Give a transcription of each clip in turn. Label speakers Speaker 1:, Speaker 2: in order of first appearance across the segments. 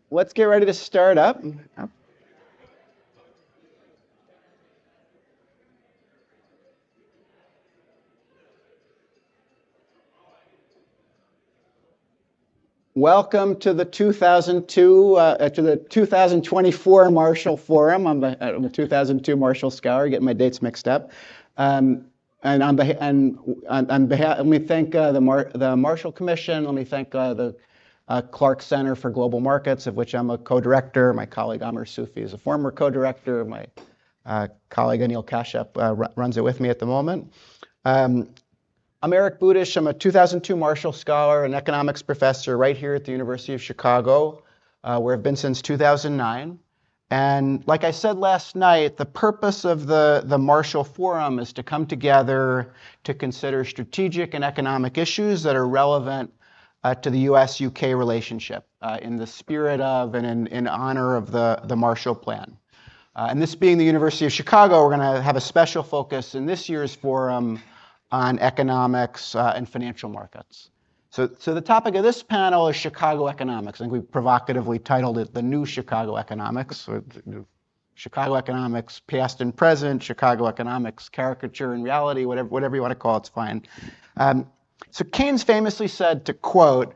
Speaker 1: Let's get ready to start up. Welcome to the 2024 Marshall Forum. I'm the 2002 Marshall Scholar, getting my dates mixed up. And on behalf, let me thank the Marshall Commission. Let me thank the Clark Center for Global Markets, of which I'm a co-director. My colleague Amr Sufi is a former co-director. My colleague Anil Kashyap runs it with me at the moment. I'm Eric Budish. I'm a 2002 Marshall Scholar and economics professor right here at the University of Chicago, where I've been since 2009. And like I said last night, the purpose of the Marshall Forum is to come together to consider strategic and economic issues that are relevant to the US-UK relationship in the spirit of and in honor of the Marshall Plan. And this being the University of Chicago, we're going to have a special focus in this year's forum on economics and financial markets. So the topic of this panel is Chicago economics. I think we provocatively titled it the new Chicago economics. So Chicago economics, past and present, Chicago economics, caricature and reality, whatever you want to call it, it's fine. So Keynes famously said, to quote,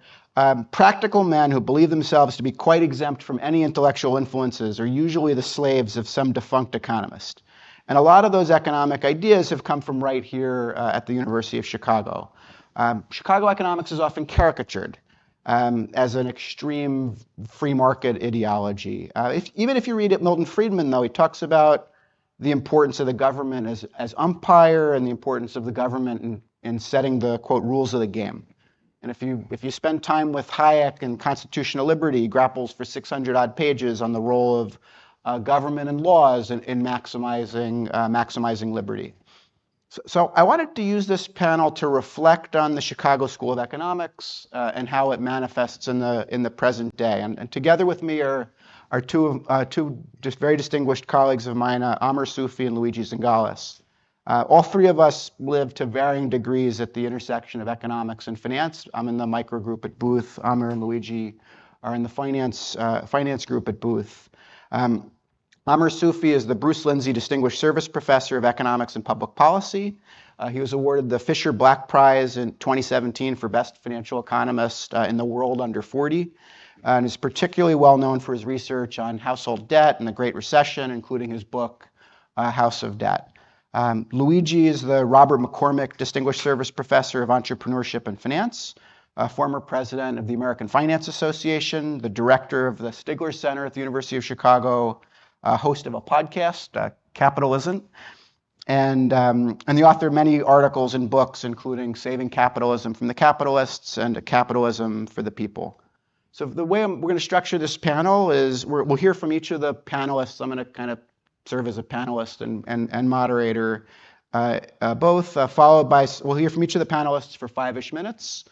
Speaker 1: practical men who believe themselves to be quite exempt from any intellectual influences are usually the slaves of some defunct economist. And a lot of those economic ideas have come from right here at the University of Chicago. Chicago economics is often caricatured as an extreme free market ideology. Even if you read it, Milton Friedman, though, he talks about the importance of the government as umpire and the importance of the government in setting the, quote, rules of the game. And if you spend time with Hayek and Constitutional Liberty, he grapples for 600 odd pages on the role of government and laws in maximizing liberty. So I wanted to use this panel to reflect on the Chicago School of Economics and how it manifests in the present day. And together with me are two just very distinguished colleagues of mine, Amr Sufi and Luigi Zingales. All three of us live to varying degrees at the intersection of economics and finance. I'm in the micro group at Booth. Amr and Luigi are in the finance group at Booth. Amr Sufi is the Bruce Lindsay Distinguished Service Professor of Economics and Public Policy. He was awarded the Fisher Black Prize in 2017 for Best Financial Economist in the world under 40, and is particularly well known for his research on household debt and the Great Recession, including his book, House of Debt. Luigi is the Robert McCormick Distinguished Service Professor of Entrepreneurship and Finance, former president of the American Finance Association, the director of the Stigler Center at the University of Chicago, host of a podcast, Capitalism, and the author of many articles and books, including Saving Capitalism from the Capitalists and Capitalism for the People. So the way we're going to structure this panel is we'll hear from each of the panelists. I'm going to kind of serve as a panelist and moderator, followed by, we'll hear from each of the panelists for 5-ish minutes,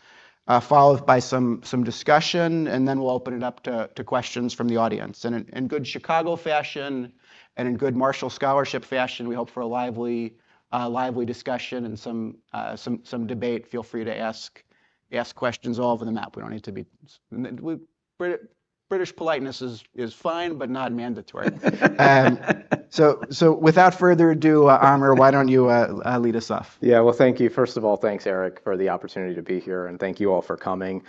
Speaker 1: followed by some discussion, and then we'll open it up to questions from the audience. And in good Chicago fashion and in good Marshall Scholarship fashion, we hope for a lively discussion and some debate. Feel free to ask questions all over the map. We don't need to be. British politeness is fine, but not mandatory. So without further ado, Amr, why don't you lead us off?
Speaker 2: Yeah, well, thank you. First of all, thanks, Eric, for the opportunity to be here, and thank you all for coming.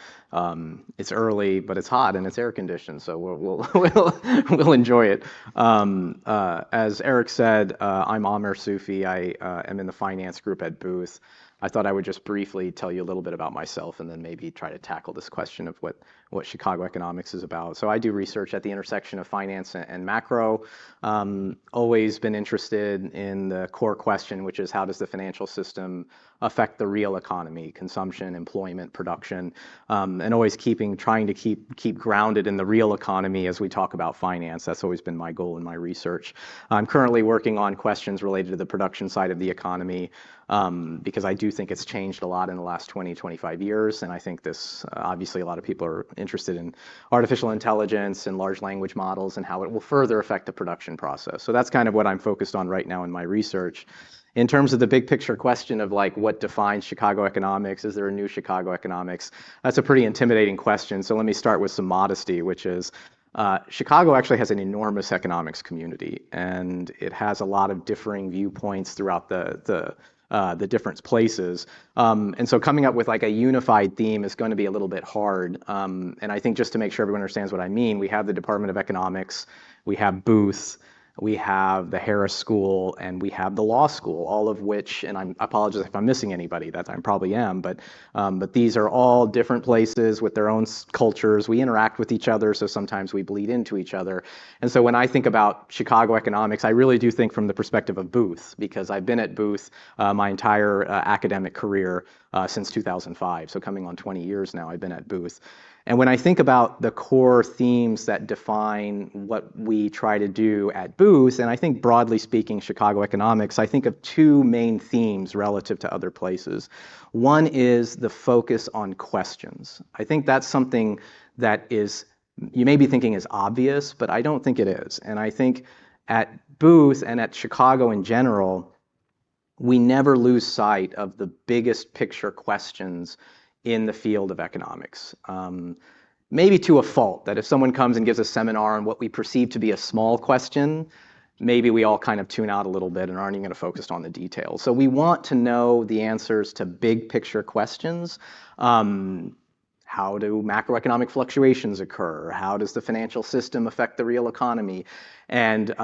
Speaker 2: It's early, but it's hot and it's air conditioned, so we'll enjoy it. As Eric said, I'm Amr Sufi. I am in the finance group at Booth. I thought I would just briefly tell you a little bit about myself and then maybe try to tackle this question of what Chicago economics is about. So I do research at the intersection of finance and macro. Always been interested in the core question, which is how does the financial system affect the real economy, consumption, employment, production, and always trying to keep grounded in the real economy as we talk about finance. That's always been my goal in my research. I'm currently working on questions related to the production side of the economy, because I do think it's changed a lot in the last 20, 25 years. And I think this, obviously a lot of people are interested in artificial intelligence and large language models and how it will further affect the production process. So that's kind of what I'm focused on right now in my research. In terms of the big picture question of like what defines Chicago economics, is there a new Chicago economics? That's a pretty intimidating question. So let me start with some modesty, which is Chicago actually has an enormous economics community, and it has a lot of differing viewpoints throughout the different places. And so coming up with like a unified theme is going to be a little bit hard. And I think just to make sure everyone understands what I mean, we have the Department of Economics, we have Booth, we have the Harris School, and we have the law school, all of which, and I apologize if I'm missing anybody, that I probably am, but these are all different places with their own cultures. We interact with each other, so sometimes we bleed into each other. And so when I think about Chicago economics, I really do think from the perspective of Booth, because I've been at Booth my entire academic career since 2005, so coming on 20 years now I've been at Booth. And when I think about the core themes that define what we try to do at Booth, and I think broadly speaking Chicago economics, I think of two main themes relative to other places. One is the focus on questions. I think that's something that is, you may be thinking is obvious, but I don't think it is. And I think at Booth and at Chicago in general, we never lose sight of the biggest picture questions in the field of economics. Maybe to a fault, that if someone comes and gives a seminar on what we perceive to be a small question, maybe we all kind of tune out a little bit and aren't even going to focus on the details. So we want to know the answers to big picture questions. How do macroeconomic fluctuations occur? How does the financial system affect the real economy? And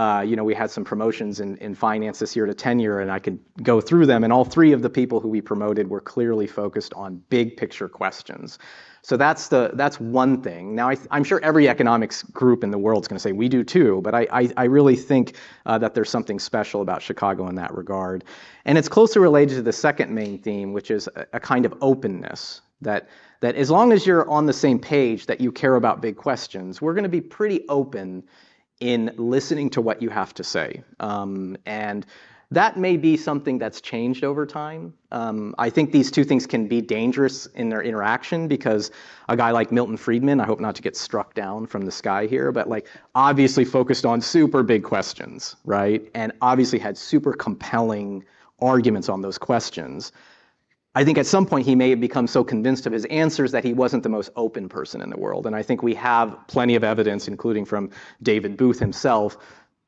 Speaker 2: we had some promotions in finance this year to tenure, and I could go through them, and all three of the people who we promoted were clearly focused on big picture questions. So that's one thing. Now, I'm sure every economics group in the world is going to say we do too, but I really think that there's something special about Chicago in that regard. And it's closely related to the second main theme, which is a kind of openness, that as long as you're on the same page, that you care about big questions, we're going to be pretty open in listening to what you have to say. And that may be something that's changed over time. I think these two things can be dangerous in their interaction, because a guy like Milton Friedman, I hope not to get struck down from the sky here, but like obviously focused on super big questions, right? And obviously had super compelling arguments on those questions. I think at some point he may have become so convinced of his answers that he wasn't the most open person in the world. And I think we have plenty of evidence, including from David Booth himself,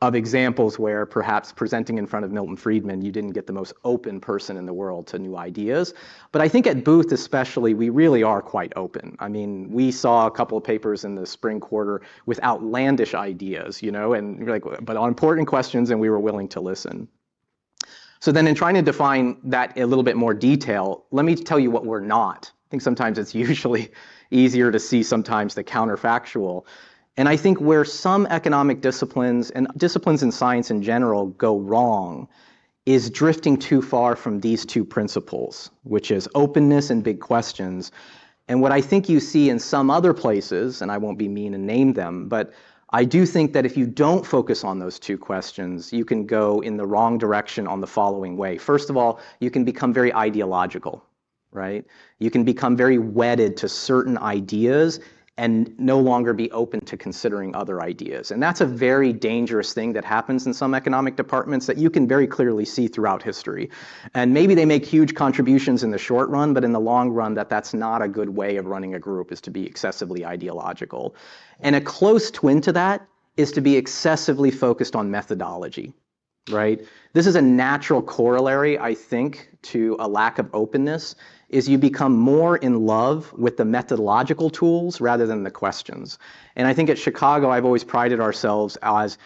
Speaker 2: of examples where perhaps presenting in front of Milton Friedman, you didn't get the most open person in the world to new ideas. But I think at Booth especially, we really are quite open. I mean, we saw a couple of papers in the spring quarter with outlandish ideas, and you're like, but on important questions, and we were willing to listen. So then in trying to define that in a little bit more detail, let me tell you what we're not. I think sometimes it's usually easier to see sometimes the counterfactual. And I think where some economic disciplines and disciplines in science in general go wrong is drifting too far from these two principles, which is openness and big questions. And what I think you see in some other places, and I won't be mean and name them, but I do think that if you don't focus on those two questions, you can go in the wrong direction on the following way. First of all, you can become very ideological, right? You can become very wedded to certain ideas and no longer be open to considering other ideas. And that's a very dangerous thing that happens in some economic departments that you can very clearly see throughout history. And maybe they make huge contributions in the short run, but in the long run, that's not a good way of running a group, is to be excessively ideological. And a close twin to that is to be excessively focused on methodology, right? This is a natural corollary, I think, to a lack of openness, is you become more in love with the methodological tools rather than the questions. And I think at Chicago, I've always prided ourselves as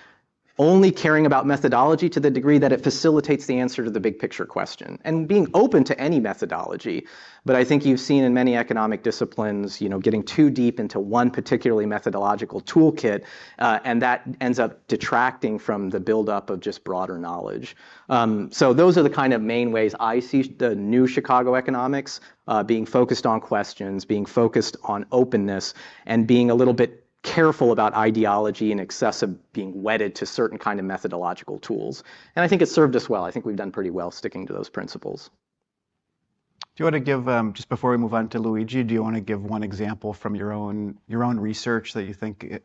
Speaker 2: only caring about methodology to the degree that it facilitates the answer to the big picture question, and being open to any methodology. But I think you've seen in many economic disciplines, getting too deep into one particularly methodological toolkit, and that ends up detracting from the buildup of just broader knowledge. So those are the kind of main ways I see the new Chicago economics, being focused on questions, being focused on openness, and being a little bit careful about ideology and excessive being wedded to certain kind of methodological tools. And I think it's served us well. I think we've done pretty well sticking to those principles.
Speaker 1: Do you want to give, just before we move on to Luigi, do you want to give one example from your own research that you think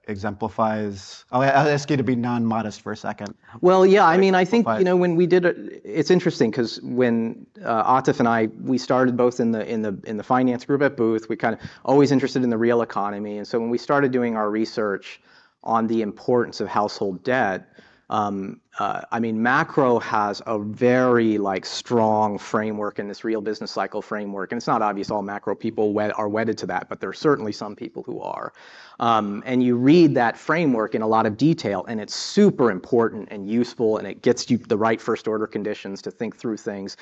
Speaker 1: exemplifies? I'll ask you to be non-modest for a second.
Speaker 2: Well, yeah, I mean, I think, when we did it, it's interesting because when Atif and I, we started both in the finance group at Booth, we kind of always interested in the real economy. And so when we started doing our research on the importance of household debt, I mean, macro has a very strong framework in this real business cycle framework, and it's not obvious all macro people are wedded to that, but there are certainly some people who are. And you read that framework in a lot of detail, and it's super important and useful, and it gets you the right first order conditions to think through things.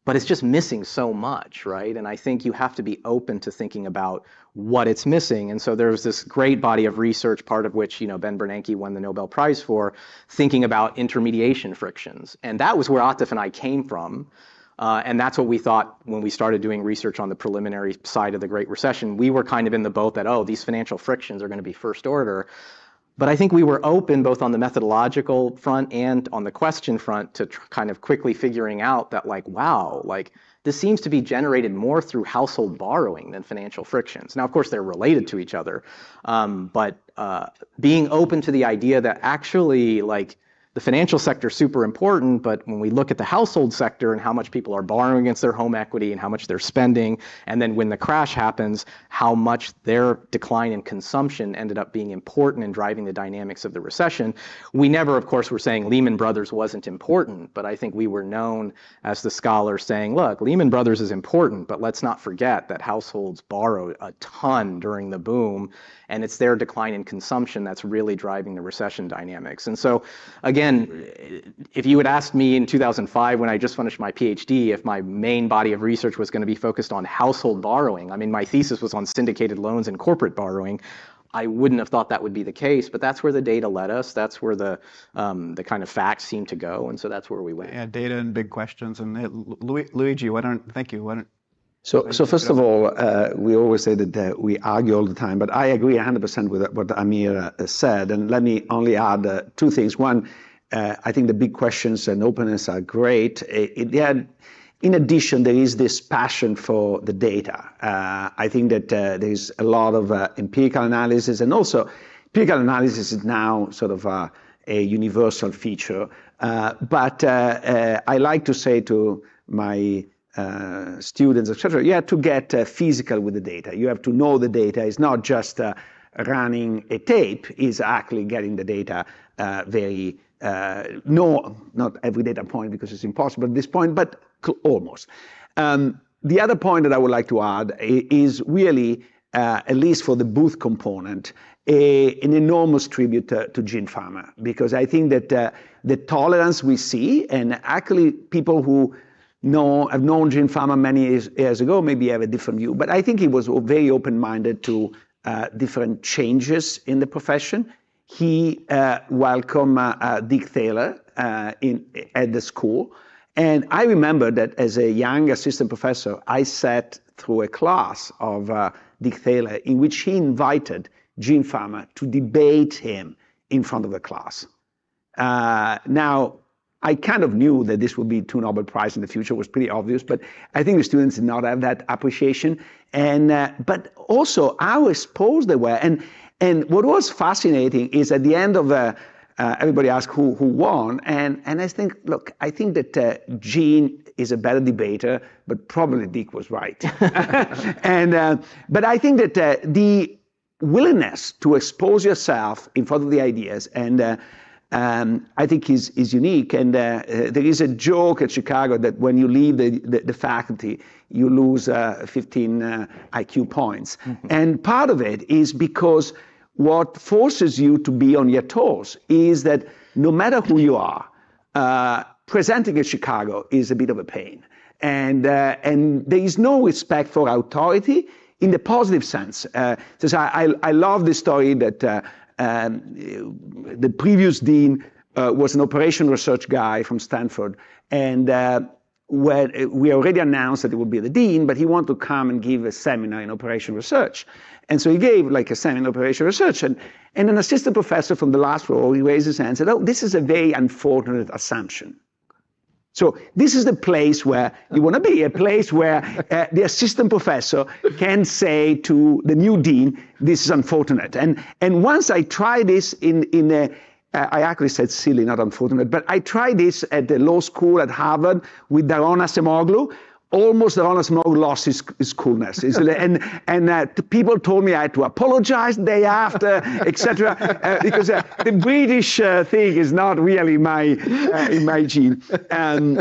Speaker 2: But it's just missing so much, right? And I think you have to be open to thinking about what it's missing. And so there's this great body of research, part of which Ben Bernanke won the Nobel Prize for, thinking about intermediation frictions. And that was where Atif and I came from. And that's what we thought when we started doing research on the preliminary side of the Great Recession. We were kind of in the boat that, oh, these financial frictions are going to be first order. But I think we were open both on the methodological front and on the question front to kind of quickly figuring out that wow, this seems to be generated more through household borrowing than financial frictions. Now, of course, they're related to each other, but being open to the idea that actually the financial sector is super important, but when we look at the household sector and how much people are borrowing against their home equity and how much they're spending, and then when the crash happens, how much their decline in consumption ended up being important in driving the dynamics of the recession. We never, of course, were saying Lehman Brothers wasn't important, but I think we were known as the scholars saying, look, Lehman Brothers is important, but let's not forget that households borrowed a ton during the boom, and it's their decline in consumption that's really driving the recession dynamics. And so, again, if you had asked me in 2005 when I just finished my PhD if my main body of research was going to be focused on household borrowing, I mean, my thesis was on syndicated loans and corporate borrowing, I wouldn't have thought that would be the case, but that's where the data led us. That's where the kind of facts seem to go, and so that's where we went.
Speaker 1: Yeah, data and big questions. And Luigi, thank you.
Speaker 3: So first of all, we always say that we argue all the time, but I agree 100% with what Amir said. And let me only add two things. One, I think the big questions and openness are great. In addition, there is this passion for the data. I think that there is a lot of empirical analysis, and also empirical analysis is now sort of a universal feature. But I like to say to my students, etc., you have to get physical with the data. You have to know the data. It's not just running a tape, it's actually getting the data not every data point because it's impossible at this point, but almost. The other point that I would like to add is really, at least for the Booth component, an enormous tribute to Gene Fama, because I think that the tolerance we see, and actually people who have known Gene Fama many years ago maybe have a different view, but I think he was very open-minded to different changes in the profession. He welcomed Dick Thaler at the school. And I remember that as a young assistant professor, I sat through a class of Dick Thaler in which he invited Gene Fama to debate him in front of the class. Now, I kind of knew that this would be 2 Nobel Prizes in the future. It was pretty obvious, but I think the students did not have that appreciation. And but also how exposed they were. And what was fascinating is at the end of everybody asked who won, and I think, look, I think that Gene is a better debater, but probably Dick was right. But I think that the willingness to expose yourself in front of the ideas, and I think is unique. And there is a joke at Chicago that when you leave the faculty, you lose 15 IQ points. Mm-hmm. And part of it is because what forces you to be on your toes is that no matter who you are, presenting at Chicago is a bit of a pain. And there is no respect for authority in the positive sense. So I love the story that the previous dean was an operation research guy from Stanford, and when we already announced that he would be the dean, but he wanted to come and give a seminar in operation research. And so he gave like a seminar in operation research, and an assistant professor from the last row, he raised his hand and said, "Oh, this is a very unfortunate assumption." So this is the place where you want to be, a place where the assistant professor can say to the new dean, this is unfortunate. And once I tried this I actually said silly, not unfortunate, but I tried this at the law school at Harvard with Daron Acemoglu. Almost Daron Acemoglu lost his coolness. And people told me I had to apologize the day after, etc. Because the British thing is not really in my gene. And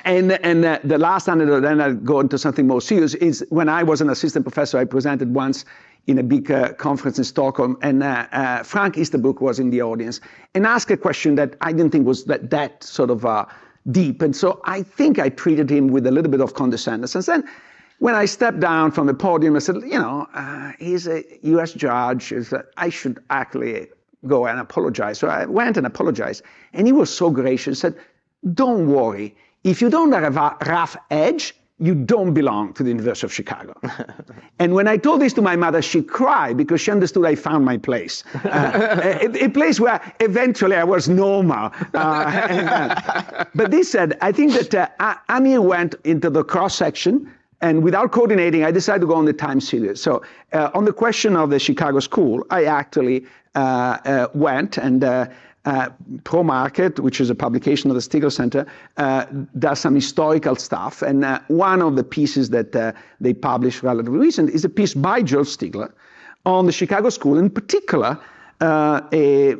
Speaker 3: the last anecdote, then I'll go into something more serious, is when I was an assistant professor, I presented once in a big conference in Stockholm, and Frank Easterbrook was in the audience, and asked a question that I didn't think was that sort of deep. And so I think I treated him with a little bit of condescendence. And then when I stepped down from the podium, I said, he's a US judge. I should actually go and apologize. So I went and apologized. And he was so gracious, said, don't worry. If you don't have a rough edge, you don't belong to the University of Chicago. And when I told this to my mother, she cried because she understood I found my place. A place where eventually I was normal. But this said, I think that Amir went into the cross-section, and without coordinating, I decided to go on the time series. So on the question of the Chicago school, I actually went and ProMarket, which is a publication of the Stigler Center, does some historical stuff. And one of the pieces that they published relatively recent is a piece by George Stigler on the Chicago School, in particular, a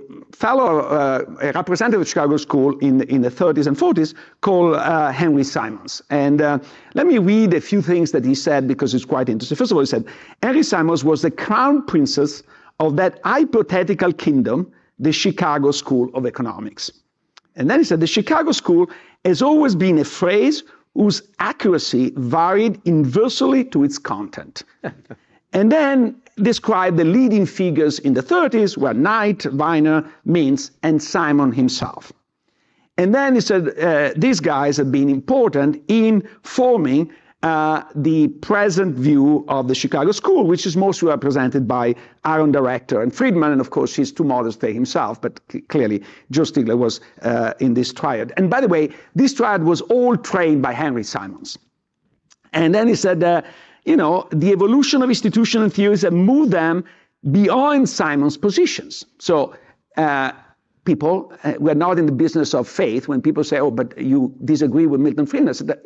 Speaker 3: representative of Chicago School in the 30s and 40s called Henry Simons. And let me read a few things that he said because it's quite interesting. First of all, he said, Henry Simons was the crown princess of that hypothetical kingdom, the Chicago School of Economics. And then he said, the Chicago School has always been a phrase whose accuracy varied inversely to its content. And then described the leading figures in the 30s were Knight, Weiner, Mintz, and Simon himself. And then he said, these guys have been important in forming the present view of the Chicago School, which is mostly represented by Aaron Director and Friedman, and of course he's too modest to himself, but clearly Joe Stigler was in this triad. And by the way, this triad was all trained by Henry Simons. And then he said, the evolution of institutional theories have moved them beyond Simons' positions. So people, we're not in the business of faith. When people say, oh, but you disagree with Milton Friedman, I said,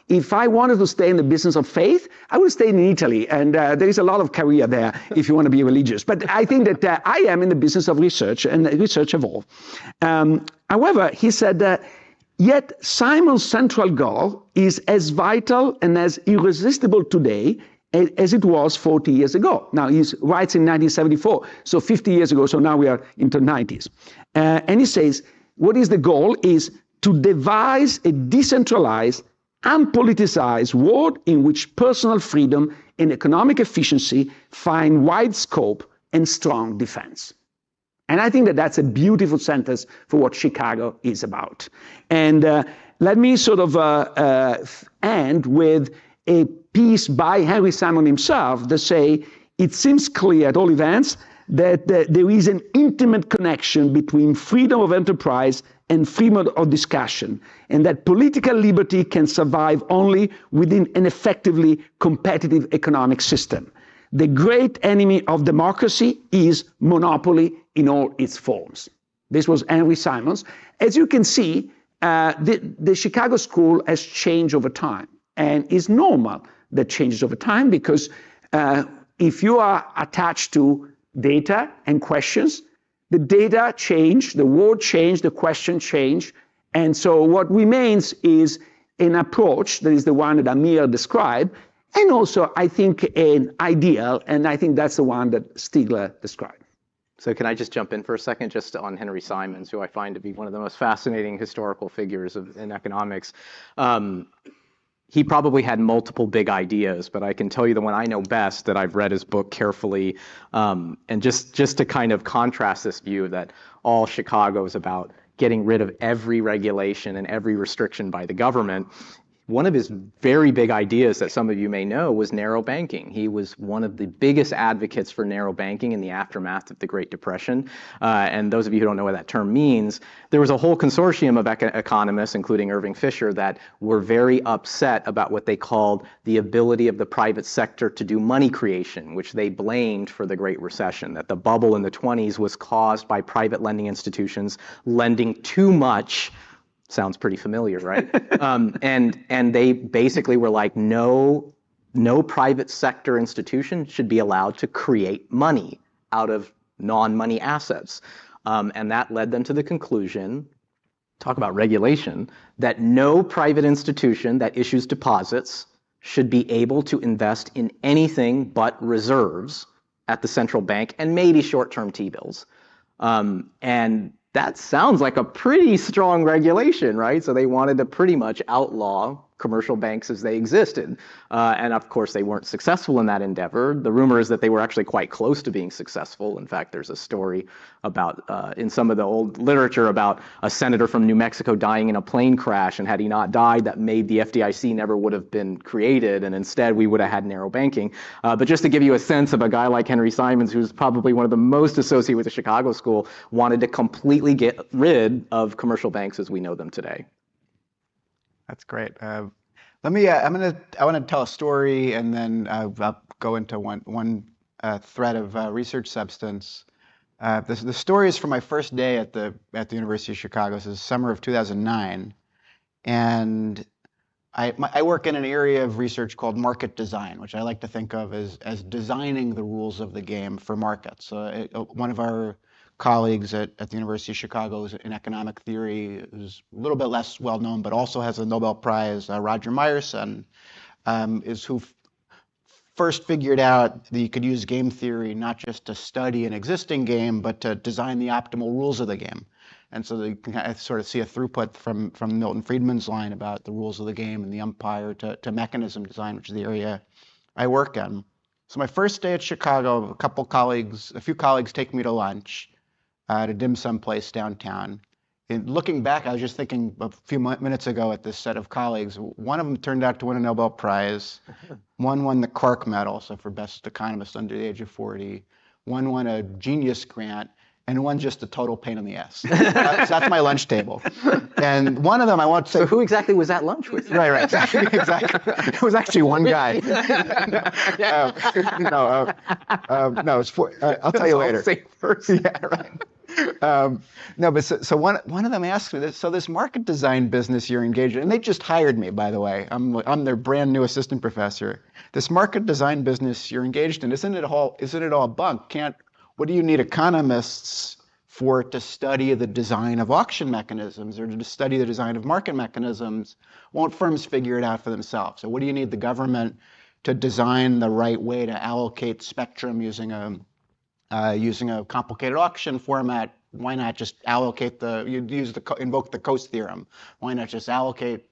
Speaker 3: if I wanted to stay in the business of faith, I would stay in Italy. And there is a lot of career there if you want to be religious. But I think that I am in the business of research, and research evolved. However, he said, yet Simon's central goal is as vital and as irresistible today as it was 40 years ago. Now, he writes in 1974, so 50 years ago, so now we are into the 90s. And he says, what is the goal is to devise a decentralized, unpoliticized world in which personal freedom and economic efficiency find wide scope and strong defense. And I think that that's a beautiful sentence for what Chicago is about. And let me sort of end with a piece by Henry Simon himself that say, it seems clear at all events that there is an intimate connection between freedom of enterprise and freedom of discussion, and that political liberty can survive only within an effectively competitive economic system. The great enemy of democracy is monopoly in all its forms. This was Henry Simons. As you can see, the Chicago School has changed over time, and it's normal that changes over time because if you are attached to data and questions, the data change, the word change, the question change, and so what remains is an approach that is the one that Amir described, and also, I think, an ideal, and I think that's the one that Stigler described.
Speaker 2: So can I just jump in for a second just on Henry Simons, who I find to be one of the most fascinating historical figures in economics. He probably had multiple big ideas, but I can tell you the one I know best that I've read his book carefully, and just to kind of contrast this view that all Chicago is about getting rid of every regulation and every restriction by the government. one of his very big ideas that some of you may know was narrow banking. He was one of the biggest advocates for narrow banking in the aftermath of the Great Depression. And those of you who don't know what that term means, there was a whole consortium of economists, including Irving Fisher, that were very upset about what they called the ability of the private sector to do money creation, which they blamed for the Great Recession, that the bubble in the 20s was caused by private lending institutions lending too much. Sounds pretty familiar, right? And they basically were like, no private sector institution should be allowed to create money out of non-money assets. And that led them to the conclusion, talk about regulation, that no private institution that issues deposits should be able to invest in anything but reserves at the central bank and maybe short-term T-bills. And that sounds like a pretty strong regulation, right? So they wanted to pretty much outlaw commercial banks as they existed. And of course, they weren't successful in that endeavor. The rumor is that they were actually quite close to being successful. In fact, there's a story about, in some of the old literature, about a senator from New Mexico dying in a plane crash, and had he not died, that made the FDIC never would have been created, and instead we would have had narrow banking. But just to give you a sense of a guy like Henry Simons, who's probably one of the most associated with the Chicago School, wanted to completely get rid of commercial banks as we know them today.
Speaker 1: That's great. Let me. I want to tell a story, and then I'll go into one thread of research substance. The story is from my first day at the University of Chicago. This is summer of 2009, and I work in an area of research called market design, which I like to think of as designing the rules of the game for markets. One of our colleagues at the University of Chicago in economic theory, who's a little bit less well known, but also has a Nobel Prize, Roger Myerson, is who first figured out that you could use game theory not just to study an existing game, but to design the optimal rules of the game. And so you can sort of see a throughput from Milton Friedman's line about the rules of the game and the umpire to mechanism design, which is the area I work in. So my first day at Chicago, a few colleagues take me to lunch at a dim sum place downtown. And looking back, I was just thinking a few minutes ago at this set of colleagues. One of them turned out to win a Nobel Prize. One won the Clark Medal, so for best economist under the age of 40. One won a Genius Grant, and one just a total pain in the ass. So that's my lunch table. And one of them, I won't say.
Speaker 2: So who exactly was at lunch with you?
Speaker 1: Right, exactly. It was actually one guy. No, it's four. I'll tell you later.
Speaker 2: Same person.
Speaker 1: Yeah, right. No, but so one of them asked me this. So this market design business you're engaged in, and they just hired me, by the way. I'm their brand new assistant professor. This market design business you're engaged in, isn't it all bunk? What do you need economists for to study the design of auction mechanisms or to study the design of market mechanisms? Won't firms figure it out for themselves? So what do you need the government to design the right way to allocate spectrum using a complicated auction format? Why not just invoke the Coase theorem? Why not just allocate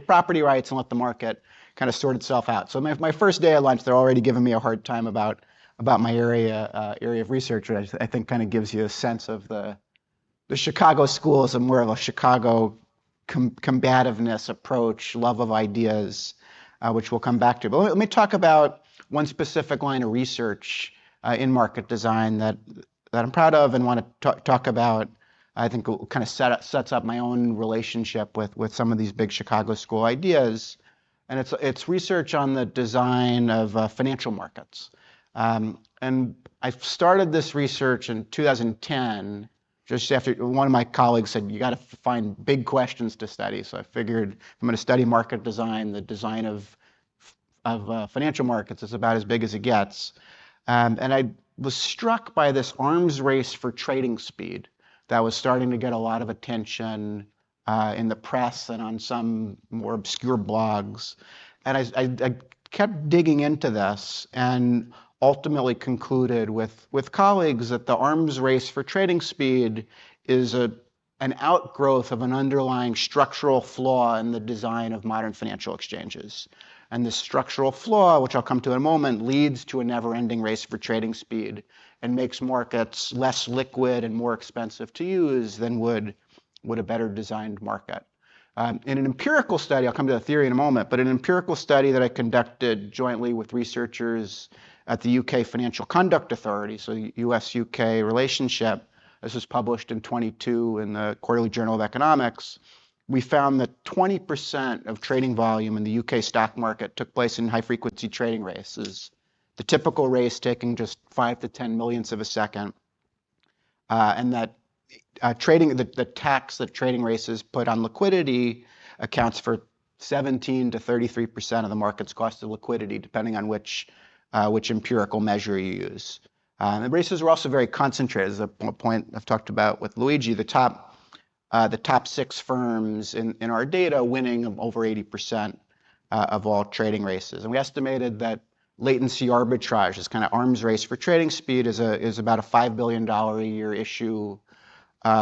Speaker 1: property rights and let the market kind of sort itself out? So my first day at lunch, they're already giving me a hard time about my area of research, which I think kind of gives you a sense of the Chicago School as more of a Chicago combativeness approach, love of ideas, which we'll come back to. But let me talk about one specific line of research in market design that I'm proud of and want to talk about. I think it kind of sets up my own relationship with some of these big Chicago School ideas, and it's research on the design of financial markets. And I started this research in 2010, just after one of my colleagues said, you got to find big questions to study. So I figured if I'm going to study market design, the design of financial markets is about as big as it gets. And I was struck by this arms race for trading speed that was starting to get a lot of attention in the press and on some more obscure blogs. And I kept digging into this and ultimately concluded with colleagues that the arms race for trading speed is an outgrowth of an underlying structural flaw in the design of modern financial exchanges. And this structural flaw, which I'll come to in a moment, leads to a never-ending race for trading speed and makes markets less liquid and more expensive to use than would a better designed market. In an empirical study, I'll come to the theory in a moment, but an empirical study that I conducted jointly with researchers at the UK Financial Conduct Authority, so the US-UK relationship, this was published in 22 in the Quarterly Journal of Economics, we found that 20% of trading volume in the UK stock market took place in high-frequency trading races, the typical race taking just 5 to 10 millionths of a second, and that the tax that trading races put on liquidity accounts for 17 to 33% of the market's cost of liquidity, depending on which empirical measure you use. The races were also very concentrated, as a point I've talked about with Luigi. The top 6 firms in our data winning over 80% of all trading races, and we estimated that latency arbitrage, this kind of arms race for trading speed, is about a $5 billion a year issue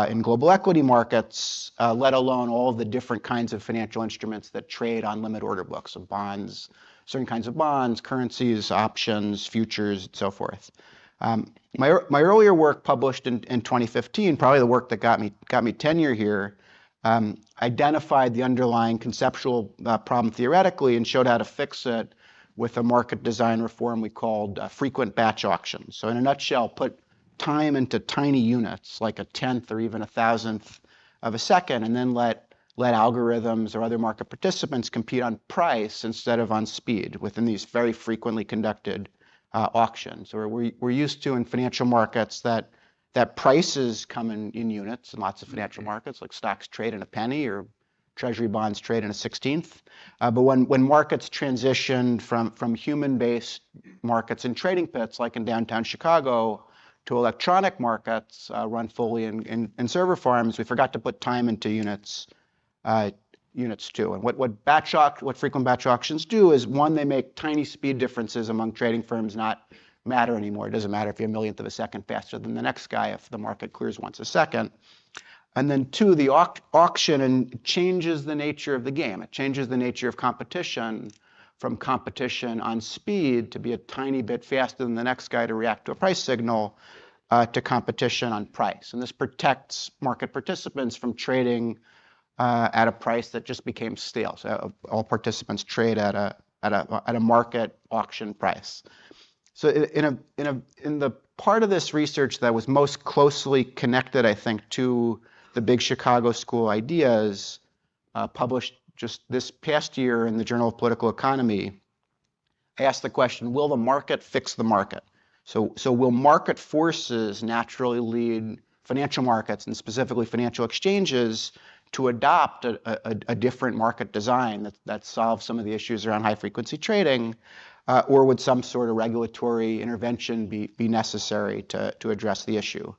Speaker 1: in global equity markets, let alone all of the different kinds of financial instruments that trade on limit order books of bonds, certain kinds of bonds, currencies, options, futures, and so forth. My earlier work published in 2015, probably the work that got me tenure here, identified the underlying conceptual problem theoretically and showed how to fix it with a market design reform we called frequent batch auctions. So in a nutshell, put time into tiny units, like a tenth or even a thousandth of a second, and then let algorithms or other market participants compete on price instead of on speed within these very frequently conducted auctions. Or we're used to in financial markets that prices come in units in lots of financial markets, like stocks trade in a penny or treasury bonds trade in a 16th. But when markets transitioned from human-based markets in trading pits, like in downtown Chicago, to electronic markets run fully in server farms, we forgot to put time into units too. And what frequent batch auctions do is, one, they make tiny speed differences among trading firms not matter anymore. It doesn't matter if you're a millionth of a second faster than the next guy if the market clears once a second. And then two, the auction changes the nature of the game. It changes the nature of competition from competition on speed to be a tiny bit faster than the next guy to react to a price signal to competition on price. And this protects market participants from trading at a price that just became stale. So all participants trade at a market auction price. So in the part of this research that was most closely connected, I think, to the big Chicago School ideas, published just this past year in the Journal of Political Economy, I asked the question, will the market fix the market? So will market forces naturally lead financial markets, and specifically financial exchanges, to adopt a different market design that solves some of the issues around high-frequency trading, or would some sort of regulatory intervention be necessary to address the issue?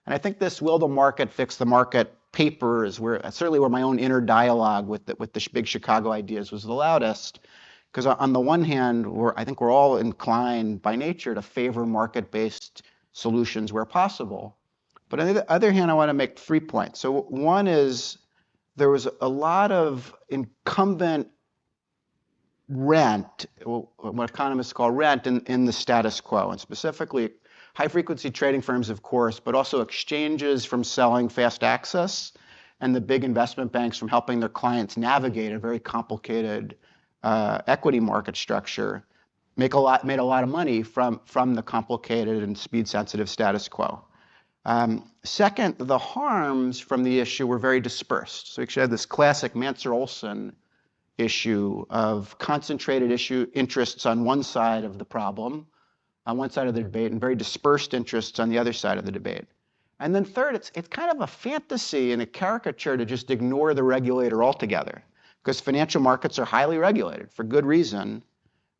Speaker 1: And I think this "Will the Market Fix the Market" paper is certainly where my own inner dialogue with the big Chicago ideas was the loudest, because on the one hand, I think we're all inclined by nature to favor market-based solutions where possible. But on the other hand, I want to make 3 points. So one is, there was a lot of incumbent rent, what economists call rent, in the status quo, and specifically high-frequency trading firms, of course, but also exchanges from selling fast access, and the big investment banks from helping their clients navigate a very complicated equity market structure, made a lot of money from the complicated and speed-sensitive status quo. Second, the harms from the issue were very dispersed. So we actually had this classic Mansur-Olson issue of concentrated interests on one side of the problem, on one side of the debate, and very dispersed interests on the other side of the debate. And then third, it's kind of a fantasy and a caricature to just ignore the regulator altogether, because financial markets are highly regulated for good reason.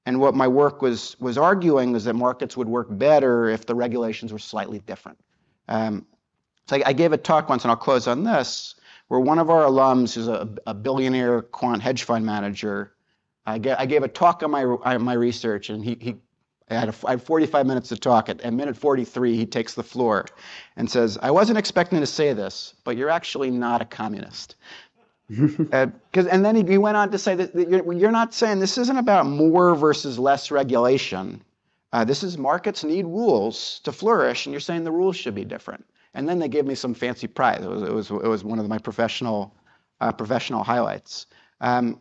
Speaker 1: And what my work was arguing was that markets would work better if the regulations were slightly different. So I gave a talk once, and I'll close on this, where one of our alums, who's a billionaire quant hedge fund manager, I gave a talk on my research, and I had 45 minutes to talk. At minute 43, he takes the floor and says, "I wasn't expecting to say this, but you're actually not a communist." And then he went on to say that you're not saying this isn't about more versus less regulation. This is markets need rules to flourish, and you're saying the rules should be different. And then they gave me some fancy prize. It was one of my professional professional highlights. I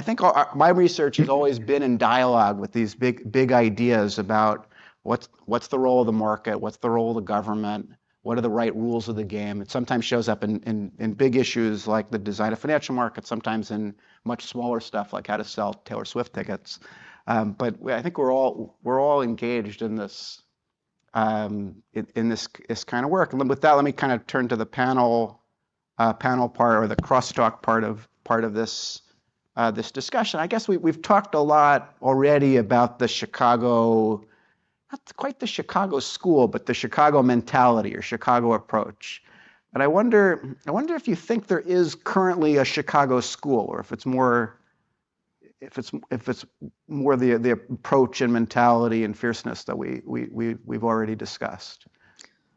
Speaker 1: think my research has always been in dialogue with these big ideas about what's the role of the market, what's the role of the government, what are the right rules of the game. It sometimes shows up in big issues like the design of financial markets, sometimes in much smaller stuff like how to sell Taylor Swift tickets. But I think we're all engaged in this this kind of work. And with that, let me kind of turn to the panel part, or the crosstalk part of this this discussion. I guess we've talked a lot already about the Chicago, not quite the Chicago school, but the Chicago mentality or Chicago approach. And I wonder if you think there is currently a Chicago school, or if it's more the approach and mentality and fierceness that we've already discussed.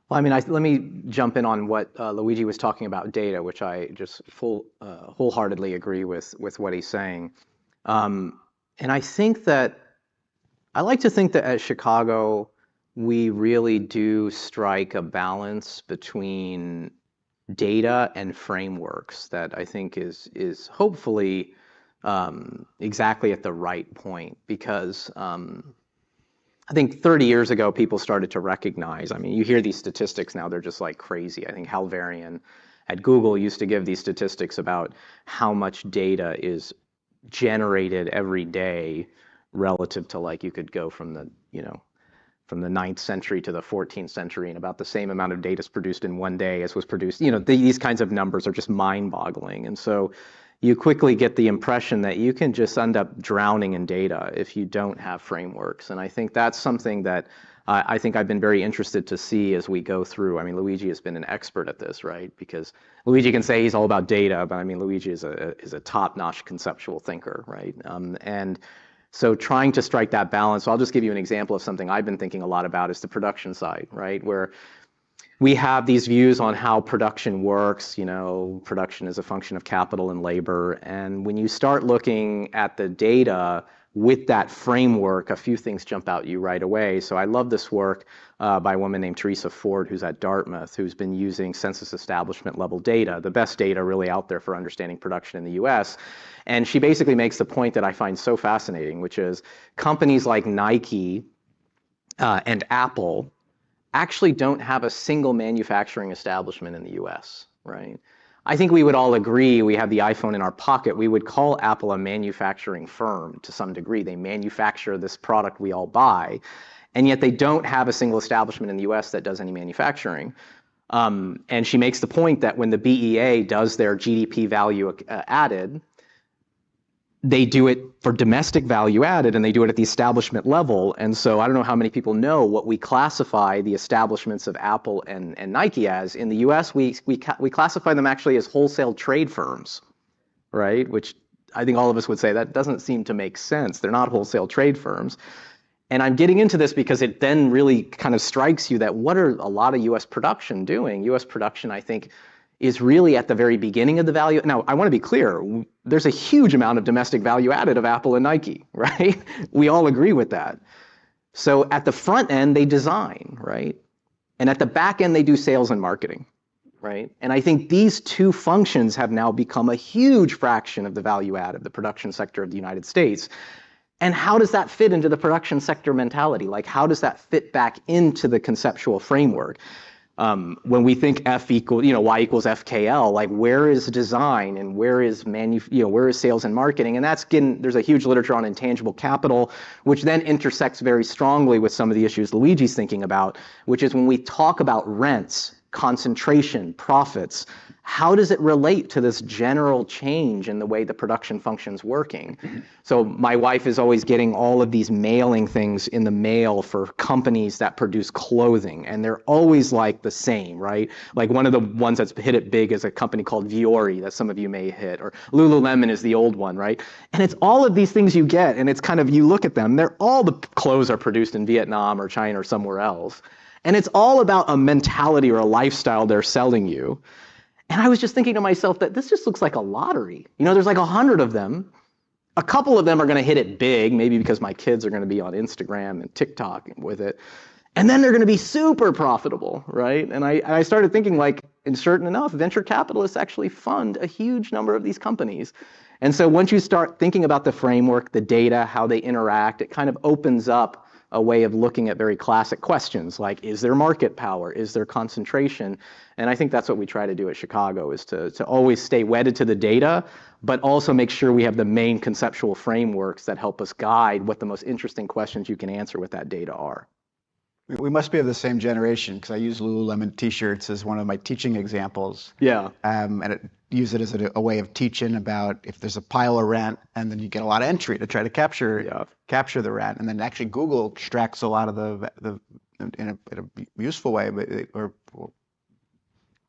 Speaker 2: Well, I mean, let me jump in on what Luigi was talking about data, which I just wholeheartedly agree with what he's saying. And I think that, I like to think that at Chicago, we really do strike a balance between data and frameworks that I think is hopefully exactly at the right point, because I think 30 years ago, people started to recognize, I mean, you hear these statistics now, they're just like crazy. I think Hal Varian at Google used to give these statistics about how much data is generated every day relative to, like, you could go from the 9th century to the 14th century, and about the same amount of data is produced in one day as was produced. These kinds of numbers are just mind-boggling. And so you quickly get the impression that you can just end up drowning in data if you don't have frameworks. And I think that's something that I think I've been very interested to see as we go through. I mean, Luigi has been an expert at this, right? Because Luigi can say he's all about data, but I mean, Luigi is a top-notch conceptual thinker, right? And so trying to strike that balance, so I'll just give you an example of something I've been thinking a lot about, is the production side, right? Where we have these views on how production works. Production is a function of capital and labor. And when you start looking at the data with that framework, a few things jump out at you right away. So I love this work by a woman named Teresa Ford, who's at Dartmouth, who's been using census establishment level data, the best data really out there for understanding production in the US. And she basically makes the point that I find so fascinating, which is companies like Nike and Apple actually don't have a single manufacturing establishment in the US, right? I think we would all agree, we have the iPhone in our pocket, we would call Apple a manufacturing firm to some degree. They manufacture this product we all buy, and yet they don't have a single establishment in the US that does any manufacturing. And she makes the point that when the BEA does their GDP value added, they do it for domestic value added, and they do it at the establishment level. And so I don't know how many people know what we classify the establishments of Apple and Nike as. In the US, we classify them actually as wholesale trade firms, right? Which I think all of us would say that doesn't seem to make sense. They're not wholesale trade firms. And I'm getting into this because it then really kind of strikes you that what are a lot of US production doing? US production, I think, is really at the very beginning of the value. Now, I want to be clear, there's a huge amount of domestic value added of Apple and Nike, right? We all agree with that. So at the front end, they design, right? And at the back end, they do sales and marketing, right? And I think these two functions have now become a huge fraction of the value add of the production sector of the United States. And how does that fit into the production sector mentality? Like, how does that fit back into the conceptual framework? When we think Y equals FKL, like, where is design and where is where is sales and marketing? And there's a huge literature on intangible capital, which then intersects very strongly with some of the issues Luigi's thinking about, which is when we talk about rents, concentration, profits, how does it relate to this general change in the way the production function's working? So my wife is always getting all of these mailing things in the mail for companies that produce clothing, and they're always like the same, right? Like, one of the ones that's hit it big is a company called Vuori that some of you may hit, or Lululemon is the old one, right? And it's all of these things you get, and it's kind of, you look at them, all the clothes are produced in Vietnam or China or somewhere else. And it's all about a mentality or a lifestyle they're selling you. And I was just thinking to myself that this just looks like a lottery. There's like 100 of them. A couple of them are going to hit it big, maybe because my kids are going to be on Instagram and TikTok with it. and then they're going to be super profitable, right? And I started thinking, like, and certain enough, venture capitalists actually fund a huge number of these companies. And so once you start thinking about the framework, the data, how they interact, it kind of opens up a way of looking at very classic questions like, is there market power? Is there concentration? And I think that's what we try to do at Chicago, is to always stay wedded to the data, but also make sure we have the main conceptual frameworks that help us guide what the most interesting questions you can answer with that data are.
Speaker 1: We must be of the same generation, because I use Lululemon t-shirts as one of my teaching examples.
Speaker 2: Yeah.
Speaker 1: And use it as a way of teaching about if there's a pile of rent, and then you get a lot of entry to try to capture the rent, and then actually Google extracts a lot of the in a useful way, but I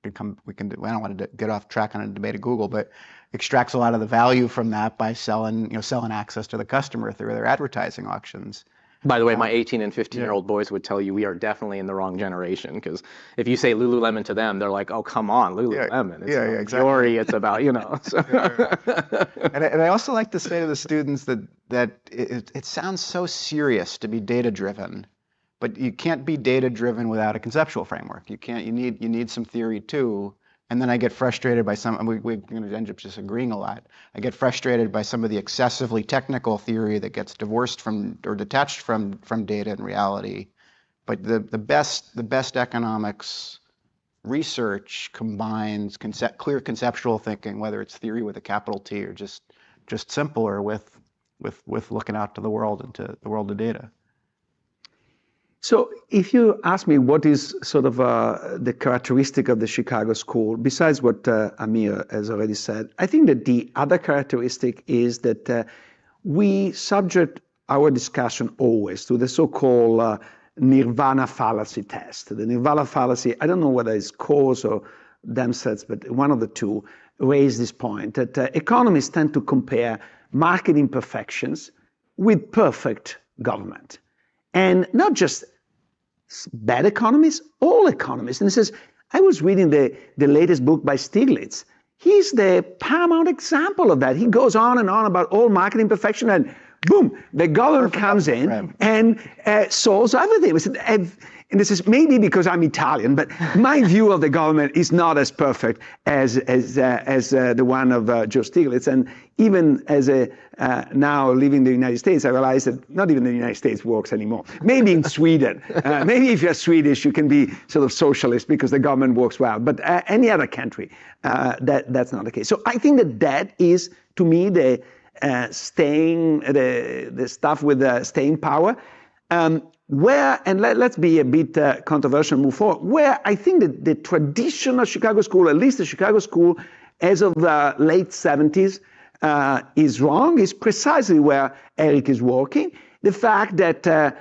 Speaker 1: don't want to get off track on a debate of Google, but extracts a lot of the value from that by selling access to the customer through their advertising auctions.
Speaker 2: By the way, my 18 and 15-year-old boys would tell you we are definitely in the wrong generation, because if you say Lululemon to them, they're like, "Oh, come on, Lululemon. It's
Speaker 1: exactly.
Speaker 2: Jory, it's about, So.
Speaker 1: And I also like to say to the students that it sounds so serious to be data-driven, but you can't be data-driven without a conceptual framework. You need some theory too. And then I get frustrated by we're going to end up just agreeing a lot. I get frustrated by some of the excessively technical theory that gets divorced from or detached from data and reality. But the best economics research combines clear conceptual thinking, whether it's theory with a capital T or just simpler with looking out to the world and to the world of data.
Speaker 3: So if you ask me what is sort of the characteristic of the Chicago School, besides what Amir has already said, I think that the other characteristic is that we subject our discussion always to the so-called nirvana fallacy test. The nirvana fallacy, I don't know whether it's Coase or Demsetz, but one of the two raised this point, that economists tend to compare market imperfections with perfect government. And not just bad economists, all economists. And he says, I was reading the latest book by Stiglitz. He's the paramount example of that. He goes on and on about all market imperfection, and boom, the government comes in and solves everything. And this is maybe because I'm Italian, but my view of the government is not as perfect as the one of Joe Stiglitz. And even as now living in the United States, I realize that not even the United States works anymore. Maybe in Sweden. Maybe if you're Swedish, you can be sort of socialist because the government works well. But any other country, that's not the case. So I think that is, to me, the stuff with the staying power. And let's be a bit controversial and move forward, where I think that the traditional Chicago School, at least the Chicago School as of the late 70s, is wrong, is precisely where Eric is working. The fact that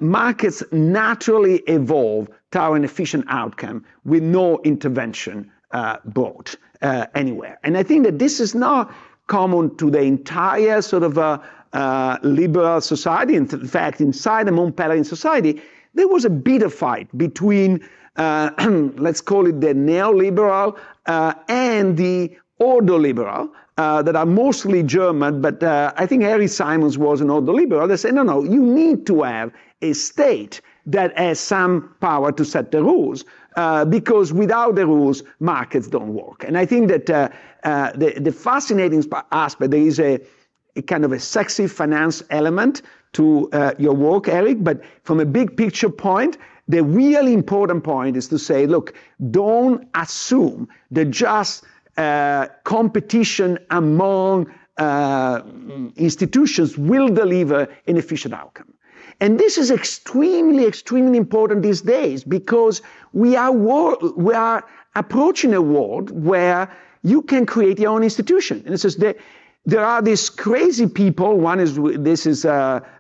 Speaker 3: markets naturally evolve toward an efficient outcome with no intervention brought anywhere. And I think that this is not common to the entire sort of liberal society. In fact, inside the Mont Pelerin society, there was a bitter fight between, let's call it the neoliberal and the ordoliberal, that are mostly German, but I think Harry Simons was an ordoliberal. They said, no, you need to have a state that has some power to set the rules, because without the rules, markets don't work. And I think that the fascinating aspect, there is a kind of a sexy finance element to your work, Eric, but from a big picture point, the really important point is to say, look, don't assume that just competition among institutions will deliver an efficient outcome. And this is extremely, extremely important these days, because we are approaching a world where you can create your own institution. And it says that there are these crazy people. One is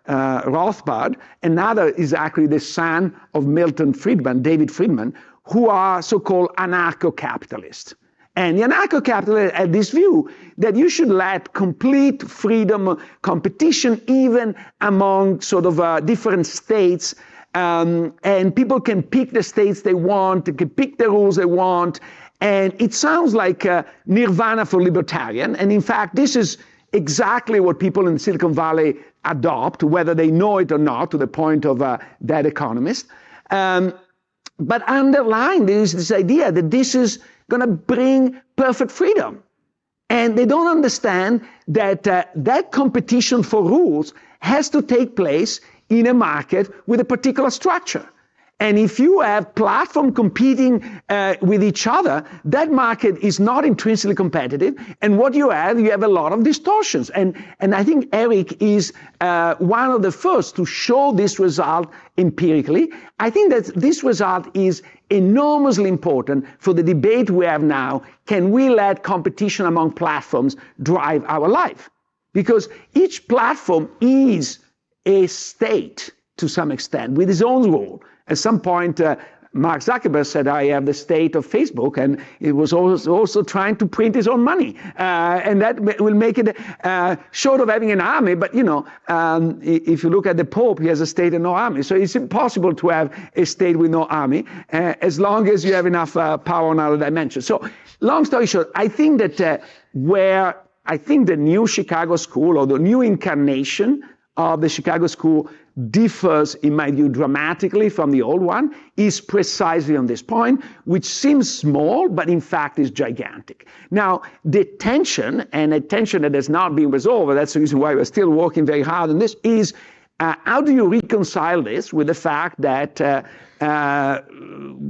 Speaker 3: Rothbard. Another is actually the son of Milton Friedman, David Friedman, who are so-called anarcho-capitalists. And the anarcho-capitalists have this view that you should let complete freedom, competition, even among sort of different states, and people can pick the states they want, they can pick the rules they want. And it sounds like nirvana for libertarian. And in fact, this is exactly what people in Silicon Valley adopt, whether they know it or not, to the point of that economist. But underlying there is this idea that this is going to bring perfect freedom. And they don't understand that that competition for rules has to take place in a market with a particular structure. And if you have platforms competing with each other, that market is not intrinsically competitive. And what you have a lot of distortions. And I think Eric is one of the first to show this result empirically. I think that this result is enormously important for the debate we have now. Can we let competition among platforms drive our life? Because each platform is a state to some extent with its own rule. At some point, Mark Zuckerberg said, I have the state of Facebook, and it was also trying to print his own money. And that will make it short of having an army, but if you look at the Pope, he has a state and no army. So it's impossible to have a state with no army, as long as you have enough power on other dimensions. So long story short, I think that the new Chicago School, or the new incarnation of the Chicago School, differs, in my view, dramatically from the old one, is precisely on this point, which seems small, but in fact is gigantic. Now, the tension, and a tension that has not been resolved, that's the reason why we're still working very hard on this, is how do you reconcile this with the fact that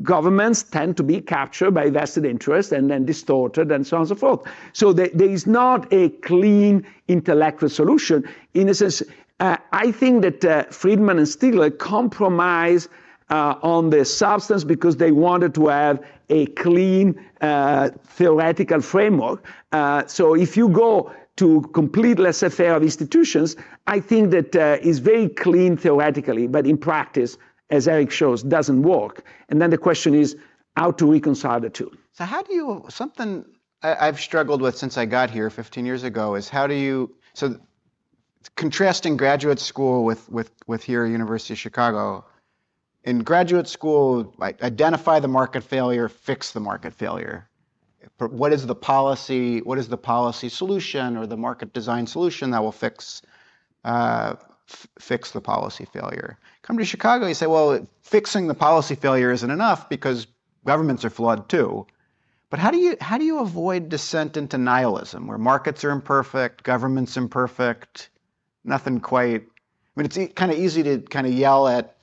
Speaker 3: governments tend to be captured by vested interest and then distorted and so on and so forth. So there is not a clean intellectual solution. In a sense, I think that Friedman and Stigler compromise on the substance because they wanted to have a clean theoretical framework. So if you go to complete laissez-faire of institutions, I think that is very clean theoretically, but in practice, as Eric shows, doesn't work. And then the question is how to reconcile the two.
Speaker 1: So how do you, something I've struggled with since I got here 15 years ago is how do you, so contrasting graduate school with here at University of Chicago. In graduate school, identify the market failure, fix the market failure. What is the policy solution or the market design solution that will fix the policy failure? Come to Chicago, you say, well, fixing the policy failure isn't enough because governments are flawed too. But how do you avoid descent into nihilism, where markets are imperfect, government's imperfect, nothing quite? I mean, it's kind of easy to kind of yell at.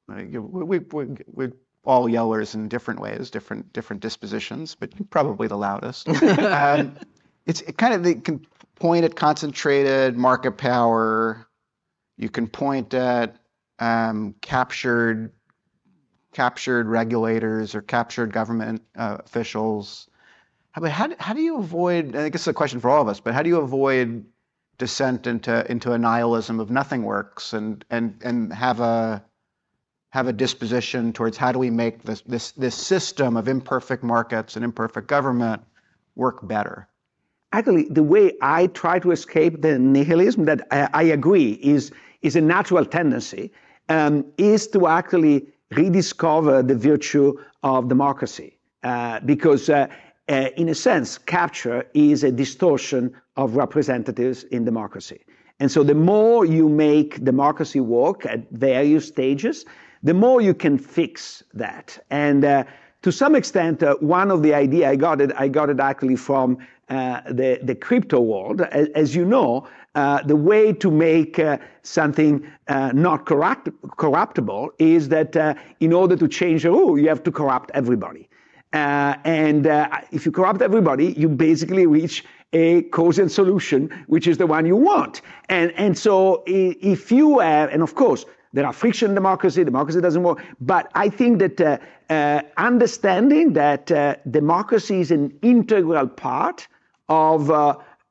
Speaker 1: We're all yellers in different ways, different dispositions, but you're probably the loudest. It's kind of, they can point at concentrated market power. You can point at captured regulators or captured government officials. But how do you avoid, I guess it's a question for all of us, but how do you avoid descent into a nihilism of nothing works and have a disposition towards how do we make this system of imperfect markets and imperfect government work better?
Speaker 3: Actually, the way I try to escape the nihilism that I agree is a natural tendency, is to actually rediscover the virtue of democracy. Because in a sense, capture is a distortion of representatives in democracy. And so the more you make democracy work at various stages, the more you can fix that. And to some extent, one of the ideas, I got it actually from the crypto world. As you know, the way to make something not corruptible is that in order to change a rule, you have to corrupt everybody. And if you corrupt everybody, you basically reach a cause-and solution, which is the one you want. And so if you have, and of course, there are friction in democracy doesn't work, but I think that understanding that democracy is an integral part of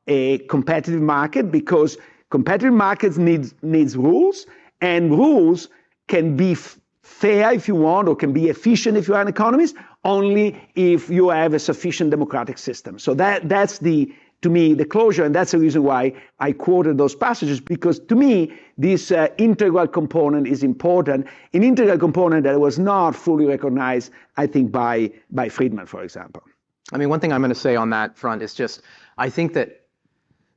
Speaker 3: a competitive market, because competitive markets needs rules, and rules can be fair if you want, or can be efficient if you are an economist, only if you have a sufficient democratic system. So that's to me, the closure, and that's the reason why I quoted those passages, because to me, this integral component is important, an integral component that was not fully recognized, I think, by Friedman, for example.
Speaker 2: I mean, one thing I'm going to say on that front is just, I think that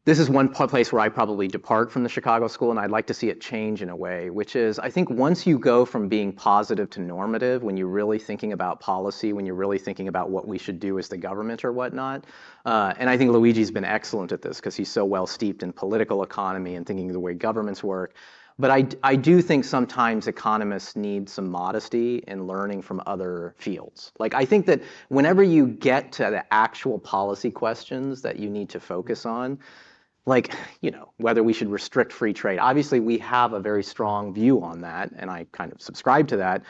Speaker 2: this is one place where I probably depart from the Chicago School, and I'd like to see it change in a way, which is I think once you go from being positive to normative, when you're really thinking about policy, when you're really thinking about what we should do as the government or whatnot, and I think Luigi's been excellent at this because he's so well steeped in political economy and thinking of the way governments work. But I do think sometimes economists need some modesty in learning from other fields. Like I think that whenever you get to the actual policy questions that you need to focus on, like, whether we should restrict free trade. Obviously, we have a very strong view on that, and I kind of subscribe to that.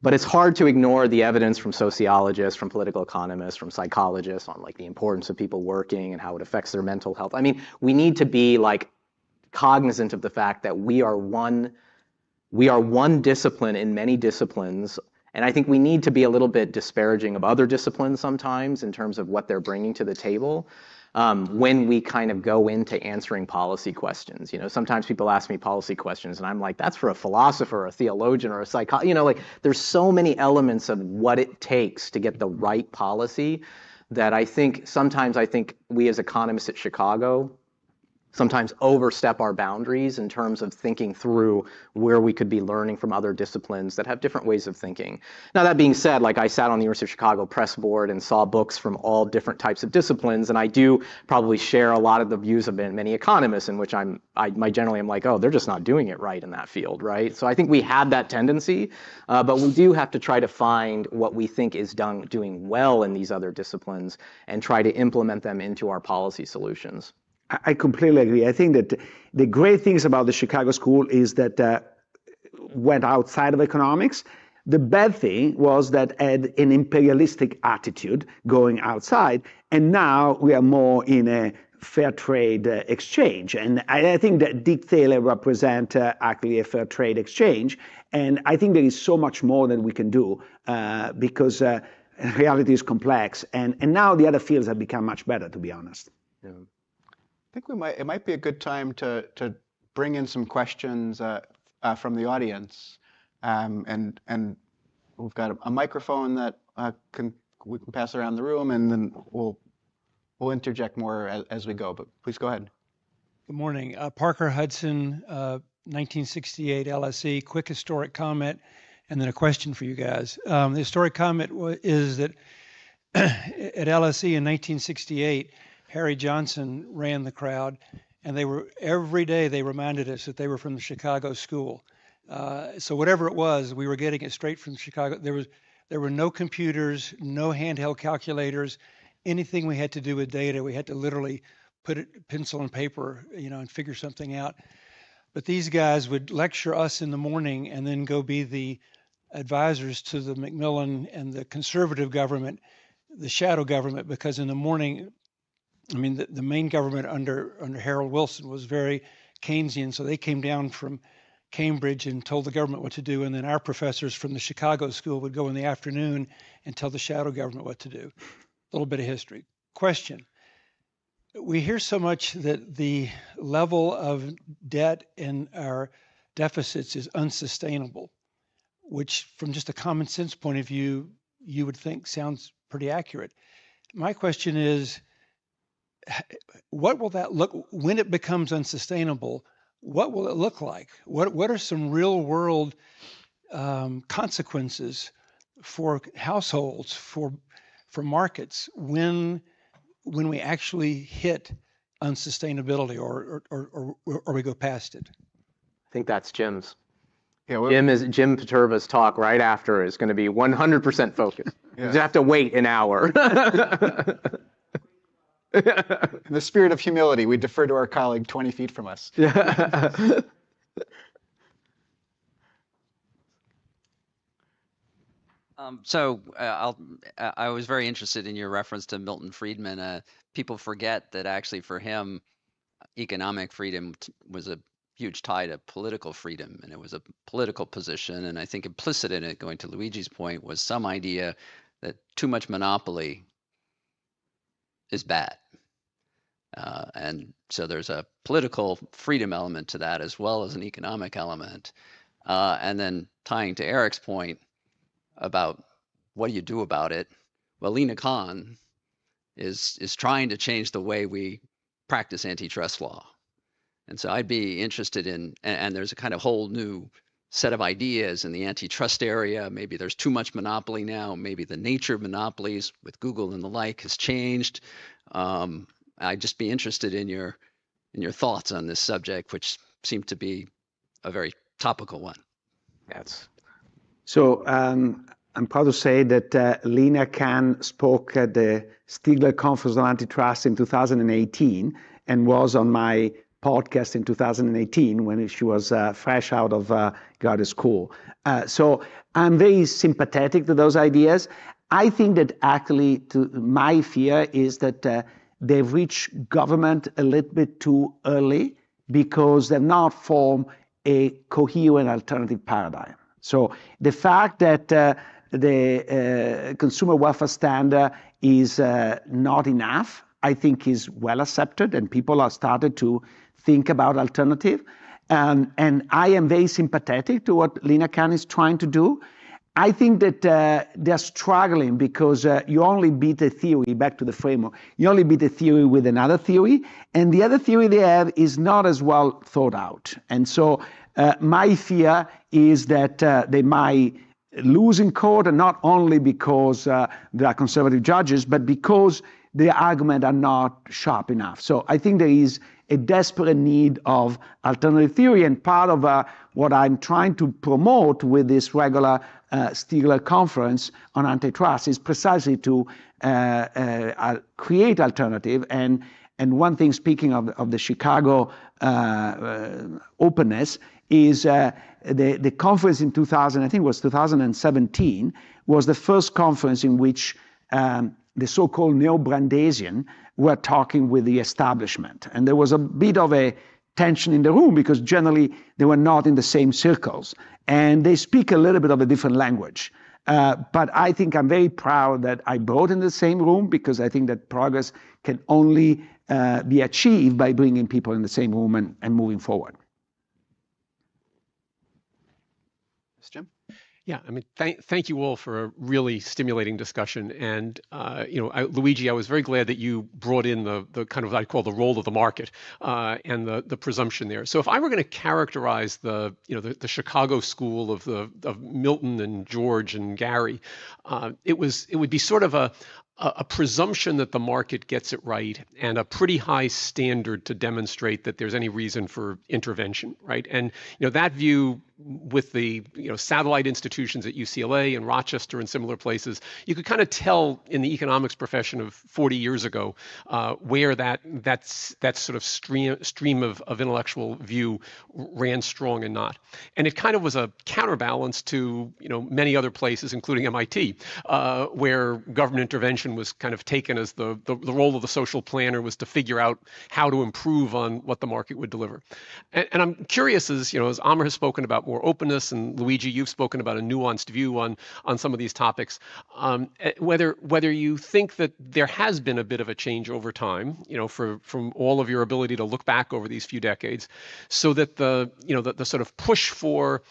Speaker 2: But it's hard to ignore the evidence from sociologists, from political economists, from psychologists on like the importance of people working and how it affects their mental health. I mean, we need to be like cognizant of the fact that we are one discipline in many disciplines, and I think we need to be a little bit disparaging of other disciplines sometimes in terms of what they're bringing to the table when we kind of go into answering policy questions. Sometimes people ask me policy questions, and I'm like, that's for a philosopher, a theologian, or a psychologist. Like there's so many elements of what it takes to get the right policy that I think we as economists at Chicago sometimes overstep our boundaries in terms of thinking through where we could be learning from other disciplines that have different ways of thinking. Now, that being said, like I sat on the University of Chicago press board and saw books from all different types of disciplines, and I do probably share a lot of the views of many economists in which I generally am like, oh, they're just not doing it right in that field, right? So I think we have that tendency, but we do have to try to find what we think is doing well in these other disciplines and try to implement them into our policy solutions.
Speaker 3: I completely agree. I think that the great things about the Chicago School is that went outside of economics. The bad thing was that had an imperialistic attitude going outside, and now we are more in a fair trade exchange. And I think that Dick Taylor represents actually a fair trade exchange. And I think there is so much more that we can do because reality is complex. And now the other fields have become much better, to be honest.
Speaker 2: Yeah.
Speaker 1: I think it might be a good time to bring in some questions from the audience, and we've got a microphone that we can pass around the room, and then we'll interject more as we go. But please go ahead.
Speaker 4: Good morning, Parker Hudson, 1968 LSE. Quick historic comment, and then a question for you guys. The historic comment is that at LSE in 1968. Harry Johnson ran the crowd, and every day they reminded us that they were from the Chicago School. So whatever it was, we were getting it straight from Chicago. There were no computers, no handheld calculators, anything we had to do with data. We had to literally put it pencil and paper, and figure something out. But these guys would lecture us in the morning and then go be the advisors to the Macmillan and the conservative government, the shadow government, because in the morning, the main government under Harold Wilson was very Keynesian, so they came down from Cambridge and told the government what to do, and then our professors from the Chicago School would go in the afternoon and tell the shadow government what to do. A little bit of history. Question. We hear so much that the level of debt and our deficits is unsustainable, which from just a common sense point of view, you would think sounds pretty accurate. My question is, what will that look when it becomes unsustainable? What will it look like? What are some real world consequences for households, for markets when we actually hit unsustainability or we go past it?
Speaker 2: I think that's Jim's.
Speaker 1: Yeah,
Speaker 2: Jim Peterva's talk right after is going to be 100% focused.
Speaker 1: Yeah.
Speaker 2: You just have to wait an hour.
Speaker 1: In the spirit of humility, we defer to our colleague 20 feet from us.
Speaker 5: I was very interested in your reference to Milton Friedman. People forget that actually for him, economic freedom was a huge tie to political freedom, and it was a political position. And I think implicit in it, going to Luigi's point, was some idea that too much monopoly is bad. And so there's a political freedom element to that as well as an economic element. And then tying to Eric's point about what do you do about it? Well, Lina Khan is trying to change the way we practice antitrust law. And so I'd be interested in, and there's a kind of whole new set of ideas in the antitrust area. Maybe there's too much monopoly now. Maybe the nature of monopolies with Google and the like has changed. I'd just be interested in your thoughts on this subject, which seemed to be a very topical one.
Speaker 2: That's
Speaker 3: So I'm proud to say that Lina Khan spoke at the Stigler Conference on Antitrust in 2018 and was on my podcast in 2018 when she was fresh out of graduate school. So I'm very sympathetic to those ideas. I think that actually my fear is that they've reached government a little bit too early because they've not formed a coherent alternative paradigm. So the fact that the consumer welfare standard is not enough, I think is well accepted, and people are started to think about alternative. And I am very sympathetic to what Lina Khan is trying to do. I think that they're struggling because you only beat a theory, back to the framework, you only beat a theory with another theory, and the other theory they have is not as well thought out. And so my fear is that they might lose in court, and not only because they are conservative judges, but because the arguments are not sharp enough. So I think there is a desperate need of alternative theory, and part of what I'm trying to promote with this regular Stigler conference on antitrust is precisely to create alternative. And one thing, speaking of the Chicago openness, is the conference in 2000, I think it was 2017, was the first conference in which the so-called neo-Brandesian were talking with the establishment. And there was a bit of a tension in the room because generally they were not in the same circles. And they speak a little bit of a different language. But I think I'm very proud that I brought in the same room, because I think that progress can only be achieved by bringing people in the same room and moving forward.
Speaker 1: Jim?
Speaker 6: Yeah, I mean, thank you all for a really stimulating discussion. And Luigi, I was very glad that you brought in the kind of, I call the role of the market and the presumption there. So if I were going to characterize the Chicago school of Milton and George and Gary, it would be sort of a presumption that the market gets it right, and a pretty high standard to demonstrate that there's any reason for intervention, right? And that view with the satellite institutions at UCLA and Rochester and similar places, you could kind of tell in the economics profession of 40 years ago where that sort of stream of intellectual view ran strong and not. And it kind of was a counterbalance to many other places, including MIT, where government intervention was kind of taken as the role of the social planner was to figure out how to improve on what the market would deliver. And I'm curious, as Amr has spoken about more openness, and Luigi, you've spoken about a nuanced view on some of these topics, whether you think that there has been a bit of a change over time, from all of your ability to look back over these few decades, so that the sort of push for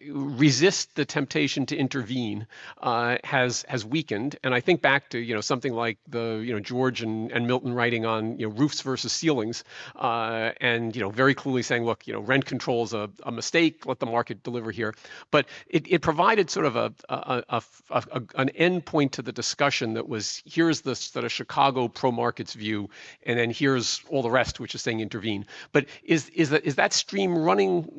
Speaker 6: resist the temptation to intervene has weakened. And I think back to something like the George and Milton writing on roofs versus ceilings, and very clearly saying, look, rent control is a mistake. Let the market deliver here. But it provided sort of an end point to the discussion that was, here's the sort of Chicago pro-markets view, and then here's all the rest, which is saying intervene. But is that stream running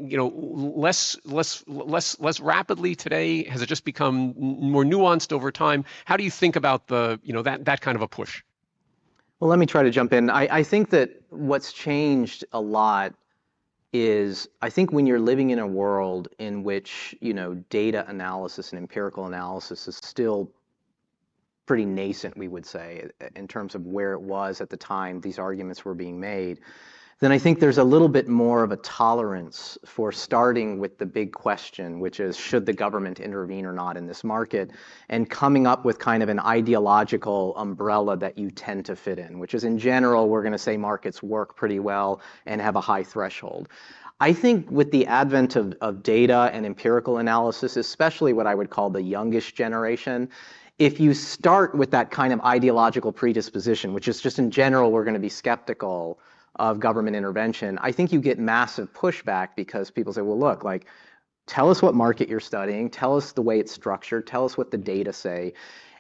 Speaker 6: less rapidly today? Has it just become more nuanced over time? How do you think about that kind of a push?
Speaker 2: Well, let me try to jump in. I think that what's changed a lot is, I think when you're living in a world in which data analysis and empirical analysis is still pretty nascent, we would say, in terms of where it was at the time these arguments were being made, then I think there's a little bit more of a tolerance for starting with the big question, which is, should the government intervene or not in this market, and coming up with kind of an ideological umbrella that you tend to fit in, which is, in general, we're going to say markets work pretty well and have a high threshold. I think with the advent of data and empirical analysis, especially what I would call the youngish generation, if you start with that kind of ideological predisposition, which is just in general, we're going to be skeptical of government intervention, I think you get massive pushback because people say, well, look, like, tell us what market you're studying, tell us the way it's structured, tell us what the data say.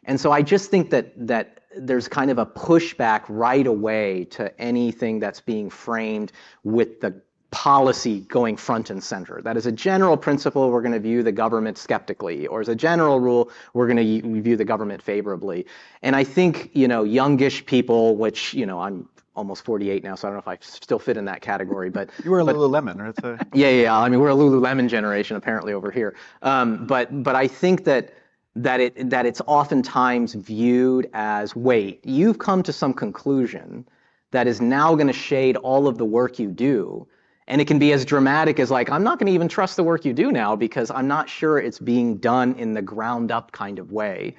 Speaker 2: And so I just think that there's kind of a pushback right away to anything that's being framed with the policy going front and center. That as a general principle, we're going to view the government skeptically, or as a general rule, we're going to view the government favorably. And I think, youngish people, which, I'm almost 48 now, so I don't know if I still fit in that category, but
Speaker 7: You were a Lululemon, right?
Speaker 2: yeah. I mean, we're a Lululemon generation apparently over here. But I think that it's oftentimes viewed as, wait, you've come to some conclusion that is now going to shade all of the work you do. And it can be as dramatic as like, I'm not going to even trust the work you do now because I'm not sure it's being done in the ground up kind of way.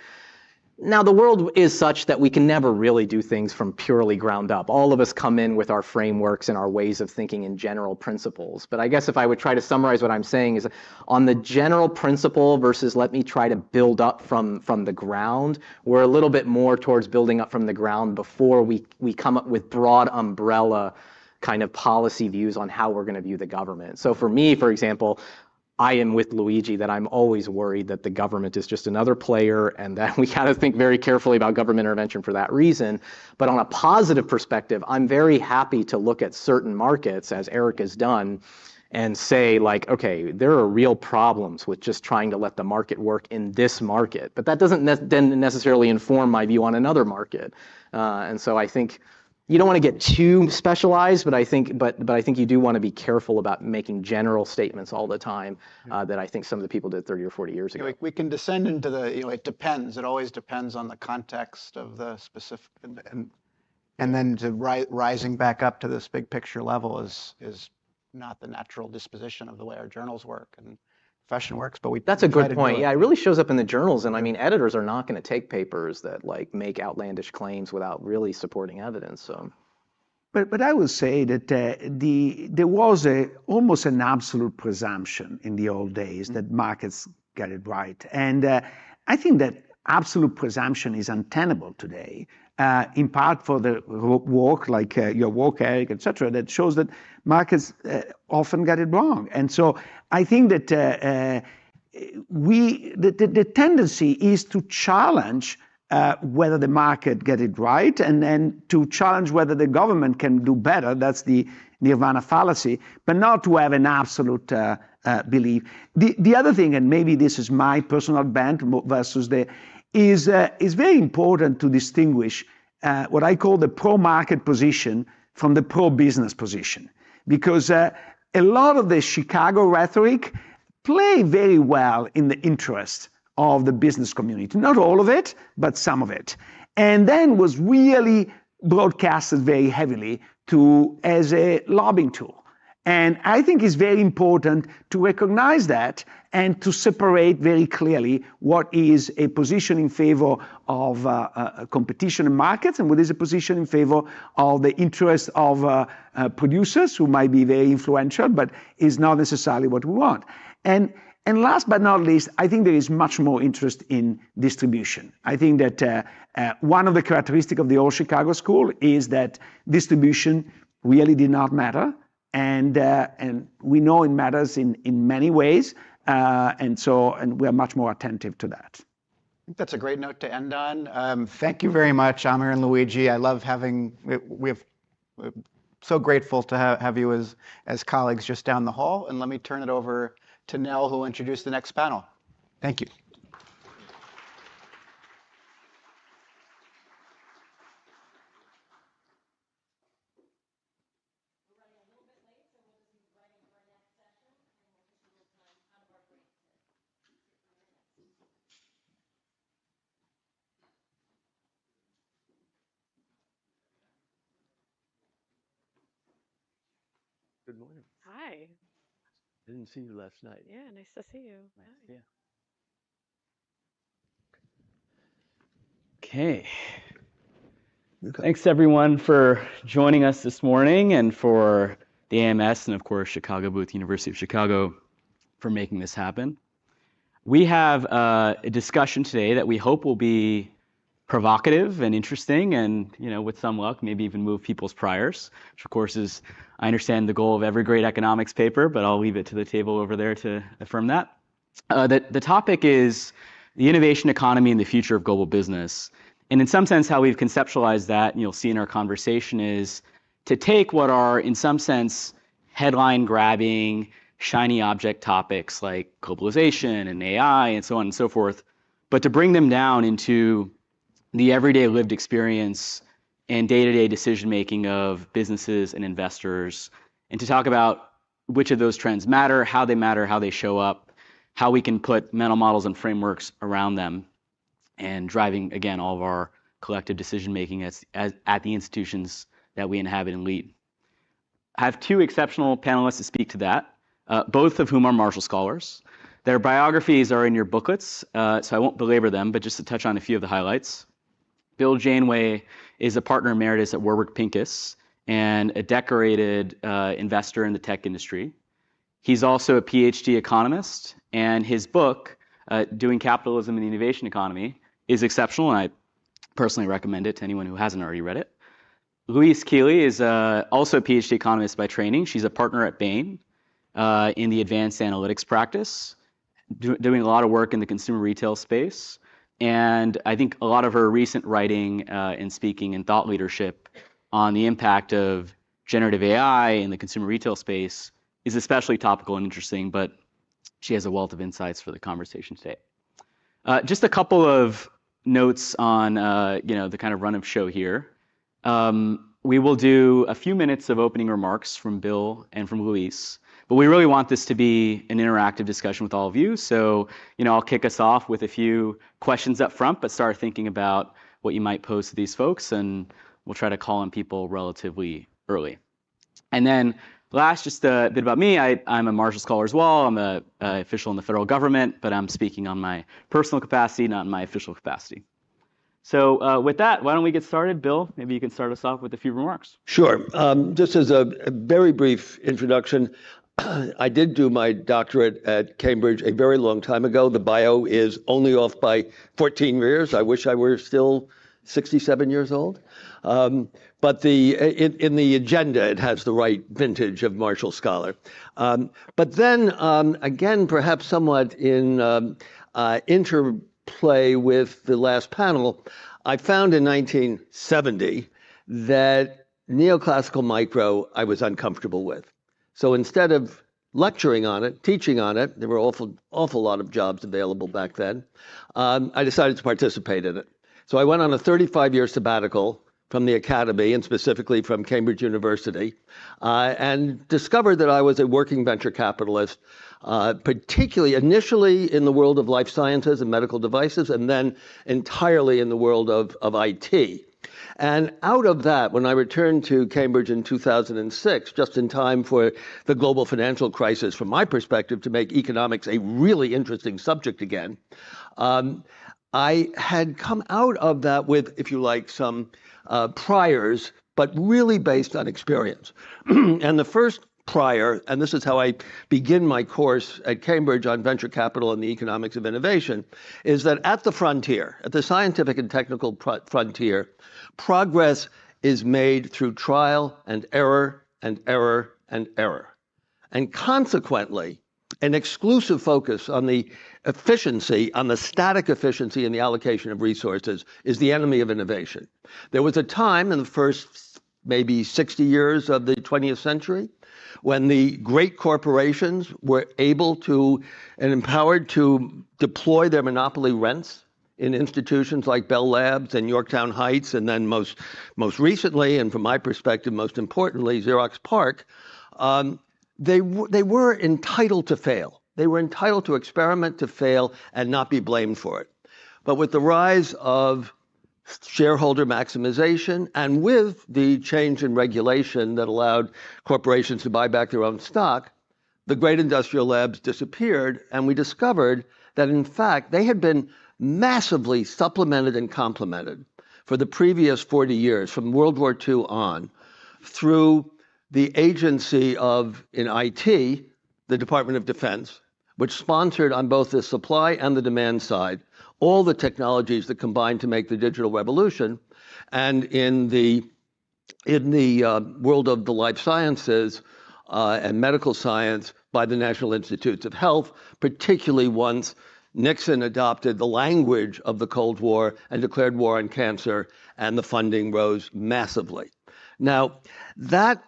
Speaker 2: Now, the world is such that we can never really do things from purely ground up. All of us come in with our frameworks and our ways of thinking in general principles. But I guess if I would try to summarize what I'm saying is on the general principle versus let me try to build up from the ground, we're a little bit more towards building up from the ground before we come up with broad umbrella kind of policy views on how we're going to view the government. So for me, for example, I am with Luigi that I'm always worried that the government is just another player and that we got to think very carefully about government intervention for that reason. But on a positive perspective, I'm very happy to look at certain markets, as Eric has done, and say like, okay, there are real problems with just trying to let the market work in this market. But that doesn't then necessarily inform my view on another market. And so I think you don't want to get too specialized, but I think you do want to be careful about making general statements all the time that I think some of the people did 30 or 40 years ago.
Speaker 7: We can descend into the, it depends. It always depends on the context of the specific, and then to rising back up to this big picture level is not the natural disposition of the way our journals work and profession works. But
Speaker 2: that's a good point. Yeah, it really shows up in the journals, and I mean, editors are not going to take papers that like make outlandish claims without really supporting evidence. So,
Speaker 3: but I would say that there was almost an absolute presumption in the old days that markets get it right, and I think that absolute presumption is untenable today. In part for the work, like your work, Eric, etc., that shows that markets often get it wrong. And so I think that the tendency is to challenge whether the market get it right and to challenge whether the government can do better. That's the nirvana fallacy, but not to have an absolute belief. The other thing, and maybe this is my personal bent versus is very important to distinguish what I call the pro-market position from the pro-business position. Because a lot of the Chicago rhetoric play very well in the interest of the business community. Not all of it, but some of it. And then was really broadcasted very heavily as a lobbying tool. And I think it's very important to recognize that and to separate very clearly what is a position in favor of competition in markets and what is a position in favor of the interest of producers who might be very influential, but is not necessarily what we want. And last but not least, I think there is much more interest in distribution. I think that one of the characteristics of the old Chicago school is that distribution really did not matter. And we know it matters in many ways, and we're much more attentive to that.
Speaker 7: I think that's a great note to end on. Thank you very much, Amir and Luigi. I love we're so grateful to have you as colleagues just down the hall. And let me turn it over to Nell, who will introduce the next panel. Thank you.
Speaker 8: Good morning.
Speaker 9: Hi.
Speaker 8: Didn't see you last night.
Speaker 9: Yeah, nice to see you.
Speaker 8: Nice. Yeah. Okay. Thanks everyone for joining us this morning and for the AMS and of course Chicago Booth, University of Chicago for making this happen. We have a discussion today that we hope will be provocative and interesting and, with some luck, maybe even move people's priors, which of course is, I understand, the goal of every great economics paper, but I'll leave it to the table over there to affirm that. The topic is the innovation economy and the future of global business. And in some sense, how we've conceptualized that, and you'll see in our conversation, is to take what are, in some sense, headline-grabbing, shiny object topics like globalization and AI and so on and so forth, but to bring them down into the everyday lived experience and day-to-day decision-making of businesses and investors, and to talk about which of those trends matter, how they show up, how we can put mental models and frameworks around them, and driving, again, all of our collective decision-making at the institutions that we inhabit and lead. I have two exceptional panelists to speak to that, both of whom are Marshall Scholars. Their biographies are in your booklets, so I won't belabor them, but just to touch on a few of the highlights. Bill Janeway is a partner emeritus at Warburg Pincus and a decorated investor in the tech industry. He's also a PhD economist, and his book, Doing Capitalism and the Innovation Economy, is exceptional, and I personally recommend it to anyone who hasn't already read it. Louise Keeley is also a PhD economist by training. She's a partner at Bain in the advanced analytics practice, doing a lot of work in the consumer retail space. And I think a lot of her recent writing and speaking and thought leadership on the impact of generative AI in the consumer retail space is especially topical and interesting, but she has a wealth of insights for the conversation today. Just a couple of notes on the kind of run of show here. We will do a few minutes of opening remarks from Bill and from Luis, but we really want this to be an interactive discussion with all of you. So, I'll kick us off with a few questions up front, but start thinking about what you might pose to these folks, and we'll try to call on people relatively early. And then last, just a bit about me. I'm a Marshall Scholar as well. I'm an official in the federal government, but I'm speaking on my personal capacity, not in my official capacity. So with that, why don't we get started? Bill, maybe you can start us off with a few remarks.
Speaker 9: Sure. Just as a very brief introduction, I did do my doctorate at Cambridge a very long time ago. The bio is only off by 14 years. I wish I were still 67 years old. But in the agenda, it has the right vintage of Marshall Scholar. But then, again, perhaps somewhat in interplay with the last panel, I found in 1970 that neoclassical micro I was uncomfortable with. So instead of lecturing on it, teaching on it, there were awful lot of jobs available back then, I decided to participate in it. So I went on a 35-year sabbatical from the academy, and specifically from Cambridge University, and discovered that I was a working venture capitalist, particularly initially in the world of life sciences and medical devices, and then entirely in the world of IT. And out of that, when I returned to Cambridge in 2006, just in time for the global financial crisis, from my perspective, to make economics a really interesting subject again, I had come out of that with, if you like, some priors, but really based on experience. And the first prior, and this is how I begin my course at Cambridge on venture capital and the economics of innovation, is that at the frontier, at the scientific and technical frontier, progress is made through trial and error and error and error. And consequently, an exclusive focus on the efficiency, on the static efficiency in the allocation of resources is the enemy of innovation. There was a time in the first maybe 60 years of the 20th century when the great corporations were able to and empowered to deploy their monopoly rents in institutions like Bell Labs and Yorktown Heights, and then most recently, and from my perspective, most importantly, Xerox PARC. They were entitled to fail. They were entitled to experiment, to fail, and not be blamed for it. But with the rise of shareholder maximization and with the change in regulation that allowed corporations to buy back their own stock, the great industrial labs disappeared, and we discovered that, in fact, they had been massively supplemented and complemented for the previous 40 years, from World War II on, through the agency of, in IT, the Department of Defense, which sponsored on both the supply and the demand side all the technologies that combine to make the digital revolution. And in the world of the life sciences and medical science by the National Institutes of Health, particularly once Nixon adopted the language of the Cold War and declared war on cancer, and the funding rose massively. Now, that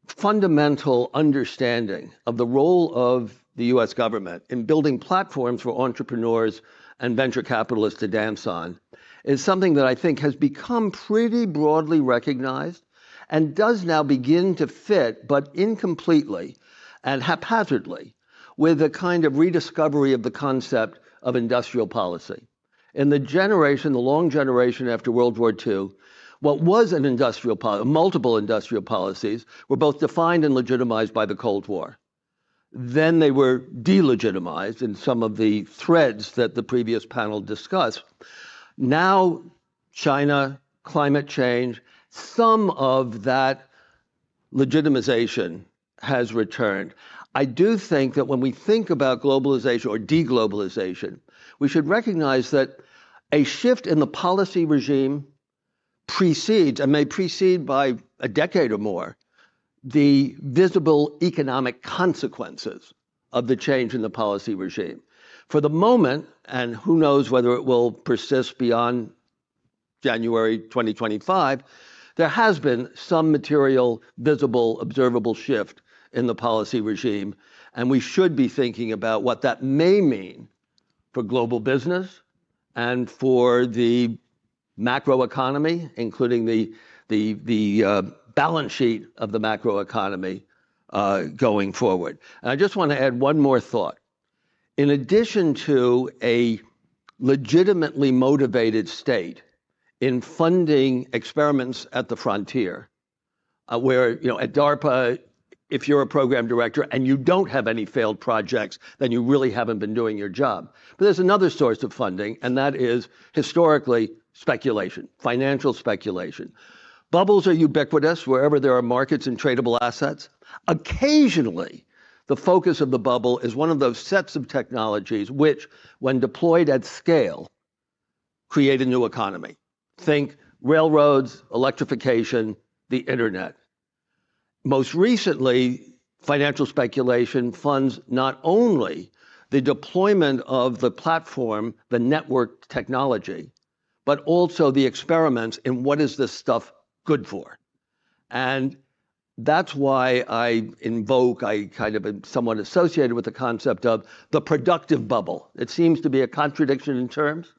Speaker 9: fundamental understanding of the role of the US government in building platforms for entrepreneurs and venture capitalists to dance on is something that I think has become pretty broadly recognized and does now begin to fit, but incompletely and haphazardly, with a kind of rediscovery of the concept of industrial policy. In the long generation after World War II, what was an industrial policy, multiple industrial policies, were both defined and legitimized by the Cold War. Then they were delegitimized in some of the threads that the previous panel discussed. Now, China, climate change, some of that legitimization has returned. I do think that when we think about globalization or deglobalization, we should recognize that a shift in the policy regime precedes, and may precede by a decade or more, the visible economic consequences of the change in the policy regime. For the moment, and who knows whether it will persist beyond January 2025, there has been some material, visible, observable shift in the policy regime, and we should be thinking about what that may mean for global business and for the macroeconomy, including the balance sheet of the macroeconomy going forward. And I just want to add one more thought. In addition to a legitimately motivated state in funding experiments at the frontier, where, at DARPA, if you're a program director and you don't have any failed projects, then you really haven't been doing your job. But there's another source of funding, and that is historically speculation, financial speculation. Bubbles are ubiquitous wherever there are markets and tradable assets. Occasionally, the focus of the bubble is one of those sets of technologies which, when deployed at scale, create a new economy. Think railroads, electrification, the internet. Most recently, financial speculation funds not only the deployment of the platform, the network technology, but also the experiments in what is this stuff good for. And that's why I kind of am somewhat associated with the concept of the productive bubble. It seems to be a contradiction in terms,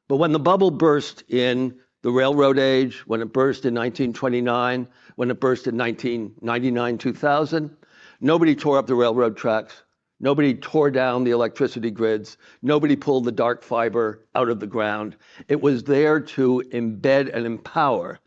Speaker 9: but when the bubble burst in the railroad age, when it burst in 1929, when it burst in 1999, 2000, nobody tore up the railroad tracks, nobody tore down the electricity grids, nobody pulled the dark fiber out of the ground. It was there to embed and empower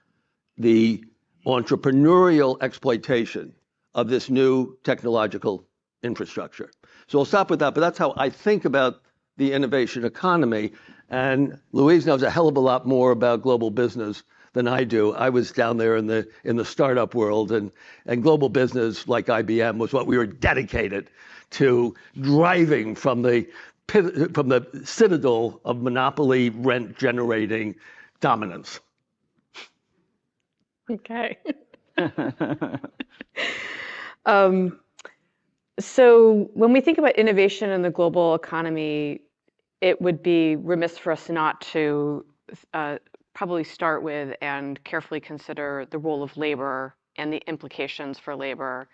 Speaker 9: the entrepreneurial exploitation of this new technological infrastructure. So I'll stop with that, but that's how I think about the innovation economy. And Louise knows a hell of a lot more about global business than I do. I was down there in the startup world, and global business, like IBM, was what we were dedicated to driving from the citadel of monopoly rent generating dominance.
Speaker 10: Okay. So when we think about innovation in the global economy, it would be remiss for us not to probably start with and carefully consider the role of labor and the implications for labor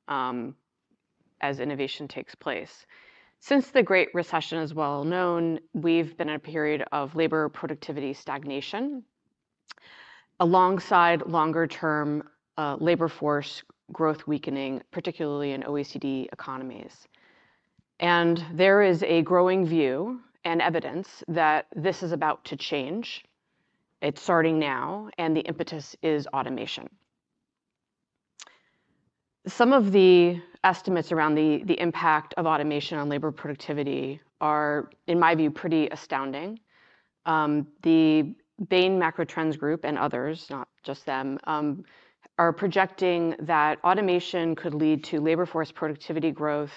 Speaker 10: as innovation takes place. Since the Great Recession is well known, we've been in a period of labor productivity stagnation alongside longer-term labor force growth weakening, particularly in OECD economies. And there is a growing view and evidence that this is about to change. It's starting now, and the impetus is automation. Some of the estimates around the impact of automation on labor productivity are, in my view, pretty astounding. The Bain Macro Trends Group and others, not just them, are projecting that automation could lead to labor force productivity growth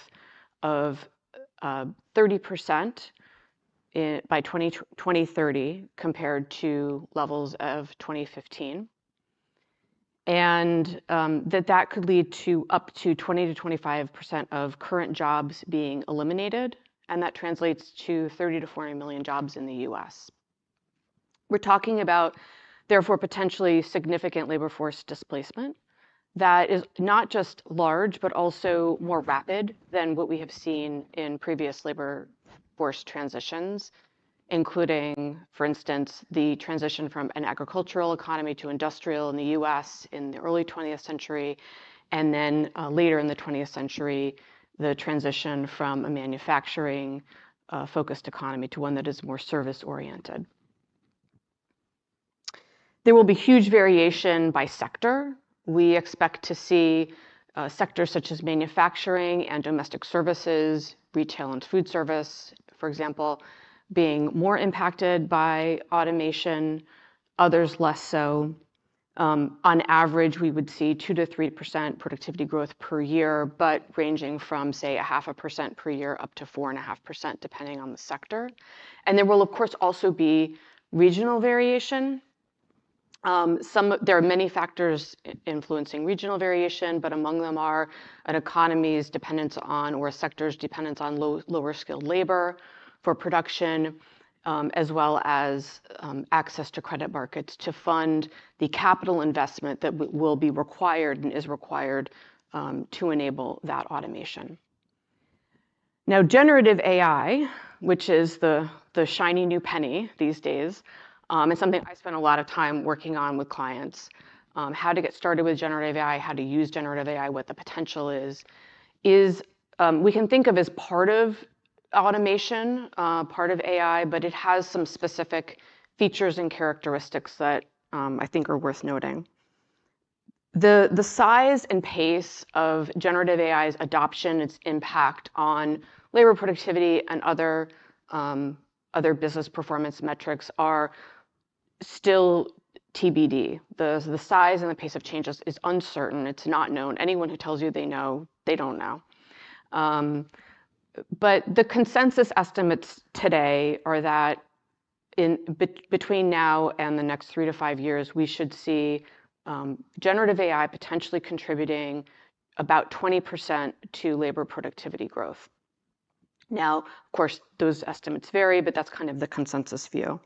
Speaker 10: of 30% by 2030 compared to levels of 2015. And that could lead to up to 20 to 25% of current jobs being eliminated. And that translates to 30 to 40 million jobs in the US. We're talking about, therefore, potentially significant labor force displacement that is not just large, but also more rapid than what we have seen in previous labor force transitions, including, for instance, the transition from an agricultural economy to industrial in the US in the early 20th century, and then later in the 20th century, the transition from a manufacturing focused economy to one that is more service oriented. There will be huge variation by sector. We expect to see sectors such as manufacturing and domestic services, retail and food service, for example, being more impacted by automation, others less so. On average, we would see 2 to 3% productivity growth per year, but ranging from, say, 0.5% per year up to 4.5%, depending on the sector. And there will, of course, also be regional variation. There are many factors influencing regional variation, but among them are an economy's dependence on, or a sector's dependence on lower skilled labor for production, as well as access to credit markets to fund the capital investment that will be required and is required to enable that automation. Now, generative AI, which is the shiny new penny these days, and something I spend a lot of time working on with clients, how to get started with generative AI, how to use generative AI, what the potential is we can think of as part of automation, part of AI, but it has some specific features and characteristics that I think are worth noting. The size and pace of generative AI's adoption, its impact on labor productivity and other business performance metrics are still TBD. The size and the pace of changes is uncertain. It's not known. Anyone who tells you they know, they don't know. But the consensus estimates today are that between now and the next 3 to 5 years, we should see generative AI potentially contributing about 20% to labor productivity growth. Now, of course, those estimates vary, but that's kind of the consensus view.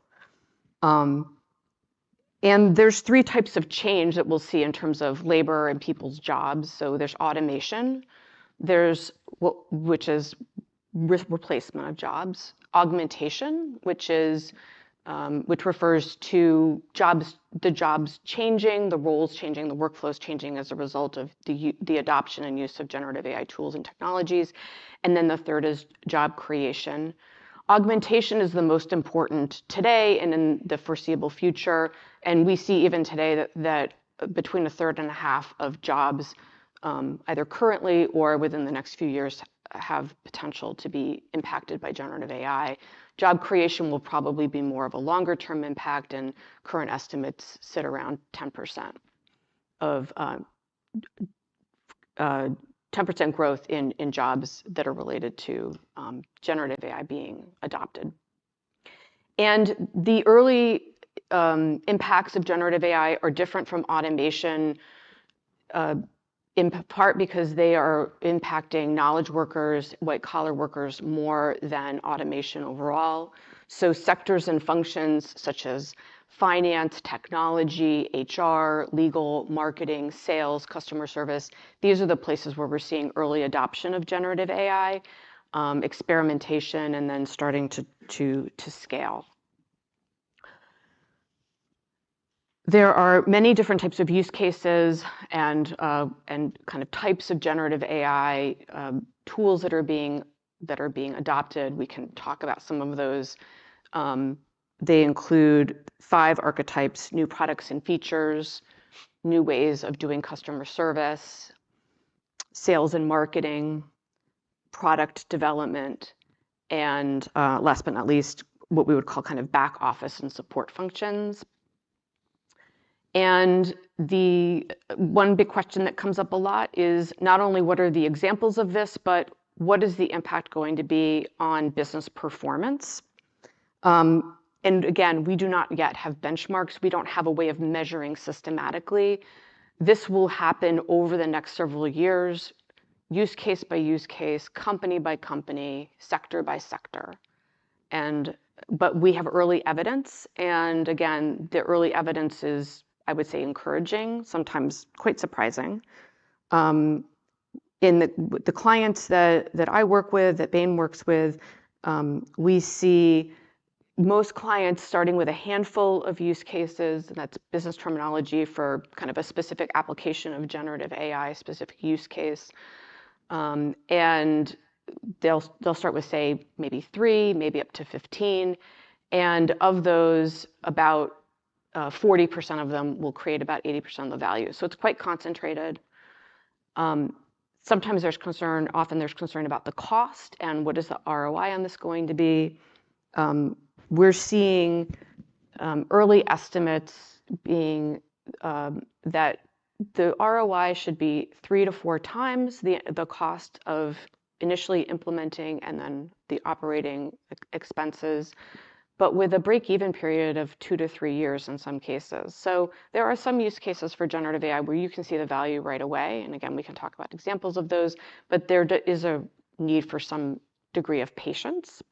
Speaker 10: And there's 3 types of change that we'll see in terms of labor and people's jobs. So there's automation, there's which is replacement of jobs, augmentation, which refers to the jobs changing, the roles changing, the workflows changing as a result of the adoption and use of generative AI tools and technologies. And then the third is job creation. Augmentation is the most important today and in the foreseeable future. And we see even today that between 1/3 and 1/2 of jobs, either currently or within the next few years, have potential to be impacted by generative AI. Job creation will probably be more of a longer term impact, and current estimates sit around 10% of 10% growth in jobs that are related to generative AI being adopted. And the early impacts of generative AI are different from automation, in part because they are impacting knowledge workers, white-collar workers, more than automation overall. So sectors and functions such as finance, technology, HR, legal, marketing, sales, customer service, these are the places where we're seeing early adoption of generative AI, experimentation, and then starting to scale. There are many different types of use cases and kind of types of generative AI tools that are being adopted. We can talk about some of those. They include 5 archetypes: new products and features, new ways of doing customer service, sales and marketing, product development, and last but not least, what we would call kind of back office and support functions. And the one big question that comes up a lot is not only what are the examples of this, but what is the impact going to be on business performance? And again, we do not yet have benchmarks. We don't have a way of measuring systematically. This will happen over the next several years, use case by use case, company by company, sector by sector. But we have early evidence. And again, the early evidence is, I would say, encouraging, sometimes quite surprising. In the clients that I work with, that Bain works with, we see most clients starting with a handful of use cases, and that's business terminology for kind of a specific application of generative AI, specific use case. And they'll start with, say, maybe 3, maybe up to 15. And of those, about 40% of them will create about 80% of the value. So it's quite concentrated. Sometimes there's concern, often there's concern about the cost and what is the ROI on this going to be. We're seeing early estimates being that the ROI should be 3 to 4 times the cost of initially implementing and then the operating expenses, but with a break-even period of 2 to 3 years in some cases. So there are some use cases for generative AI where you can see the value right away. And again, we can talk about examples of those, but there is a need for some degree of patience.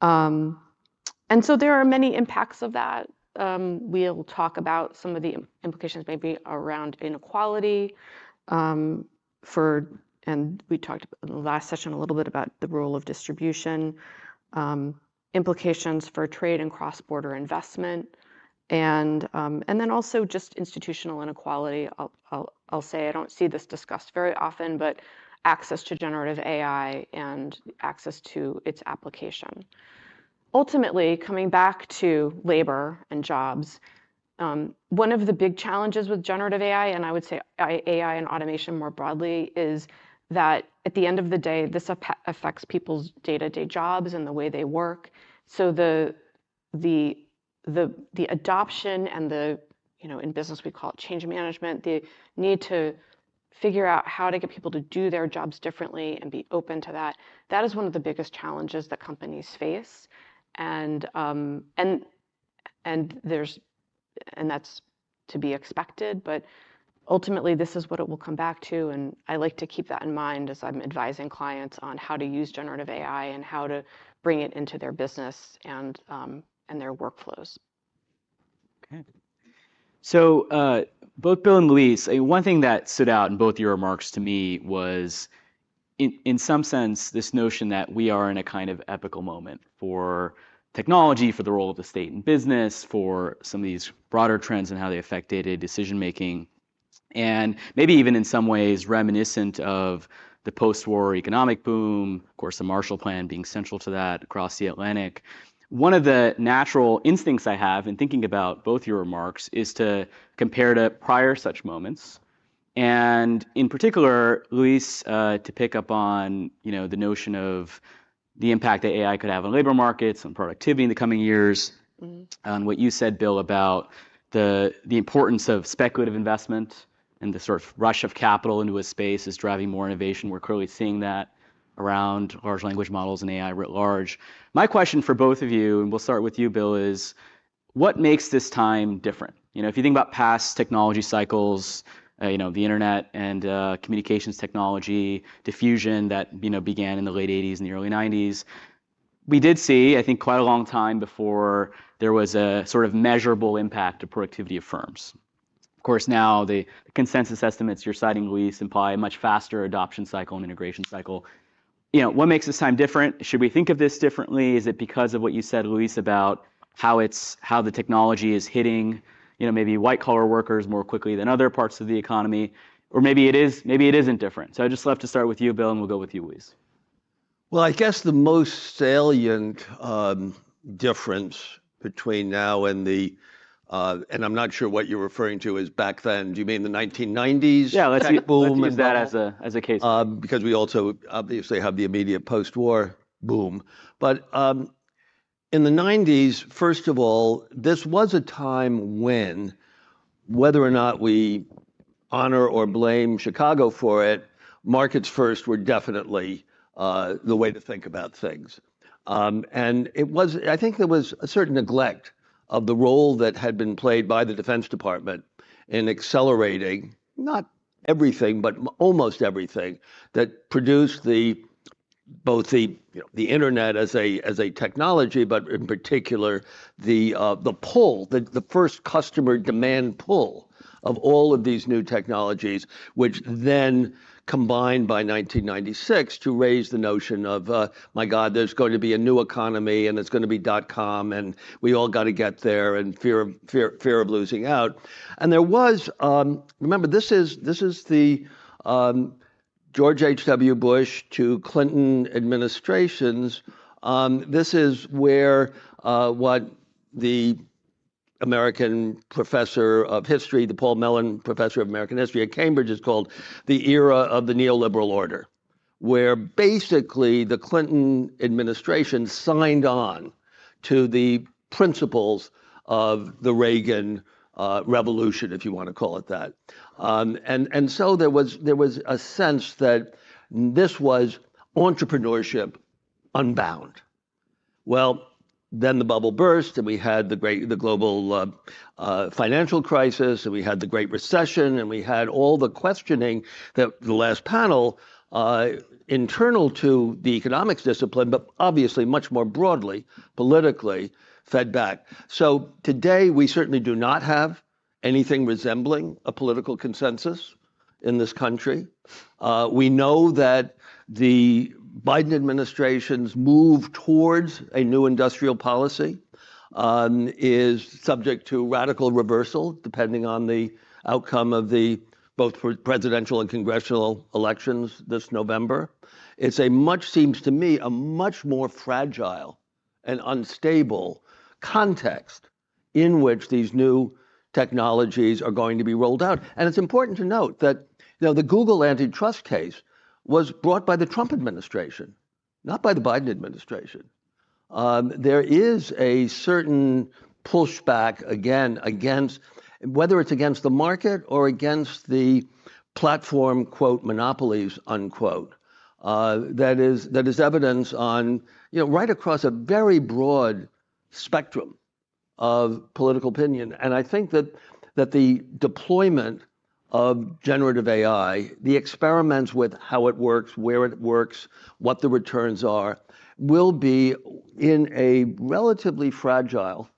Speaker 10: And so there are many impacts of that. We'll talk about some of the implications maybe around inequality and we talked in the last session a little bit about the role of distribution, implications for trade and cross-border investment, and then also just institutional inequality. I'll say I don't see this discussed very often, but access to generative AI and access to its application. Ultimately, coming back to labor and jobs, one of the big challenges with generative AI, and I would say AI and automation more broadly, is that at the end of the day, this affects people's day-to-day jobs and the way they work. So the adoption and in business we call it change management, the need to figure out how to get people to do their jobs differently and be open to that. That is one of the biggest challenges that companies face. And that's to be expected, but ultimately this is what it will come back to, and I like to keep that in mind as I'm advising clients on how to use generative AI and how to bring it into their business and their workflows.
Speaker 8: Okay. So both Bill and Luis, one thing that stood out in both your remarks to me was, in some sense, this notion that we are in a kind of epical moment for technology, for the role of the state in business, for some of these broader trends and how they affect day-to-day decision-making, and maybe even in some ways reminiscent of the post-war economic boom, of course, the Marshall Plan being central to that across the Atlantic. One of the natural instincts I have in thinking about both your remarks is to compare to prior such moments. And in particular, Luis, to pick up on the notion of the impact that AI could have on labor markets, on productivity in the coming years, on what you said, Bill, about the importance of speculative investment and the sort of rush of capital into a space is driving more innovation. We're clearly seeing that around large language models and AI writ large. My question for both of you, and we'll start with you, Bill, is what makes this time different? If you think about past technology cycles, the internet and communications technology diffusion that began in the late 80s and the early 90s, we did see, I think, quite a long time before there was a sort of measurable impact to productivity of firms. Of course, now the consensus estimates you're citing, Luis, imply a much faster adoption cycle and integration cycle. What makes this time different? Should we think of this differently? Is it because of what you said, Luis, about how the technology is hitting maybe white-collar workers more quickly than other parts of the economy, or maybe it isn't different. So I'd just love to start with you, Bill, and we'll go with you, Luis.
Speaker 9: Well, I guess the most salient difference between now and and I'm not sure what you're referring to as back then. Do you mean the 1990s?
Speaker 8: Yeah, let's use that
Speaker 9: bubble?
Speaker 8: as a case.
Speaker 9: Because we also obviously have the immediate post-war boom. But in the 90s, first of all, this was a time when, whether or not we honor or blame Chicago for it, markets first were definitely the way to think about things. And I think there was a certain neglect of the role that had been played by the Defense Department in accelerating, not everything, but almost everything that produced both the internet as a technology, but in particular the pull, the first customer demand pull of all of these new technologies, which then combined by 1996 to raise the notion of, my God, there's going to be a new economy and it's going to be .com and we all got to get there, and fear of losing out. And there was, remember, this is the George H.W. Bush to Clinton administrations. This is where what the American professor of history, the Paul Mellon professor of American history at Cambridge, is called the era of the neoliberal order, where basically the Clinton administration signed on to the principles of the Reagan revolution, if you want to call it that. And so there was a sense that this was entrepreneurship unbound. Well, then the bubble burst, and we had the global financial crisis, and we had the Great Recession, and we had all the questioning that the last panel, internal to the economics discipline, but obviously much more broadly, politically, fed back. So today, we certainly do not have anything resembling a political consensus in this country. We know that the Biden administration's move towards a new industrial policy is subject to radical reversal, depending on the outcome of both presidential and congressional elections this November. It's seems to me, a much more fragile and unstable context in which these new technologies are going to be rolled out. And it's important to note that the Google antitrust case was brought by the Trump administration, not by the Biden administration. There is a certain pushback, again, against, whether it's against the market or against the platform, quote, monopolies, unquote, that is evidence on, right across a very broad spectrum of political opinion. And I think that the deployment of generative AI, the experiments with how it works, where it works, what the returns are, will be in a relatively fragile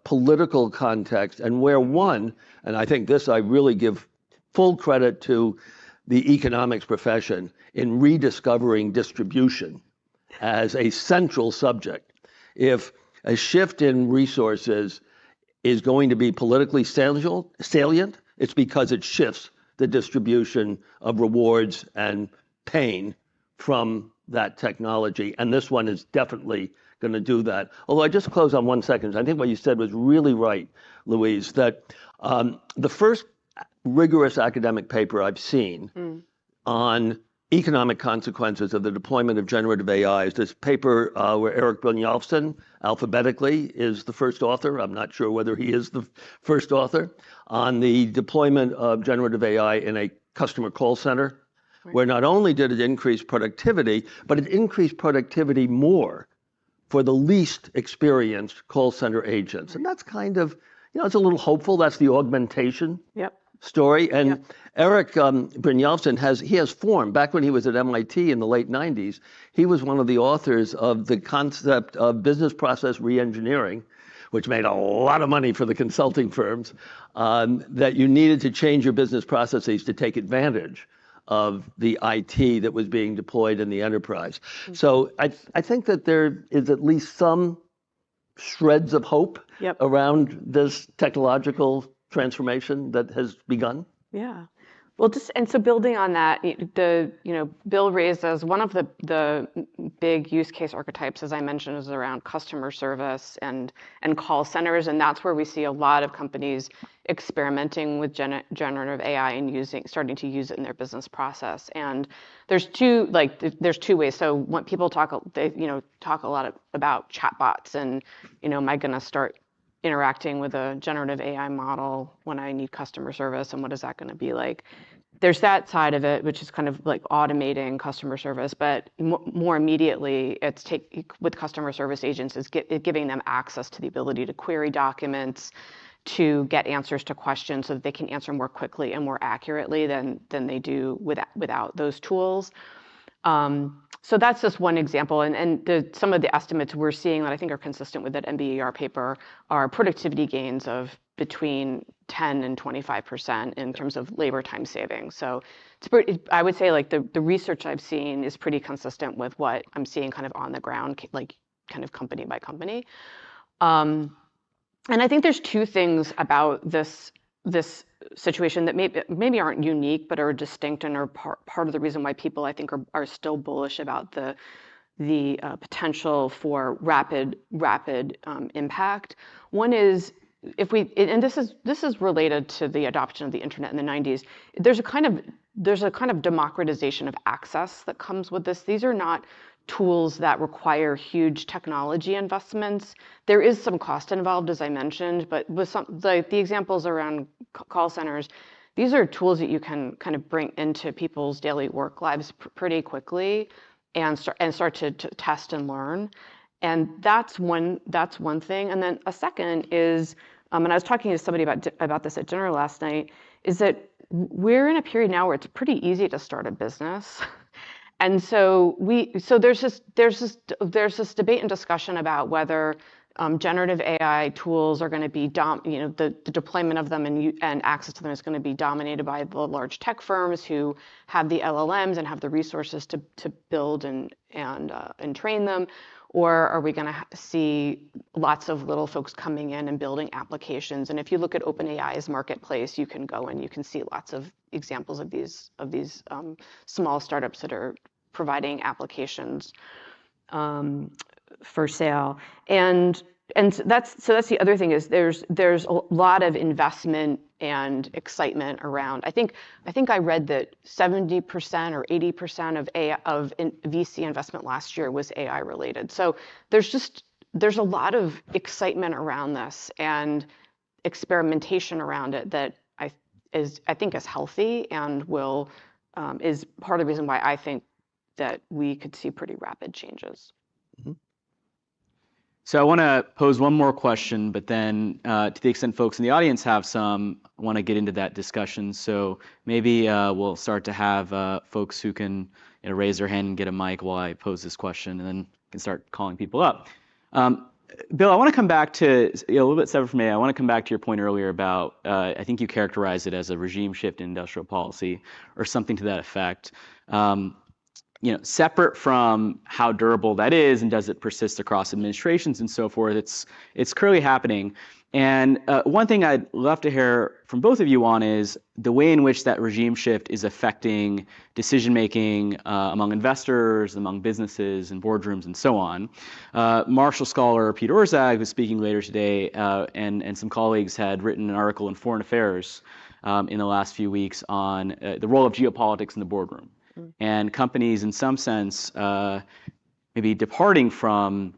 Speaker 9: political context, and where and I think this I really give full credit to the economics profession in rediscovering distribution as a central subject. If a shift in resources is going to be politically salient, it's because it shifts the distribution of rewards and pain from that technology. And this one is definitely going to do that. Although I just close on 1 second. I think what you said was really right, Louise, that the first rigorous academic paper I've seen on economic consequences of the deployment of generative AI is this paper where Erik Brynjolfsson, alphabetically, is the first author. I'm not sure whether he is the first author, on the deployment of generative AI in a customer call center, where not only did it increase productivity, but it increased productivity more for the least experienced call center agents. And that's kind of, it's a little hopeful. That's the augmentation story. And Erik Brynjolfsson has formed, back when he was at MIT in the late 90s, he was one of the authors of the concept of business process reengineering, which made a lot of money for the consulting firms, that you needed to change your business processes to take advantage of the IT that was being deployed in the enterprise. So I think that there is at least some shreds of hope around this technological transformation that has begun.
Speaker 10: Yeah. Well, so building on that, Bill raised as one of the big use case archetypes, as I mentioned, is around customer service and call centers, and that's where we see a lot of companies experimenting with generative AI and starting to use it in their business process. And there's two ways. So when people talk a lot about chatbots and am I going to start interacting with a generative AI model when I need customer service, and what is that going to be like? there's that side of it, which is kind of like automating customer service, but more immediately, it's with customer service agents is giving them access to the ability to query documents, to get answers to questions so that they can answer more quickly and more accurately than they do without those tools. So that's just one example, and some of the estimates we're seeing that I think are consistent with that NBER paper are productivity gains of between 10 and 25% in terms of labor time savings. So I would say like the research I've seen is pretty consistent with what I'm seeing kind of on the ground, like kind of company by company. And I think there's two things about this situation that maybe aren't unique, but are distinct and are part of the reason why people I think are still bullish about the potential for rapid impact. One is and this is related to the adoption of the internet in the 90s. There's a kind of democratization of access that comes with this. These are not tools that require huge technology investments. There is some cost involved, as I mentioned, but with the examples around call centers, these are tools that you can kind of bring into people's daily work lives pretty quickly and start to test and learn. And that's one thing. And then a second is, and I was talking to somebody about this at dinner last night, is that we're in a period now where it's pretty easy to start a business. And so there's this debate and discussion about whether generative AI tools are going to be the deployment of them and access to them is going to be dominated by the large tech firms who have the LLMs and have the resources to build and train them, or are we going to see lots of little folks coming in and building applications? And if you look at OpenAI's marketplace, you can go and you can see lots of examples of these small startups that are providing applications for sale. And that's the other thing is there's a lot of investment and excitement around. I think I read that 70% or 80% of VC investment last year was AI related. So there's a lot of excitement around this and experimentation around it that I think is healthy and is part of the reason why I think that we could see pretty rapid changes.
Speaker 8: Mm-hmm. So I want to pose one more question, but then to the extent folks in the audience have some, I want to get into that discussion. So maybe we'll start to have folks who can raise their hand and get a mic while I pose this question, and then can start calling people up. Bill, I want to come back to a little bit separate from me. I want to come back to your point earlier about I think you characterized it as a regime shift in industrial policy or something to that effect. Separate from how durable that is and does it persist across administrations and so forth, it's clearly happening. And one thing I'd love to hear from both of you on is the way in which that regime shift is affecting decision-making among investors, among businesses and boardrooms and so on. Marshall scholar Pete Orszag, who's speaking later today, and some colleagues had written an article in Foreign Affairs in the last few weeks on the role of geopolitics in the boardroom. And companies, in some sense, maybe departing from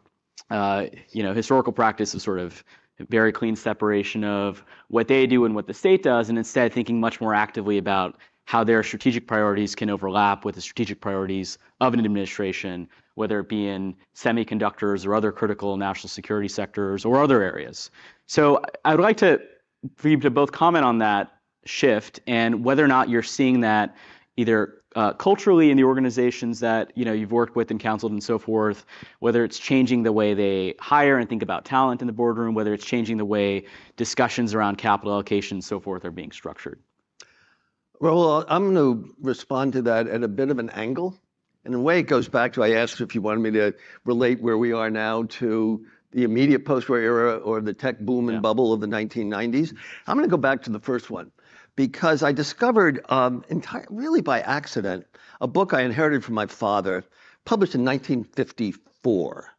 Speaker 8: historical practice of sort of very clean separation of what they do and what the state does, and instead thinking much more actively about how their strategic priorities can overlap with the strategic priorities of an administration, whether it be in semiconductors or other critical national security sectors or other areas. So I would like for you to both comment on that shift and whether or not you're seeing that either culturally in the organizations that you've worked with and counseled and so forth, whether it's changing the way they hire and think about talent in the boardroom, whether it's changing the way discussions around capital allocation and so forth are being structured.
Speaker 9: Well, I'm going to respond to that at a bit of an angle. In a way, it goes back to, I asked if you wanted me to relate where we are now to the immediate post-war era or the tech boom and bubble of the 1990s. I'm going to go back to the first one, because I discovered, really by accident, a book I inherited from my father, published in 1954.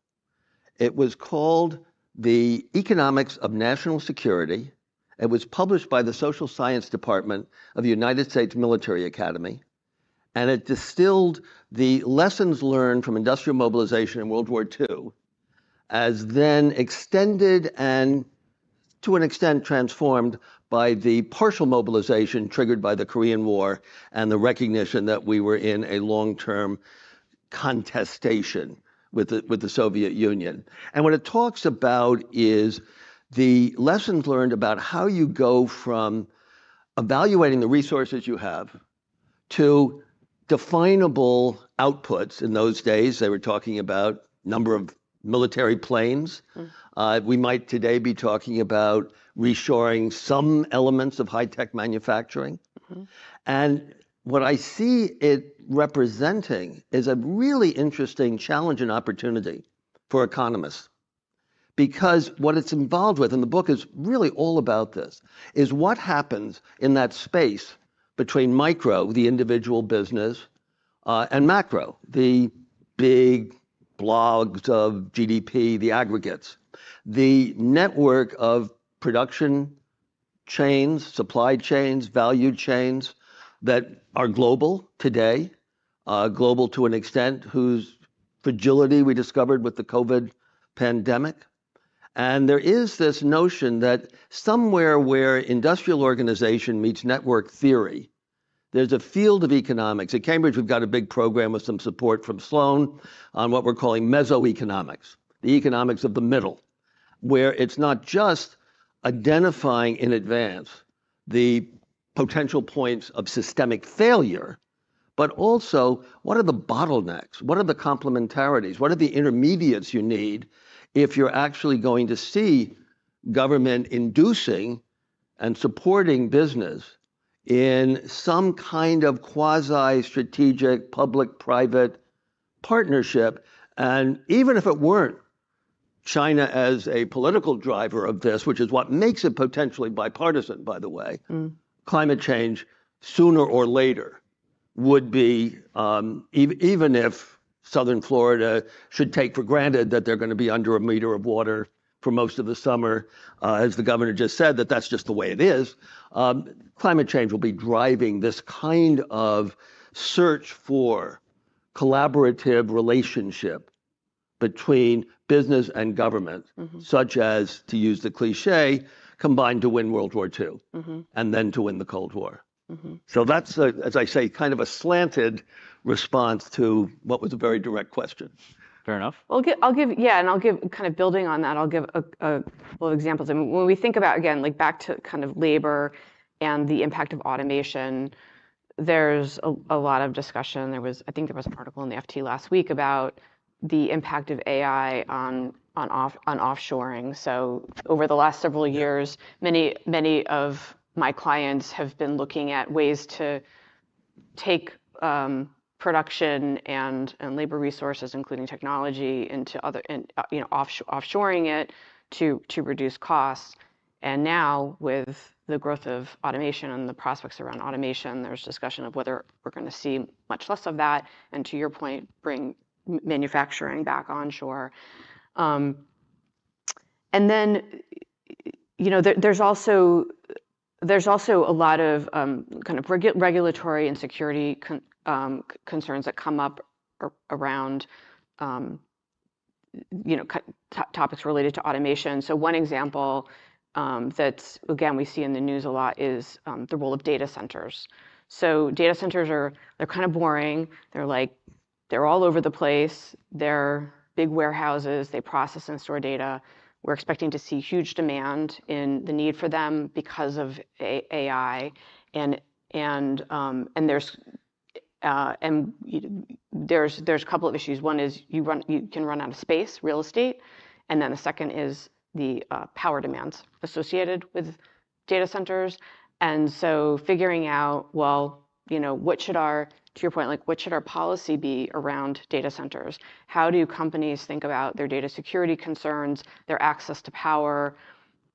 Speaker 9: It was called The Economics of National Security. It was published by the Social Science Department of the United States Military Academy. And it distilled the lessons learned from industrial mobilization in World War II, as then extended and to an extent transformed by the partial mobilization triggered by the Korean War and the recognition that we were in a long-term contestation with the Soviet Union. And what it talks about is the lessons learned about how you go from evaluating the resources you have to definable outputs. In those days, they were talking about number of military planes. We might today be talking about reshoring some elements of high-tech manufacturing. And what I see it representing is a really interesting challenge and opportunity for economists. Because what it's involved with, and the book is really all about this, is what happens in that space between micro, the individual business, and macro, the big blogs of GDP, the aggregates, the network of production chains, supply chains, value chains that are global today, global to an extent, whose fragility we discovered with the COVID pandemic. And there is this notion that somewhere where industrial organization meets network theory, there's a field of economics. At Cambridge, we've got a big program with some support from Sloan on what we're calling mesoeconomics, the economics of the middle, where it's not just identifying in advance the potential points of systemic failure, but also what are the bottlenecks? What are the complementarities? What are the intermediates you need if you're actually going to see government inducing and supporting business in some kind of quasi-strategic public-private partnership? And even if it weren't China as a political driver of this, which is what makes it potentially bipartisan, by the way, climate change sooner or later would be, even if Southern Florida should take for granted that they're going to be under a meter of water for most of the summer, as the governor just said, that's just the way it is. Climate change will be driving this kind of search for collaborative relationship between business and government, such as, to use the cliche, combined to win World War II and then to win the Cold War. So that's, as I say, kind of a slanted response to what was a very direct question.
Speaker 8: Fair enough.
Speaker 10: I'll give, and I'll give, kind of building on that, I'll give a couple of examples. I mean, when we think about, again, like back to kind of labor and the impact of automation, there's a lot of discussion. I think there was an article in the FT last week about the impact of AI on offshoring. So over the last several years, many of my clients have been looking at ways to take production and labor resources, including technology, into other, offshoring it to reduce costs. And now with the growth of automation and the prospects around automation, there's discussion of whether we're going to see much less of that, and to your point, bring manufacturing back onshore. And then, there's also a lot of kind of regulatory and security concerns that come up around topics related to automation. So one example that's, again, we see in the news a lot is the role of data centers. So data centers they're kind of boring. They're all over the place. They're big warehouses. They process and store data. We're expecting to see huge demand in the need for them because of AI, and there's a couple of issues. One is you can run out of space, real estate, and then the second is the power demands associated with data centers. And so figuring out, what should our, to your point, what should our policy be around data centers? How do companies think about their data security concerns, their access to power?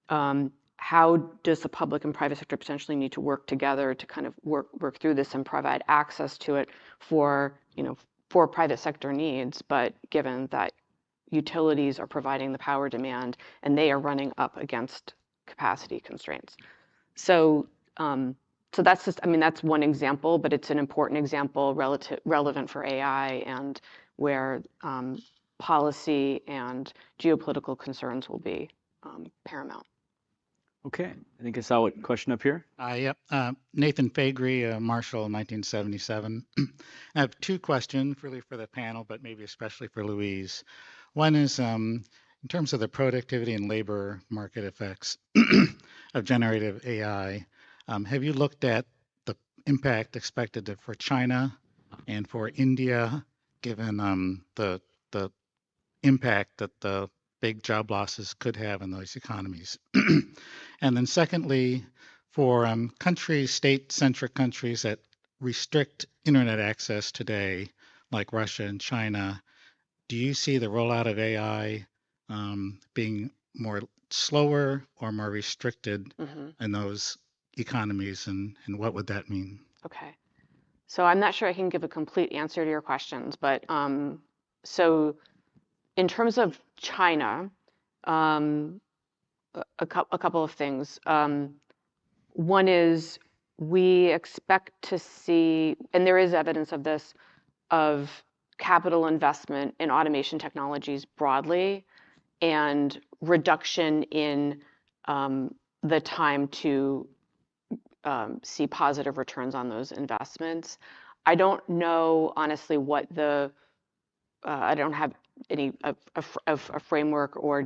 Speaker 10: How does the public and private sector potentially need to work together to kind of work through this and provide access to it for private sector needs, but given that utilities are providing the power demand and they are running up against capacity constraints. So that's just, that's one example, but it's an important example relevant for AI, and where policy and geopolitical concerns will be paramount.
Speaker 8: Okay, I think I saw a question up here.
Speaker 11: Yep. Nathan Faegre, Marshall, 1977. I have two questions really for the panel, but maybe especially for Louise. One is in terms of the productivity and labor market effects of generative AI, have you looked at the impact expected for China and for India, given the impact that the big job losses could have in those economies? And then secondly, for countries, state-centric countries that restrict internet access today, like Russia and China, do you see the rollout of AI being more slower or more restricted in those economies, and what would that mean?
Speaker 10: Okay. So I'm not sure I can give a complete answer to your questions, but so in terms of China, a couple of things. One is we expect to see, and there is evidence of this, of capital investment in automation technologies broadly and reduction in the time to see positive returns on those investments. I don't know, honestly, what I don't have any a framework or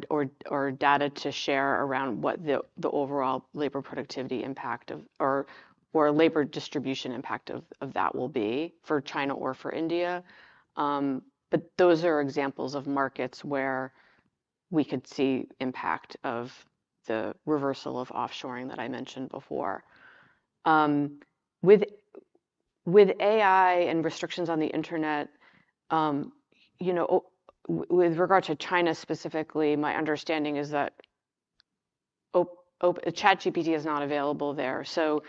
Speaker 10: data to share around what the overall labor productivity impact of or labor distribution impact of that will be for China or for India. But those are examples of markets where we could see impact of the reversal of offshoring that I mentioned before. With AI and restrictions on the internet, you know, with regard to China specifically, my understanding is that ChatGPT is not available there. So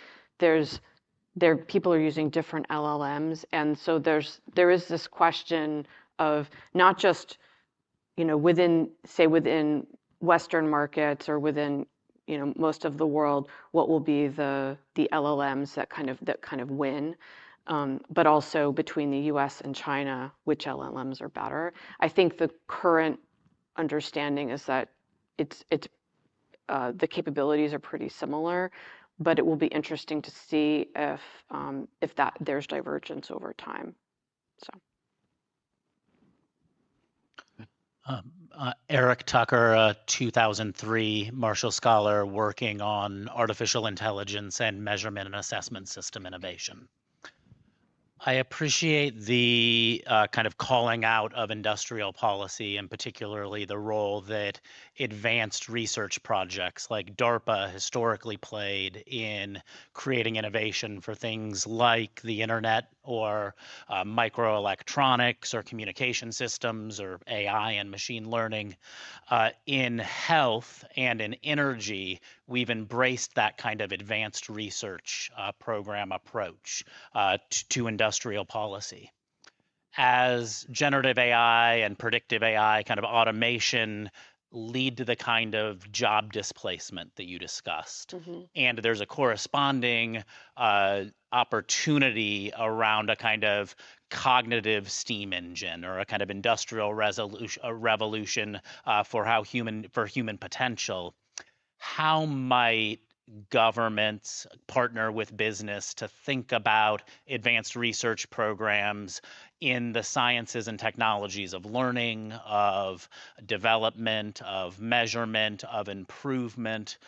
Speaker 10: people are using different LLMs, and so there is this question of not just, you know, within Western markets or within, you know, most of the world, what will be the LLMs that kind of win. But also between the US and China, which LLMs are better. I think the current understanding is that the capabilities are pretty similar, but it will be interesting to see if there's divergence over time. So.
Speaker 12: Eric Tucker, 2003 Marshall Scholar working on artificial intelligence and measurement and assessment system innovation. I appreciate the kind of calling out of industrial policy, and particularly the role that advanced research projects like DARPA historically played in creating innovation for things like the internet or microelectronics or communication systems or AI and machine learning. In health and in energy, we've embraced that kind of advanced research program approach to industrial policy. As generative AI and predictive AI kind of automation lead to the kind of job displacement that you discussed, and there's a corresponding opportunity around a kind of cognitive steam engine or a kind of industrial revolution for human potential. How might governments partner with business to think about advanced research programs in the sciences and technologies of learning, of development, of measurement, of improvement?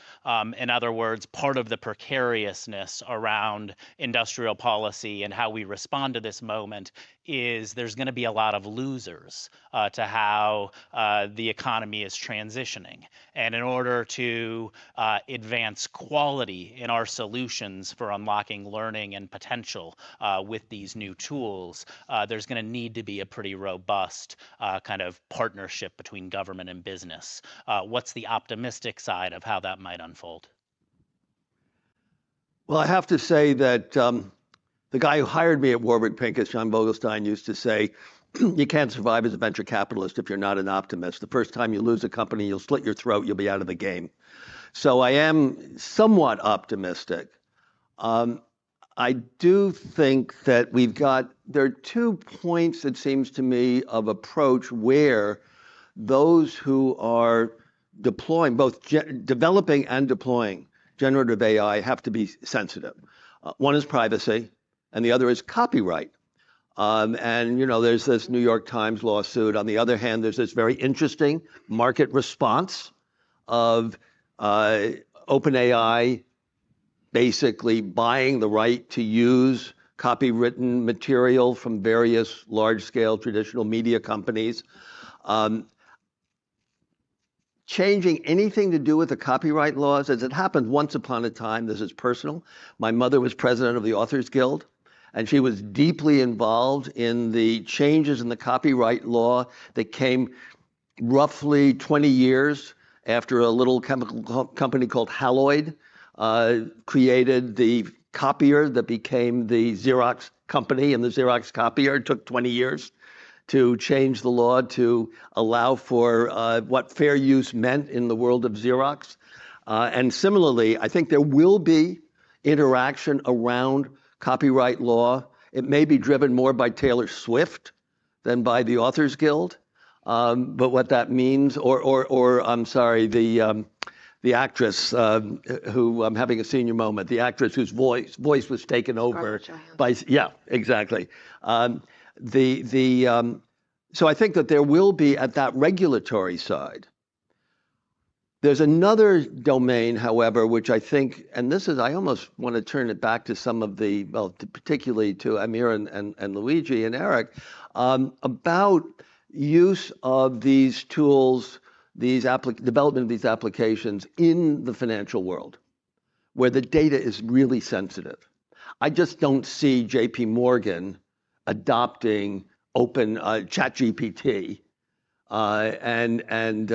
Speaker 12: In other words, part of the precariousness around industrial policy and how we respond to this moment is there's going to be a lot of losers to how the economy is transitioning. And in order to advance quality in our solutions for unlocking learning and potential with these new tools, there's going to need to be a pretty robust kind of partnership between government and business. What's the optimistic side of how that might unfold?
Speaker 9: Well, I have to say that the guy who hired me at Warburg Pincus, John Vogelstein, used to say, you can't survive as a venture capitalist if you're not an optimist. The first time you lose a company, you'll slit your throat, you'll be out of the game. So I am somewhat optimistic. I do think that there are 2 points, it seems to me, of approach where those who are deploying, both developing and deploying generative AI have to be sensitive. One is privacy, and the other is copyright. And there's this New York Times lawsuit. On the other hand, there's this very interesting market response of OpenAI basically buying the right to use copywritten material from various large-scale traditional media companies. Changing anything to do with the copyright laws, as it happened once upon a time, this is personal. My mother was president of the Authors Guild, and she was deeply involved in the changes in the copyright law that came roughly 20 years after a little chemical company called Haloid created the copier that became the Xerox company, and the Xerox copier. It took 20 years to change the law to allow for what fair use meant in the world of Xerox. And similarly, I think there will be interaction around copyright law. It may be driven more by Taylor Swift than by the Authors Guild. But what that means, or I'm sorry, the actress who I'm having a senior moment, the actress whose voice was taken over by, yeah, exactly. So I think that there will be, at that regulatory side, there's another domain, however, which I think, and this is, I almost want to turn it back to some of the, well, particularly to Amir and Luigi and Eric, about use of these tools, development of these applications in the financial world, where the data is really sensitive. I just don't see JP Morgan adopting open ChatGPT and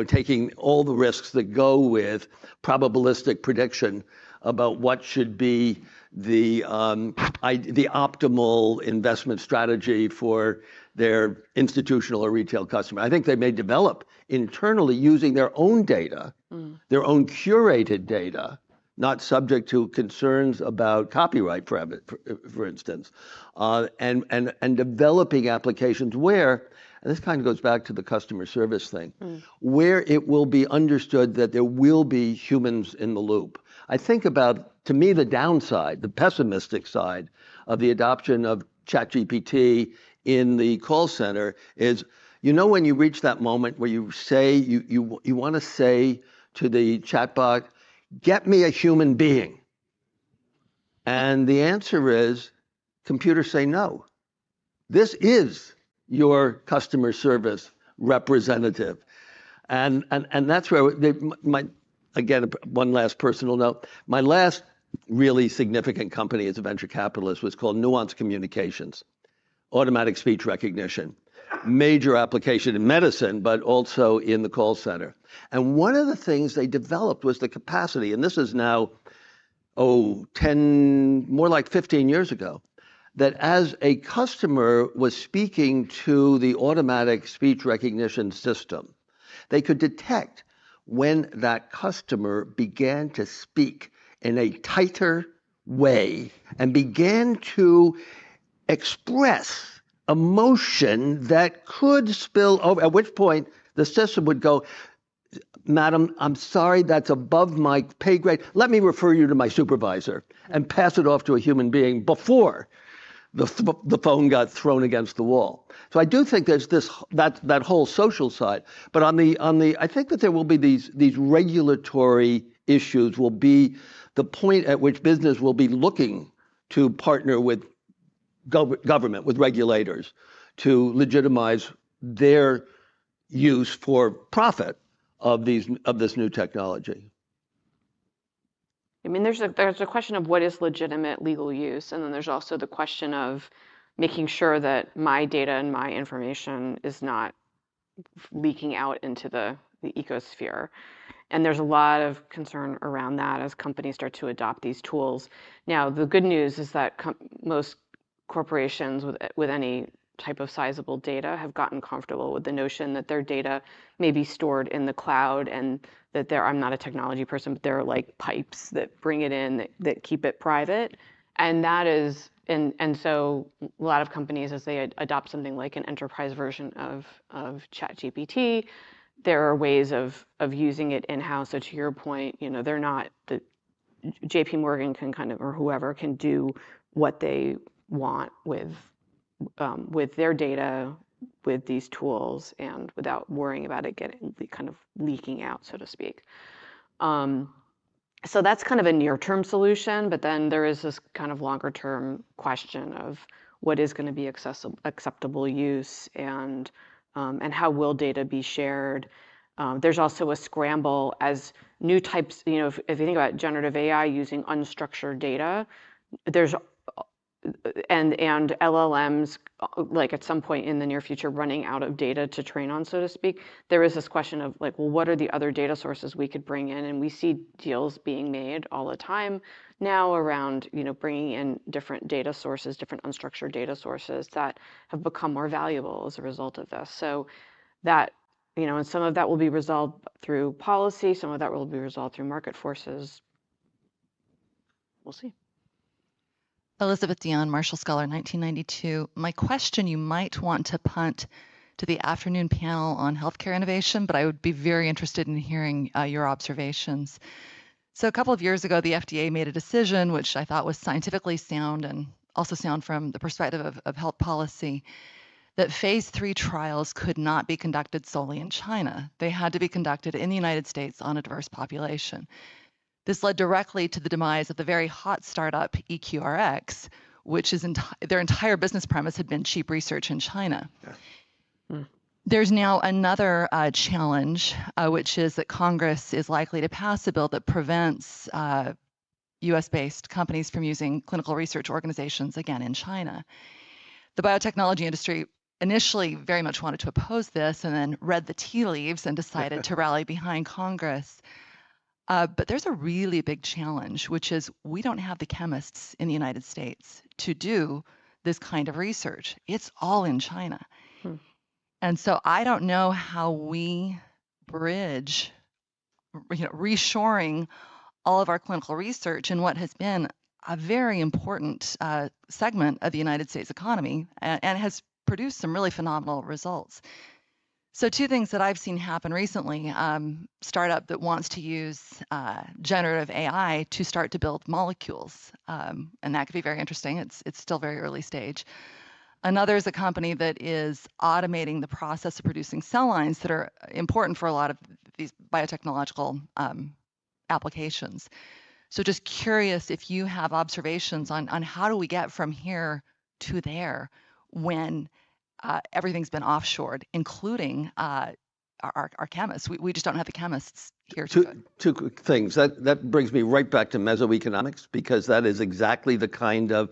Speaker 9: taking all the risks that go with probabilistic prediction about what should be the optimal investment strategy for their institutional or retail customer. I think they may develop internally using their own data, their own curated data, not subject to concerns about copyright, for instance, and developing applications where, and this kind of goes back to the customer service thing, where it will be understood that there will be humans in the loop. I think about, to me, the downside, the pessimistic side of the adoption of ChatGPT in the call center is, when you reach that moment where you say, you want to say to the chatbot, get me a human being. And the answer is, computers say no. This is your customer service representative. And that's where, again, one last personal note, my last really significant company as a venture capitalist was called Nuance Communications, automatic speech recognition. Major application in medicine, but also in the call center. And one of the things they developed was the capacity, and this is now, 10, more like 15 years ago, that as a customer was speaking to the automatic speech recognition system, they could detect when that customer began to speak in a tighter way and began to express emotion that could spill over, at which point the system would go, madam, I'm sorry, that's above my pay grade. Let me refer you to my supervisor, and pass it off to a human being before the phone got thrown against the wall. So I do think there's that whole social side. But on the I think that there will be these regulatory issues will be the point at which business will be looking to partner with government, with regulators, to legitimize their use for profit of this new technology.
Speaker 10: I mean, there's a question of what is legitimate legal use, and then there's also the question of making sure that my data and my information is not leaking out into the ecosphere. And there's a lot of concern around that as companies start to adopt these tools. Now, the good news is that most corporations with any type of sizable data have gotten comfortable with the notion that their data may be stored in the cloud, and that I'm not a technology person, but there are like pipes that bring it in that keep it private. And that is, and so a lot of companies, as they adopt something like an enterprise version of ChatGPT, there are ways of using it in-house. So to your point, they're not JP Morgan can kind of, or whoever can do what they want with their data, with these tools, and without worrying about it getting kind of leaking out, so to speak. So that's kind of a near-term solution, but then there is this kind of longer-term question of what is going to be acceptable use, and how will data be shared. There's also a scramble as new types, if you think about generative AI using unstructured data, there's and LLMs, like at some point in the near future, running out of data to train on, so to speak. There is this question of like, well, what are the other data sources we could bring in? And we see deals being made all the time now around, bringing in different data sources, different unstructured data sources that have become more valuable as a result of this. So that, and some of that will be resolved through policy, some of that will be resolved through market forces. We'll see.
Speaker 13: Elizabeth Dion, Marshall Scholar, 1992. My question you might want to punt to the afternoon panel on healthcare innovation, but I would be very interested in hearing your observations. So a couple of years ago, the FDA made a decision, which I thought was scientifically sound and also sound from the perspective of health policy, that phase 3 trials could not be conducted solely in China. They had to be conducted in the United States on a diverse population. This led directly to the demise of the very hot startup EQRx, which is their entire business premise had been cheap research in China. Yeah. There's now another challenge, which is that Congress is likely to pass a bill that prevents US-based companies from using clinical research organizations again in China. The biotechnology industry initially very much wanted to oppose this and then read the tea leaves and decided to rally behind Congress. But there's a really big challenge, which is we don't have the chemists in the United States to do this kind of research. It's all in China. And so I don't know how we bridge, reshoring all of our clinical research in what has been a very important segment of the United States economy and has produced some really phenomenal results. So two things that I've seen happen recently, startup that wants to use generative AI to start to build molecules, and that could be very interesting. It's still very early stage. Another is a company that is automating the process of producing cell lines that are important for a lot of these biotechnological applications. So just curious if you have observations on how do we get from here to there when everything's been offshored, including our chemists. We just don't have the chemists here.
Speaker 9: Two quick things. That brings me right back to mesoeconomics, because that is exactly the kind of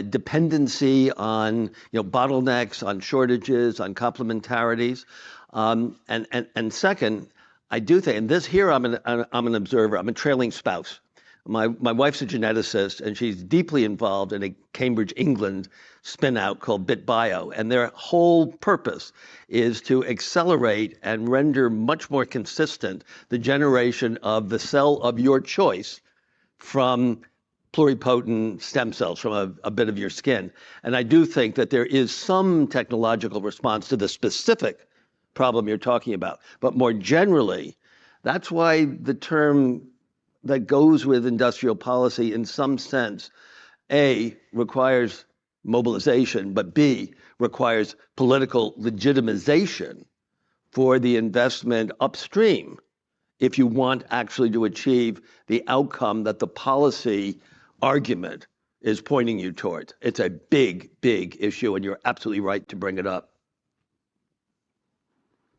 Speaker 9: dependency on bottlenecks, on shortages, on complementarities. And second, I do think, and this here I'm an observer. I'm a trailing spouse. My wife's a geneticist, and she's deeply involved in a Cambridge, England spin-out called BitBio. And their whole purpose is to accelerate and render much more consistent the generation of the cell of your choice from pluripotent stem cells from a bit of your skin. And I do think that there is some technological response to the specific problem you're talking about. But more generally, that's why the term that goes with industrial policy in some sense, A, requires mobilization, but B, requires political legitimization for the investment upstream if you want actually to achieve the outcome that the policy argument is pointing you towards. It's a big, big issue, and you're absolutely right to bring it up.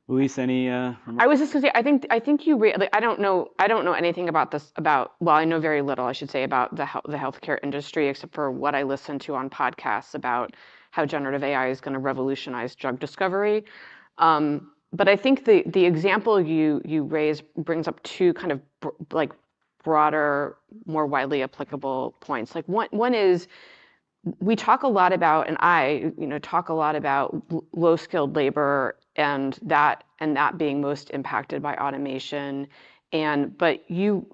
Speaker 8: Luis, any
Speaker 10: I was just gonna say, I think you I don't know anything about this, well, I know very little, I should say, about the healthcare industry, except for what I listen to on podcasts about how generative AI is going to revolutionize drug discovery. But I think the example you raise brings up two kind of broader, more widely applicable points. Like one is, we talk a lot about, and I talk a lot about low-skilled labor and that being most impacted by automation. But the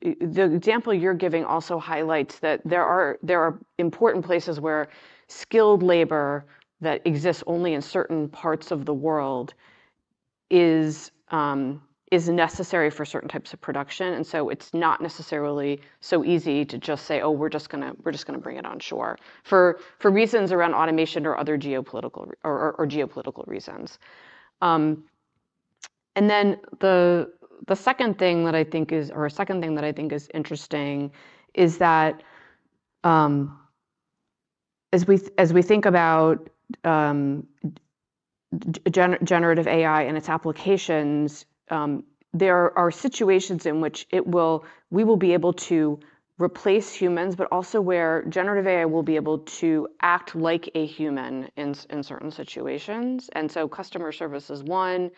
Speaker 10: example you're giving also highlights that there are important places where skilled labor that exists only in certain parts of the world is is necessary for certain types of production, and so it's not necessarily so easy to just say, oh, we're just gonna bring it on shore for reasons around automation or other geopolitical or geopolitical reasons. And then the second thing that I think is, or a second thing that I think is interesting, is that as we think about generative AI and its applications, there are situations in which we will be able to replace humans, but also where generative AI will be able to act like a human in certain situations. And so customer service is one,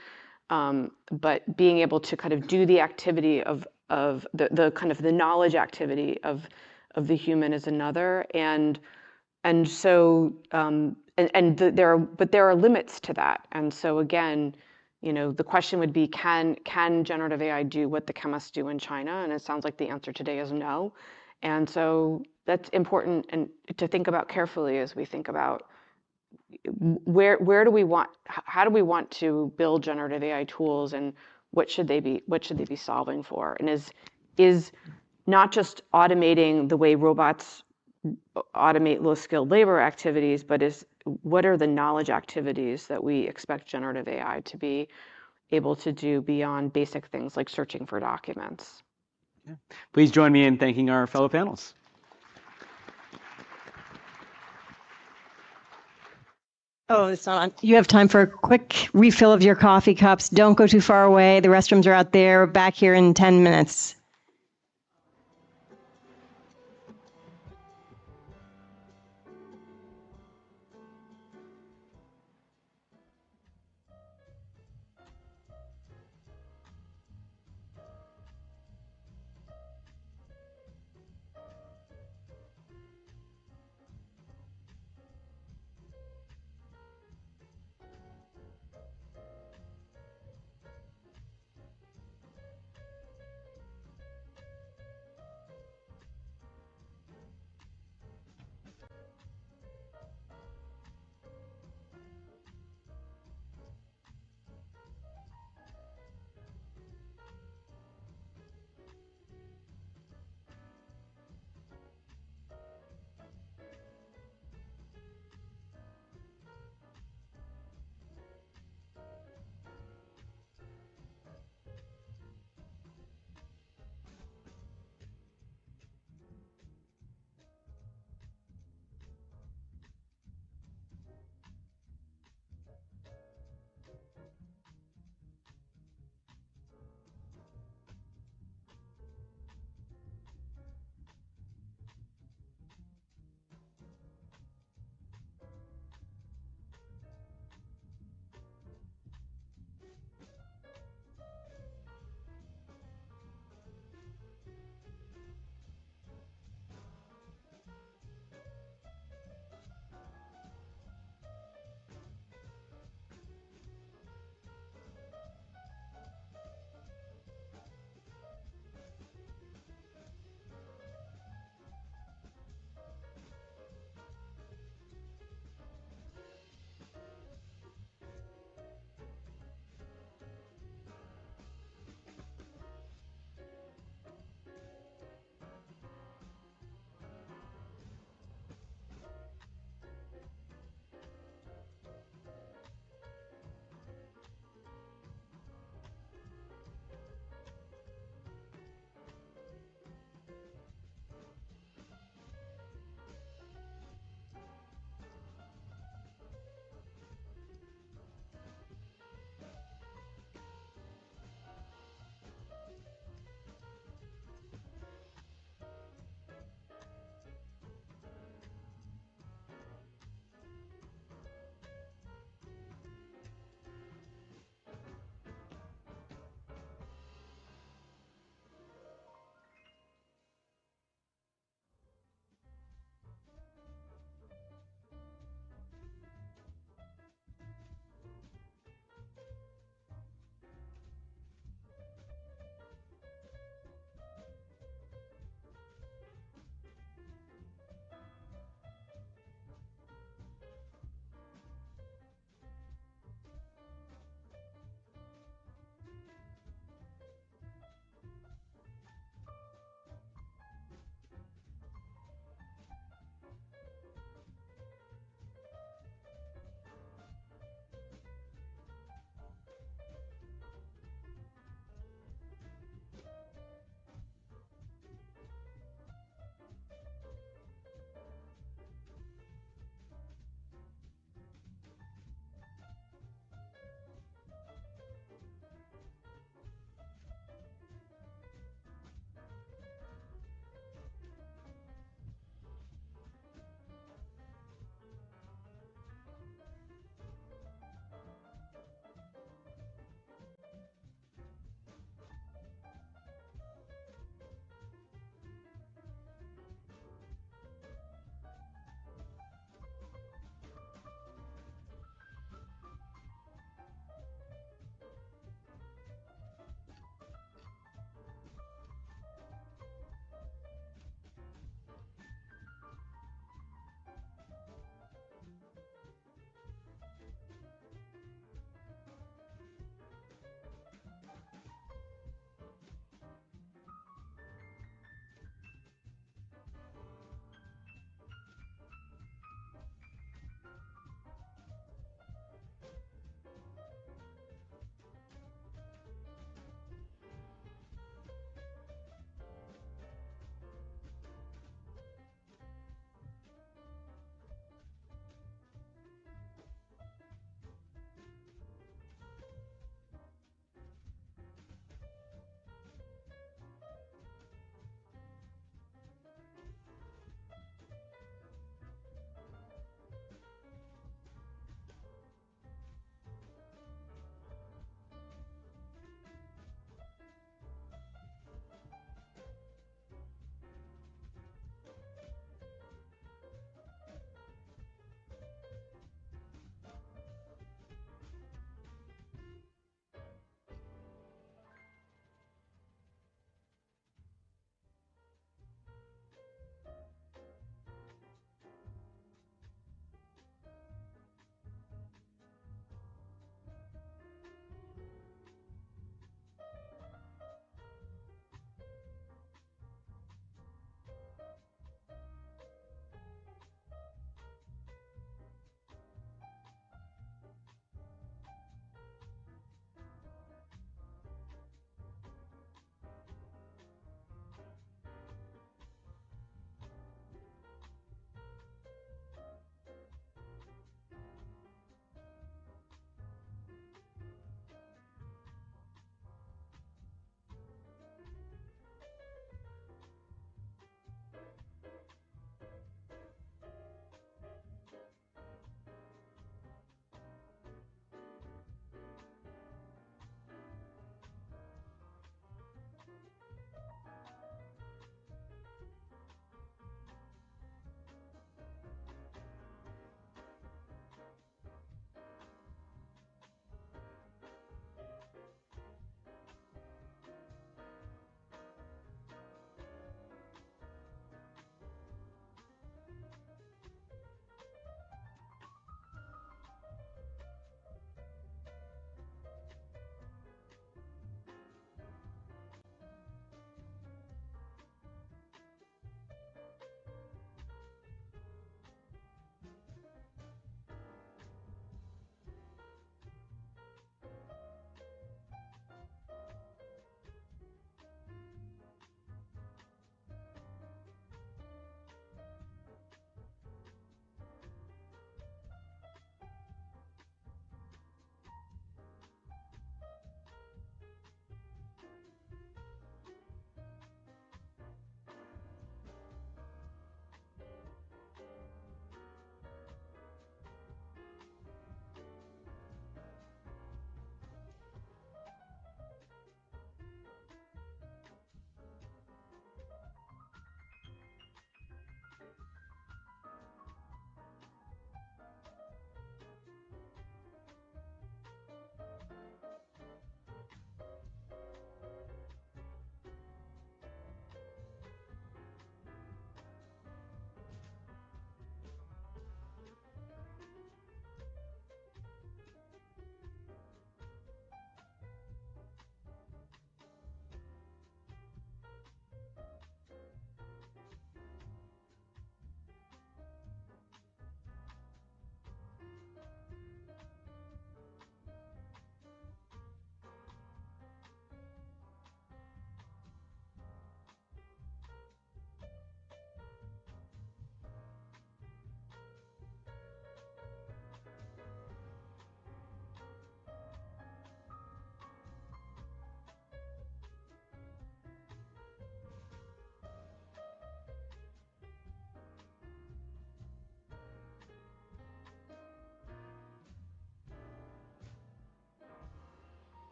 Speaker 10: but being able to kind of do the activity of the kind of the knowledge activity of the human is another. And so there are limits to that. And so again, the question would be, can generative AI do what the chemists do in China? And it sounds like the answer today is no. And so that's important and to think about carefully as we think about how do we want to build generative AI tools, and what should they be solving for? And is not just automating the way robots automate low-skilled labor activities, but what are the knowledge activities that we expect generative AI to be able to do beyond basic things like searching for documents?
Speaker 8: Yeah. Please join me in thanking our fellow panelists.
Speaker 14: Oh, it's not on. You have time for a quick refill of your coffee cups. Don't go too far away. The restrooms are out there. Back here in 10 minutes.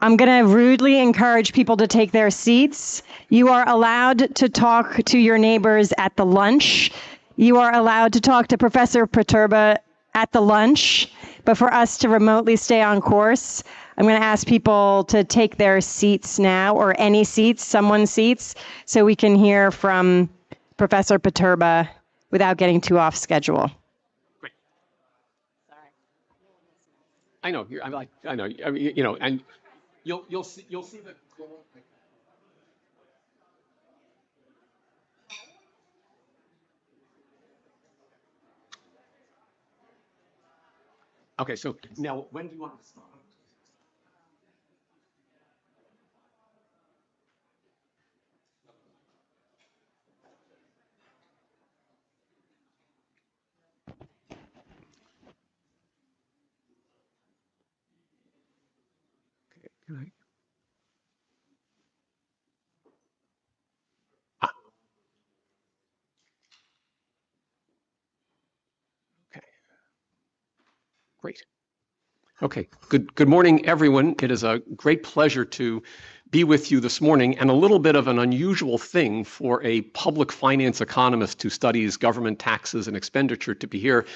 Speaker 14: I'm going to rudely encourage people to take their seats. You are allowed to talk to your neighbors at the lunch. You are allowed to talk to Professor Perturba at the lunch. But for us to remotely stay on course, I'm going to ask people to take their seats now, or any seats, someone's seats, so we can hear from Professor Perturba without getting too off schedule.
Speaker 6: I know. I know. I mean, you know, and you'll see that. Okay, so now when do you want to start? Okay. Okay. Great. Okay. Good morning, everyone. It is a great pleasure to be with you this morning, and a little bit of an unusual thing for a public finance economist who studies government taxes and expenditure to be here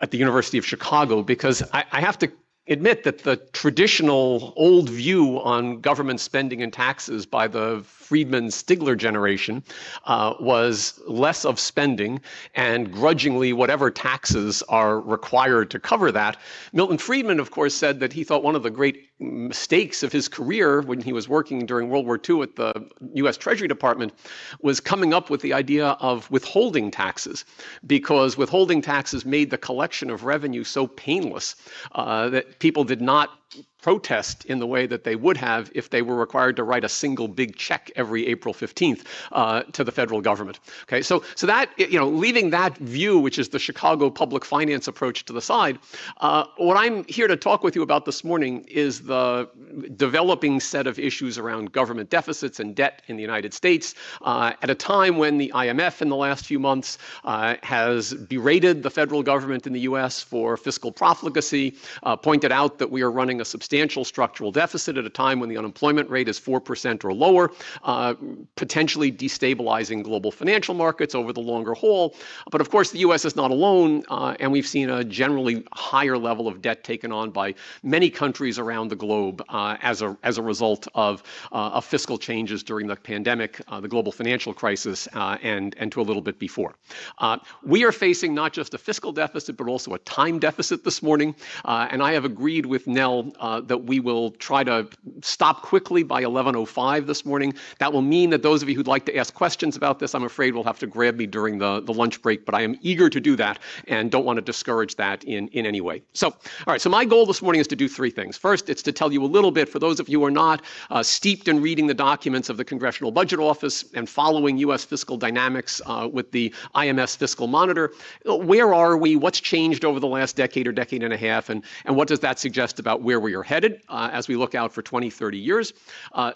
Speaker 6: at the University of Chicago, because I have to admit that the traditional old view on government spending and taxes by the Friedman-Stigler generation was less of spending and grudgingly whatever taxes are required to cover that. Milton Friedman, of course, said that he thought one of the great mistakes of his career when he was working during World War II at the US Treasury Department was coming up with the idea of withholding taxes, because withholding taxes made the collection of revenue so painless that people did not protest in the way that they would have if they were required to write a single big check every April 15th to the federal government. Okay, so that, you know, leaving that view, which is the Chicago public finance approach, to the side, what I'm here to talk with you about this morning is the developing set of issues around government deficits and debt in the United States at a time when the IMF in the last few months has berated the federal government in the US for fiscal profligacy, pointed out that we are running a substantial structural deficit at a time when the unemployment rate is 4% or lower, potentially destabilizing global financial markets over the longer haul. But of course, the US is not alone, and we've seen a generally higher level of debt taken on by many countries around the globe as a result of fiscal changes during the pandemic, the global financial crisis, and to a little bit before. We are facing not just a fiscal deficit, but also a time deficit this morning, and I have agreed with Nell that we will try to stop quickly by 11:05 this morning. That will mean that those of you who'd like to ask questions about this, I'm afraid will have to grab me during the lunch break, but I am eager to do that and don't want to discourage that in any way. So, all right, so my goal this morning is to do three things. First, it's to tell you a little bit, for those of you who are not steeped in reading the documents of the Congressional Budget Office and following U.S. fiscal dynamics with the IMS Fiscal Monitor, where are we, what's changed over the last decade or decade and a half, and what does that suggest about where we are headed as we look out for 20, 30 years.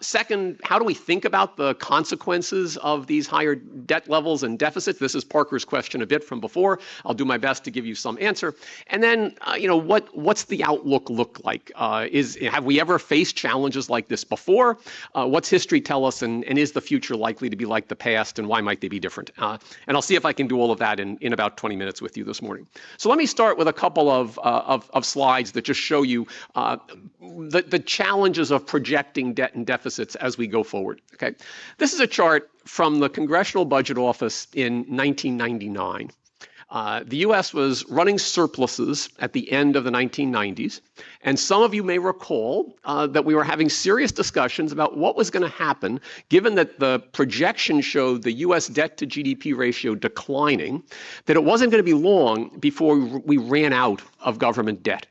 Speaker 6: Second, how do we think about the consequences of these higher debt levels and deficits? This is Parker's question a bit from before. I'll do my best to give you some answer. And then, you know, what's the outlook look like? Have we ever faced challenges like this before? What's history tell us, and is the future likely to be like the past, and why might they be different? And I'll see if I can do all of that in about 20 minutes with you this morning. So let me start with a couple of slides that just show you the challenges of projecting debt and deficits as we go forward. Okay, this is a chart from the Congressional Budget Office in 1999. The U.S. was running surpluses at the end of the 1990s, and some of you may recall that we were having serious discussions about what was going to happen, given that the projection showed the U.S. debt to GDP ratio declining, that it wasn't going to be long before we ran out of government debt.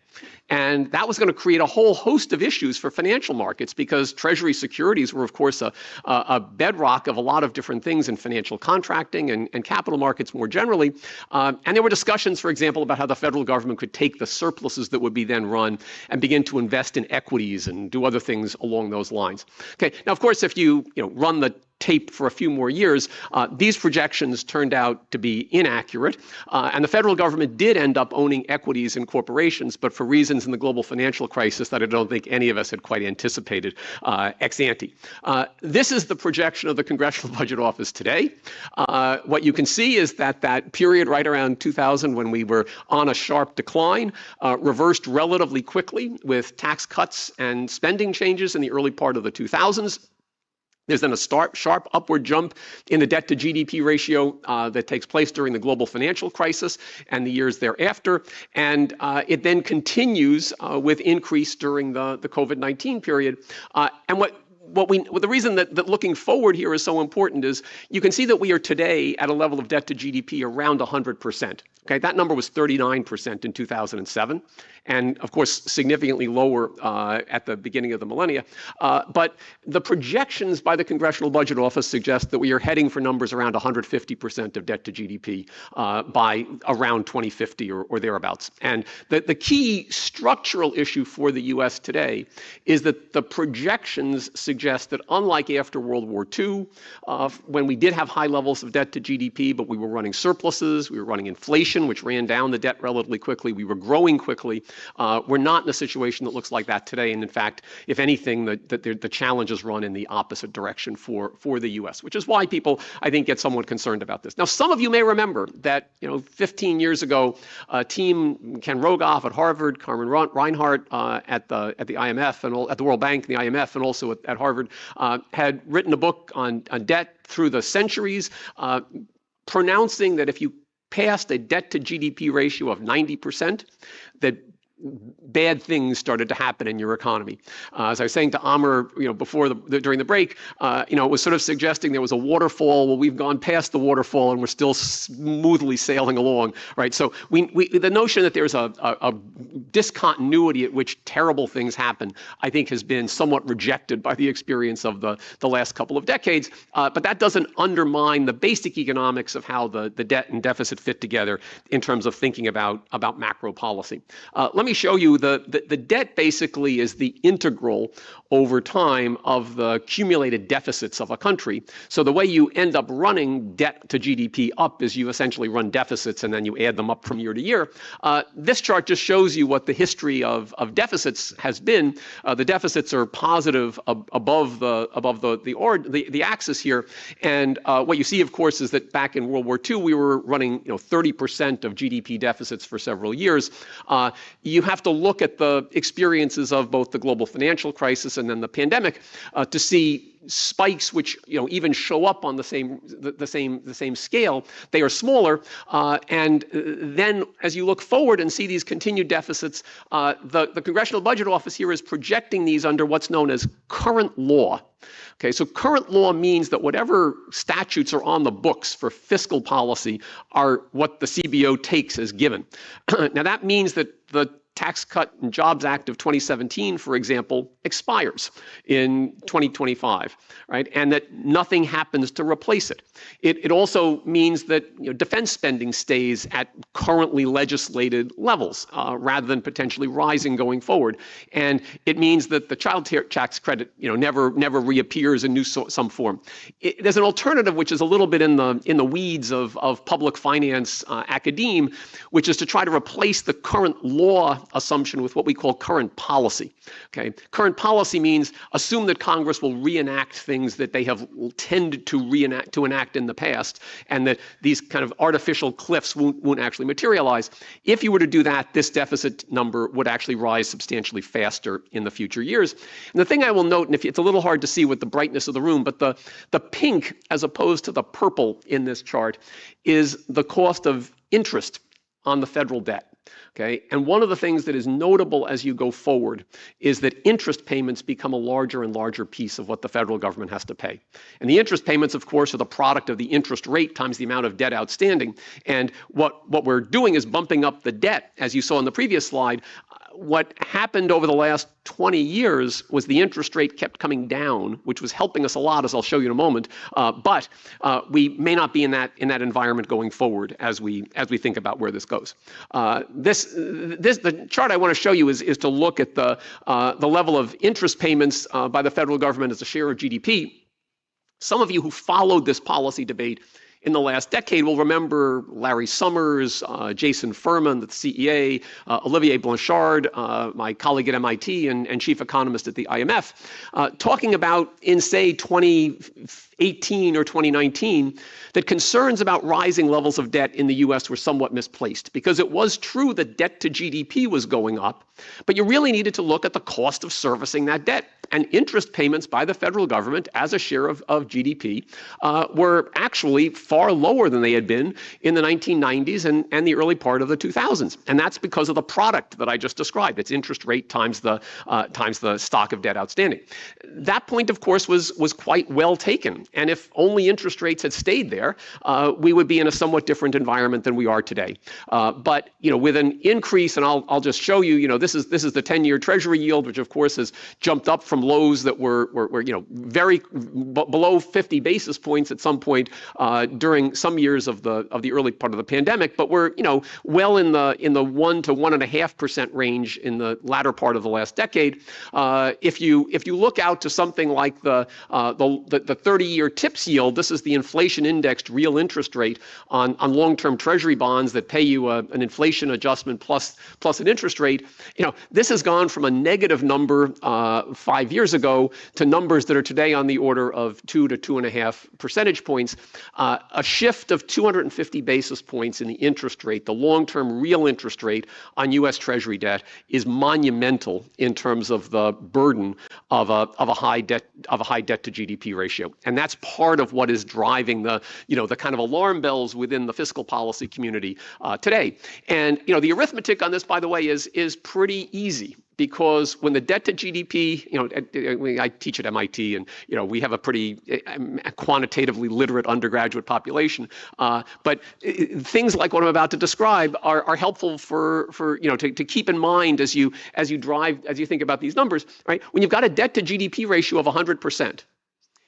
Speaker 6: And that was going to create a whole host of issues for financial markets, because Treasury securities were, of course, a bedrock of a lot of different things in financial contracting and capital markets more generally. And there were discussions, for example, about how the federal government could take the surpluses that would be then run and begin to invest in equities and do other things along those lines. Okay, now, of course, if you run the tape for a few more years, these projections turned out to be inaccurate. And the federal government did end up owning equities in corporations, but for reasons in the global financial crisis that I don't think any of us had quite anticipated ex ante. This is the projection of the Congressional Budget Office today. What you can see is that period right around 2000 when we were on a sharp decline reversed relatively quickly with tax cuts and spending changes in the early part of the 2000s. There's then a sharp upward jump in the debt to GDP ratio that takes place during the global financial crisis and the years thereafter. And it then continues with increase during the COVID-19 period. And the reason that looking forward here is so important is you can see that we are today at a level of debt to GDP around 100%. Okay, that number was 39% in 2007, and of course significantly lower at the beginning of the millennia. But the projections by the Congressional Budget Office suggest that we are heading for numbers around 150% of debt to GDP by around 2050 or thereabouts. And the key structural issue for the U.S. today is that the projections suggest that unlike after World War II, when we did have high levels of debt to GDP, but we were running surpluses, we were running inflation, which ran down the debt relatively quickly, we were growing quickly. We're not in a situation that looks like that today. And in fact, if anything, the challenges run in the opposite direction for the U.S., which is why people, I think, get somewhat concerned about this. Now, some of you may remember that 15 years ago, team Ken Rogoff at Harvard, Carmen Reinhart at the IMF and at the World Bank and the IMF, and also at Harvard, had written a book on debt through the centuries, pronouncing that if you passed a debt to GDP ratio of 90%, that bad things started to happen in your economy. As I was saying to Amr, during the break, it was sort of suggesting there was a waterfall. Well, we've gone past the waterfall and we're still smoothly sailing along, right? So the notion that there's a discontinuity at which terrible things happen, I think, has been somewhat rejected by the experience of the last couple of decades. But that doesn't undermine the basic economics of how the debt and deficit fit together in terms of thinking about macro policy. Let me show you the debt basically is the integral over time of the accumulated deficits of a country. So the way you end up running debt to GDP up is you essentially run deficits and then you add them up from year to year. This chart just shows you what the history of deficits has been. The deficits are positive above the axis here, and what you see, of course, is that back in World War II we were running 30% of GDP deficits for several years. You have to look at the experiences of both the global financial crisis and then the pandemic to see spikes which even show up on the same scale. They are smaller, and then as you look forward and see these continued deficits, the Congressional Budget Office here is projecting these under what's known as current law. Okay, so current law means that whatever statutes are on the books for fiscal policy are what the CBO takes as given. Now that means that the Tax Cut and Jobs Act of 2017, for example, expires in 2025, right? And that nothing happens to replace it. It also means that defense spending stays at currently legislated levels rather than potentially rising going forward. And it means that the child tax credit never reappears in some form. There's an alternative which is a little bit in the weeds of public finance academe, which is to try to replace the current law assumption with what we call current policy. Okay, current policy means assume that Congress will reenact things that they have tended to enact in the past, and that these kind of artificial cliffs won't actually materialize. If you were to do that, this deficit number would actually rise substantially faster in the future years. And the thing I will note, and it's a little hard to see with the brightness of the room, but the pink as opposed to the purple in this chart is the cost of interest on the federal debt. Okay, and one of the things that is notable as you go forward is that interest payments become a larger and larger piece of what the federal government has to pay. And the interest payments, of course, are the product of the interest rate times the amount of debt outstanding. And what we're doing is bumping up the debt, as you saw in the previous slide. What happened over the last 20 years was the interest rate kept coming down, which was helping us a lot, as I'll show you in a moment. But we may not be in that environment going forward as we think about where this goes. The chart I want to show you is to look at the level of interest payments by the federal government as a share of GDP. Some of you who followed this policy debate in the last decade will remember Larry Summers, Jason Furman, the CEA, Olivier Blanchard, my colleague at MIT and chief economist at the IMF, talking about in, say, 2018 or 2019, that concerns about rising levels of debt in the US were somewhat misplaced, because it was true that debt to GDP was going up, but you really needed to look at the cost of servicing that debt. And interest payments by the federal government as a share of GDP were actually far lower than they had been in the 1990s and the early part of the 2000s. And that's because of the product that I just described. It's interest rate times the stock of debt outstanding. That point, of course, was quite well taken. And if only interest rates had stayed there, we would be in a somewhat different environment than we are today. But with an increase, and I'll just show you, this is the 10-year Treasury yield, which of course has jumped up from lows that were very below 50 basis points at some point during some years of the early part of the pandemic, but we're well in the 1 to 1.5% range in the latter part of the last decade. If you look out to something like the 30-year TIPS yield, this is the inflation indexed real interest rate on long-term Treasury bonds that pay you an inflation adjustment plus an interest rate. This has gone from a negative number 5 years ago to numbers that are today on the order of 2 to 2.5 percentage points. A shift of 250 basis points in the interest rate, the long-term real interest rate on U.S. Treasury debt, is monumental in terms of the burden of a high debt to GDP ratio, and that's part of what is driving the kind of alarm bells within the fiscal policy community today. And the arithmetic on this, by the way, is pretty easy. Because when the debt to GDP, I teach at MIT, and we have a pretty quantitatively literate undergraduate population. But things like what I'm about to describe are helpful to keep in mind as you think about these numbers. Right? When you've got a debt to GDP ratio of 100%,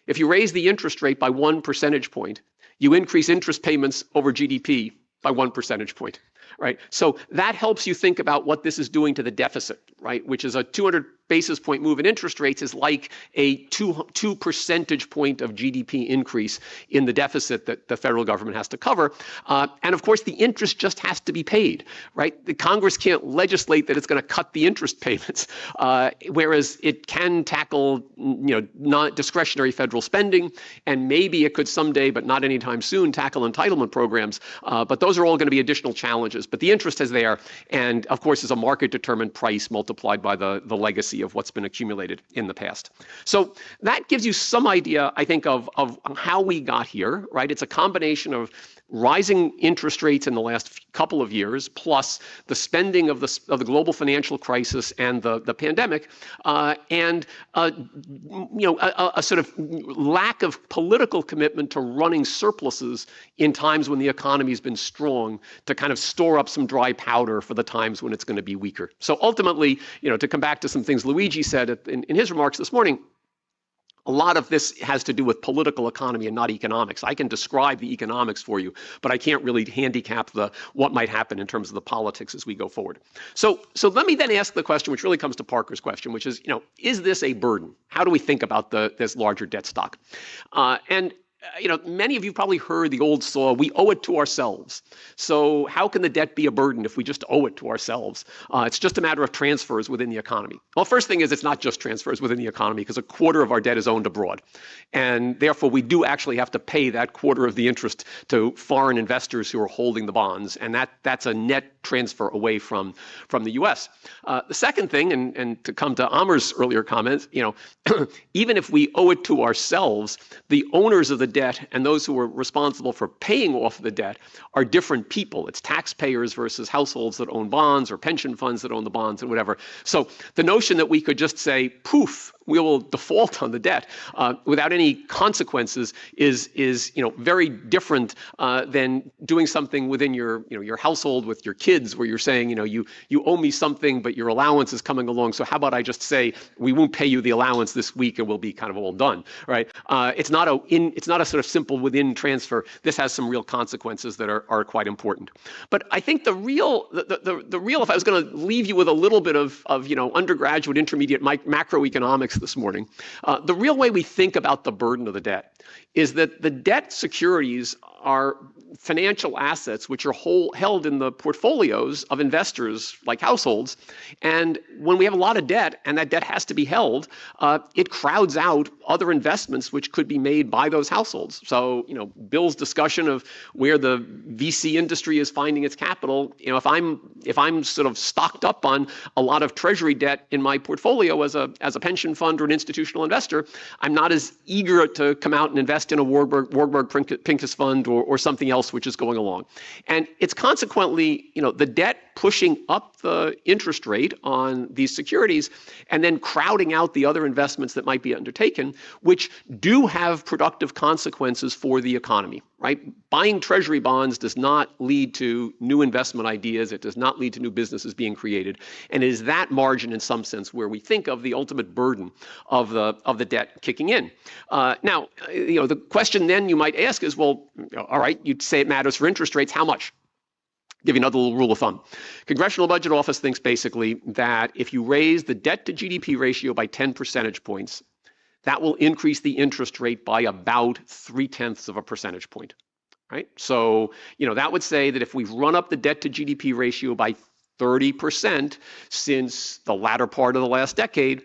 Speaker 6: if you raise the interest rate by 1 percentage point, you increase interest payments over GDP by 1 percentage point. Right? So that helps you think about what this is doing to the deficit, right? Which is a 200 basis point move in interest rates is like a 2 percentage point of GDP increase in the deficit that the federal government has to cover. And of course, the interest just has to be paid, right? The Congress can't legislate that it's going to cut the interest payments, whereas it can tackle, not discretionary federal spending, and maybe it could someday, but not anytime soon, tackle entitlement programs. But those are all going to be additional challenges. But the interest is there, and of course, is a market-determined price multiplied by the legacy of what's been accumulated in the past. So that gives you some idea, I think, of how we got here, right? It's a combination of rising interest rates in the last couple of years, plus the spending of the global financial crisis and the pandemic, and a sort of lack of political commitment to running surpluses in times when the economy's been strong, to kind of store up some dry powder for the times when it's going to be weaker. So ultimately, to come back to some things Luigi said in his remarks this morning, a lot of this has to do with political economy and not economics. I can describe the economics for you, but I can't really handicap what might happen in terms of the politics as we go forward. So let me then ask the question, which really comes to Parker's question, which is this a burden? How do we think about this larger debt stock? Many of you probably heard the old saw, we owe it to ourselves. So how can the debt be a burden if we just owe it to ourselves? It's just a matter of transfers within the economy. Well, first thing is it's not just transfers within the economy, because a quarter of our debt is owned abroad. And therefore, we do actually have to pay that quarter of the interest to foreign investors who are holding the bonds. And that's a net transfer away from the U.S. The second thing, and to come to Amar's earlier comments, even if we owe it to ourselves, the owners of the debt and those who are responsible for paying off the debt are different people. It's taxpayers versus households that own bonds or pension funds that own the bonds and whatever. So the notion that we could just say, poof, we will default on the debt without any consequences is very different than doing something within your household with your kids, where you're saying, you owe me something, but your allowance is coming along. So how about I just say we won't pay you the allowance this week and we'll be kind of all done, right? It's not a sort of simple within transfer. This has some real consequences that are quite important. But I think the real, if I was going to leave you with a little bit of undergraduate, intermediate macroeconomics economics this morning. The real way we think about the burden of the debt is that the debt securities are financial assets which are held in the portfolios of investors like households. And when we have a lot of debt and that debt has to be held, it crowds out other investments which could be made by those households. So, Bill's discussion of where the VC industry is finding its capital, if I'm sort of stocked up on a lot of treasury debt in my portfolio as a pension fund or an institutional investor, I'm not as eager to come out and invest in a Warburg Pincus fund or something else which is going along. And it's consequently, the debt pushing up the interest rate on these securities and then crowding out the other investments that might be undertaken, which do have productive consequences for the economy, right? Buying treasury bonds does not lead to new investment ideas. It does not lead to new businesses being created. And it is that margin in some sense where we think of the ultimate burden of the debt kicking in. Now, the question then you might ask is, well, all right, you'd say it matters for interest rates. How much? Give you another little rule of thumb. Congressional Budget Office thinks basically that if you raise the debt to GDP ratio by 10 percentage points, that will increase the interest rate by about 0.3 of a percentage point, right? So, that would say that if we've run up the debt to GDP ratio by 30% since the latter part of the last decade,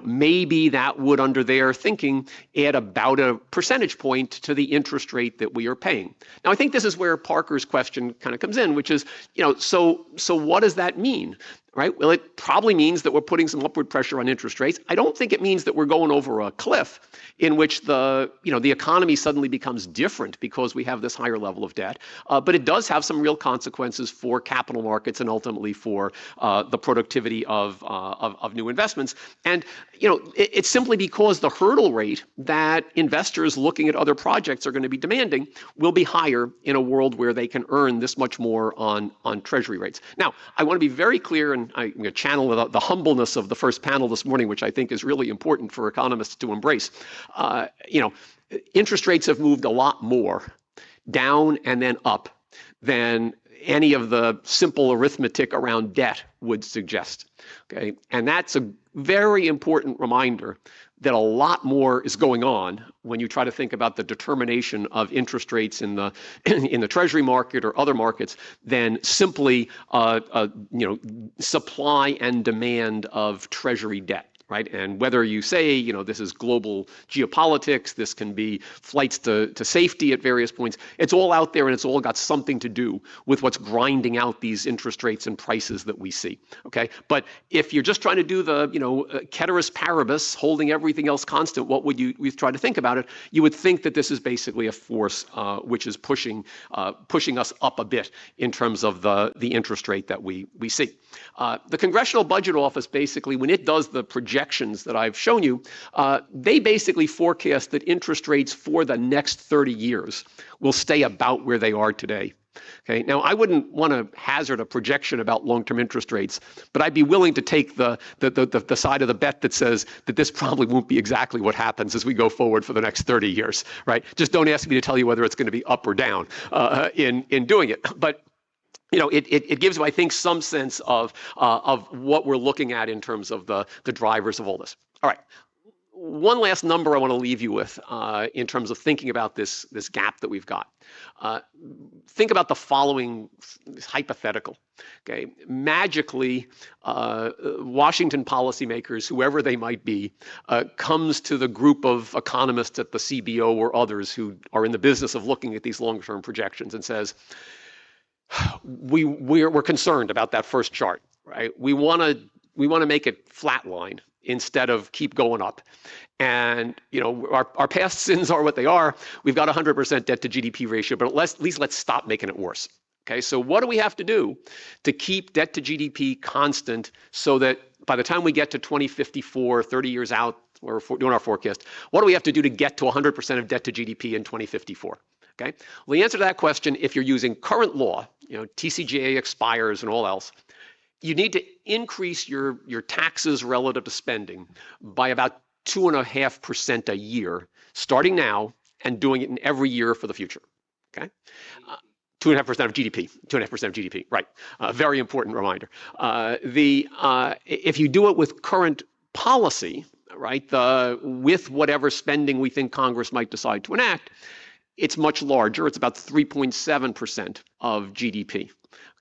Speaker 6: maybe that would, under their thinking, add about a percentage point to the interest rate that we are paying. Now, I think this is where Parker's question kind of comes in, which is, so what does that mean? Right? Well, it probably means that we're putting some upward pressure on interest rates. I don't think it means that we're going over a cliff in which the economy suddenly becomes different because we have this higher level of debt. But it does have some real consequences for capital markets and ultimately for the productivity of new investments. And it's simply because the hurdle rate that investors looking at other projects are going to be demanding will be higher in a world where they can earn this much more on treasury rates. Now, I want to be very clear, and I'm going to channel the humbleness of the first panel this morning, which I think is really important for economists to embrace. Interest rates have moved a lot more down and then up than any of the simple arithmetic around debt would suggest. Okay, and that's a very important reminder that a lot more is going on when you try to think about the determination of interest rates in the treasury market or other markets than simply supply and demand of treasury debt. Right? And whether you say, this is global geopolitics, this can be flights to safety at various points, it's all out there and it's all got something to do with what's grinding out these interest rates and prices that we see. Okay? But if you're just trying to do the, ceteris paribus, holding everything else constant, what would you try to think about it? You would think that this is basically a force which is pushing us up a bit in terms of the interest rate that we see. The Congressional Budget Office basically, when it does the projections that I've shown you, they basically forecast that interest rates for the next 30 years will stay about where they are today. Okay. Now, I wouldn't want to hazard a projection about long-term interest rates, but I'd be willing to take the side of the bet that says that this probably won't be exactly what happens as we go forward for the next 30 years. Right? Just don't ask me to tell you whether it's going to be up or down in doing it. But it gives you, I think, some sense of what we're looking at in terms of the drivers of all this. All right. One last number I want to leave you with in terms of thinking about this gap that we've got. Think about the following hypothetical. Okay, magically, Washington policymakers, whoever they might be, comes to the group of economists at the CBO or others who are in the business of looking at these long-term projections and says, we're concerned about that first chart, right? We want to make it flatline instead of keep going up. And our past sins are what they are. We've got 100% debt to GDP ratio, but at least let's stop making it worse. Okay, so what do we have to do to keep debt to GDP constant so that by the time we get to 2054, 30 years out, we're doing our forecast, what do we have to do to get to 100% of debt to GDP in 2054? Okay, well, the answer to that question, if you're using current law, TCJA expires and all else, you need to increase your taxes relative to spending by about 2.5% a year, starting now and doing it in every year for the future. Okay, 2.5% of GDP, 2.5% of GDP, right? Very important reminder. If you do it with current policy, right? With whatever spending we think Congress might decide to enact, it's much larger. It's about 3.7% of GDP.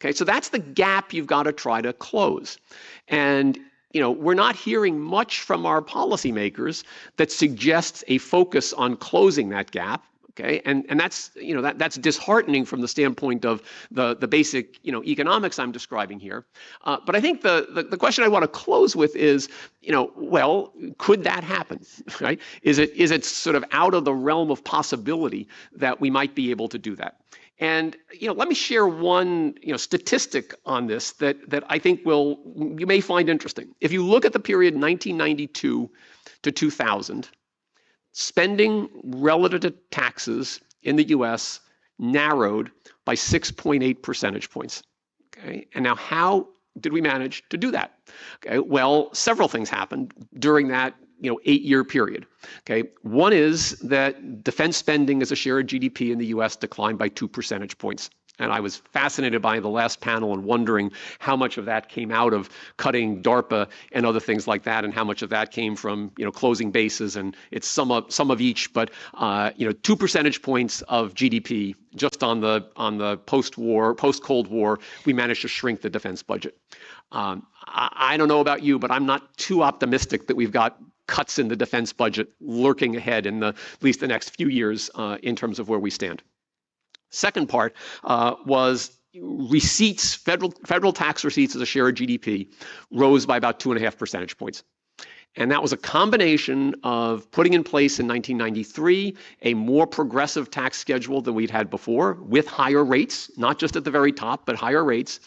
Speaker 6: Okay, so that's the gap you've got to try to close. And we're not hearing much from our policymakers that suggests a focus on closing that gap. Okay, and that's that's disheartening from the standpoint of the basic economics I'm describing here. But I think the question I want to close with is well, could that happen? Right? Is it sort of out of the realm of possibility that we might be able to do that? And let me share one statistic on this that I think you may find interesting. If you look at the period 1992 to 2000. Spending relative to taxes in the US narrowed by 6.8 percentage points. Okay, and now how did we manage to do that? Okay, well, several things happened during that 8-year period. Okay, one is that defense spending as a share of GDP in the US declined by 2 percentage points. And I was fascinated by the last panel and wondering how much of that came out of cutting DARPA and other things like that, and how much of that came from closing bases. And it's some of each, but 2 percentage points of GDP just on the post-Cold War, we managed to shrink the defense budget. I don't know about you, but I'm not too optimistic that we've got cuts in the defense budget lurking ahead in at least the next few years in terms of where we stand. Second part was receipts, federal tax receipts as a share of GDP rose by about 2.5 percentage points. And that was a combination of putting in place in 1993 a more progressive tax schedule than we'd had before, with higher rates, not just at the very top, but higher rates.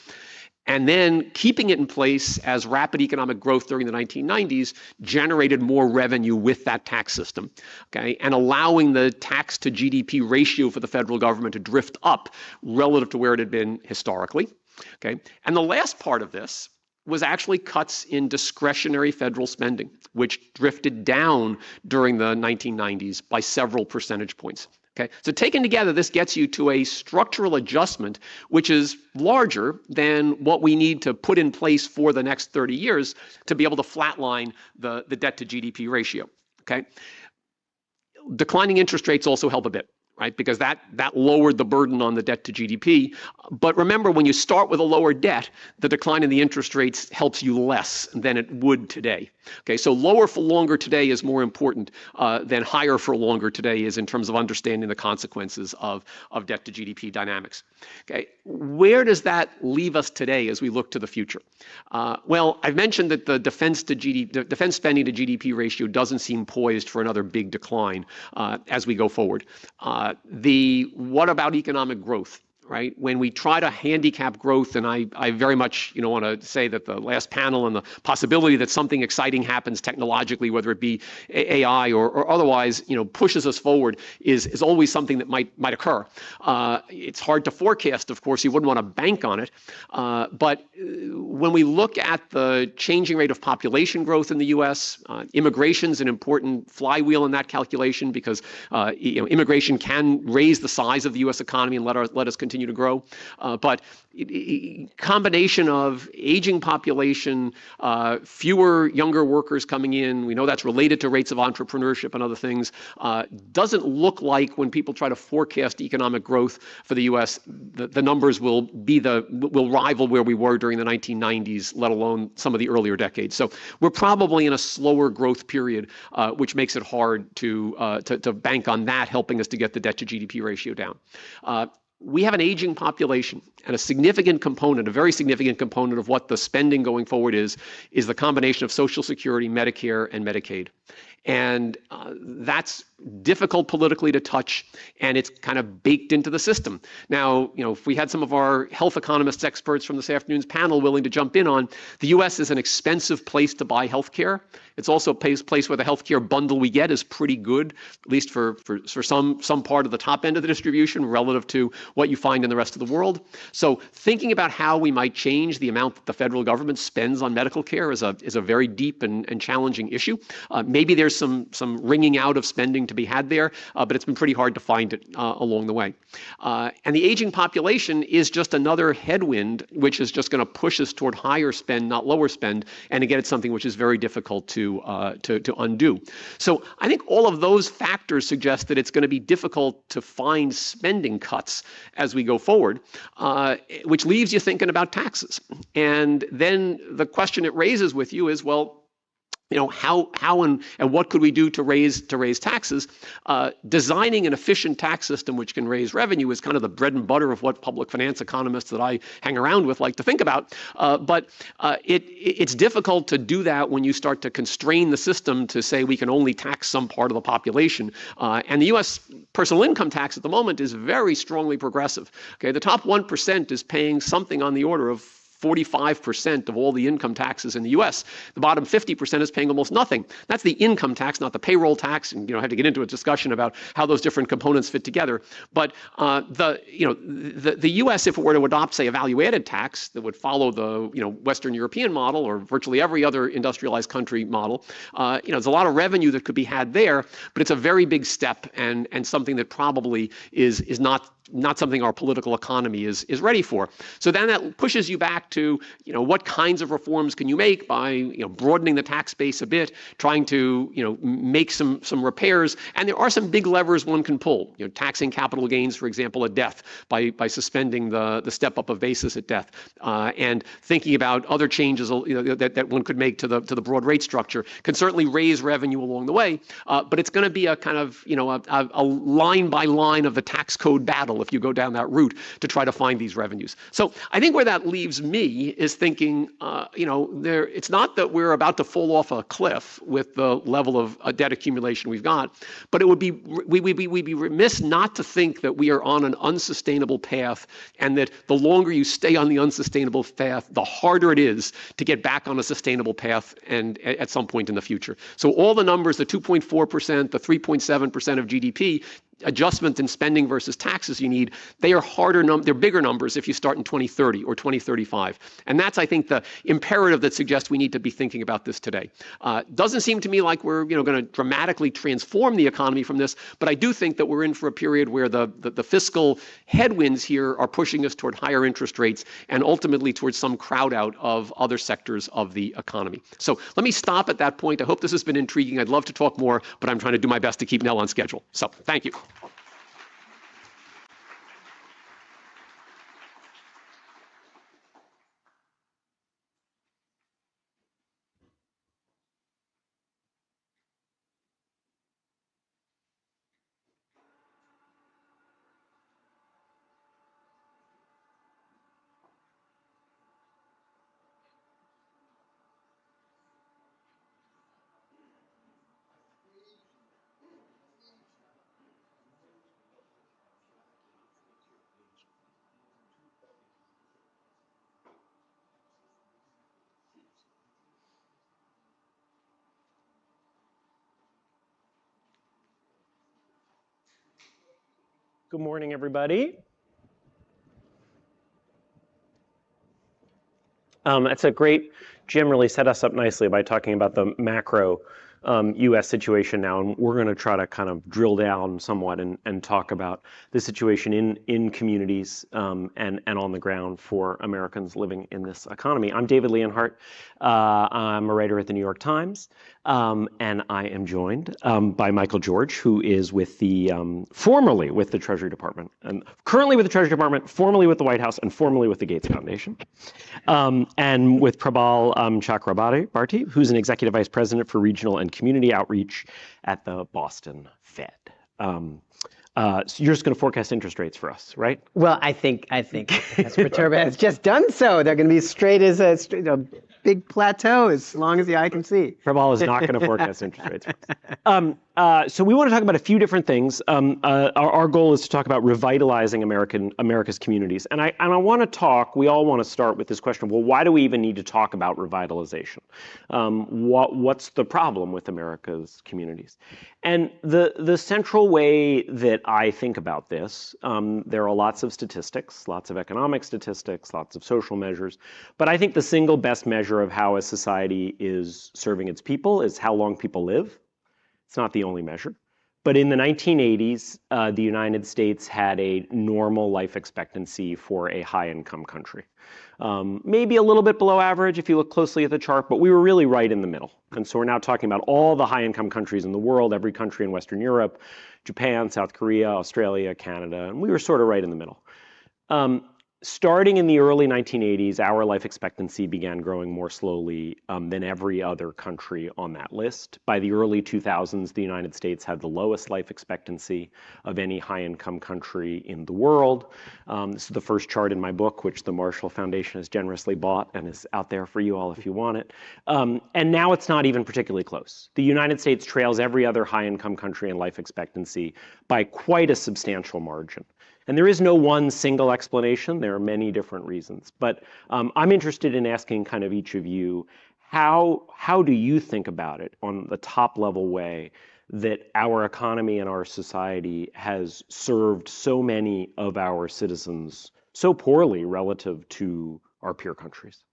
Speaker 6: And then keeping it in place as rapid economic growth during the 1990s generated more revenue with that tax system, okay, and allowing the tax to GDP ratio for the federal government to drift up relative to where it had been historically, okay. And the last part of this was actually cuts in discretionary federal spending, which drifted down during the 1990s by several percentage points. Okay, so taken together, this gets you to a structural adjustment, which is larger than what we need to put in place for the next 30 years to be able to flatline the debt to GDP ratio. Okay, declining interest rates also help a bit, right? Because that lowered the burden on the debt to GDP. But remember, when you start with a lower debt, the decline in the interest rates helps you less than it would today. Okay, so lower for longer today is more important than higher for longer today is in terms of understanding the consequences of debt to GDP dynamics. Okay, where does that leave us today as we look to the future? Well, I've mentioned that the defense spending to GDP ratio doesn't seem poised for another big decline as we go forward. What about economic growth? Right? When we try to handicap growth, and I very much want to say that the last panel and the possibility that something exciting happens technologically, whether it be AI or otherwise, pushes us forward is always something that might occur. It's hard to forecast, of course. You wouldn't want to bank on it. But when we look at the changing rate of population growth in the U.S., immigration is an important flywheel in that calculation because immigration can raise the size of the U.S. economy and let us continue to grow. But combination of aging population, fewer younger workers coming in, we know that's related to rates of entrepreneurship and other things, doesn't look like when people try to forecast economic growth for the U.S., the numbers will rival where we were during the 1990s, let alone some of the earlier decades. So we're probably in a slower growth period, which makes it hard to bank on that helping us to get the debt to GDP ratio down. We have an aging population, and a very significant component of what the spending going forward is the combination of Social Security, Medicare, and Medicaid. And that's difficult politically to touch, and it's kind of baked into the system. Now, if we had some of our health economists experts from this afternoon's panel willing to jump in on, the U.S. is an expensive place to buy health care. It's also a place where the health care bundle we get is pretty good, at least for some part of the top end of the distribution relative to what you find in the rest of the world. So thinking about how we might change the amount that the federal government spends on medical care is a very deep and challenging issue. Maybe there's there's some wringing out of spending to be had there, but it's been pretty hard to find it along the way. And the aging population is just another headwind, which is just going to push us toward higher spend, not lower spend. And again, it's something which is very difficult to undo. So I think all of those factors suggest that it's going to be difficult to find spending cuts as we go forward, which leaves you thinking about taxes. And then the question it raises with you is, well, how and what could we do to raise taxes? Designing an efficient tax system which can raise revenue is kind of the bread and butter of what public finance economists that I hang around with like to think about. But it's difficult to do that when you start to constrain the system to say we can only tax some part of the population. And the U.S. personal income tax at the moment is very strongly progressive. Okay, the top 1% is paying something on the order of 45% of all the income taxes in the U.S. The bottom 50% is paying almost nothing. That's the income tax, not the payroll tax. And have to get into a discussion about how those different components fit together. But the U.S., if it were to adopt, say, a value-added tax that would follow the Western European model or virtually every other industrialized country model, there's a lot of revenue that could be had there. But it's a very big step and something that probably is not something our political economy is ready for. So then that pushes you back to, what kinds of reforms can you make by, broadening the tax base a bit, trying to, make some repairs. And there are some big levers one can pull, taxing capital gains, for example, at death by suspending the step up of basis at death, and thinking about other changes, that one could make to the broad rate structure can certainly raise revenue along the way. But it's going to be a kind of, a line by line of the tax code battle if you go down that route to try to find these revenues. So I think where that leaves me is thinking, it's not that we're about to fall off a cliff with the level of debt accumulation we've got, but we'd be remiss not to think that we are on an unsustainable path, and that the longer you stay on the unsustainable path, the harder it is to get back on a sustainable path and at some point in the future. So all the numbers, the 2.4%, the 3.7% of GDP, adjustment in spending versus taxes you need, they are they're bigger numbers if you start in 2030 or 2035. And that's, I think, the imperative that suggests we need to be thinking about this today. Doesn't seem to me like we're going to dramatically transform the economy from this, but I do think that we're in for a period where the fiscal headwinds here are pushing us toward higher interest rates and ultimately towards some crowd out of other sectors of the economy. So let me stop at that point. I hope this has been intriguing. I'd love to talk more, but I'm trying to do my best to keep Nell on schedule. So thank you.
Speaker 15: Good morning, everybody. That's a great, Jim really set us up nicely by talking about the macro U.S. situation now, and we're going to try to kind of drill down somewhat and talk about the situation in communities and on the ground for Americans living in this economy. I'm David Leonhardt. I'm a writer at the New York Times, and I am joined by Michael George, who is with the formerly with the Treasury Department, and currently with the Treasury Department, formerly with the White House, and formerly with the Gates Foundation, and with Prabal Chakrabarty, who's an executive vice president for regional and community outreach at the Boston Fed. So you're just going to forecast interest rates for us, right?
Speaker 16: Well, I think as Proterva has just done so. They're going to be straight as a big plateau as long as the eye can see.
Speaker 15: Prabal is not going to forecast interest rates for us. So we want to talk about a few different things. Our goal is to talk about revitalizing America's communities. And I want to talk, we all want to start with this question, well, why do we even need to talk about revitalization? What's the problem with America's communities? And the central way that I think about this, there are lots of statistics, lots of economic statistics, lots of social measures, but I think the single best measure of how a society is serving its people is how long people live. It's not the only measure. But in the 1980s, the United States had a normal life expectancy for a high-income country. Maybe a little bit below average if you look closely at the chart, but we were really right in the middle. And so we're now talking about all the high-income countries in the world, every country in Western Europe, Japan, South Korea, Australia, Canada, and we were sort of right in the middle. Starting in the early 1980s, our life expectancy began growing more slowly than every other country on that list. By the early 2000s, the United States had the lowest life expectancy of any high-income country in the world. This is the first chart in my book, which the Marshall Foundation has generously bought and is out there for you all if you want it. And now it's not even particularly close. The United States trails every other high-income country in life expectancy by quite a substantial margin. And there is no one single explanation. There are many different reasons. But I'm interested in asking kind of each of you, how do you think about it on the top level way that our economy and our society has served so many of our citizens so poorly relative to our peer countries?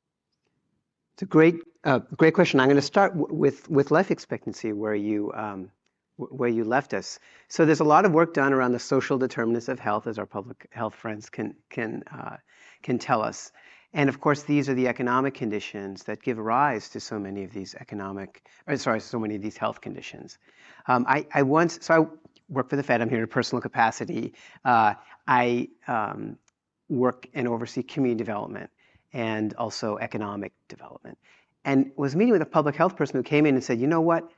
Speaker 16: It's a great question. I'm going to start with life expectancy, where you left us. So there's a lot of work done around the social determinants of health, as our public health friends can tell us. And of course, these are the economic conditions that give rise to so many of these so many of these health conditions. I work for the Fed. I'm here in a personal capacity. I work and oversee community development and also economic development. And was meeting with a public health person who came in and said, you know what?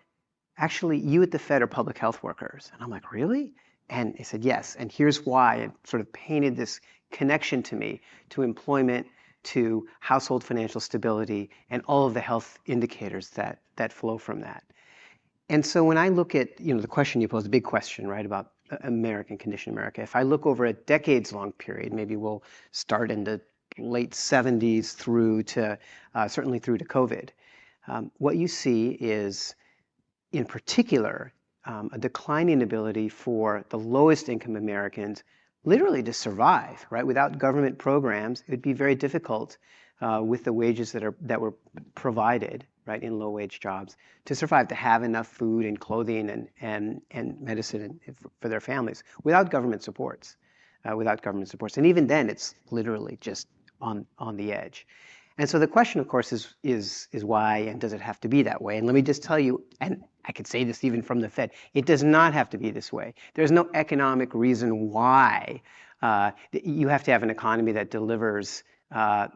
Speaker 16: Actually, you at the Fed are public health workers. And I'm like, really? And they said, yes. And here's why. It sort of painted this connection to me, to employment, to household financial stability, and all of the health indicators that flow from that. And so when I look at, the question you posed, a big question, right, about American condition in America. If I look over a decades-long period, maybe we'll start in the late 70s through to, certainly through to COVID, what you see is, in particular, a declining ability for the lowest income Americans literally to survive, right? Without government programs, it would be very difficult with the wages that were provided, right, in low wage jobs to survive, to have enough food and clothing and medicine for their families without government supports, And even then, it's literally just on the edge. And so the question, of course, is why, and does it have to be that way? And let me just tell you, and I could say this even from the Fed, it does not have to be this way. There's no economic reason why you have to have an economy that delivers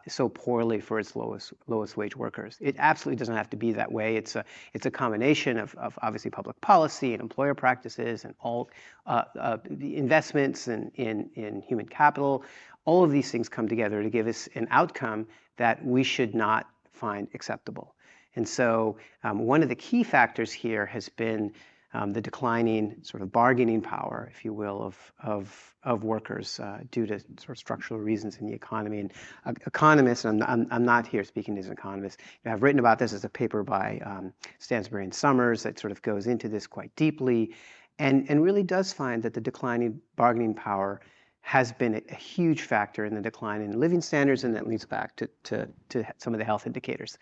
Speaker 16: so poorly for its lowest wage workers. It absolutely doesn't have to be that way. It's a combination of obviously public policy and employer practices and all the investments in human capital. All of these things come together to give us an outcome that we should not find acceptable. And so one of the key factors here has been the declining sort of bargaining power, if you will, of workers due to sort of structural reasons in the economy. And economists, and I'm not here speaking as an economist, I've written about this as a paper by Stansbury and Summers that sort of goes into this quite deeply and really does find that the declining bargaining power has been a huge factor in the decline in living standards, and that leads back to some of the health indicators.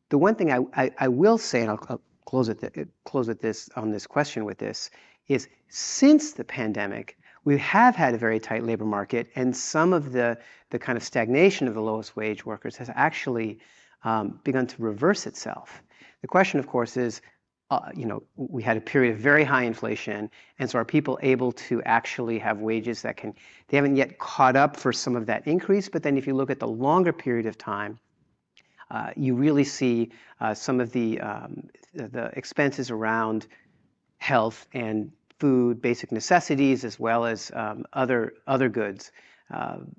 Speaker 16: The one thing I will say, and I'll close with this on this question with this, is since the pandemic, we have had a very tight labor market, and some of the kind of stagnation of the lowest wage workers has actually begun to reverse itself. The question, of course, is, we had a period of very high inflation, and so are people able to actually have wages they haven't yet caught up for some of that increase, but then if you look at the longer period of time, you really see some of the expenses around health and food, basic necessities, as well as other goods.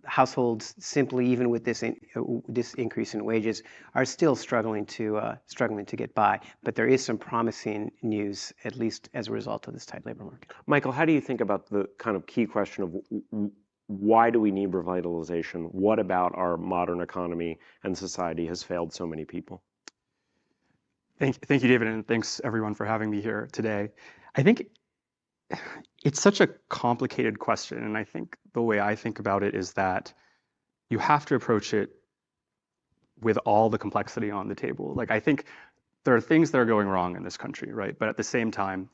Speaker 16: Households simply, even with this increase in wages, are still struggling to get by. But there is some promising news, at least as a result of this tight labor market.
Speaker 15: Michael, how do you think about the kind of key question of why do we need revitalization? What about our modern economy and society has failed so many people?
Speaker 17: Thank you, David, and thanks everyone for having me here today. I think it's such a complicated question, and I think the way I think about it is that you have to approach it with all the complexity on the table. Like, I think there are things that are going wrong in this country, right? But at the same time,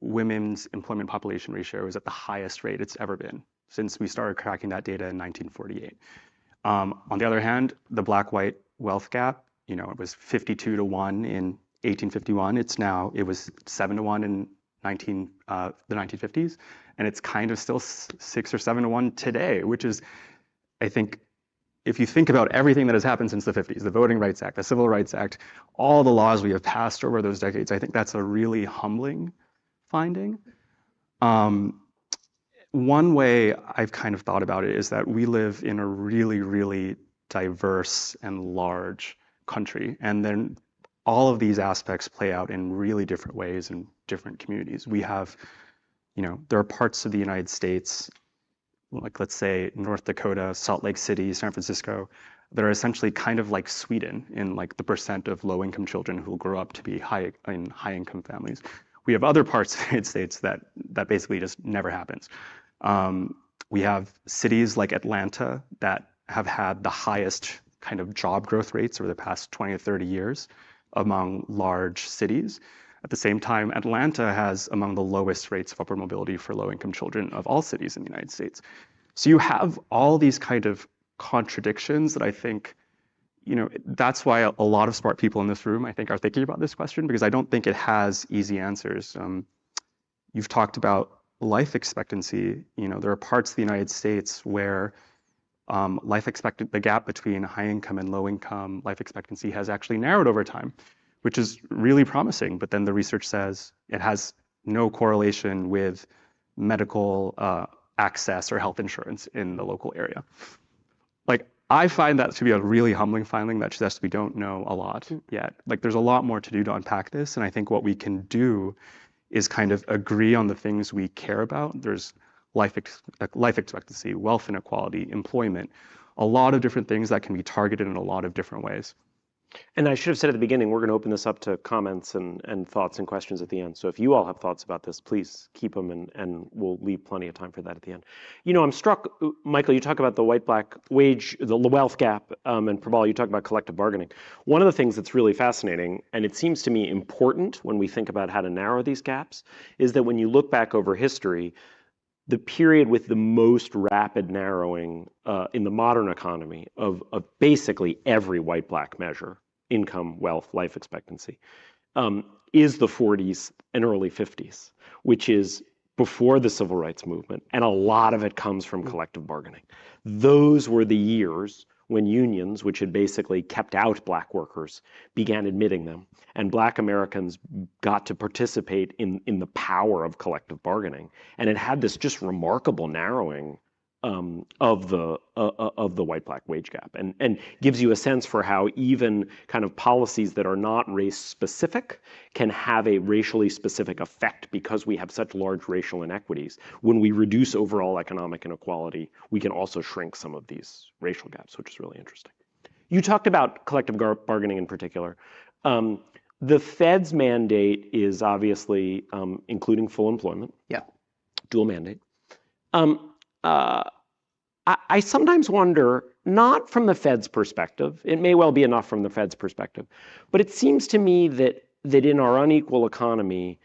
Speaker 17: women's employment population ratio is at the highest rate it's ever been since we started tracking that data in 1948. On the other hand, the black-white wealth gap, it was 52 to 1 in 1851. It was 7 to 1 in the 1950s, and it's kind of still 6 or 7 to 1 today, which is, I think, if you think about everything that has happened since the 50s, the Voting Rights Act, the Civil Rights Act, all the laws we have passed over those decades, I think that's a really humbling finding. One way I've kind of thought about it is that we live in a really, really diverse and large country, and then all of these aspects play out in really different ways in different communities. We have, there are parts of the United States, like let's say North Dakota, Salt Lake City, San Francisco, that are essentially kind of like Sweden in like the percent of low-income children who will grow up to be in high-income families. We have other parts of the United States that basically just never happens. We have cities like Atlanta that have had the highest kind of job growth rates over the past 20 or 30 years among large cities. At the same time, Atlanta has among the lowest rates of upward mobility for low-income children of all cities in the United States. So you have all these kind of contradictions that I think, that's why a lot of smart people in this room, I think, are thinking about this question, because I don't think it has easy answers. You've talked about life expectancy. There are parts of the United States where the gap between high income and low income life expectancy has actually narrowed over time, which is really promising. But then the research says it has no correlation with medical access or health insurance in the local area. Like, I find that to be a really humbling finding that suggests we don't know a lot yet. Like, there's a lot more to do to unpack this, and I think what we can do is kind of agree on the things we care about. There's life expectancy, wealth inequality, employment, a lot of different things that can be targeted in a lot of different ways.
Speaker 15: And I should have said at the beginning, we're going to open this up to comments and thoughts and questions at the end. So if you all have thoughts about this, please keep them, and we'll leave plenty of time for that at the end. I'm struck, Michael, you talk about the white-black wage, the wealth gap, and Prabal, you talk about collective bargaining. One of the things that's really fascinating, and it seems to me important when we think about how to narrow these gaps, is that when you look back over history, the period with the most rapid narrowing in the modern economy of basically every white-black measure, income, wealth, life expectancy, is the 40s and early 50s, which is before the civil rights movement, and a lot of it comes from collective bargaining. Those were the years when unions, which had basically kept out black workers, began admitting them, and black Americans got to participate in the power of collective bargaining. And it had this just remarkable narrowing of the white-black wage gap, and gives you a sense for how even kind of policies that are not race-specific can have a racially specific effect, because we have such large racial inequities. When we reduce overall economic inequality, we can also shrink some of these racial gaps, which is really interesting. You talked about collective bargaining in particular. The Fed's mandate is obviously including full employment.
Speaker 16: Yeah.
Speaker 15: Dual mandate. I sometimes wonder, not from the Fed's perspective, it may well be enough from the Fed's perspective, but it seems to me that in our unequal economy,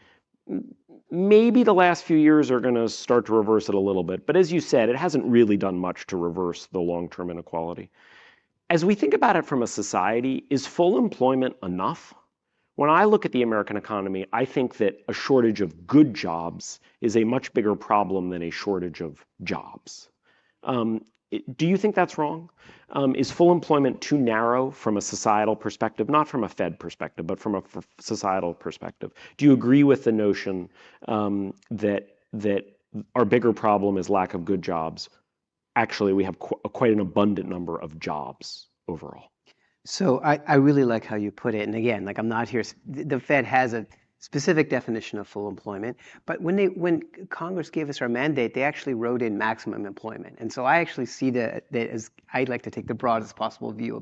Speaker 15: maybe the last few years are going to start to reverse it a little bit. But as you said, it hasn't really done much to reverse the long-term inequality. As we think about it from a society, is full employment enough? When I look at the American economy, I think that a shortage of good jobs is a much bigger problem than a shortage of jobs. Do you think that's wrong? Is full employment too narrow from a societal perspective, not from a Fed perspective, but from a societal perspective? Do you agree with the notion that our bigger problem is lack of good jobs? Actually, we have quite an abundant number of jobs overall.
Speaker 16: So I really like how you put it. And again, like, I'm not here, the Fed has a specific definition of full employment, but when Congress gave us our mandate, they actually wrote in maximum employment. And so I actually see that as, I'd like to take the broadest possible view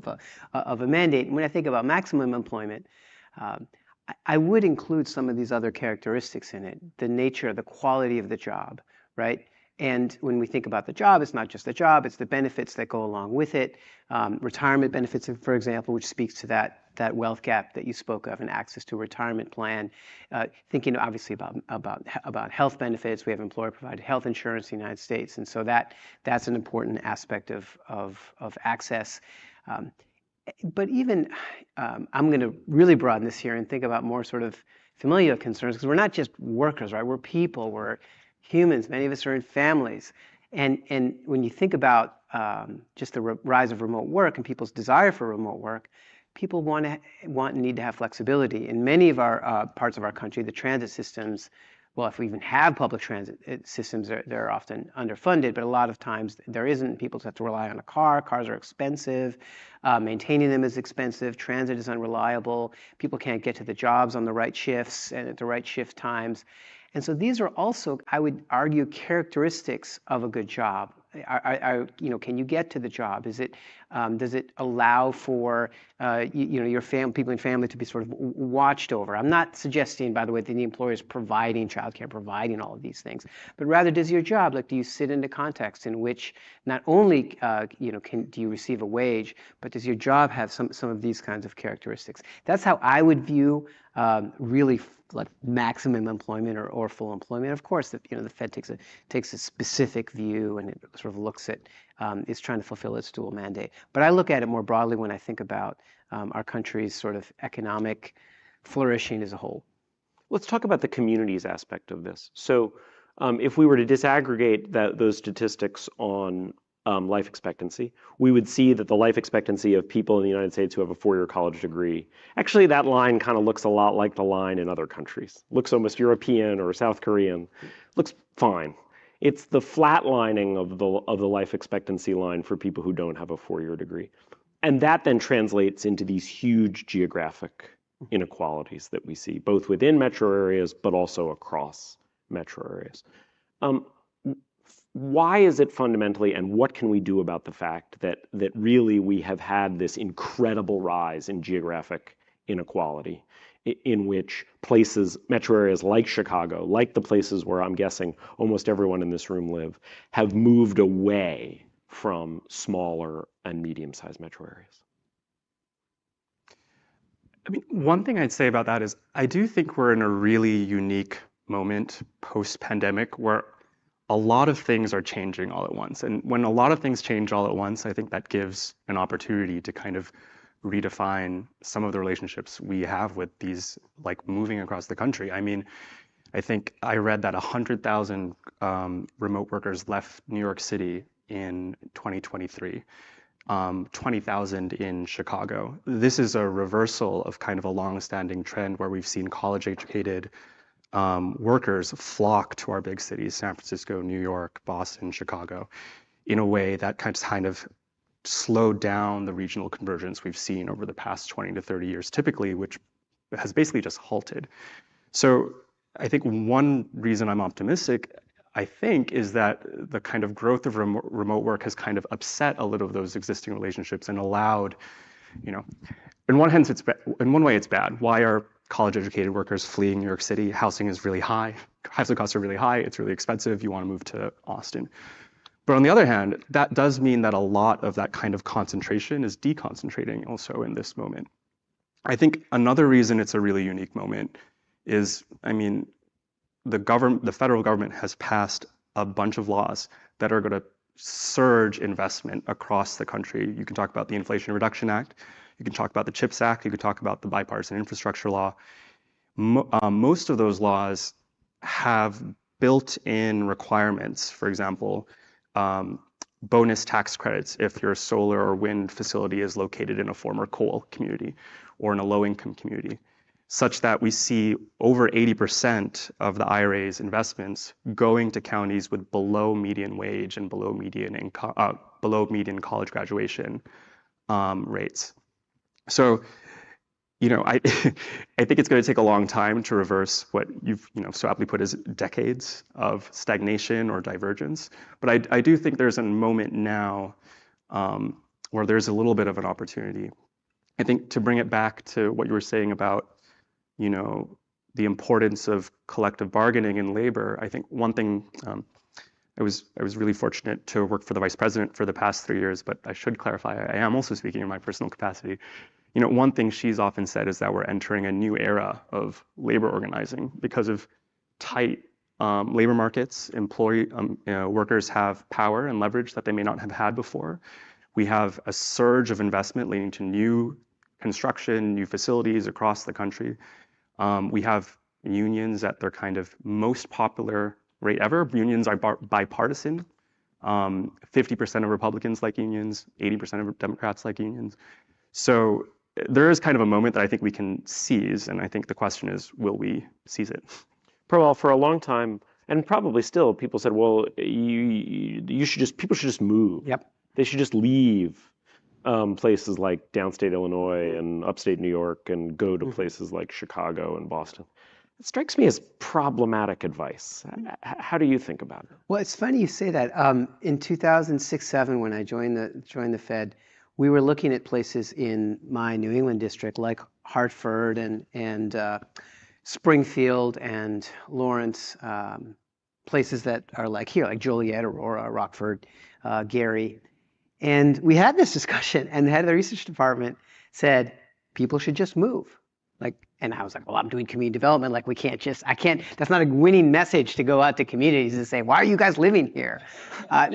Speaker 16: of a mandate. And when I think about maximum employment, I would include some of these other characteristics in it, the nature, the quality of the job, right? And when we think about the job, it's not just the job, it's the benefits that go along with it. Retirement benefits, for example, which speaks to that that wealth gap that you spoke of and access to a retirement plan. Thinking obviously about health benefits. We have employer-provided health insurance in the United States, and so that's an important aspect of access. But even I'm going to really broaden this here and think about more sort of familial concerns, because we're not just workers, right? We're people. We're humans. Many of us are in families. And when you think about just the rise of remote work and people's desire for remote work, people want and need to have flexibility. In many of our parts of our country, the transit systems, well, if we even have public transit systems, they're often underfunded, but a lot of times there isn't. People have to rely on a car. Cars are expensive. Maintaining them is expensive. Transit is unreliable. People can't get to the jobs on the right shifts and at the right shift times. And so these are also, I would argue, characteristics of a good job. Can you get to the job? Does it allow for your people in family to be sort of watched over? I'm not suggesting, by the way, that the employer is providing childcare, providing all of these things, but rather, does your job, do you sit in a context in which not only do you receive a wage, but does your job have some of these kinds of characteristics? That's how I would view really like maximum employment or full employment. Of course, the Fed takes a specific view, and it sort of looks at is trying to fulfill its dual mandate. But I look at it more broadly when I think about our country's sort of economic flourishing as a whole.
Speaker 15: Let's talk about the communities aspect of this. So if we were to disaggregate those statistics on life expectancy, we would see that the life expectancy of people in the United States who have a 4-year college degree, actually that line kind of looks a lot like the line in other countries. Looks almost European or South Korean. Looks fine. It's the flatlining of the life expectancy line for people who don't have a 4-year degree. And that then translates into these huge geographic inequalities that we see, both within metro areas, but also across metro areas. Why is it fundamentally, and what can we do about the fact that really we have had this incredible rise in geographic inequality, in which places, metro areas like Chicago, like the places where I'm guessing almost everyone in this room live, have moved away from smaller and medium-sized metro areas?
Speaker 17: I mean, one thing I'd say about that is I do think we're in a really unique moment post-pandemic where a lot of things are changing all at once. And when a lot of things change all at once, I think that gives an opportunity to kind of redefine some of the relationships we have with these, like moving across the country. I mean, I think I read that 100,000 remote workers left New York City in 2023. 20,000 in Chicago. This is a reversal of kind of a long-standing trend where we've seen college-educated workers flock to our big cities, San Francisco, New York, Boston, Chicago, in a way that kind of slowed down the regional convergence we've seen over the past 20 to 30 years, typically, which has basically just halted. So I think one reason I'm optimistic, I think, is that the kind of growth of remote work has kind of upset a little of those existing relationships and allowed, in one way it's bad. Why are college-educated workers fleeing New York City? Housing is really high. Housing costs are really high. It's really expensive. You want to move to Austin. But on the other hand, that does mean that a lot of that kind of concentration is deconcentrating also in this moment. I think another reason it's a really unique moment is, the federal government has passed a bunch of laws that are going to surge investment across the country. You can talk about the Inflation Reduction Act. You can talk about the CHIPS Act. You can talk about the Bipartisan Infrastructure Law. Most of those laws have built-in requirements. For example, bonus tax credits if your solar or wind facility is located in a former coal community or in a low-income community, such that we see over 80% of the IRA's investments going to counties with below median wage and below median college graduation rates. So, I think it's going to take a long time to reverse what you've so aptly put as decades of stagnation or divergence. But I do think there's a moment now where there's a little bit of an opportunity. I think to bring it back to what you were saying about the importance of collective bargaining in labor, I think one thing, I was really fortunate to work for the vice president for the past 3 years, but I should clarify, I am also speaking in my personal capacity. One thing she's often said is that we're entering a new era of labor organizing because of tight labor markets. Workers have power and leverage that they may not have had before. We have a surge of investment leading to new construction, new facilities across the country. We have unions at their kind of most popular rate ever. Unions are bipartisan. 50% of Republicans like unions, 80% of Democrats like unions. So there is kind of a moment that I think we can seize, and I think the question is, will we seize it?
Speaker 15: Well, for a long time, and probably still, people said, well, people should just move.
Speaker 16: Yep.
Speaker 15: They should just leave places like downstate Illinois and upstate New York and go to places like Chicago and Boston. It strikes me as problematic advice. How do you think about it?
Speaker 16: Well, it's funny you say that. In 2006-07, when I joined the Fed, we were looking at places in my New England district like Hartford and Springfield and Lawrence, places that are like here, like Joliet, Aurora, Rockford, Gary. And we had this discussion, and the head of the research department said, people should just move. And I was like, well, I'm doing community development. That's not a winning message to go out to communities and say, why are you guys living here?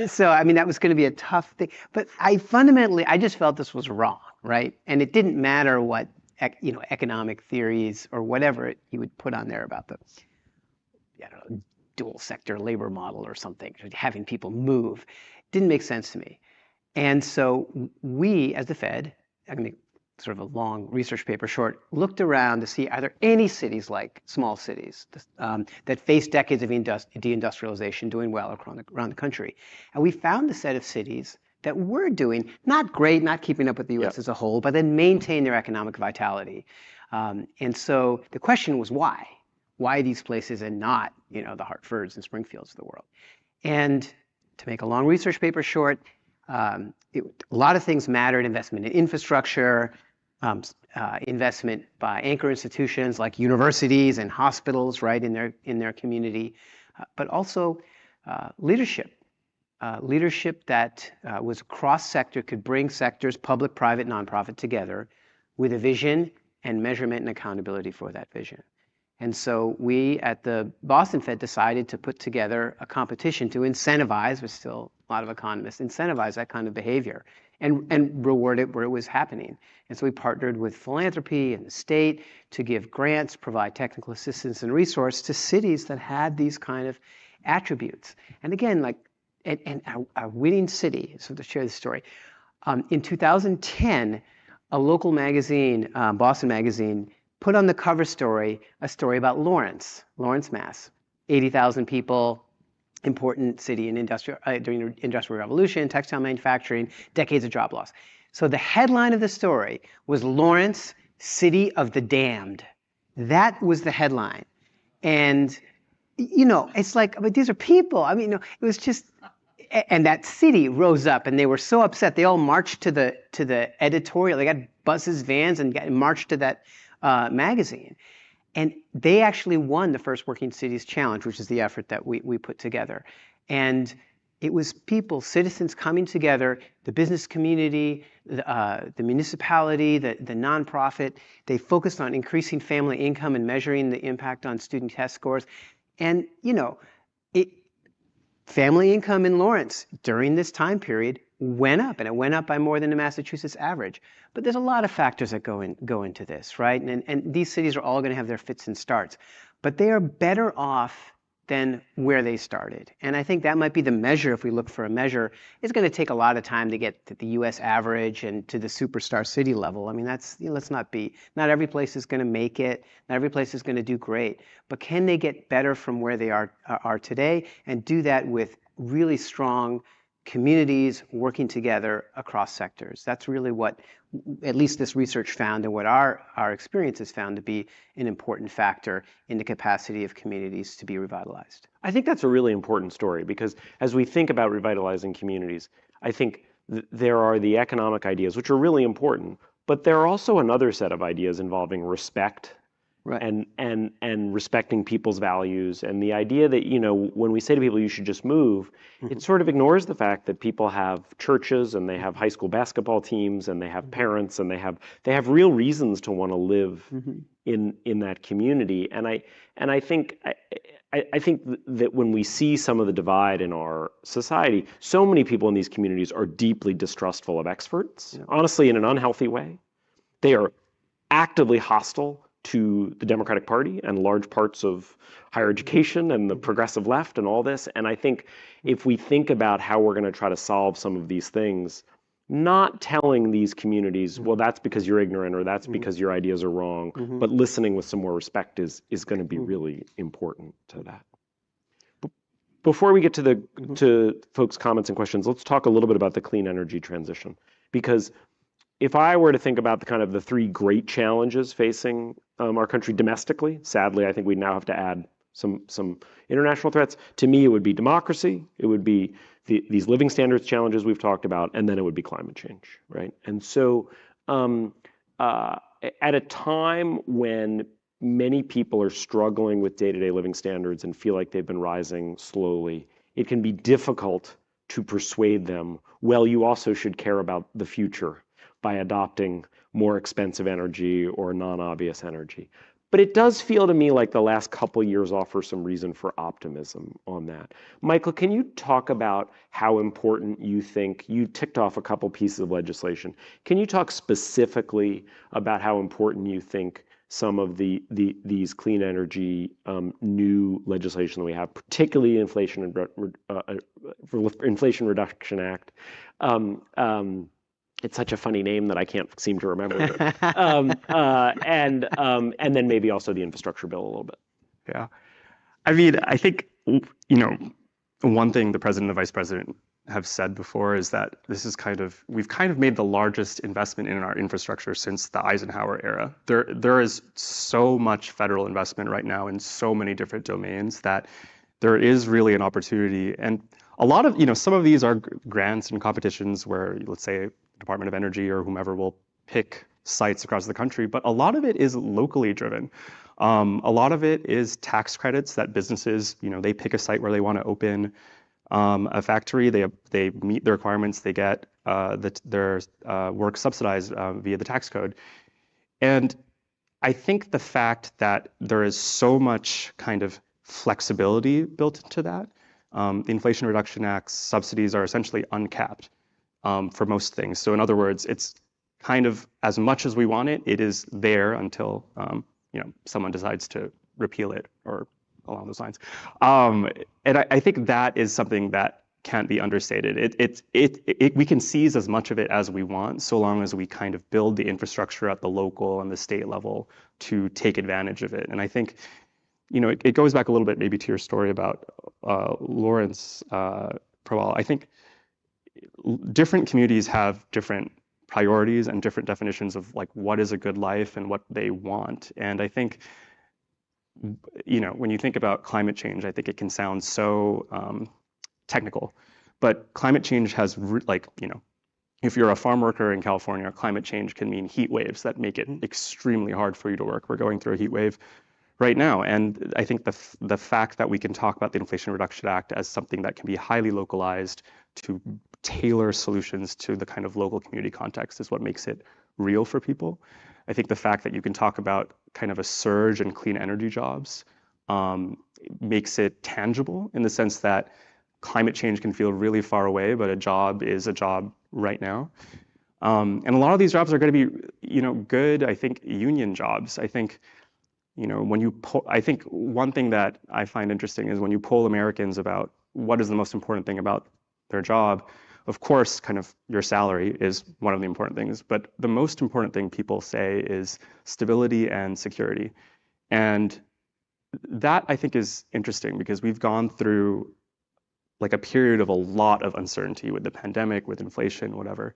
Speaker 16: So, I mean, that was going to be a tough thing. But I just felt this was wrong, right? And it didn't matter what, economic theories or whatever you would put on there about the, dual sector labor model or something, having people move. It didn't make sense to me. And so we, as the Fed, I'm going to sort of a long research paper short, looked around to see are there any cities like small cities that face decades of deindustrialization doing well around the country. And we found a set of cities that were doing not great, not keeping up with the US as a whole, but then maintain their economic vitality. And so the question was why? Why these places and not, the Hartfords and Springfields of the world? And to make a long research paper short, a lot of things mattered: investment in infrastructure, investment by anchor institutions like universities and hospitals, right, in their community, but also leadership. Leadership that was cross-sector, could bring sectors, public, private, nonprofit, together with a vision and measurement and accountability for that vision. And so we at the Boston Fed decided to put together a competition to incentivize, with still a lot of economists, incentivize that kind of behavior and reward it where it was happening. And so we partnered with philanthropy and the state to give grants, provide technical assistance and resource to cities that had these kind of attributes. And again, our winning city, so to share the story, in 2010, a local magazine, Boston Magazine, put on the cover story a story about Lawrence, Mass. 80,000 people, important city in during the Industrial Revolution, textile manufacturing, decades of job loss. So the headline of the story was Lawrence, City of the Damned. That was the headline. And, it's like, but these are people. I mean, it was just, and that city rose up and they were so upset. They all marched to the editorial. They got buses, vans, and marched to that magazine. And they actually won the first Working Cities Challenge, which is the effort that we put together. And it was people, citizens coming together, the business community, the municipality, the nonprofit. They focused on increasing family income and measuring the impact on student test scores. And, family income in Lawrence during this time period went up, and it went up by more than the Massachusetts average. But there's a lot of factors that go into this, right? And these cities are all going to have their fits and starts, but they are better off than where they started. And I think that might be the measure. If we look for a measure, it's going to take a lot of time to get to the U.S. average and to the superstar city level. I mean, let's not not every place is going to make it. Not every place is going to do great. But can they get better from where they are today, and do that with really strong communities working together across sectors? That's really what at least this research found, and what our experience has found to be an important factor in the capacity of communities to be revitalized.
Speaker 15: I think that's a really important story, because as we think about revitalizing communities, I think there are the economic ideas, which are really important, but there are also another set of ideas involving respect and respecting people's values. And the idea that, when we say to people you should just move, it sort of ignores the fact that people have churches and they have high school basketball teams and they have parents and they have real reasons to want to live in that community. And I think that when we see some of the divide in our society, so many people in these communities are deeply distrustful of experts, honestly, in an unhealthy way. They are actively hostile to the Democratic Party and large parts of higher education and the progressive left and all this. And I think if we think about how we're going to try to solve some of these things, not telling these communities, well, that's because you're ignorant or that's because your ideas are wrong, but listening with some more respect is going to be really important to that. Before we get to folks' comments and questions, let's talk a little bit about the clean energy transition. Because if I were to think about the three great challenges facing our country domestically, sadly, I think we now have to add some international threats. To me, it would be democracy, it would be these living standards challenges we've talked about, and then it would be climate change, right? And so at a time when many people are struggling with day-to-day living standards and feel like they've been rising slowly, it can be difficult to persuade them, well, you also should care about the future by adopting more expensive energy or non-obvious energy. But it does feel to me like the last couple years offer some reason for optimism on that. Michael, can you talk about how important you think, you ticked off a couple pieces of legislation. Can you talk specifically about how important you think some of these clean energy new legislation that we have, particularly Inflation Reduction Act, it's such a funny name that I can't seem to remember it. And then maybe also the infrastructure bill a little bit.
Speaker 17: Yeah. I mean, I think, one thing the president and the vice president have said before is that we've kind of made the largest investment in our infrastructure since the Eisenhower era. There is so much federal investment right now in so many different domains that there is really an opportunity. And a lot of, some of these are grants and competitions where, let's say, Department of Energy or whomever will pick sites across the country, but a lot of it is locally driven. A lot of it is tax credits that businesses, they pick a site where they want to open a factory, they meet the requirements, they get their work subsidized via the tax code. And I think the fact that there is so much kind of flexibility built into that, the Inflation Reduction Act's subsidies are essentially uncapped for most things. So in other words, it's kind of as much as we want it, it is there until someone decides to repeal it or along those lines. And I think that is something that can't be understated. We can seize as much of it as we want, so long as we kind of build the infrastructure at the local and the state level to take advantage of it. And I think, it goes back a little bit maybe to your story about Lawrence Prawal. I think different communities have different priorities and different definitions of like what is a good life and what they want. And I think, when you think about climate change, I think it can sound so technical, but climate change has if you're a farm worker in California, climate change can mean heat waves that make it extremely hard for you to work. We're going through a heat wave right now. And I think the fact that we can talk about the Inflation Reduction Act as something that can be highly localized to tailor solutions to the kind of local community context is what makes it real for people. I think the fact that you can talk about kind of a surge in clean energy jobs makes it tangible in the sense that climate change can feel really far away, but a job is a job right now. And a lot of these jobs are going to be, good, I think, union jobs. I think, I think one thing that I find interesting is when you poll Americans about what is the most important thing about their job, of course, kind of your salary is one of the important things, but the most important thing people say is stability and security. And that I think is interesting because we've gone through like a period of a lot of uncertainty with the pandemic, with inflation, whatever.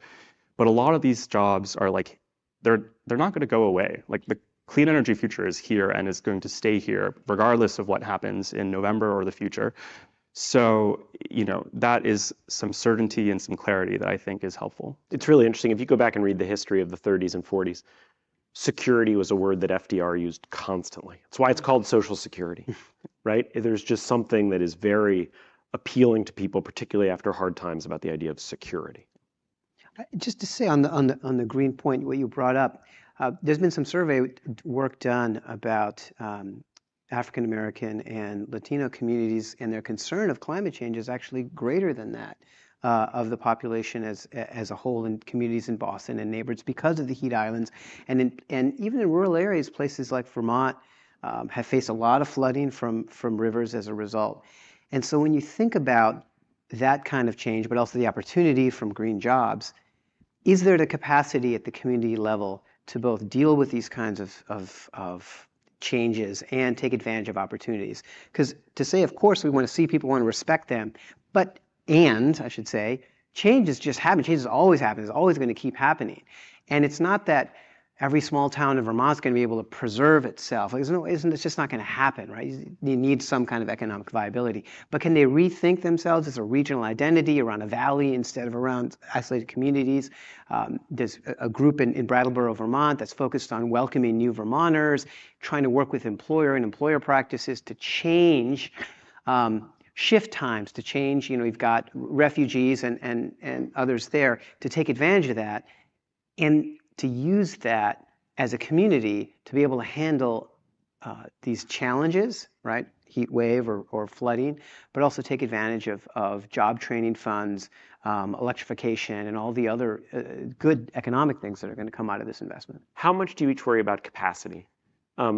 Speaker 17: But a lot of these jobs are like, they're not going to go away. Like the clean energy future is here and is going to stay here regardless of what happens in November or the future. So, that is some certainty and some clarity that I think is helpful.
Speaker 15: It's really interesting. If you go back and read the history of the 30s and 40s, security was a word that FDR used constantly. That's why it's called Social Security, right? There's just something that is very appealing to people, particularly after hard times, about the idea of security.
Speaker 16: Just to say on the green point, what you brought up, there's been some survey work done about African American and Latino communities, and their concern of climate change is actually greater than that of the population as a whole in communities in Boston and neighborhoods because of the heat islands, and even in rural areas, places like Vermont have faced a lot of flooding from rivers as a result. And so when you think about that kind of change, but also the opportunity from green jobs, is there the capacity at the community level to both deal with these kinds of changes and take advantage of opportunities? Because to say, of course, we want to see people, want to respect them, but, and I should say, change is just happening. Change is always happening. It's always going to keep happening. And it's not that every small town in Vermont is going to be able to preserve itself. It's just not going to happen, right? You need some kind of economic viability. But can they rethink themselves as a regional identity around a valley instead of around isolated communities? There's a group in Brattleboro, Vermont that's focused on welcoming new Vermonters, trying to work with employer and employer practices to change shift times, to change, you've got refugees and others there to take advantage of that. And to use that as a community to be able to handle these challenges, right? Heat wave or flooding, but also take advantage of job training funds, electrification, and all the other good economic things that are going to come out of this investment.
Speaker 15: How much do you each worry about capacity?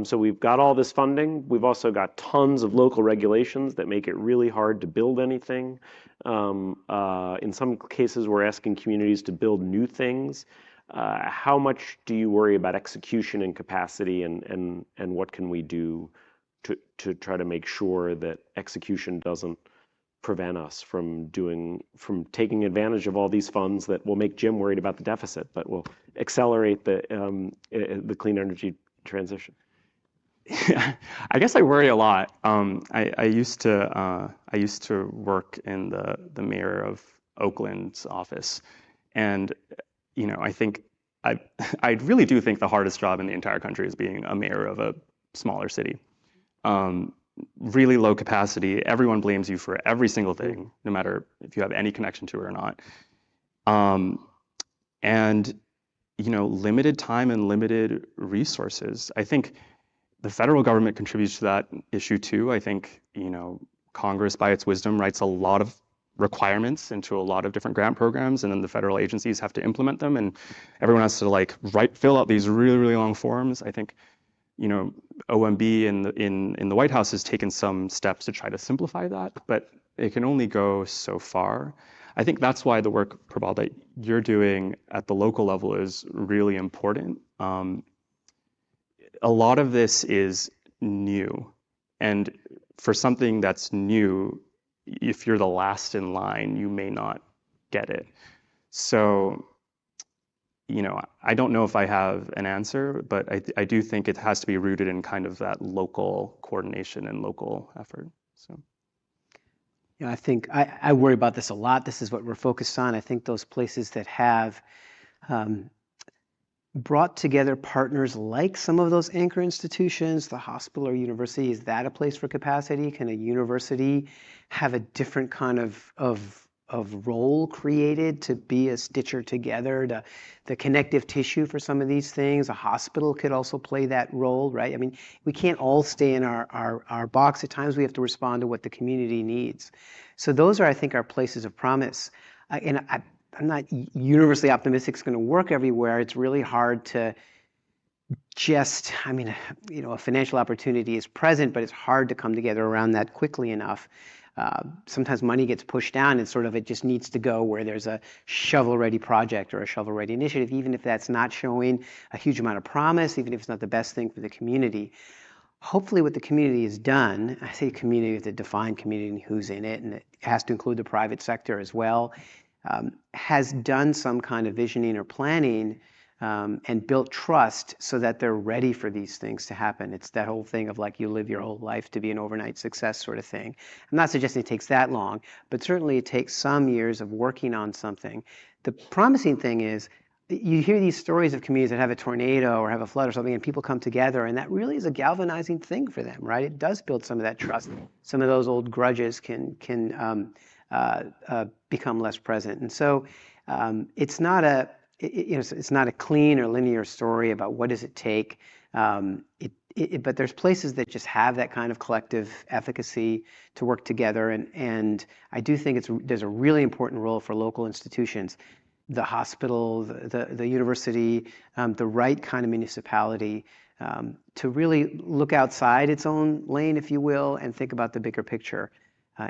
Speaker 15: So we've got all this funding. We've also got tons of local regulations that make it really hard to build anything. In some cases, we're asking communities to build new things. How much do you worry about execution and capacity, and what can we do to try to make sure that execution doesn't prevent us from taking advantage of all these funds that will make Jim worried about the deficit, but will accelerate the clean energy transition?
Speaker 17: I guess I worry a lot. I used to work in the mayor of Oakland's office, and I think I really do think the hardest job in the entire country is being a mayor of a smaller city. Really low capacity. Everyone blames you for every single thing, no matter if you have any connection to it or not. And limited time and limited resources. I think the federal government contributes to that issue too. I think Congress, by its wisdom, writes a lot of requirements into a lot of different grant programs, and then the federal agencies have to implement them, and everyone has to fill out these really, really long forms. I think OMB in the White House has taken some steps to try to simplify that, but it can only go so far. I think that's why the work, Prabal, that you're doing at the local level is really important. A lot of this is new, and for something that's new, if you're the last in line, you may not get it. So, I don't know if I have an answer, but I do think it has to be rooted in kind of that local coordination and local effort. So.
Speaker 16: I think I worry about this a lot. This is what we're focused on. I think those places that have brought together partners like some of those anchor institutions, the hospital or university, is that a place for capacity? Can a university have a different kind of role created to be a stitcher together, the connective tissue for some of these things? A hospital could also play that role, right? I mean, we can't all stay in our box. At times we have to respond to what the community needs. So those are, I think, our places of promise. And I'm not universally optimistic it's going to work everywhere. It's really hard to just, a financial opportunity is present, but it's hard to come together around that quickly enough. Sometimes money gets pushed down and sort of it just needs to go where there's a shovel-ready project or a shovel-ready initiative, even if that's not showing a huge amount of promise, even if it's not the best thing for the community. Hopefully what the community has done, I say community with a defined community and who's in it, and it has to include the private sector as well, has done some kind of visioning or planning and built trust so that they're ready for these things to happen. It's that whole thing of you live your whole life to be an overnight success sort of thing. I'm not suggesting it takes that long, but certainly it takes some years of working on something. The promising thing is you hear these stories of communities that have a tornado or have a flood or something, and people come together, and that really is a galvanizing thing for them, right? It does build some of that trust. Some of those old grudges can become less present, and so it's not a it's not a clean or linear story about what does it take. But there's places that just have that kind of collective efficacy to work together, and I do think there's a really important role for local institutions, the hospital, the university, the right kind of municipality, to really look outside its own lane, if you will, and think about the bigger picture.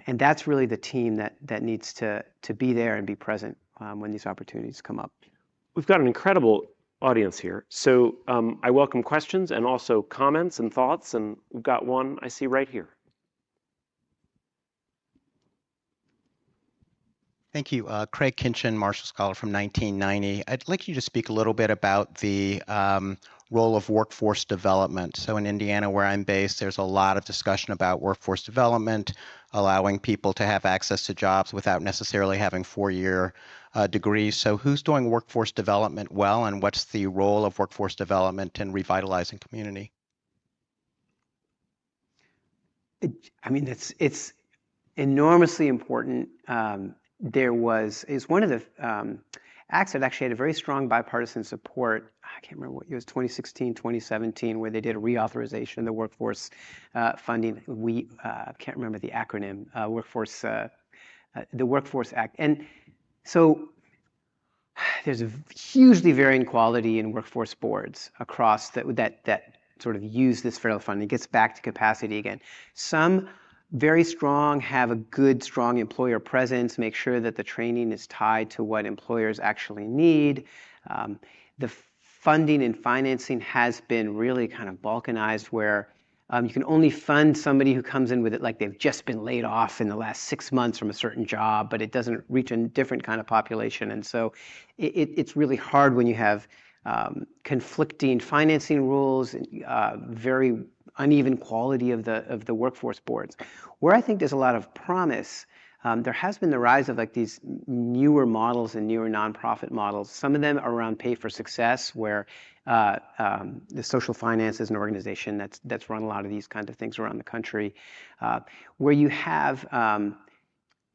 Speaker 16: And that's really the team that needs to be there and be present when these opportunities come up.
Speaker 15: We've got an incredible audience here. So I welcome questions and also comments and thoughts, and we've got one I see right here.
Speaker 18: Thank you. Craig Kinchin, Marshall Scholar from 1990. I'd like you to speak a little bit about the role of workforce development. So in Indiana, where I'm based, there's a lot of discussion about workforce development, allowing people to have access to jobs without necessarily having four-year degrees. So who's doing workforce development well, and what's the role of workforce development in revitalizing community?
Speaker 16: I mean, it's enormously important. It's one of the acts that actually had a very strong bipartisan support. I can't remember what year, it was 2016, 2017, where they did a reauthorization of the workforce funding. I can't remember the acronym, the Workforce Act. And so there's a hugely varying quality in workforce boards across that sort of use this federal funding. It gets back to capacity again. Some very strong, have a good, strong employer presence, make sure that the training is tied to what employers actually need. The funding and financing has been really kind of balkanized, where you can only fund somebody who comes in with it like they've just been laid off in the last 6 months from a certain job, but it doesn't reach a different kind of population. And so it's really hard when you have conflicting financing rules, very uneven quality of the workforce boards. Where I think there's a lot of promise, there has been the rise of like these newer models and newer nonprofit models. Some of them are around Pay for Success, where the Social Finance is an organization that's run a lot of these kinds of things around the country, where you have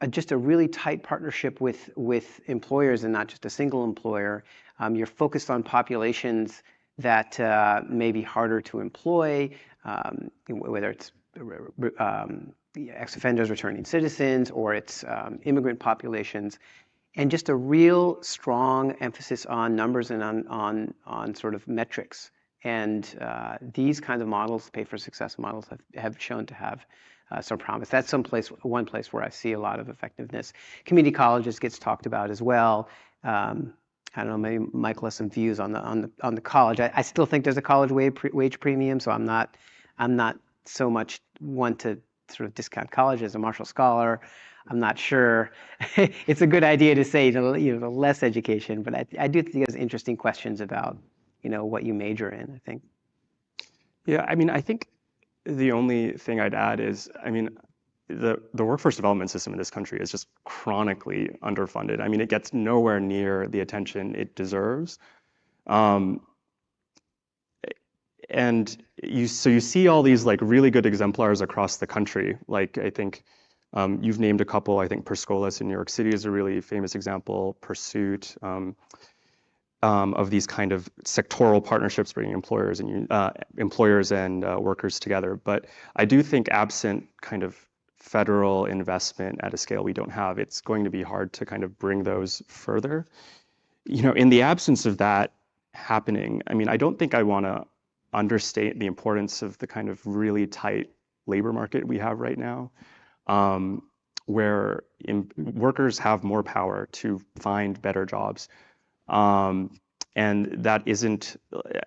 Speaker 16: just a really tight partnership with employers and not just a single employer. You're focused on populations that may be harder to employ, whether it's ex-offenders, returning citizens, or it's immigrant populations, and just a real strong emphasis on numbers and on sort of metrics. And these kinds of models, Pay for Success models, have shown to have some promise. That's one place where I see a lot of effectiveness. Community colleges gets talked about as well. I don't know, maybe Michael has some views on the college. I still think there's a college wage premium, so I'm not so much one to sort of discount college. As a Marshall Scholar, I'm not sure it's a good idea to say less education, but I do think there's interesting questions about what you major in, I think.
Speaker 17: Yeah, I mean, I think the only thing I'd add is, I mean, the workforce development system in this country is just chronically underfunded. I mean, it gets nowhere near the attention it deserves. And you see all these like really good exemplars across the country. Like I think you've named a couple. I think Perscolas in New York City is a really famous example. Pursuit of these kind of sectoral partnerships bringing employers and workers together. But I do think absent kind of federal investment at a scale we don't have, it's going to be hard to kind of bring those further. In the absence of that happening, I mean, I don't think I want to understate the importance of the kind of really tight labor market we have right now, where workers have more power to find better jobs. And that isn't,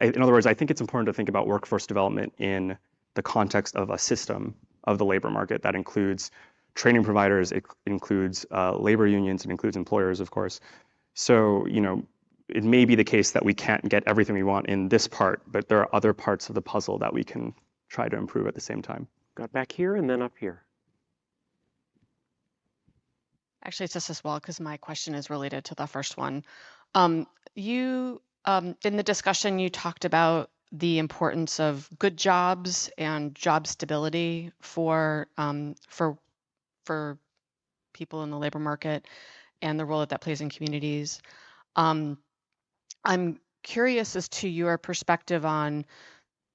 Speaker 17: in other words, I think it's important to think about workforce development in the context of a system of the labor market that includes training providers, it includes labor unions, it includes employers, of course. So, it may be the case that we can't get everything we want in this part, but there are other parts of the puzzle that we can try to improve at the same time.
Speaker 15: Got back here and then up here.
Speaker 10: Actually, it's just as well, because my question is related to the first one. You, in the discussion, you talked about the importance of good jobs and job stability for people in the labor market and the role that that plays in communities. Um, I'm curious as to your perspective on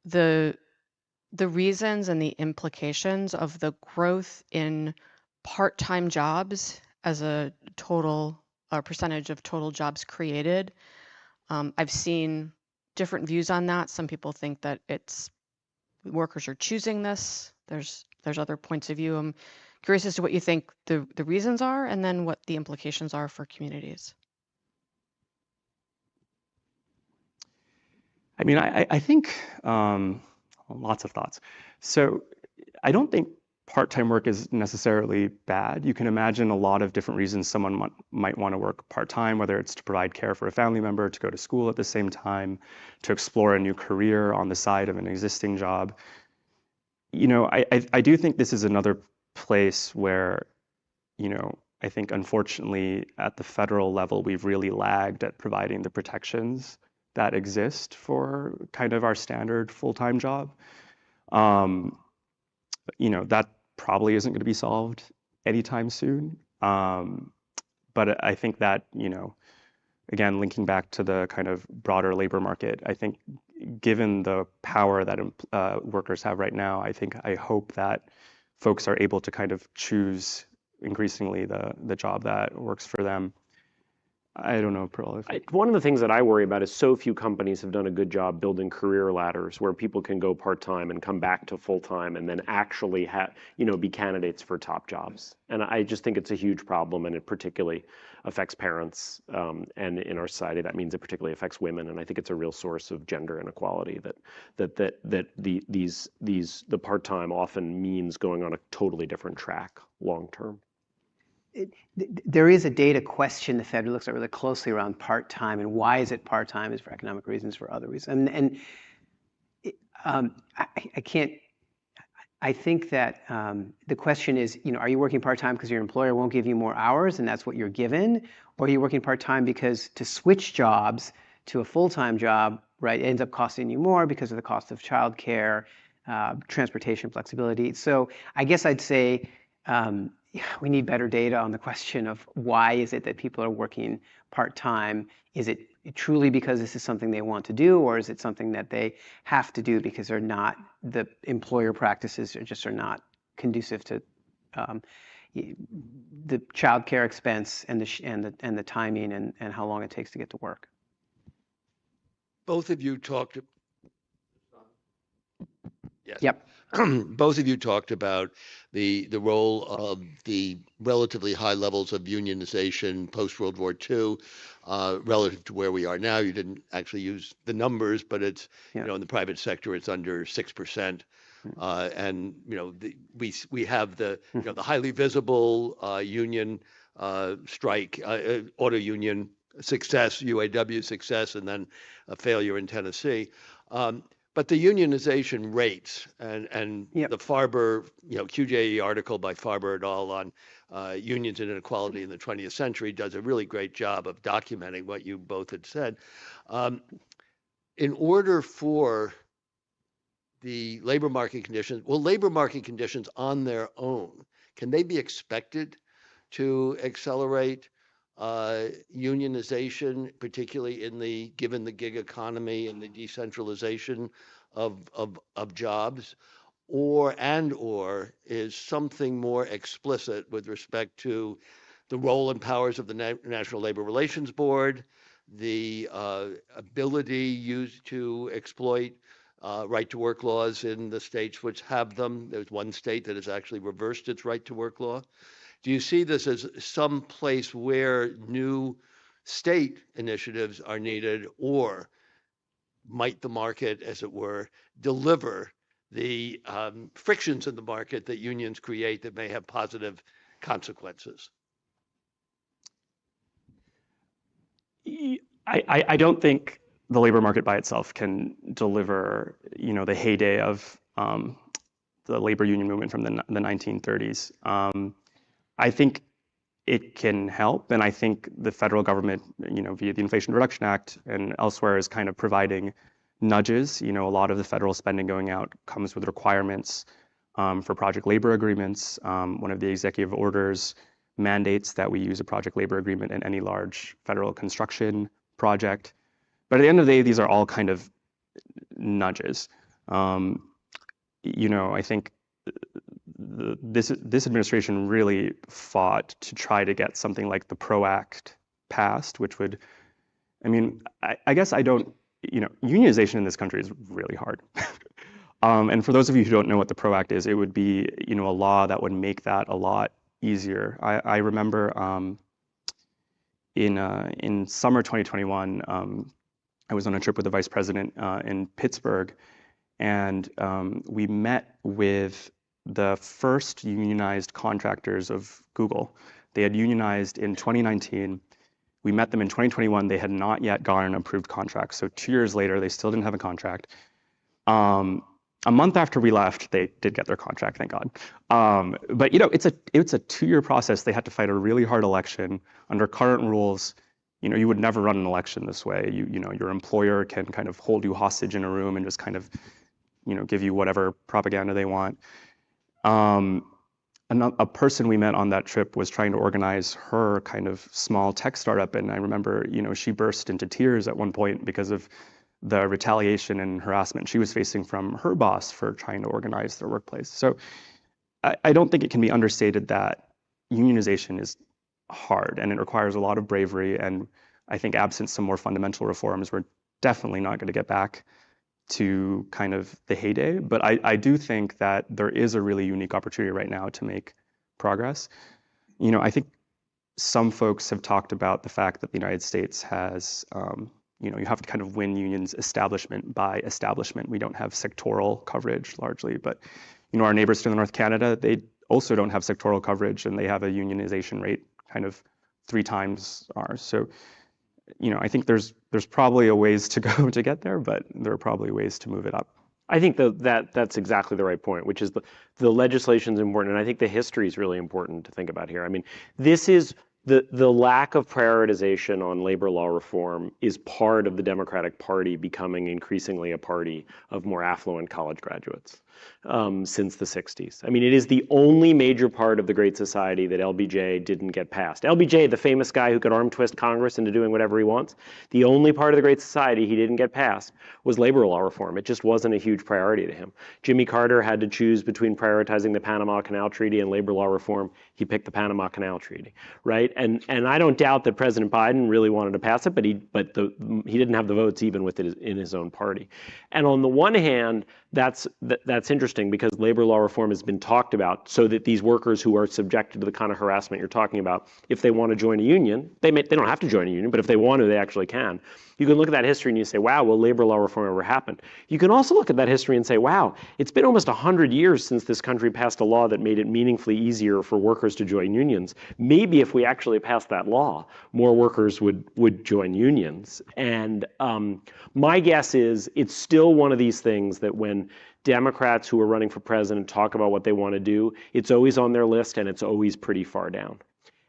Speaker 10: the reasons and the implications of the growth in part-time jobs as a total percentage of total jobs created. I've seen different views on that. Some people think that it's workers are choosing this. There's other points of view. I'm curious as to what you think the reasons are, and then what the implications are for communities.
Speaker 17: I mean, I think lots of thoughts. So I don't think part-time work is necessarily bad. You can imagine a lot of different reasons someone might want to work part-time, whether it's to provide care for a family member, to go to school at the same time, to explore a new career on the side of an existing job. You know, I do think this is another place where, you know, I think unfortunately at the federal level, we've really lagged at providing the protections that exist for kind of our standard full-time job. You know, that probably isn't going to be solved anytime soon. But I think that, you know, again, linking back to the kind of broader labor market, I think given the power that workers have right now, I hope that folks are able to kind of choose increasingly the job that works for them. I don't know, Pearl.
Speaker 15: One of the things that I worry about is so few companies have done a good job building career ladders where people can go part-time and come back to full-time and then actually be candidates for top jobs. And I just think it's a huge problem, and it particularly affects parents. And in our society, that means it particularly affects women. And I think it's a real source of gender inequality that the part-time often means going on a totally different track long-term.
Speaker 16: There is a data question the Fed looks at really closely around part-time, and why is it part-time? Is for economic reasons, for other reasons. I think that the question is, you know, are you working part-time because your employer won't give you more hours and that's what you're given? Or are you working part-time because to switch jobs to a full-time job, right, ends up costing you more because of the cost of childcare, transportation flexibility. So I guess I'd say, we need better data on the question of why is it that people are working part-time. Is it truly because this is something they want to do, or is it something that they have to do because the employer practices are not conducive to the childcare expense and the timing and how long it takes to get to work?
Speaker 9: Both of you talked. Yes.
Speaker 16: Yep.
Speaker 9: Both of you talked about the role of the relatively high levels of unionization post-World War II relative to where we are now. You didn't actually use the numbers, but it's, you know, in the private sector, it's under 6%. And, you know, we have the, you know, the highly visible union strike, auto union success, UAW success, and then a failure in Tennessee. But the unionization rates and the Farber, you know, QJE article by Farber et al. On unions and inequality in the 20th century does a really great job of documenting what you both had said. In order for the labor market conditions, labor market conditions on their own, can they be expected to accelerate unionization, particularly given the gig economy and the decentralization of jobs, or is something more explicit with respect to the role and powers of the National Labor Relations Board, the ability used to exploit right-to-work laws in the states which have them? There's one state that has actually reversed its right-to-work law. Do you see this as some place where new state initiatives are needed, or might the market, as it were, deliver the frictions in the market that unions create that may have positive consequences?
Speaker 17: I don't think the labor market by itself can deliver, you know, the heyday of the labor union movement from the 1930s. I think it can help. And I think the federal government, via the Inflation Reduction Act and elsewhere, is kind of providing nudges. A lot of the federal spending going out comes with requirements for project labor agreements. One of the executive orders mandates that we use a project labor agreement in any large federal construction project. But at the end of the day, these are all kind of nudges. I think this administration really fought to try to get something like the PRO Act passed, which would, I guess I don't, unionization in this country is really hard. And for those of you who don't know what the PRO Act is, it would be, a law that would make that a lot easier. I remember in summer 2021, I was on a trip with the vice president in Pittsburgh, and we met with the first unionized contractors of Google. They had unionized in 2019. We met them in 2021. They had not yet gotten an approved contract. So 2 years later, they still didn't have a contract. A month after we left, they did get their contract, thank God. But it's a 2-year process. They had to fight a really hard election. Under current rules, you would never run an election this way. Your employer can kind of hold you hostage in a room and just kind of, give you whatever propaganda they want. A person we met on that trip was trying to organize her kind of small tech startup, and I remember, she burst into tears at one point because of the retaliation and harassment she was facing from her boss for trying to organize their workplace. So I don't think it can be understated that unionization is hard and it requires a lot of bravery. And I think absent some more fundamental reforms, we're definitely not going to get back to kind of the heyday. But I do think that there is a really unique opportunity right now to make progress. I think some folks have talked about the fact that the United States has, you have to kind of win unions establishment by establishment. We don't have sectoral coverage largely, but our neighbors to the North, Canada, they also don't have sectoral coverage, and they have a unionization rate kind of 3 times ours. So, I think there's probably a ways to go to get there, but there are probably ways to move it up.
Speaker 15: I think that's exactly the right point, which is the legislation is important, and I think the history is really important to think about here. This is the lack of prioritization on labor law reform is part of the Democratic Party becoming increasingly a party of more affluent college graduates since the 60s. It is the only major part of the Great Society that LBJ didn't get passed. LBJ, the famous guy who could arm twist Congress into doing whatever he wants, the only part of the Great Society he didn't get passed was labor law reform. It just wasn't a huge priority to him. Jimmy Carter had to choose between prioritizing the Panama Canal Treaty and labor law reform. He picked the Panama Canal Treaty, right? And I don't doubt that President Biden really wanted to pass it, but he didn't have the votes even with it in his own party. And on the one hand, that's interesting because labor law reform has been talked about so that these workers who are subjected to the kind of harassment you're talking about, if they want to join a union, they don't have to join a union, but if they want to, they actually can. You can look at that history and you say, wow, will labor law reform ever happen? You can also look at that history and say, wow, it's been almost 100 years since this country passed a law that made it meaningfully easier for workers to join unions. Maybe if we actually passed that law, more workers would join unions. And my guess is it's still one of these things that when Democrats who are running for president talk about what they want to do, it's always on their list and it's always pretty far down.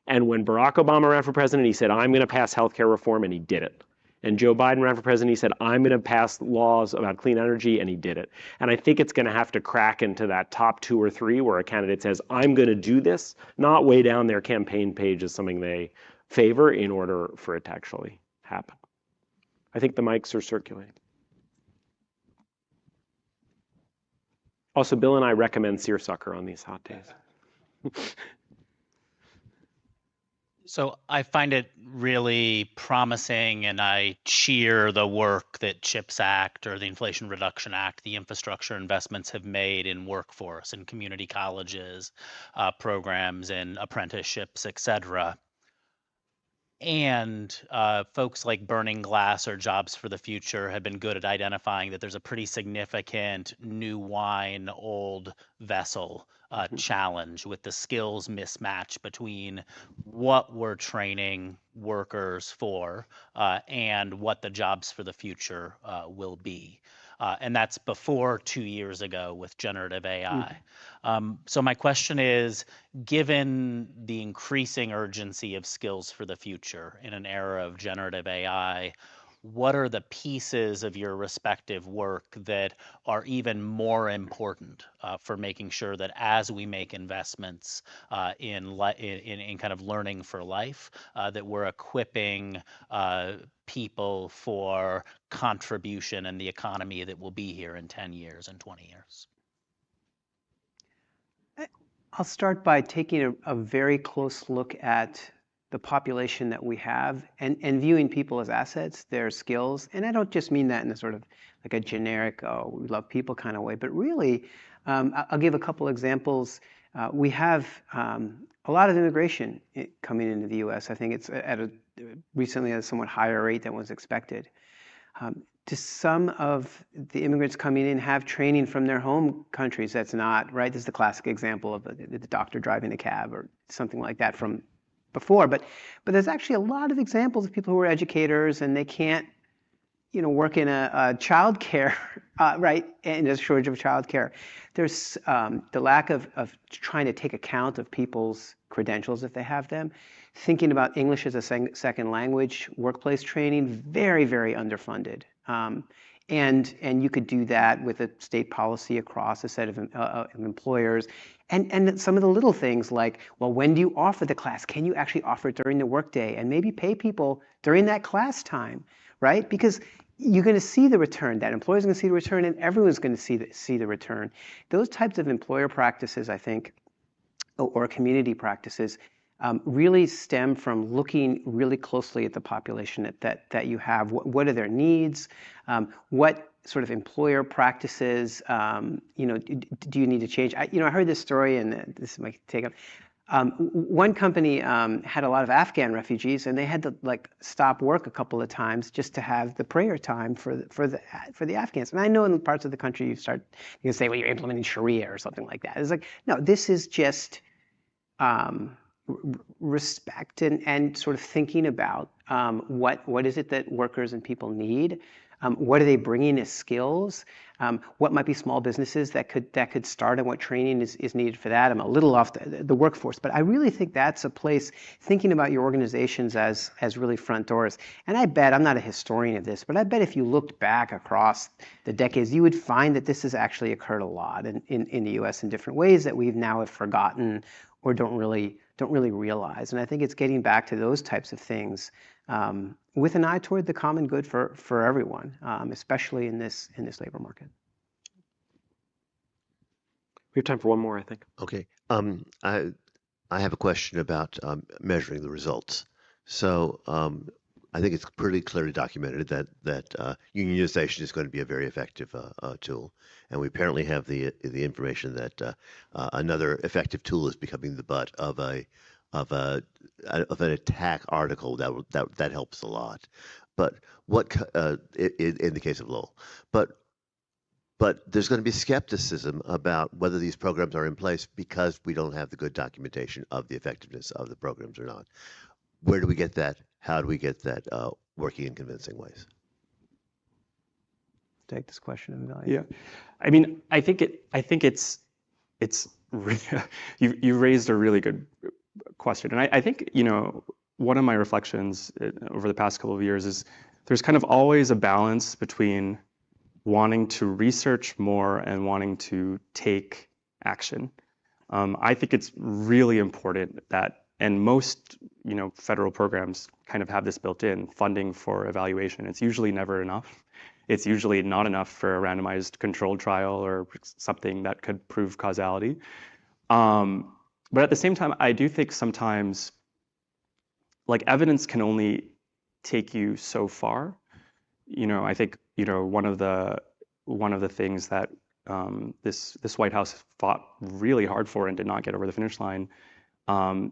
Speaker 15: And when Barack Obama ran for president, he said, I'm going to pass healthcare reform, and he did it. And Joe Biden ran for president, he said, I'm going to pass laws about clean energy, and he did it. And I think it's going to have to crack into that top 2 or 3 where a candidate says, I'm going to do this, not way down their campaign page as something they favor in order for it to actually happen. I think the mics are circulating. Also, Bill and I recommend seersucker on these hot days.
Speaker 12: So I find it really promising, and I cheer the work that CHIPS Act or the Inflation Reduction Act, the infrastructure investments have made in workforce and community colleges, programs and apprenticeships, et cetera. And folks like Burning Glass or Jobs for the Future have been good at identifying that there's a pretty significant new wine, old vessel challenge with the skills mismatch between what we're training workers for and what the jobs for the future will be. and that's before 2 years ago with generative AI. So my question is, given the increasing urgency of skills for the future in an era of generative AI, what are the pieces of your respective work that are even more important for making sure that as we make investments in kind of learning for life, that we're equipping people for contribution in the economy that will be here in 10 years and 20 years?
Speaker 16: I'll start by taking a very close look at the population that we have and viewing people as assets, their skills. And I don't just mean that in a sort of like a generic, oh, we love people kind of way, but really, I'll give a couple examples. We have a lot of immigration coming into the US. I think it's recently at a somewhat higher rate than was expected. Do some of the immigrants coming in have training from their home countries? That's not, right? This is the classic example of the doctor driving a cab or something like that from before. But there's actually a lot of examples of people who are educators and they can't, work in a child care, right? And there's a shortage of childcare. There's the lack of trying to take account of people's credentials if they have them. Thinking about English as a second language, workplace training, very, very underfunded. And you could do that with a state policy across a set of employers. And some of the little things like, well, when do you offer the class? Can you actually offer it during the workday? And maybe pay people during that class time, right? Because you're going to see the return. That employer's going to see the return, and everyone's going to see the return. Those types of employer practices, I think, or community practices, really stem from looking really closely at the population that you have. What are their needs? What sort of employer practices do you need to change? I heard this story, and this is my take on. One company had a lot of Afghan refugees, and they had to stop work a couple of times just to have the prayer time for the Afghans. And I know in parts of the country you can say, well, you're implementing Sharia or something like that. It's like, no, this is just respect and sort of thinking about what is it that workers and people need. What are they bringing as skills? What might be small businesses that could start, and what training is needed for that? I'm a little off the workforce, but I really think that's a place, thinking about your organizations as really front doors. And I bet, I'm not a historian of this, but I bet if you looked back across the decades, you would find that this has actually occurred a lot in the US in different ways that we've now have forgotten or don't really realize. And I think it's getting back to those types of things with an eye toward the common good for everyone, especially in this labor market.
Speaker 15: We have time for one more, I think.
Speaker 19: Okay. I have a question about measuring the results. So I think it's pretty clearly documented that unionization is going to be a very effective tool, and we apparently have the information that another effective tool is becoming the butt of an attack article that helps a lot. But what in the case of Lowell, but there's going to be skepticism about whether these programs are in place because we don't have the good documentation of the effectiveness of the programs or not. Where do we get that? How do we get that working in convincing ways?
Speaker 16: Take this question.
Speaker 17: Yeah, I mean, I think it's you raised a really good question, and I think one of my reflections over the past couple of years is there's kind of always a balance between wanting to research more and wanting to take action. I think it's really important that, and most federal programs kind of have this built in, funding for evaluation. It's usually never enough. It's usually not enough for a randomized controlled trial or something that could prove causality. But at the same time, I do think sometimes evidence can only take you so far. I think one of the things that this White House fought really hard for and did not get over the finish line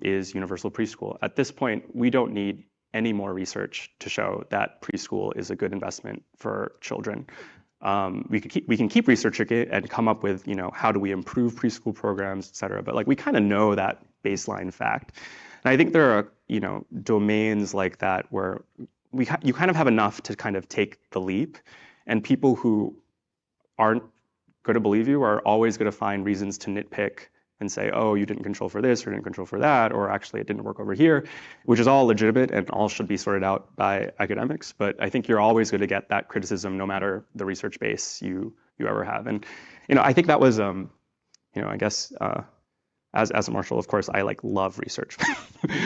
Speaker 17: is universal preschool. At this point, we don't need any more research to show that preschool is a good investment for children. We can keep researching it and come up with how do we improve preschool programs, et cetera. But we kind of know that baseline fact. And I think there are domains like that where you kind of have enough to kind of take the leap, and people who aren't going to believe you are always going to find reasons to nitpick and say, oh, you didn't control for this or didn't control for that, or actually it didn't work over here, which is all legitimate and all should be sorted out by academics. But I think you're always going to get that criticism no matter the research base you ever have. And I think that was, I guess, as a Marshall, of course, I love research.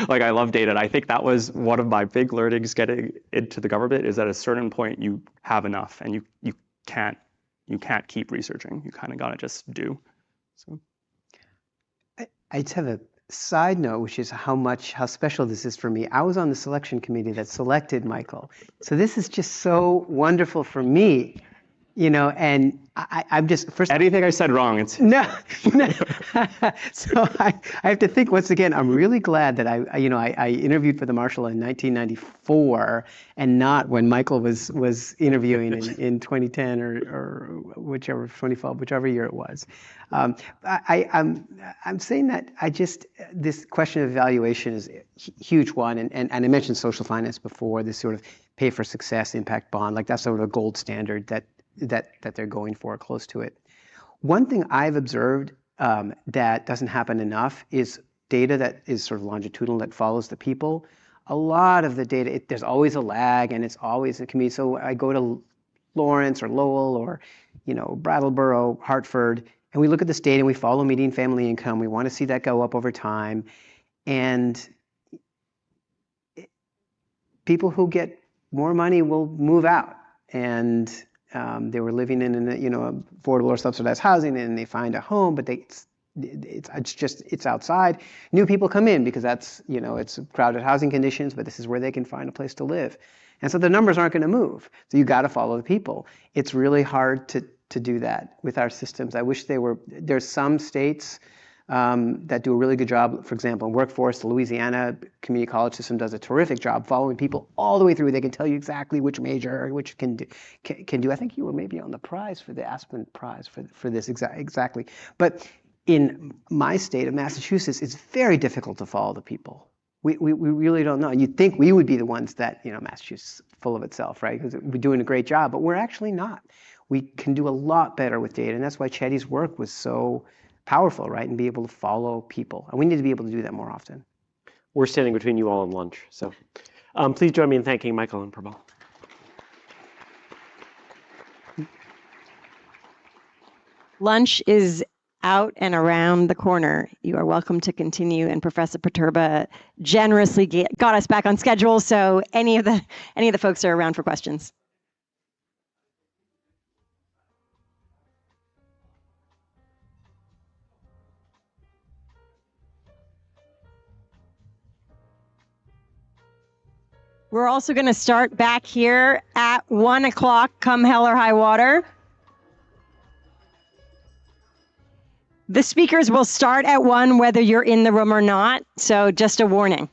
Speaker 17: I love data. And I think that was one of my big learnings getting into the government, is at a certain point you have enough and you can't keep researching. You kind of got to just do. So
Speaker 16: I just have a side note, which is how special this is for me. I was on the selection committee that selected Michael. So this is just so wonderful for me, and I'm just first.
Speaker 17: Anything I said wrong, it's
Speaker 16: no. So I have to think once again. I'm really glad that I interviewed for the Marshall in 1994 and not when Michael was interviewing in 2010 or whichever 2012, whichever year it was. I'm saying that this question of evaluation is a huge one, and I mentioned social finance before. This sort of pay for success impact bond, that's sort of a gold standard that they're going for, close to it. One thing I've observed that doesn't happen enough is data that is sort of longitudinal, that follows the people. A lot of the data, there's always a lag, and it's always a community. So I go to Lawrence or Lowell or Brattleboro, Hartford, and we look at this data and we follow median family income. We want to see that go up over time. And people who get more money will move out. And they were living in affordable or subsidized housing, and they find a home, but it's outside. New people come in because that's it's crowded housing conditions, but this is where they can find a place to live, and so the numbers aren't going to move. So you got to follow the people. It's really hard to do that with our systems. I wish there's some states that do a really good job. For example, in workforce, the Louisiana community college system does a terrific job following people all the way through. They can tell you exactly which major or which can do. I think you were maybe on the prize for the Aspen Prize for this exactly. But in my state of Massachusetts, it's very difficult to follow the people. We really don't know. And you'd think we would be the ones that, Massachusetts is full of itself, right? Because we're doing a great job, but we're actually not. We can do a lot better with data, and that's why Chetty's work was so powerful, right? And be able to follow people. And we need to be able to do that more often.
Speaker 15: We're standing between you all and lunch. So please join me in thanking Michael and Prabal.
Speaker 14: Lunch is out and around the corner. You are welcome to continue, and Professor Perturba generously got us back on schedule, so any of the folks are around for questions. We're also going to start back here at 1 o'clock, come hell or high water. The speakers will start at 1, whether you're in the room or not, so just a warning.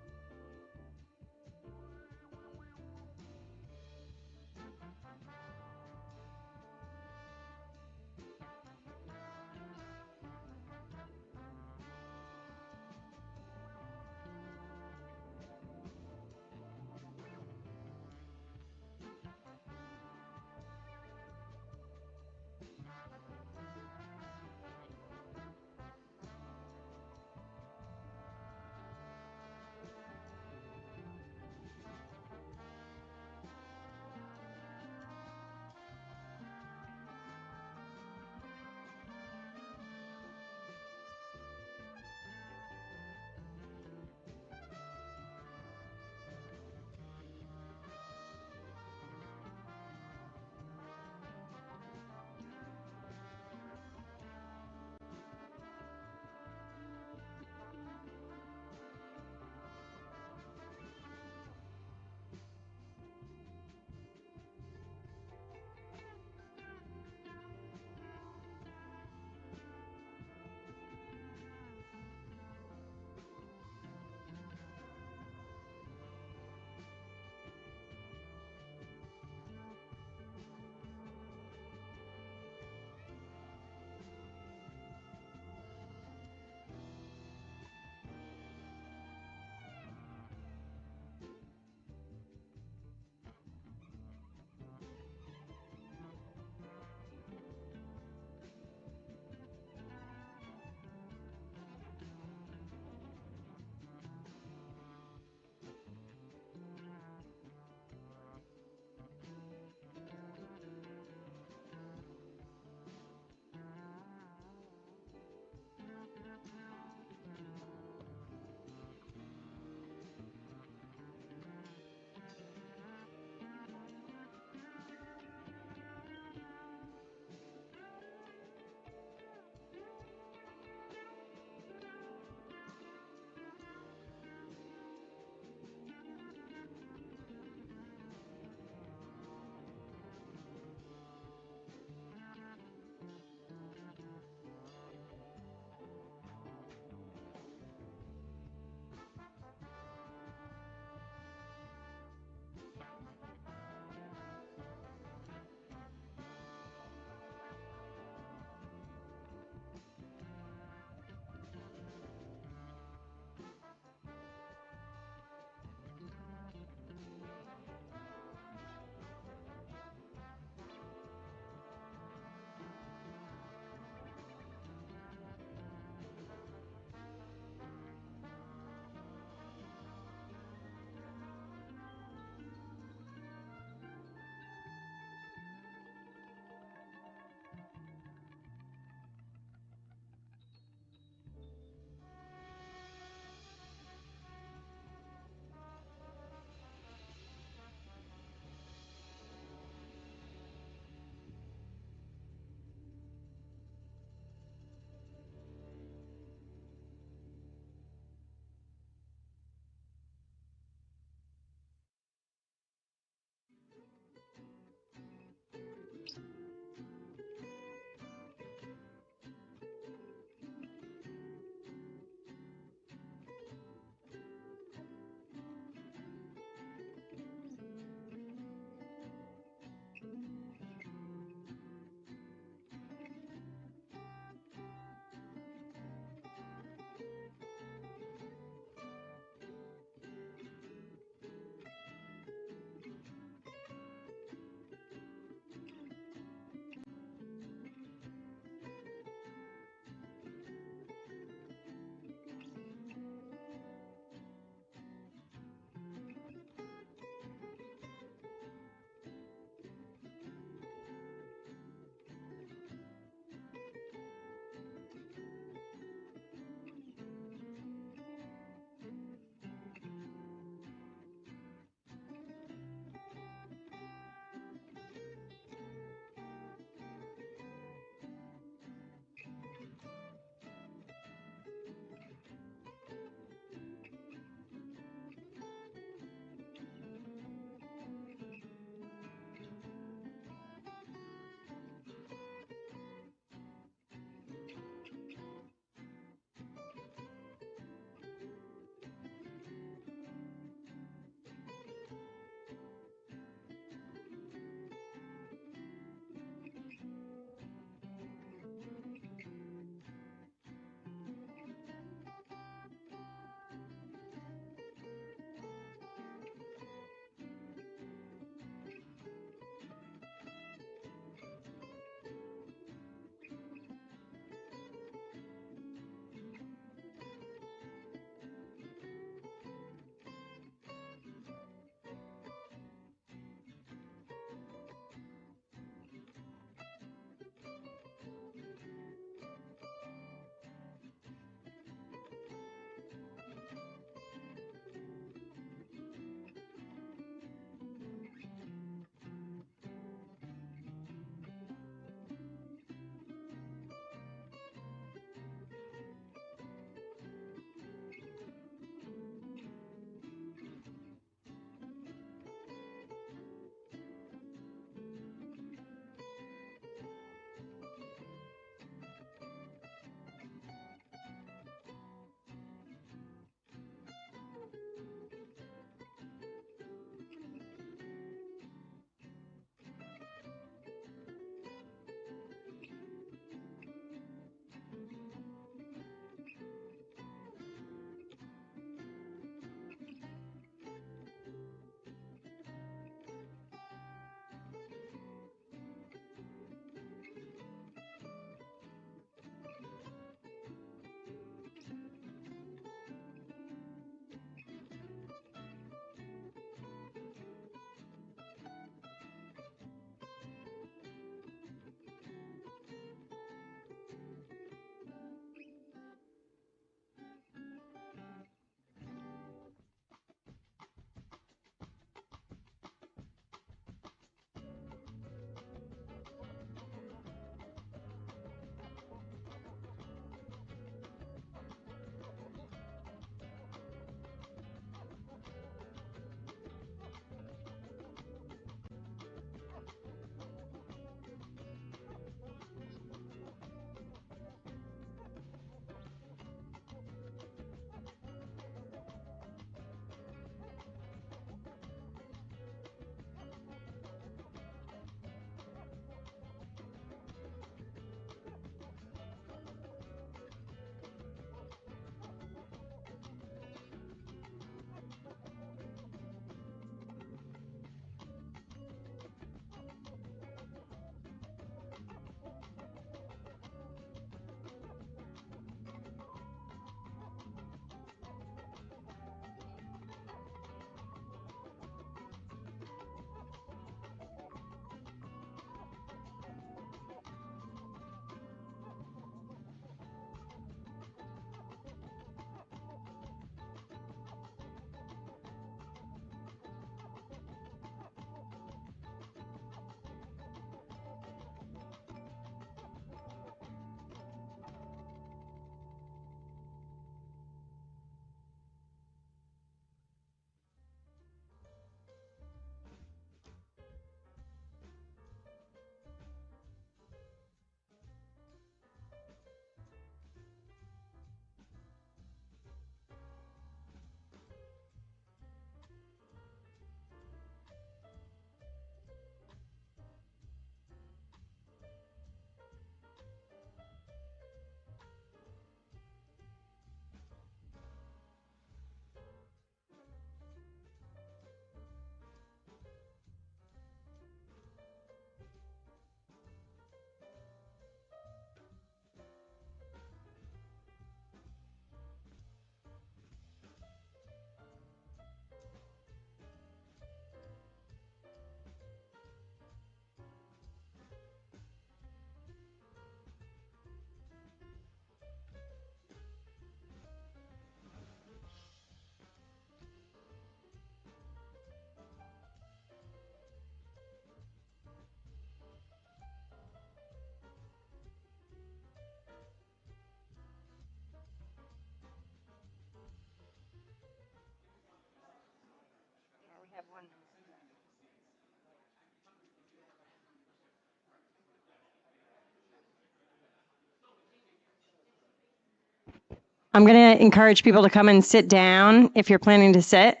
Speaker 14: I'm going to encourage people to come and sit down if you're planning to sit.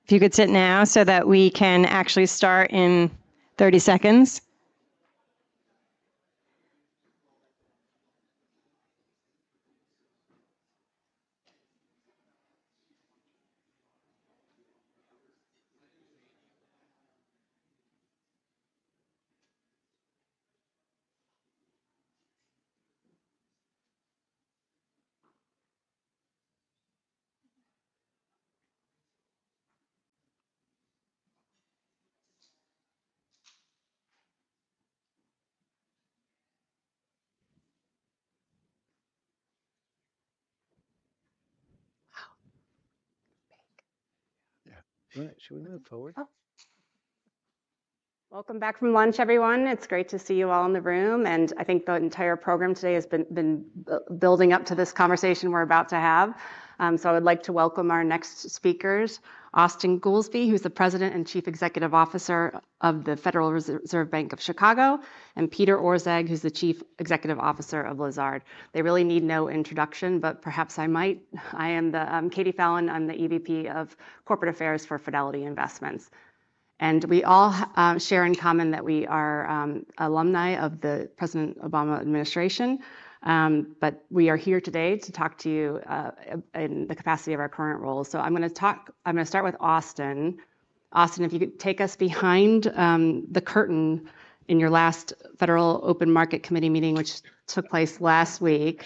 Speaker 14: If you could sit now so that we can actually start in 30 seconds.
Speaker 3: Right. Should we move forward?
Speaker 10: Welcome back from lunch, everyone. It's great to see you all in the room. And I think the entire program today has been building up to this conversation we're about to have. So I would like to welcome our next speakers, Austin Goolsbee, who's the President and Chief Executive Officer of the Federal Reserve Bank of Chicago, and Peter Orszag, who's the Chief Executive Officer of Lazard. They really need no introduction, but perhaps I might. I am Katie Fallon. I'm the EVP of Corporate Affairs for Fidelity Investments. And we all share in common that we are alumni of the President Obama administration, but we are here today to talk to you in the capacity of our current roles. So I'm going to start with Austin. Austin, if you could take us behind the curtain in your last Federal Open Market Committee meeting, which took place last week,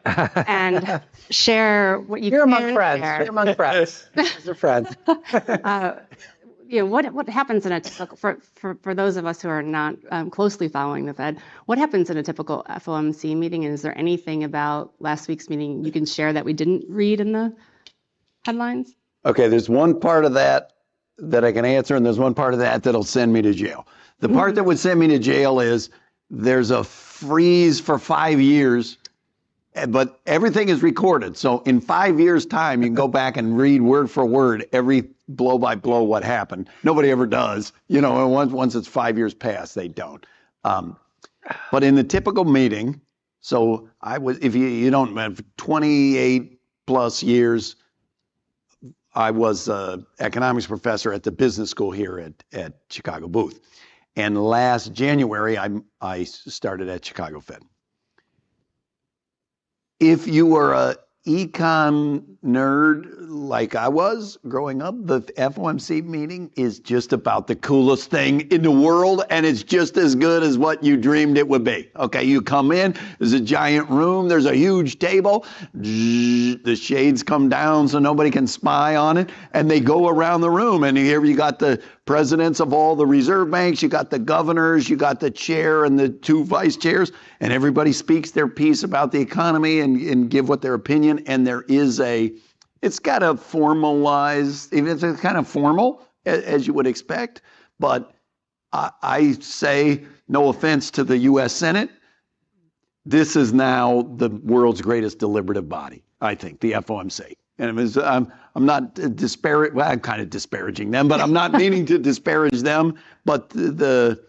Speaker 10: and share what you
Speaker 7: You're
Speaker 10: can
Speaker 7: among friends.
Speaker 10: share.
Speaker 7: You're among friends. These are friends.
Speaker 10: What happens in a typical, for those of us who are not closely following the Fed, what happens in a typical FOMC meeting? And is there anything about last week's meeting you can share that we didn't read in the headlines?
Speaker 3: Okay, there's one part of that I can answer, and there's one part of that that'll send me to jail. The part that would send me to jail is there's a freeze for 5 years, but everything is recorded. So in 5 years' time, you can go back and read word for word every blow by blow what happened. Nobody ever does. And once it's 5 years past, they don't. But in the typical meeting, so I was, if you don't have 28 plus years, I was an economics professor at the business school here at Chicago Booth. And last January, I started at Chicago Fed. If you were a econ nerd like I was growing up, the FOMC meeting is just about the coolest thing in the world, and it's just as good as what you dreamed it would be. Okay, you come in, there's a giant room, there's a huge table, the shades come down so nobody can spy on it, and they go around the room, and here you got the presidents of all the reserve banks, you got the governors, you got the chair and the two vice chairs, and everybody speaks their piece about the economy and give what their opinion, and there is it's got a formalized, it's kind of formal, as you would expect, but I say, no offense to the U.S. Senate, this is now the world's greatest deliberative body, I think, the FOMC. And I'm not disparaging, well, I'm kind of disparaging them, but I'm not meaning to disparage them, but the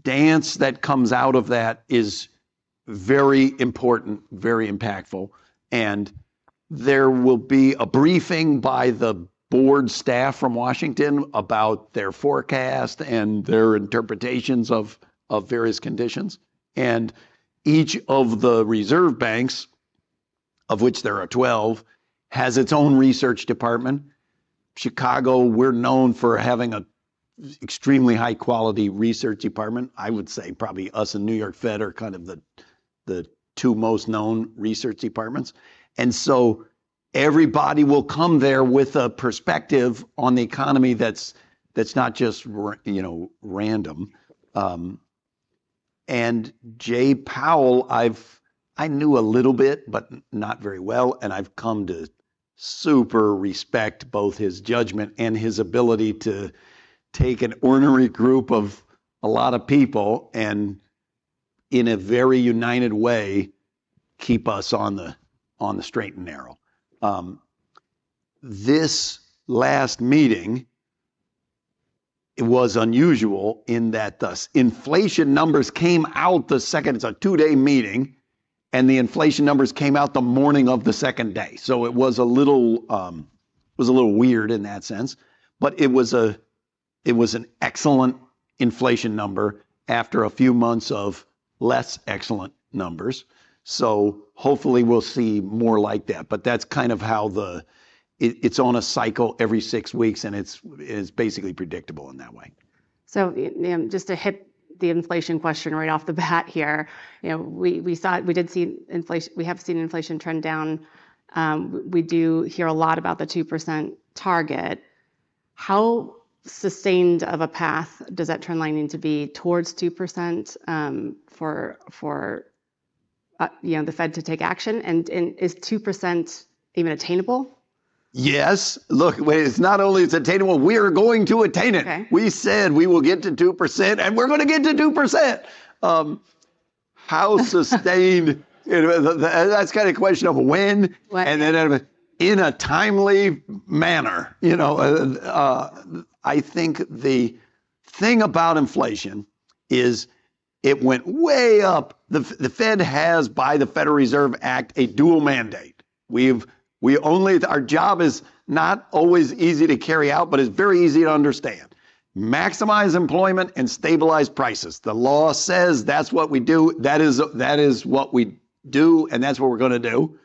Speaker 3: dance that comes out of that is very important, very impactful. And there will be a briefing by the board staff from Washington about their forecast and their interpretations of various conditions. And each of the reserve banks, of which there are 12, has its own research department. Chicago, we're known for having an extremely high quality research department. I would say probably us and New York Fed are kind of the two most known research departments. And so everybody will come there with a perspective on the economy that's not just random. And Jay Powell, I knew a little bit, but not very well, and I've come to super respect both his judgment and his ability to take an ornery group of a lot of people and in a very united way keep us on the straight and narrow. This last meeting, it was unusual in that the inflation numbers came out the second, it's a 2-day meeting, and the inflation numbers came out the morning of the second day. So it was a little weird in that sense, but it was an excellent inflation number after a few months of less excellent numbers. So hopefully we'll see more like that. But that's kind of how it's on a cycle every 6 weeks, and it's basically predictable in that way.
Speaker 10: So just to hit the inflation question right off the bat here, we have seen inflation trend down. We do hear a lot about the 2% target. How sustained of a path does that trend line need to be towards 2% for the Fed to take action? And is 2% even attainable?
Speaker 3: Yes. Look, it's not only it's attainable, we are going to attain it. Okay. We said we will get to 2%, and we're going to get to 2%. How sustained? That's kind of a question of when, and then in a timely manner. I think the thing about inflation is it went way up. The Fed has, by the Federal Reserve Act, a dual mandate. Our job is not always easy to carry out, but it's very easy to understand. Maximize employment and stabilize prices. The law says that's what we do. That is what we do, and that's what we're going to do.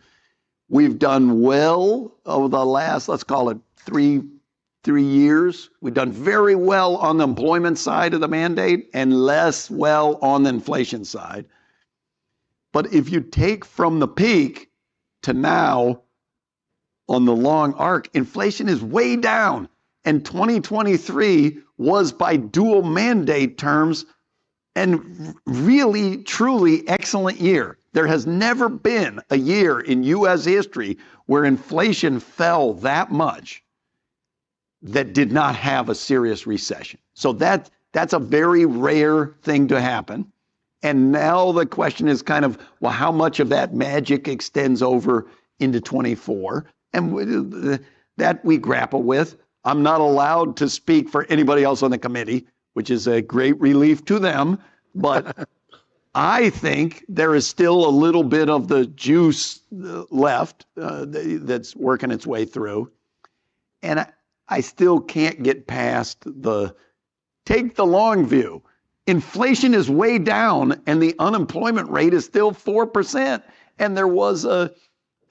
Speaker 3: We've done well over the last, let's call it three years. We've done very well on the employment side of the mandate and less well on the inflation side. But if you take from the peak to now, on the long arc, inflation is way down. And 2023 was, by dual mandate terms, and really, truly excellent year. There has never been a year in U.S. history where inflation fell that much that did not have a serious recession. So that's a very rare thing to happen. And now the question is kind of, well, how much of that magic extends over into 24? And that we grapple with. I'm not allowed to speak for anybody else on the committee, which is a great relief to them. But I think there is still a little bit of the juice left that's working its way through. And I still can't get past take the long view. Inflation is way down and the unemployment rate is still 4%. And there was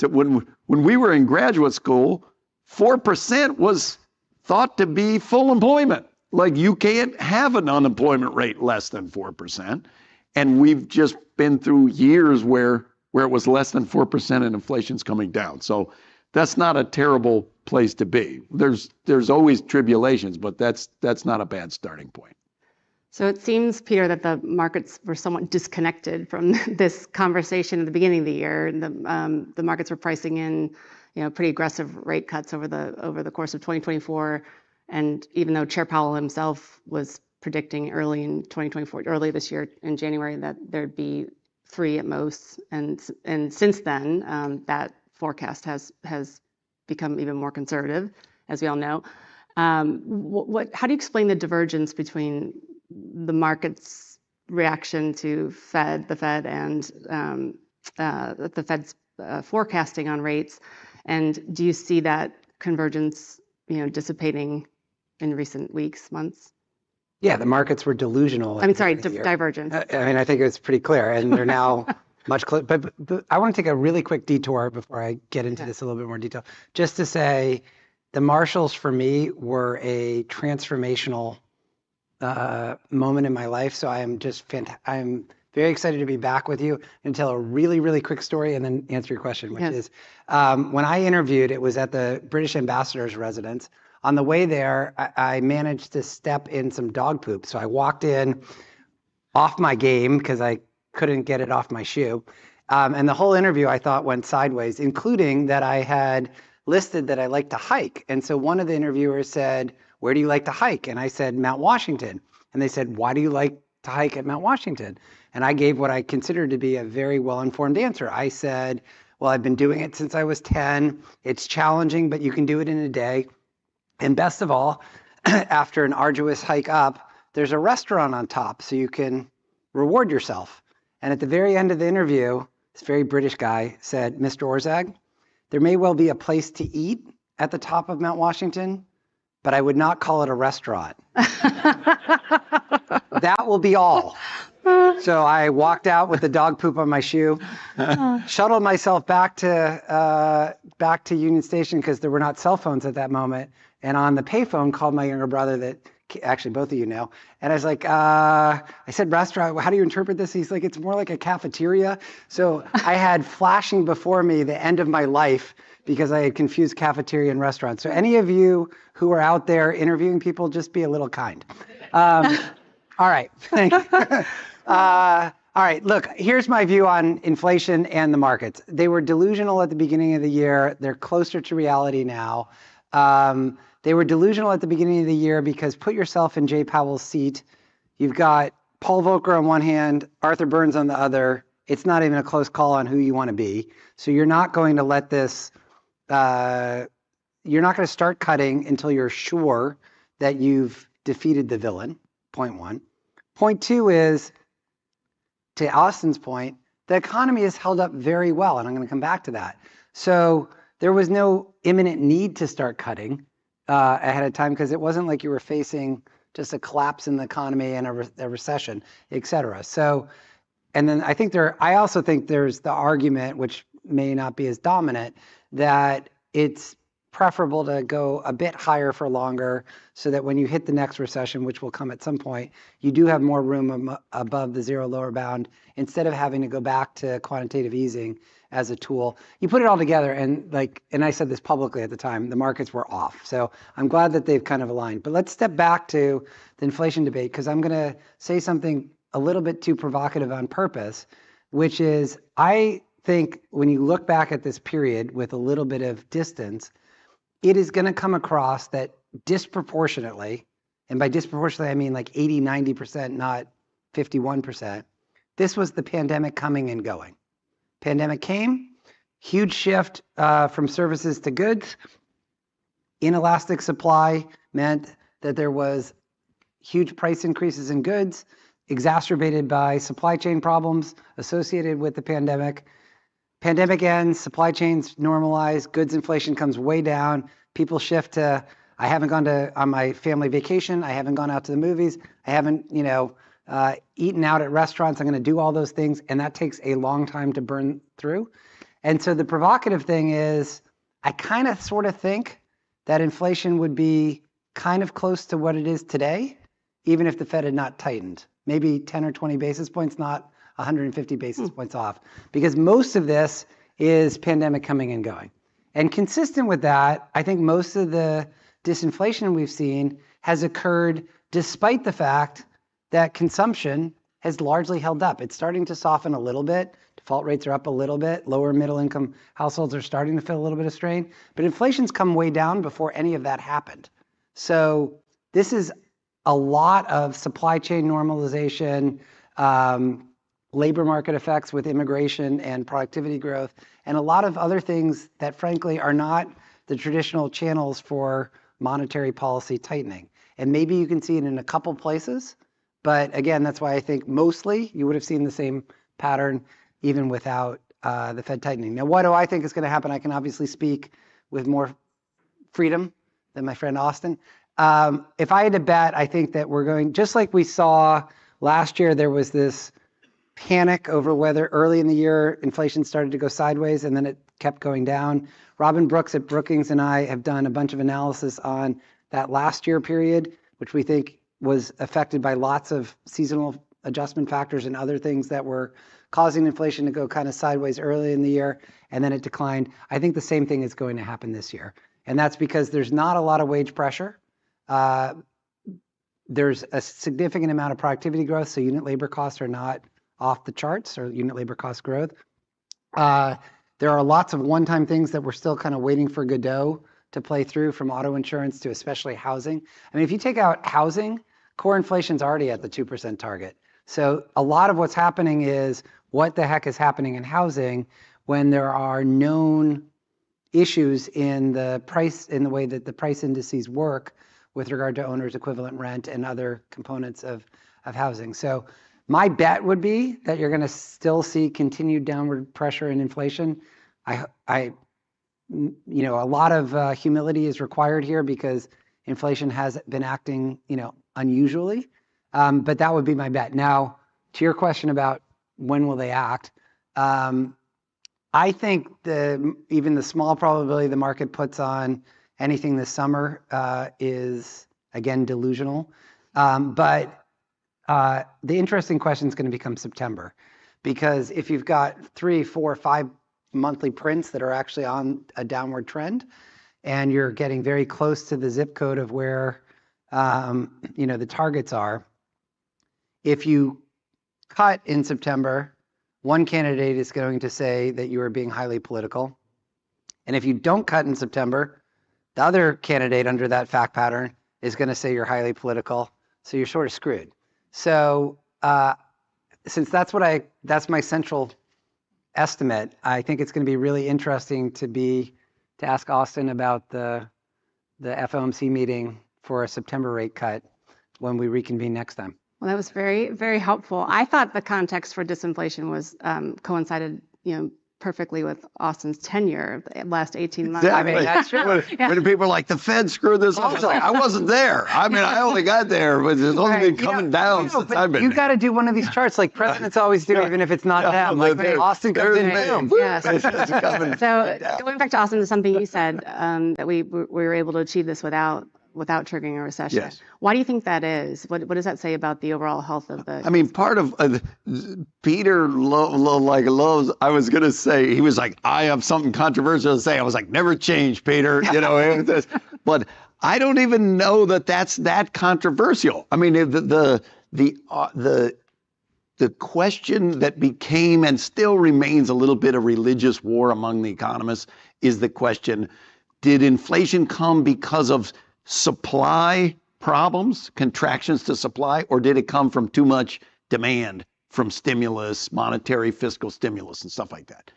Speaker 3: when we were in graduate school, 4% was thought to be full employment. Like, you can't have an unemployment rate less than 4%. And we've just been through years where it was less than 4% and inflation's coming down. So that's not a terrible place to be. There's always tribulations, but that's not a bad starting point.
Speaker 10: So it seems, Peter, that the markets were somewhat disconnected from this conversation at the beginning of the year. The markets were pricing in, pretty aggressive rate cuts over the course of 2024. And even though Chair Powell himself was predicting early this year in January, that there'd be 3 at most, and since then that forecast has become even more conservative, as we all know. How do you explain the divergence between the market's reaction to the Fed and the Fed's forecasting on rates? And do you see that convergence, dissipating in recent weeks, months?
Speaker 16: Yeah, the markets were delusional.
Speaker 10: Divergence.
Speaker 16: I think it was pretty clear, and they're now much closer. But I want to take a really quick detour before I get into this a little bit more detail, just to say the Marshalls for me were a transformational moment in my life. So I'm very excited to be back with you and tell a really, really quick story and then answer your question, which is when I interviewed, it was at the British Ambassador's residence. On the way there, I managed to step in some dog poop. So I walked in off my game because I couldn't get it off my shoe. And the whole interview, I thought, went sideways, including that I had listed that I like to hike. And so one of the interviewers said, "Where do you like to hike?" And I said, "Mount Washington." And they said, "Why do you like to hike at Mount Washington?" And I gave what I considered to be a very well-informed answer. I said, "Well, I've been doing it since I was 10. It's challenging, but you can do it in a day. And best of all, after an arduous hike up, there's a restaurant on top so you can reward yourself." And at the very end of the interview, this very British guy, said, "Mr. Orszag, there may well be a place to eat at the top of Mount Washington, but I would not call it a restaurant. That will be all." So I walked out with the dog poop on my shoe, shuttled myself back to Union Station because there were not cell phones at that moment, and on the payphone called my younger brother that actually both of you know, and I was like, I said restaurant, how do you interpret this? He's like, it's more like a cafeteria. So I had flashing before me the end of my life because I had confused cafeteria and restaurant. So any of you who are out there interviewing people, just be a little kind. All right, thank you. All right, look, here's my view on inflation and the markets. They were delusional at the beginning of the year. They're closer to reality now. They were delusional at the beginning of the year because put yourself in Jay Powell's seat. You've got Paul Volcker on one hand, Arthur Burns on the other. It's not even a close call on who you want to be. So you're not going to let this, you're not going to start cutting until you're sure that you've defeated the villain, point one. Point two is, to Austin's point, the economy has held up very well, and I'm going to come back to that. So there was no imminent need to start cutting ahead of time because it wasn't like you were facing just a collapse in the economy and a recession, et cetera. So, and then I also think there's the argument, which may not be as dominant, that it's preferable to go a bit higher for longer so that when you hit the next recession, which will come at some point, you do have more room above the zero lower bound instead of having to go back to quantitative easing as a tool. You put it all together and I said this publicly at the time, the markets were off. So I'm glad that they've kind of aligned. But let's step back to the inflation debate because I'm going to say something a little bit too provocative on purpose, which is I think when you look back at this period with a little bit of distance, it is going to come across that disproportionately, and by disproportionately, I mean like 80, 90%, not 51%, this was the pandemic coming and going. Pandemic came, huge shift from services to goods. Inelastic supply meant that there was huge price increases in goods, exacerbated by supply chain problems associated with the pandemic. Pandemic ends, supply chains normalize, goods inflation comes way down. People shift to, I haven't gone on my family vacation. I haven't gone out to the movies. I haven't, eaten out at restaurants. I'm going to do all those things. And that takes a long time to burn through. And so the provocative thing is, I kind of sort of think that inflation would be kind of close to what it is today, even if the Fed had not tightened. Maybe 10 or 20 basis points, not 150 basis points off, because most of this is pandemic coming and going. And consistent with that, I think most of the disinflation we've seen has occurred despite the fact that consumption has largely held up. It's starting to soften a little bit. Default rates are up a little bit. Lower middle income households are starting to feel a little bit of strain, but inflation's come way down before any of that happened. So this is a lot of supply chain normalization, labor market effects with immigration and productivity growth, and a lot of other things that frankly are not the traditional channels for monetary policy tightening. And maybe you can see it in a couple places, but again, that's why I think mostly you would have seen the same pattern even without the Fed tightening. Now, what do I think is going to happen? I can obviously speak with more freedom than my friend Austin. If I had to bet, I think that we're going, just like we saw last year, there was this panic over whether early in the year inflation started to go sideways and then it kept going down. Robin Brooks at Brookings and I have done a bunch of analysis on that last year period, which we think was affected by lots of seasonal adjustment factors and other things that were causing inflation to go kind of sideways early in the year, and then it declined. I think the same thing is going to happen this year. And that's because there's not a lot of wage pressure. There's a significant amount of productivity growth, so unit labor costs are not off the charts, or unit labor cost growth. There are lots of one-time things that we're still kind of waiting for Godot to play through, from auto insurance to especially housing. I mean, if you take out housing, core inflation's already at the 2% target. So a lot of what's happening is, what the heck is happening in housing when there are known issues in the price, in the way that the price indices work with regard to owner's equivalent rent and other components of housing. So
Speaker 20: My bet would be that you're going to still see continued downward pressure in inflation. A lot of humility is required here because inflation has been acting, unusually. But that would be my bet. Now, to your question about when will they act, I think even the small probability the market puts on anything this summer is, again, delusional. But the interesting question is going to become September, because if you've got 3, 4, 5 monthly prints that are actually on a downward trend, and you're getting very close to the zip code of where the targets are, if you cut in September, one candidate is going to say that you are being highly political, and if you don't cut in September, the other candidate under that fact pattern is going to say you're highly political. So you're sort of screwed. So since that's my central estimate, I think it's going to be really interesting to ask Austin about the FOMC meeting for a September rate cut when we reconvene next time.
Speaker 21: Well, that was very, very helpful. I thought the context for disinflation was coincided, perfectly with Austin's tenure the last 18 months.
Speaker 3: Exactly.
Speaker 21: I mean, that's true.
Speaker 3: When people are like, the Fed screwed this up, I was like, I wasn't there. I mean, I only got there, but it's only been coming down since I've been
Speaker 20: You
Speaker 3: there.
Speaker 20: got to do one of these charts like presidents always do, even if it's not them. Like Austin comes in, boom.
Speaker 21: Yes. So going back to Austin, to something you said, that we were able to achieve this without triggering a recession.
Speaker 3: Yes.
Speaker 21: Why do you think that is? What does that say about the overall health of the?
Speaker 3: I mean, part of Peter loves. I was gonna say, he was like, I have something controversial to say. I was like, never change, Peter. But I don't even know that that's that controversial. I mean, the question that became and still remains a little bit of religious war among the economists is the question: did inflation come because of supply problems, contractions to supply, or did it come from too much demand from stimulus, monetary fiscal stimulus and stuff like that?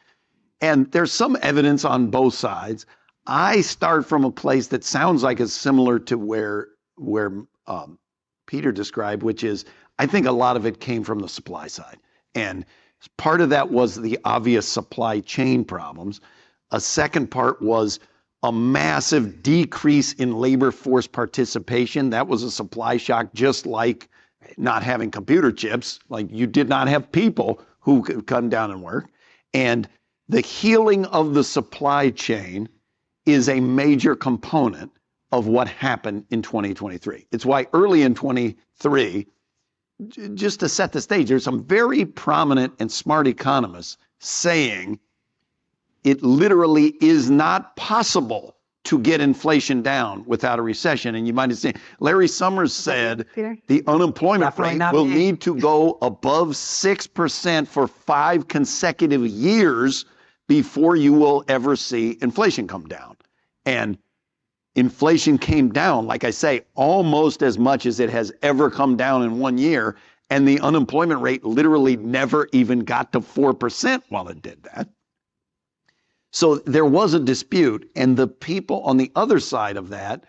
Speaker 3: And there's some evidence on both sides. I start from a place that sounds like it's similar to where Peter described, which is, I think a lot of it came from the supply side. And part of that was the obvious supply chain problems. A second part was a massive decrease in labor force participation. That was a supply shock, just like not having computer chips. Like, you did not have people who could come down and work. And the healing of the supply chain is a major component of what happened in 2023. It's why early in 23, just to set the stage, there's some very prominent and smart economists saying it literally is not possible to get inflation down without a recession. And you might have seen, Larry Summers said the unemployment rate will need to go above 6% for 5 consecutive years before you will ever see inflation come down. And inflation came down, like I say, almost as much as it has ever come down in 1 year. And the unemployment rate literally never even got to 4% while it did that. So there was a dispute, and the people on the other side of that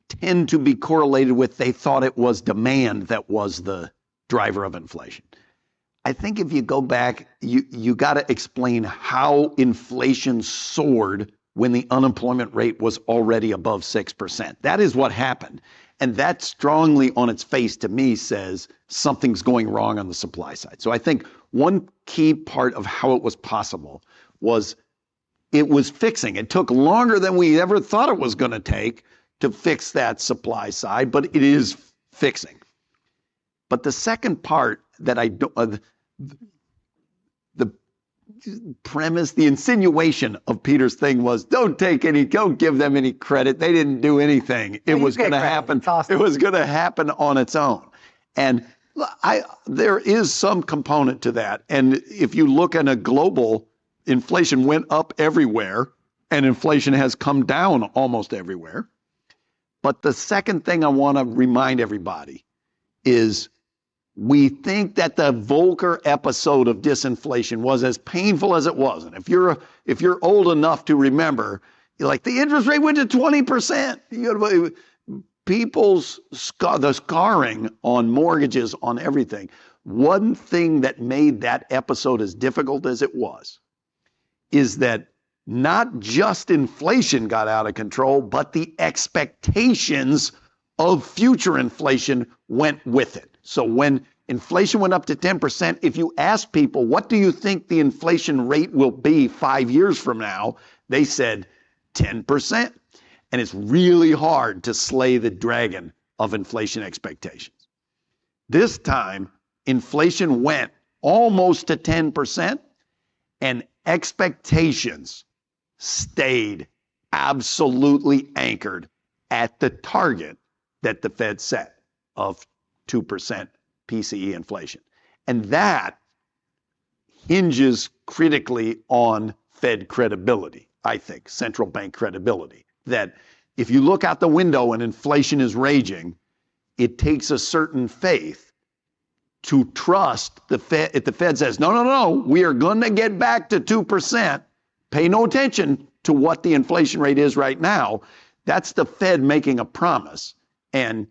Speaker 3: tend to be correlated with, they thought it was demand that was the driver of inflation. I think if you go back, you got to explain how inflation soared when the unemployment rate was already above 6%. That is what happened. And that strongly on its face to me says something's going wrong on the supply side. So I think one key part of how it was possible was it was fixing. It took longer than we ever thought it was going to take to fix that supply side, but it is fixing. But the second part that I don't, the premise, the insinuation of Peter's thing was, don't give them any credit. They didn't do anything. It was going to happen. It was going to happen on its own. And there is some component to that. And if you look at a global, inflation went up everywhere and inflation has come down almost everywhere. But the second thing I want to remind everybody is we think that the Volcker episode of disinflation was as painful as it was. And if you're old enough to remember, like, the interest rate went to 20%. People's the scarring on mortgages, on everything, one thing that made that episode as difficult as it was is that not just inflation got out of control, but the expectations of future inflation went with it. So when inflation went up to 10%, if you ask people, what do you think the inflation rate will be 5 years from now? They said 10%. And it's really hard to slay the dragon of inflation expectations. This time, inflation went almost to 10%, and expectations stayed absolutely anchored at the target that the Fed set of 2% PCE inflation. And that hinges critically on Fed credibility, I think, central bank credibility. That if you look out the window and inflation is raging, it takes a certain faith to trust the Fed. If the Fed says, no, we are going to get back to 2%, pay no attention to what the inflation rate is right now. That's the Fed making a promise. And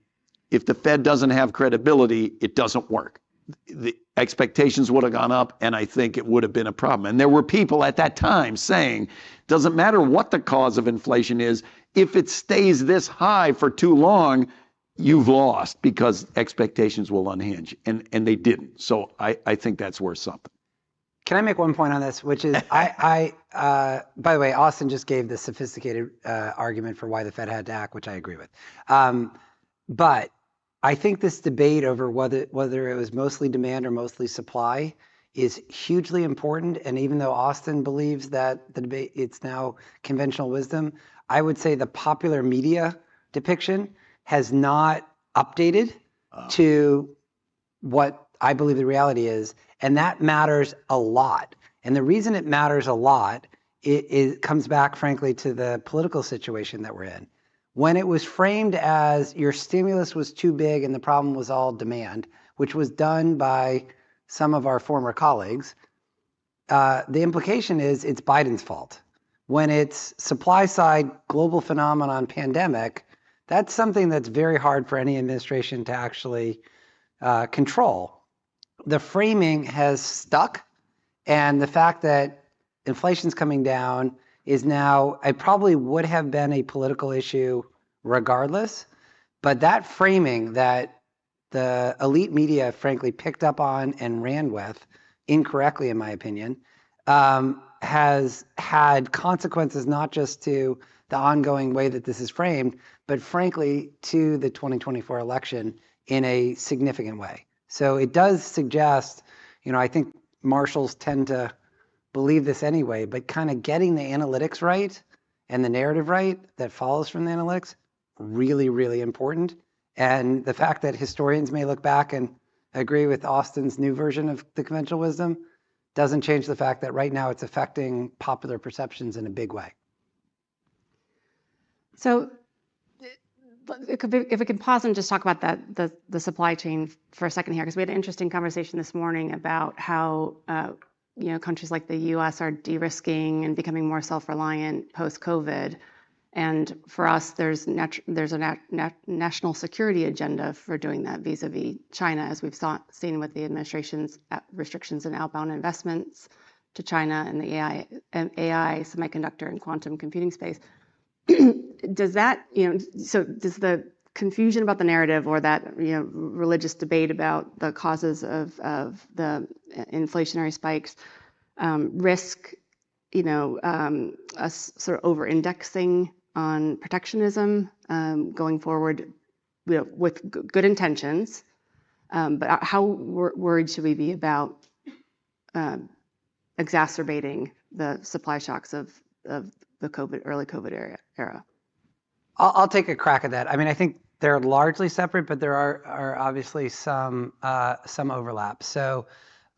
Speaker 3: if the Fed doesn't have credibility, it doesn't work. The expectations would have gone up, and I think it would have been a problem. And there were people at that time saying, doesn't matter what the cause of inflation is, if it stays this high for too long, you've lost because expectations will unhinge. And they didn't. So I think that's worth something.
Speaker 20: Can I make one point on this, which is, by the way, Austin just gave the sophisticated argument for why the Fed had to act, which I agree with. But I think this debate over whether it was mostly demand or mostly supply is hugely important. And even though Austin believes that the debate, it's now conventional wisdom, I would say the popular media depiction has not updated to what I believe the reality is. And that matters a lot. And the reason it matters a lot, it comes back, frankly, to the political situation that we're in. When it was framed as your stimulus was too big and the problem was all demand, which was done by some of our former colleagues, the implication is it's Biden's fault. When it's supply side global phenomenon pandemic, that's something that's very hard for any administration to actually control. The framing has stuck, and the fact that inflation's coming down is now, it probably would have been a political issue regardless, but that framing that the elite media frankly picked up on and ran with, incorrectly in my opinion, has had consequences not just to the ongoing way that this is framed, but frankly to the 2024 election in a significant way. So it does suggest, I think marshals tend to believe this anyway, but kind of getting the analytics right and the narrative right that follows from the analytics, really, really important. And the fact that historians may look back and agree with Austin's new version of the conventional wisdom doesn't change the fact that right now it's affecting popular perceptions in a big way.
Speaker 21: So if we can pause and just talk about the supply chain for a second here, because we had an interesting conversation this morning about how countries like the U.S. are de-risking and becoming more self-reliant post-COVID. And for us, there's a national security agenda for doing that vis-a-vis China, as we've seen with the administration's restrictions in outbound investments to China and the AI, semiconductor, and quantum computing space. Does that, so does the confusion about the narrative or that, religious debate about the causes of the inflationary spikes risk, us sort of over-indexing on protectionism going forward with good intentions? But how worried should we be about exacerbating the supply shocks of the early COVID era?
Speaker 20: I'll take a crack at that. I mean, I think they're largely separate, but there are obviously some overlap. So,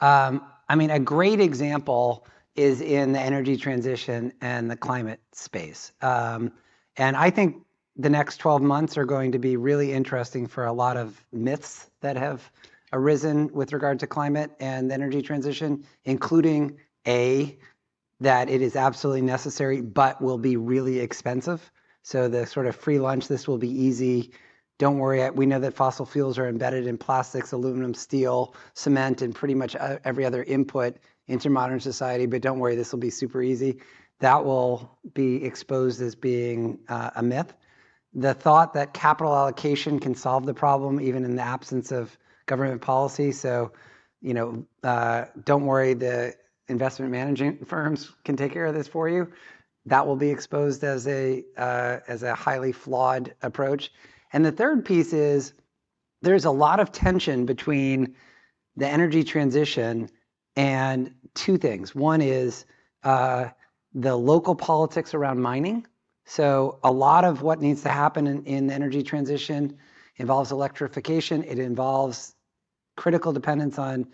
Speaker 20: I mean, a great example is in the energy transition and the climate space. And I think the next 12 months are going to be really interesting for a lot of myths that have arisen with regard to climate and energy transition, including that it is absolutely necessary, but will be really expensive. So the sort of free lunch, this will be easy don't worry, we know that fossil fuels are embedded in plastics, aluminum, steel, cement, and pretty much every other input into modern society, but don't worry, this will be super easy. That will be exposed as being a myth. The thought that capital allocation can solve the problem even in the absence of government policy. So, don't worry, the investment management firms can take care of this for you. That will be exposed as a highly flawed approach. And the third piece is there's a lot of tension between the energy transition and two things. One is the local politics around mining. So a lot of what needs to happen in the energy transition involves electrification. It involves critical dependence on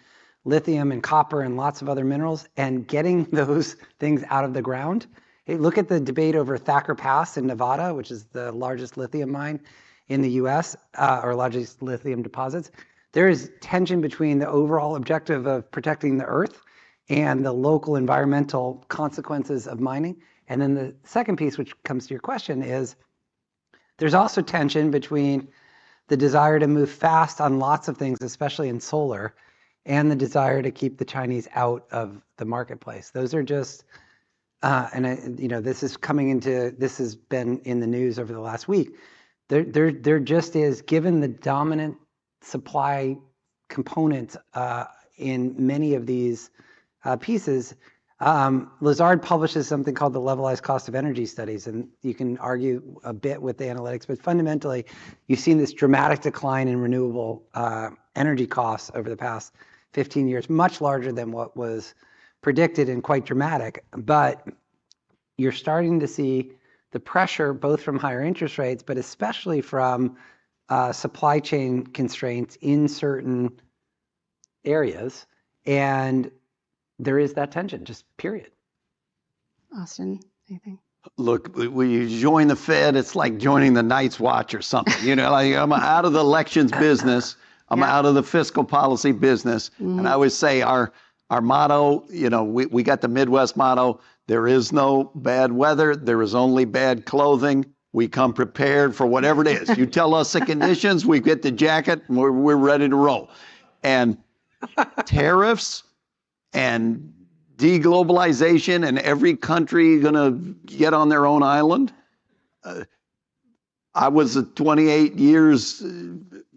Speaker 20: lithium and copper and lots of other minerals, and getting those things out of the ground. Look at the debate over Thacker Pass in Nevada, which is the largest lithium mine in the US, or largest lithium deposits. There is tension between the overall objective of protecting the earth and the local environmental consequences of mining. And then the second piece, which comes to your question, is there's also tension between the desire to move fast on lots of things, especially in solar, and the desire to keep the Chinese out of the marketplace. Those are just, this has been in the news over the last week. There just is, given the dominant supply component in many of these pieces. Lazard publishes something called the levelized cost of energy studies, and you can argue a bit with the analytics, but fundamentally, you've seen this dramatic decline in renewable energy costs over the past 15 years, much larger than what was predicted and quite dramatic. But you're starting to see the pressure both from higher interest rates, but especially from supply chain constraints in certain areas. And there is that tension, just period.
Speaker 21: Austin, anything?
Speaker 3: Look, when you join the Fed, it's like joining the Night's Watch or something. Like I'm out of the elections business. I'm out of the fiscal policy business. Mm-hmm. And I always say our motto, we got the Midwest motto, there is no bad weather, there is only bad clothing. We come prepared for whatever it is. You tell us the conditions, we get the jacket, and we're ready to roll. And tariffs and deglobalization and every country gonna get on their own island. I was a 28 years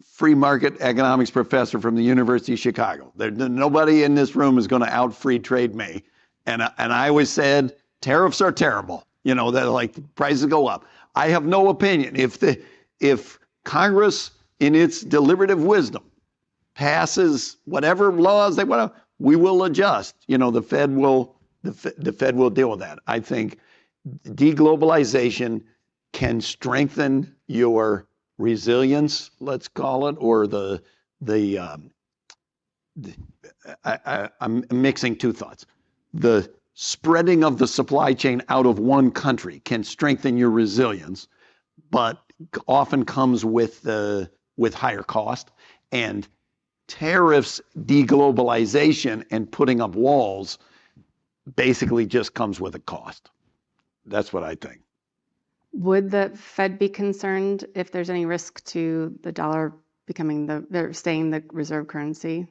Speaker 3: free market economics professor from the University of Chicago. Nobody in this room is gonna out free trade me. And I always said, tariffs are terrible. That like prices go up. I have no opinion. If Congress, in its deliberative wisdom, passes whatever laws they want to, we will adjust. The Fed will deal with that. I think deglobalization can strengthen your resilience, let's call it, or I'm mixing two thoughts. The spreading of the supply chain out of one country can strengthen your resilience, but often comes with higher cost. And tariffs, deglobalization, and putting up walls basically just comes with a cost. That's what I think.
Speaker 21: Would the Fed be concerned if there's any risk to the dollar staying the reserve currency?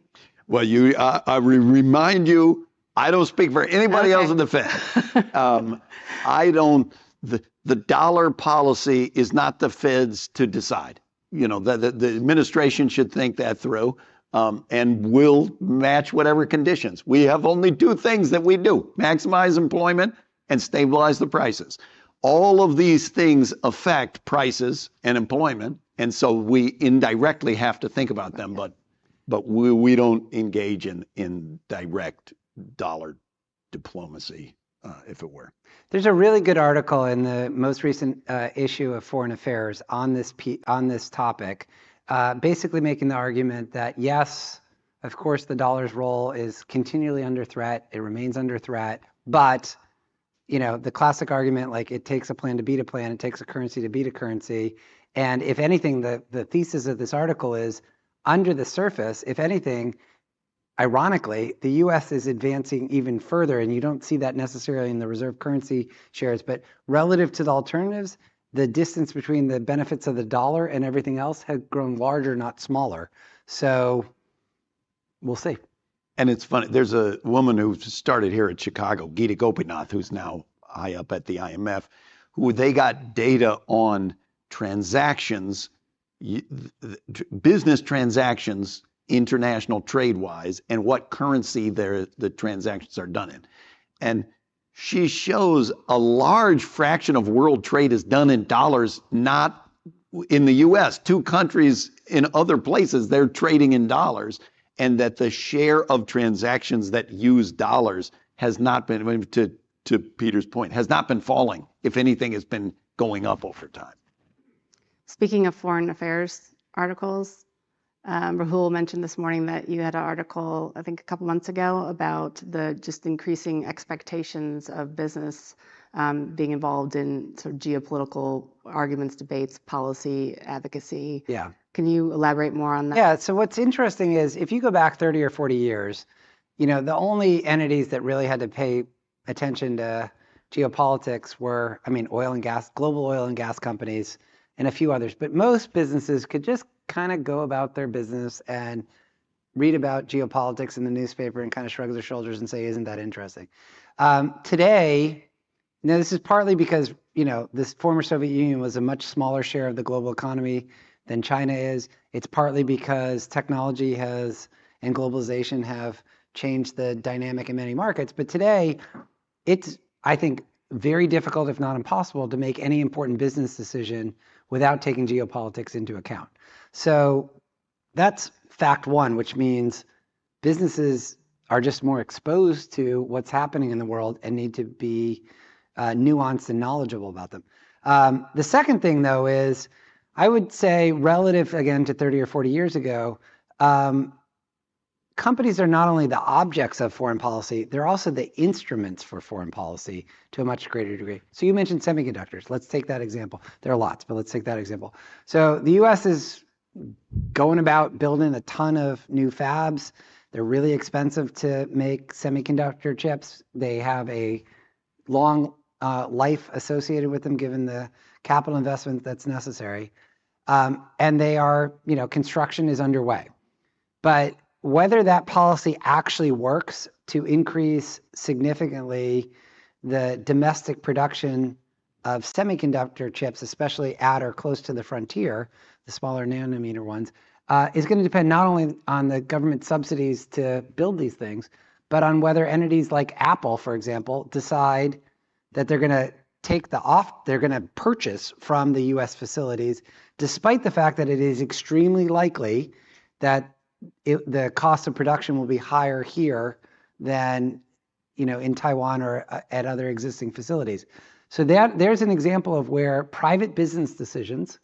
Speaker 3: Well, I remind you, I don't speak for anybody else in the Fed. The dollar policy is not the Fed's to decide. The administration should think that through. And we'll match whatever conditions. We have only two things that we do: maximize employment and stabilize the prices. All of these things affect prices and employment, and so we indirectly have to think about them, but we don't engage in direct dollar diplomacy, if it were.
Speaker 20: There's a really good article in the most recent issue of Foreign Affairs on this topic. Basically making the argument that yes, of course, the dollar's role is continually under threat. It remains under threat. But, the classic argument, like it takes a plan to beat a plan, it takes a currency to beat a currency. And if anything, the thesis of this article is under the surface, if anything, ironically, the US is advancing even further. And you don't see that necessarily in the reserve currency shares, but relative to the alternatives, the distance between the benefits of the dollar and everything else has grown larger, not smaller. So we'll see.
Speaker 3: And it's funny, there's a woman who started here at Chicago, Geeta Gopinath, who's now high up at the IMF, who they got data on transactions, business transactions, international trade-wise, and what currency the transactions are done in. And she shows a large fraction of world trade is done in dollars, not in the US. 2 countries in other places, they're trading in dollars, and that the share of transactions that use dollars has not been, to Peter's point, has not been falling. If anything, has been going up over time.
Speaker 21: Speaking of foreign affairs articles, Rahul mentioned this morning that you had an article, I think a couple months ago, about the just increasing expectations of business being involved in sort of geopolitical arguments, debates, policy, advocacy.
Speaker 20: Yeah.
Speaker 21: Can you elaborate more on that?
Speaker 20: Yeah, so what's interesting is if you go back 30 or 40 years, the only entities that really had to pay attention to geopolitics were, oil and gas, global oil and gas companies, and a few others. But most businesses could just kind of go about their business and read about geopolitics in the newspaper and kind of shrug their shoulders and say, isn't that interesting? Today, this is partly because, this former Soviet Union was a much smaller share of the global economy than China is. It's partly because technology and globalization have changed the dynamic in many markets. But today, it's, I think, very difficult, if not impossible, to make any important business decision without taking geopolitics into account. So that's fact one, which means businesses are just more exposed to what's happening in the world and need to be nuanced and knowledgeable about them. The second thing, though, is I would say relative, again, to 30 or 40 years ago, companies are not only the objects of foreign policy, they're also the instruments for foreign policy to a much greater degree. So you mentioned semiconductors. Let's take that example. There are lots, but let's take that example. So the US is going about building a ton of new fabs. They're really expensive to make semiconductor chips. They have a long life associated with them, given the capital investment that's necessary. And they are, construction is underway. But whether that policy actually works to increase significantly the domestic production of semiconductor chips, especially at or close to the frontier, the smaller nanometer ones, is going to depend not only on the government subsidies to build these things, but on whether entities like Apple, for example, decide that they're going to they're going to purchase from the US facilities, despite the fact that it is extremely likely that the cost of production will be higher here than, in Taiwan or at other existing facilities. So there's an example of where private business decisions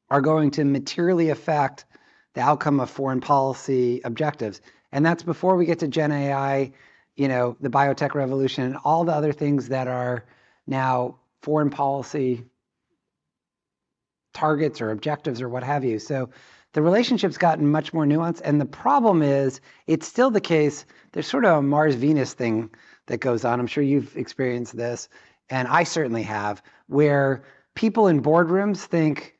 Speaker 20: are going to materially affect the outcome of foreign policy objectives. And that's before we get to Gen AI, the biotech revolution, and all the other things that are now foreign policy targets or objectives or what have you. So the relationship's gotten much more nuanced. And the problem is, it's still the case, there's sort of a Mars-Venus thing that goes on. I'm sure you've experienced this, and I certainly have, where people in boardrooms think,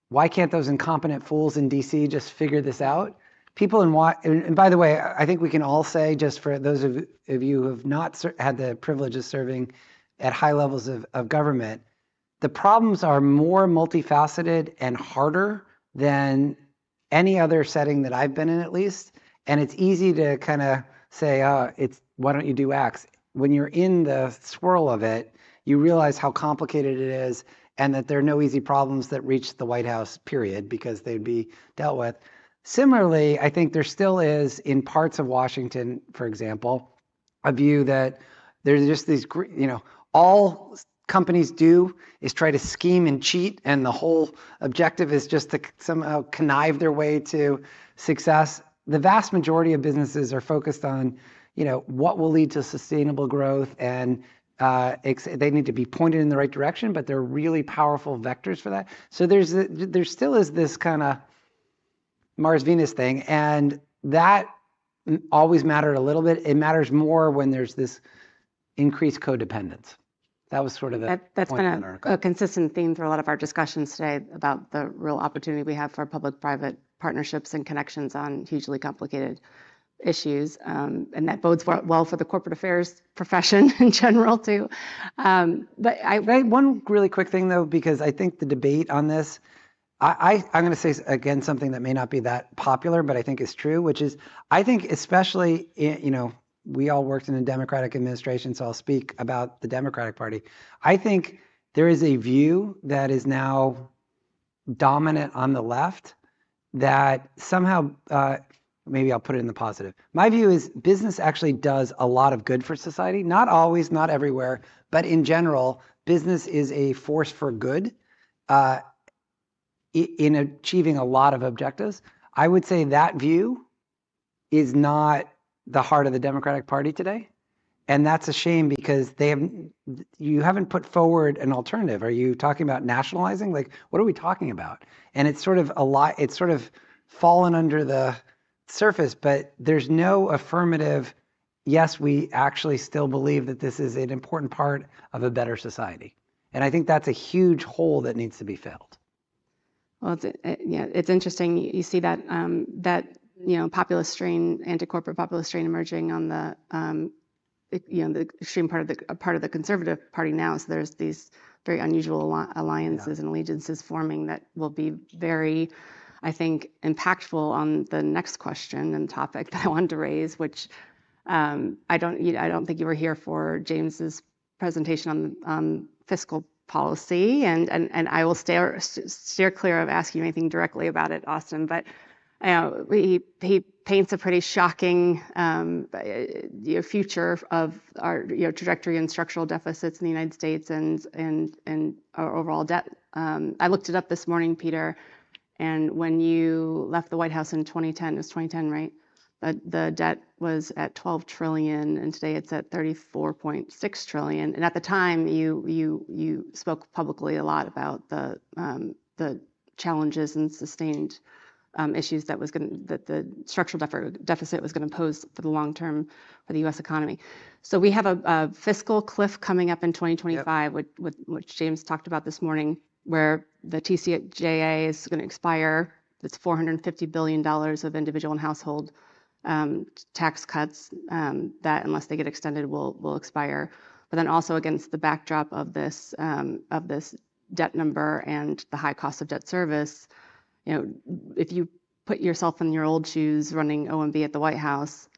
Speaker 20: why can't those incompetent fools in DC just figure this out? People and by the way, I think we can all say, just for those of you who have not had the privilege of serving at high levels of government, the problems are more multifaceted and harder than any other setting that I've been in, at least. And it's easy to kind of say, why don't you do X? When you're in the swirl of it, you realize how complicated it is and that there are no easy problems that reach the White House, period, because they'd be dealt with. Similarly, I think there still is, in parts of Washington, for example, a view that there's just these, all companies do is try to scheme and cheat, and the whole objective is just to somehow connive their way to success. The vast majority of businesses are focused on, what will lead to sustainable growth, and they need to be pointed in the right direction, but they're really powerful vectors for that. So there still is this kind of Mars-Venus thing, and that always mattered a little bit. It matters more when there's this increased codependence. That was sort of the
Speaker 21: That's
Speaker 20: point
Speaker 21: been
Speaker 20: of that article.
Speaker 21: a consistent theme through a lot of our discussions today about the real opportunity we have for public-private partnerships and connections on hugely complicated issues, and that bodes well for the corporate affairs profession in general too. But
Speaker 20: one really quick thing though, because I think the debate on this, I'm going to say again something that may not be that popular, but I think is true, which is I think especially we all worked in a Democratic administration, so I'll speak about the Democratic Party. I think there is a view that is now dominant on the left that somehow, maybe I'll put it in the positive. My view is business actually does a lot of good for society. Not always, not everywhere, but in general, business is a force for good in achieving a lot of objectives. I would say that view is not the heart of the Democratic Party today. And that's a shame because you haven't put forward an alternative. Are you talking about nationalizing? Like, what are we talking about? And it's sort of it's sort of fallen under the surface, but there's no affirmative, yes, we actually still believe that this is an important part of a better society. And I think that's a huge hole that needs to be filled.
Speaker 21: Well, it's interesting. You see that populist strain, anti-corporate populist strain emerging on the the extreme part of the Conservative Party now. So there's these very unusual alliances and allegiances forming that will be very, I think, impactful on the next question and topic that I wanted to raise, which I don't think you were here for James's presentation on fiscal policy, and I will steer clear of asking you anything directly about it, Austin. But he paints a pretty shocking future of our trajectory and structural deficits in the United States and our overall debt. I looked it up this morning, Peter, and when you left the White House in 2010, it was 2010, right? The debt was at 12 trillion, and today it's at 34.6 trillion. And at the time, you spoke publicly a lot about the challenges and sustained issues that the structural deficit was going to pose for the long term for the U.S. economy. So we have a fiscal cliff coming up in 2025, which James talked about this morning, where the TCJA is going to expire. It's $450 billion of individual and household tax cuts that, unless they get extended, will expire. But then also against the backdrop of this debt number and the high cost of debt service, if you put yourself in your old shoes running OMB at the White House,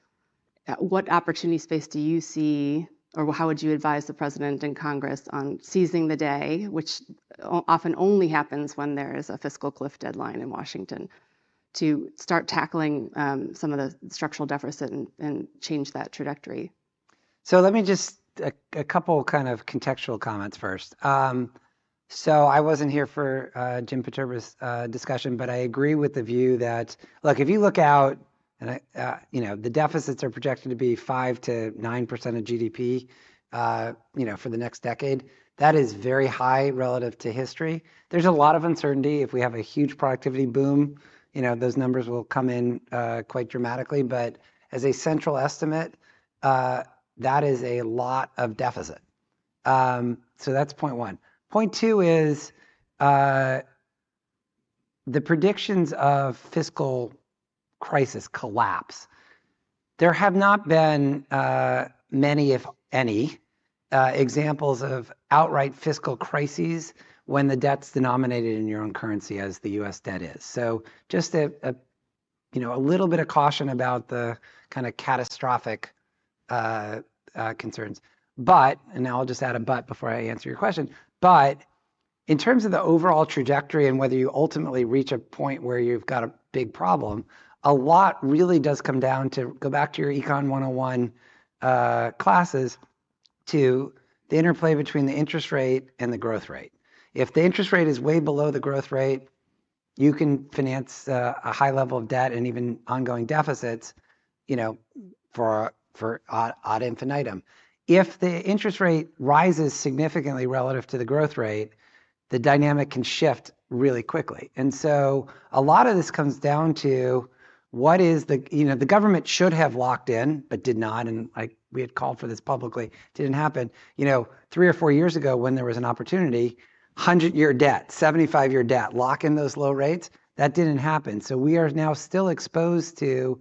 Speaker 21: what opportunity space do you see, or how would you advise the president and Congress on seizing the day, which often only happens when there is a fiscal cliff deadline in Washington, to start tackling some of the structural deficit and change that trajectory?
Speaker 20: So let me just, a couple kind of contextual comments first. So I wasn't here for Jim Viterbo's discussion, but I agree with the view that, look, if you look out, and the deficits are projected to be 5 to 9% of GDP, for the next decade. That is very high relative to history. There's a lot of uncertainty. If we have a huge productivity boom, those numbers will come in quite dramatically. But as a central estimate, that is a lot of deficit. So that's point one. Point two is the predictions of fiscal crisis collapse. There have not been many, if any, examples of outright fiscal crises when the debt's denominated in your own currency, as the U.S. debt is. So just a little bit of caution about the kind of catastrophic concerns. But, and now I'll just add a but before I answer your question, but in terms of the overall trajectory and whether you ultimately reach a point where you've got a big problem, a lot really does come down to, go back to your Econ 101 classes, to the interplay between the interest rate and the growth rate. If the interest rate is way below the growth rate, you can finance a high level of debt and even ongoing deficits, for ad infinitum. If the interest rate rises significantly relative to the growth rate, the dynamic can shift really quickly. And so a lot of this comes down to what is the government should have locked in, but did not. And I we had called for this publicly. Didn't happen. 3 or 4 years ago, when there was an opportunity, 100-year debt, 75-year debt, lock in those low rates. That didn't happen. So we are now still exposed to,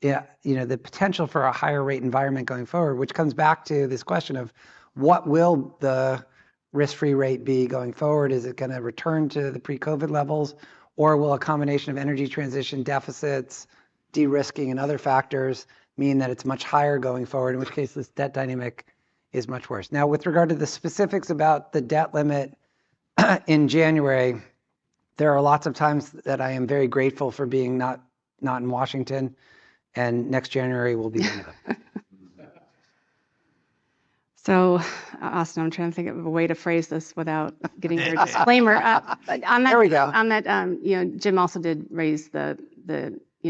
Speaker 20: the potential for a higher rate environment going forward, which comes back to this question of what will the risk-free rate be going forward? Is it going to return to the pre-COVID levels, or will a combination of energy transition deficits, de-risking, and other factors mean that it's much higher going forward, in which case this debt dynamic is much worse? Now, with regard to the specifics about the debt limit in January, there are lots of times that I am very grateful for being not in Washington, and next January will be one of them.
Speaker 21: So, Austin, I'm trying to think of a way to phrase this without getting your disclaimer. But on that,
Speaker 20: There we go.
Speaker 21: On that, Jim also did raise the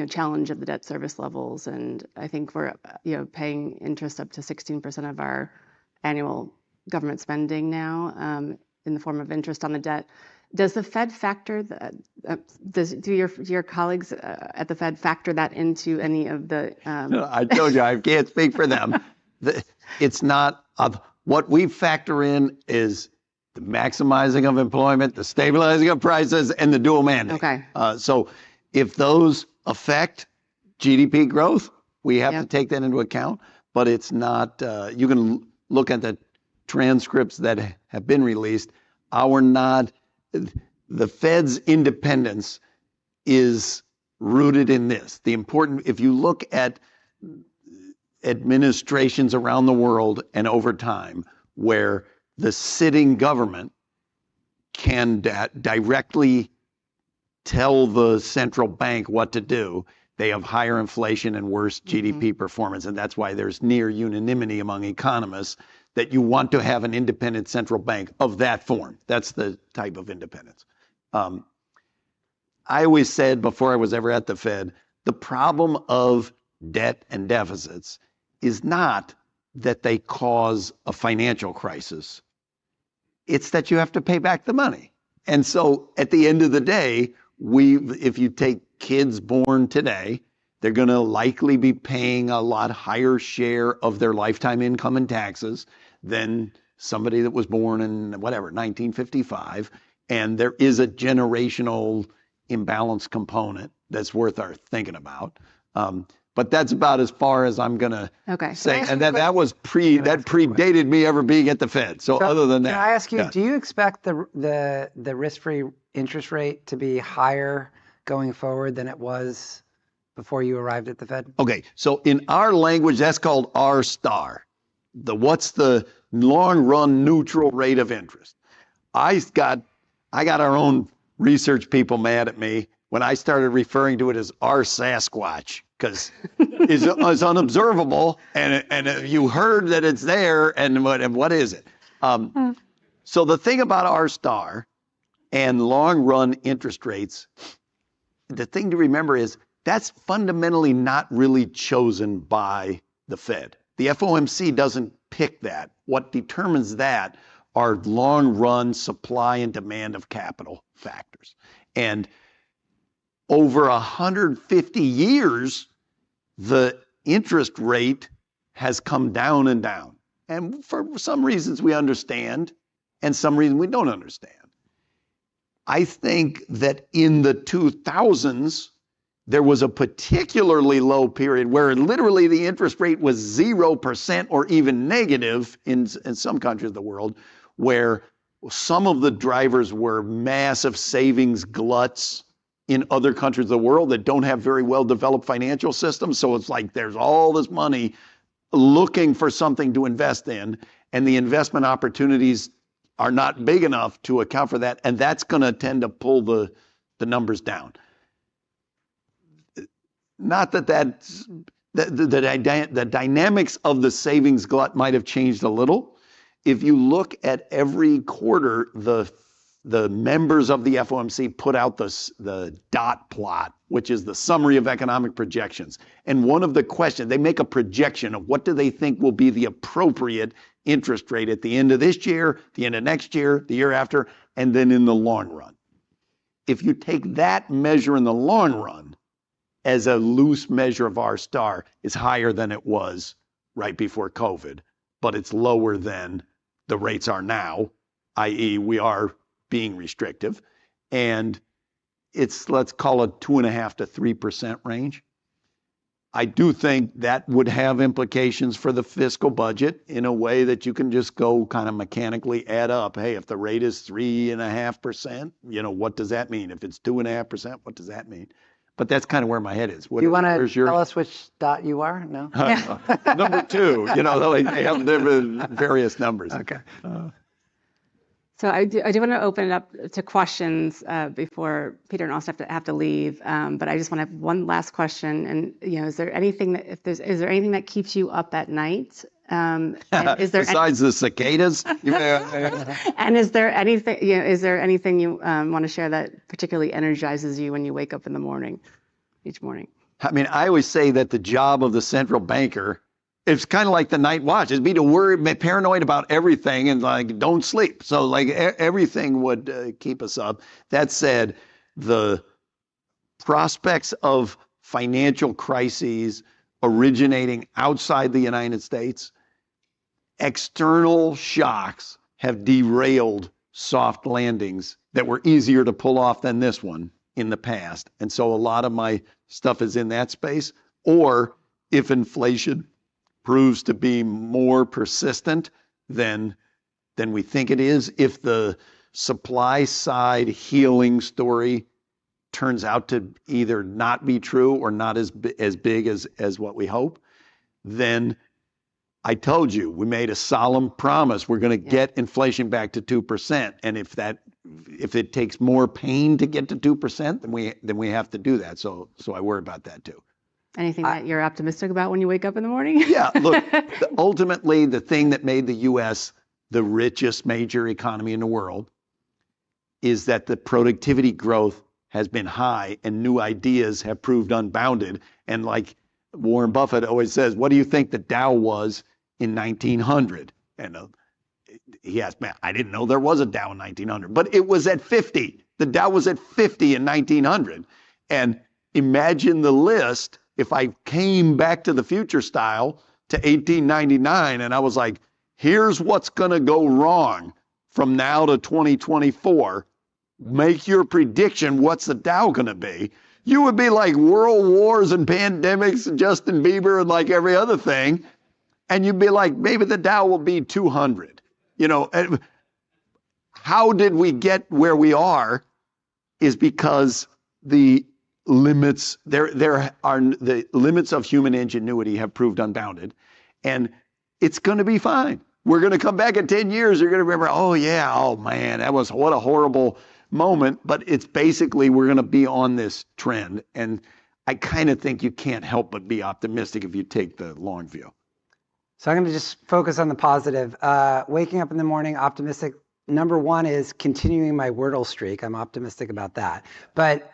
Speaker 21: challenge of the debt service levels, and I think we're paying interest up to 16% of our annual government spending now in the form of interest on the debt. Does the Fed factor do your colleagues at the Fed factor that into any of the?
Speaker 3: I told you I can't speak for them. It's not what we factor in is the maximizing of employment, the stabilizing of prices, and the dual mandate.
Speaker 21: Okay.
Speaker 3: So if those affect GDP growth, we have to take that into account. But it's not. You can look at the transcripts that have been released. The Fed's independence is rooted in this. If you look at administrations around the world and over time where the sitting government can directly tell the central bank what to do, they have higher inflation and worse GDP performance. And that's why there's near unanimity among economists that you want to have an independent central bank of that form. That's the type of independence. I always said before I was ever at the Fed, the problem of debt and deficits is not that they cause a financial crisis. It's that you have to pay back the money. And so at the end of the day, if you take kids born today, they're going to likely be paying a lot higher share of their lifetime income in taxes than somebody that was born in 1955. And there is a generational imbalance component that's worth our thinking about. But that's about as far as I'm going to say. And that predated me ever being at the Fed. So other than that.
Speaker 20: Can I ask you, do you expect the risk-free interest rate to be higher going forward than it was before you arrived at the Fed? Okay, so in our language, that's called R star.
Speaker 3: What's the long-run neutral rate of interest? I got our own research people mad at me when I started referring to it as R Sasquatch, because it's unobservable, and you heard that it's there, and what is it? So the thing about R star and long-run interest rates, the thing to remember is that's fundamentally not really chosen by the Fed. The FOMC doesn't pick that. What determines that are long-run supply and demand of capital factors. And over 150 years, the interest rate has come down and down. And for some reasons we understand, and some reasons we don't understand. I think that in the 2000s, there was a particularly low period where literally the interest rate was 0% or even negative in some countries of the world, where some of the drivers were massive savings gluts in other countries of the world that don't have very well developed financial systems. So it's like there's all this money looking for something to invest in, and the investment opportunities are not big enough to account for that, and that's going to tend to pull the numbers down. Not that the dynamics of the savings glut might have changed a little. If you look at every quarter, the members of the FOMC put out the dot plot, which is the summary of economic projections. And one of the questions, they make a projection of what do they think will be the appropriate interest rate at the end of this year, the end of next year, the year after, and then in the long run. If you take that measure in the long run as a loose measure of R star, it's higher than it was right before COVID, but it's lower than the rates are now, i.e. we are being restrictive. And it's, let's call it 2.5% to 3% range. I do think that would have implications for the fiscal budget in a way that you can just go kind of mechanically add up. Hey, if the rate is 3.5%, what does that mean? If it's 2.5%, what does that mean? But that's kind of where my head is.
Speaker 20: Do you want to tell us which dot you are? No?
Speaker 3: Number 2, they have different various numbers.
Speaker 20: Okay.
Speaker 21: So I do want to open it up to questions before Peter and Austin have to leave. But I just want to have one last question. And is there anything that keeps you up at night? And is there
Speaker 3: besides the cicadas?
Speaker 21: And is there anything you want to share that particularly energizes you when you wake up in the morning, each morning?
Speaker 3: I mean, I always say that the job of the central banker, it's kind of like the night watch, is be paranoid about everything and don't sleep. So everything would keep us up. That said, the prospects of financial crises originating outside the United States, external shocks have derailed soft landings that were easier to pull off than this one in the past. And so a lot of my stuff is in that space. Or if inflation proves to be more persistent than we think it is, if the supply side healing story turns out to either not be true or not as big as what we hope, then I told you, we made a solemn promise. We're going to get inflation back to 2%. And if it takes more pain to get to 2%, then we have to do that. So I worry about that too.
Speaker 21: Anything that you're optimistic about when you wake up in the morning?
Speaker 3: Yeah, look, ultimately, the thing that made the U.S. the richest major economy in the world is that the productivity growth has been high and new ideas have proved unbounded. And like Warren Buffett always says, what do you think the Dow was in 1900? And he asked, man, I didn't know there was a Dow in 1900, but it was at 50. The Dow was at 50 in 1900. And imagine the list if I came back to the future style to 1899 and I was like, here's what's going to go wrong from now to 2024. Make your prediction. What's the Dow going to be? You would be like world wars and pandemics and Justin Bieber and like every other thing. And you'd be like, maybe the Dow will be 200. How did we get where we are is because the limits, there are the limits of human ingenuity have proved unbounded, and it's going to be fine. We're going to come back in 10 years. You're going to remember, oh man, what a horrible moment. But it's basically, we're going to be on this trend. And I kind of think you can't help but be optimistic if you take the long view.
Speaker 20: So I'm going to just focus on the positive. Waking up in the morning, optimistic. Number 1 is continuing my Wordle streak. I'm optimistic about that. But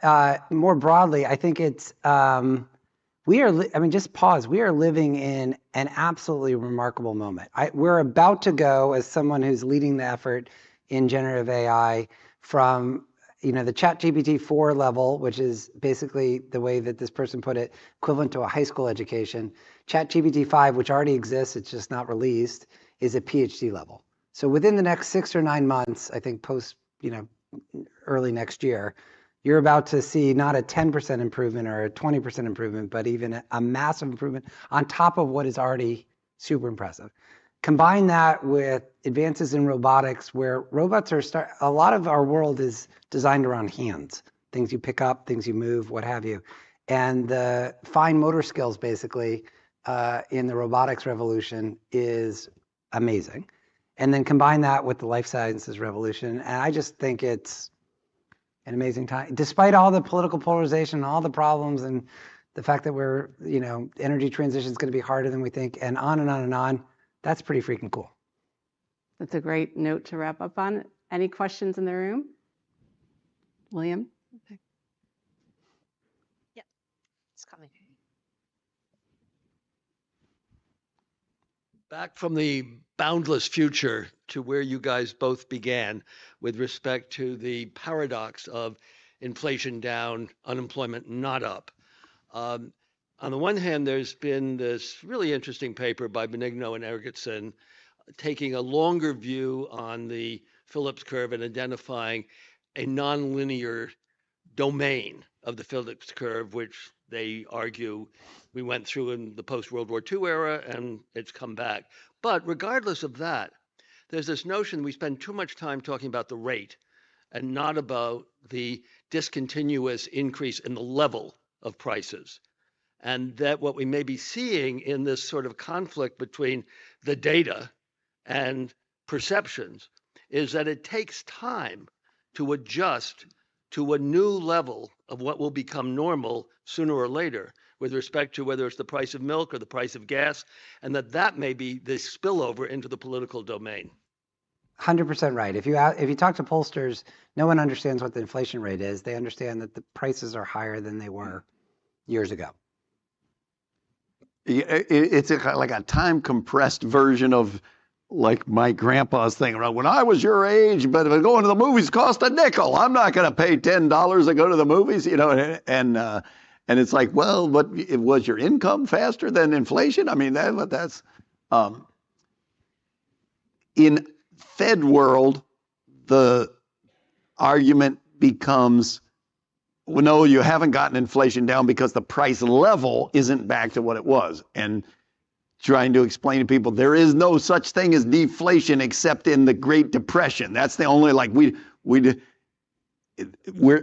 Speaker 20: more broadly, I think it's, just pause. We are living in an absolutely remarkable moment. We're about to go, as someone who's leading the effort in generative AI, from the ChatGPT 4 level, which is basically the way that this person put it, equivalent to a high school education. ChatGPT 5, which already exists, it's just not released, is a PhD level. So within the next 6 or 9 months, I think post, early next year, you're about to see not a 10% improvement or a 20% improvement, but even a massive improvement on top of what is already super impressive. Combine that with advances in robotics, where robots are a lot of our world is designed around hands, things you pick up, things you move, what have you. And the fine motor skills, basically, in the robotics revolution is amazing. And then combine that with the life sciences revolution, and I just think it's an amazing time. Despite all the political polarization, all the problems, and the fact that we're, energy transition is going to be harder than we think, and on and on and on, that's pretty freaking cool.
Speaker 21: That's a great note to wrap up on. Any questions in the room? William? Okay.
Speaker 4: Yeah, it's coming.
Speaker 9: Back from the boundless future to where you guys both began with respect to the paradox of inflation down, unemployment not up. on the one hand, there's been this really interesting paper by Benigno and Ergetson taking a longer view on the Phillips curve and identifying a nonlinear domain of the Phillips curve, which they argue we went through in the post-World War II era, and it's come back. But regardless of that, there's this notion we spend too much time talking about the rate and not about the discontinuous increase in the level of prices. And that what we may be seeing in this sort of conflict between the data and perceptions is that it takes time to adjust to a new level of what will become normal sooner or later with respect to whether it's the price of milk or the price of gas, and that may be the spillover into the political domain.
Speaker 20: 100% right. If you talk to pollsters, no one understands what the inflation rate is. They understand that the prices are higher than they were years ago.
Speaker 3: It's like a time compressed version of like my grandpa's thing. When I was your age, but if going to the movies cost a nickel, I'm not going to pay $10 to go to the movies, and it's like, well, but was your income faster than inflation? I mean, that's in Fed world, the argument becomes, well, no, you haven't gotten inflation down because the price level isn't back to what it was. And trying to explain to people there is no such thing as deflation except in the Great Depression. That's the only, like,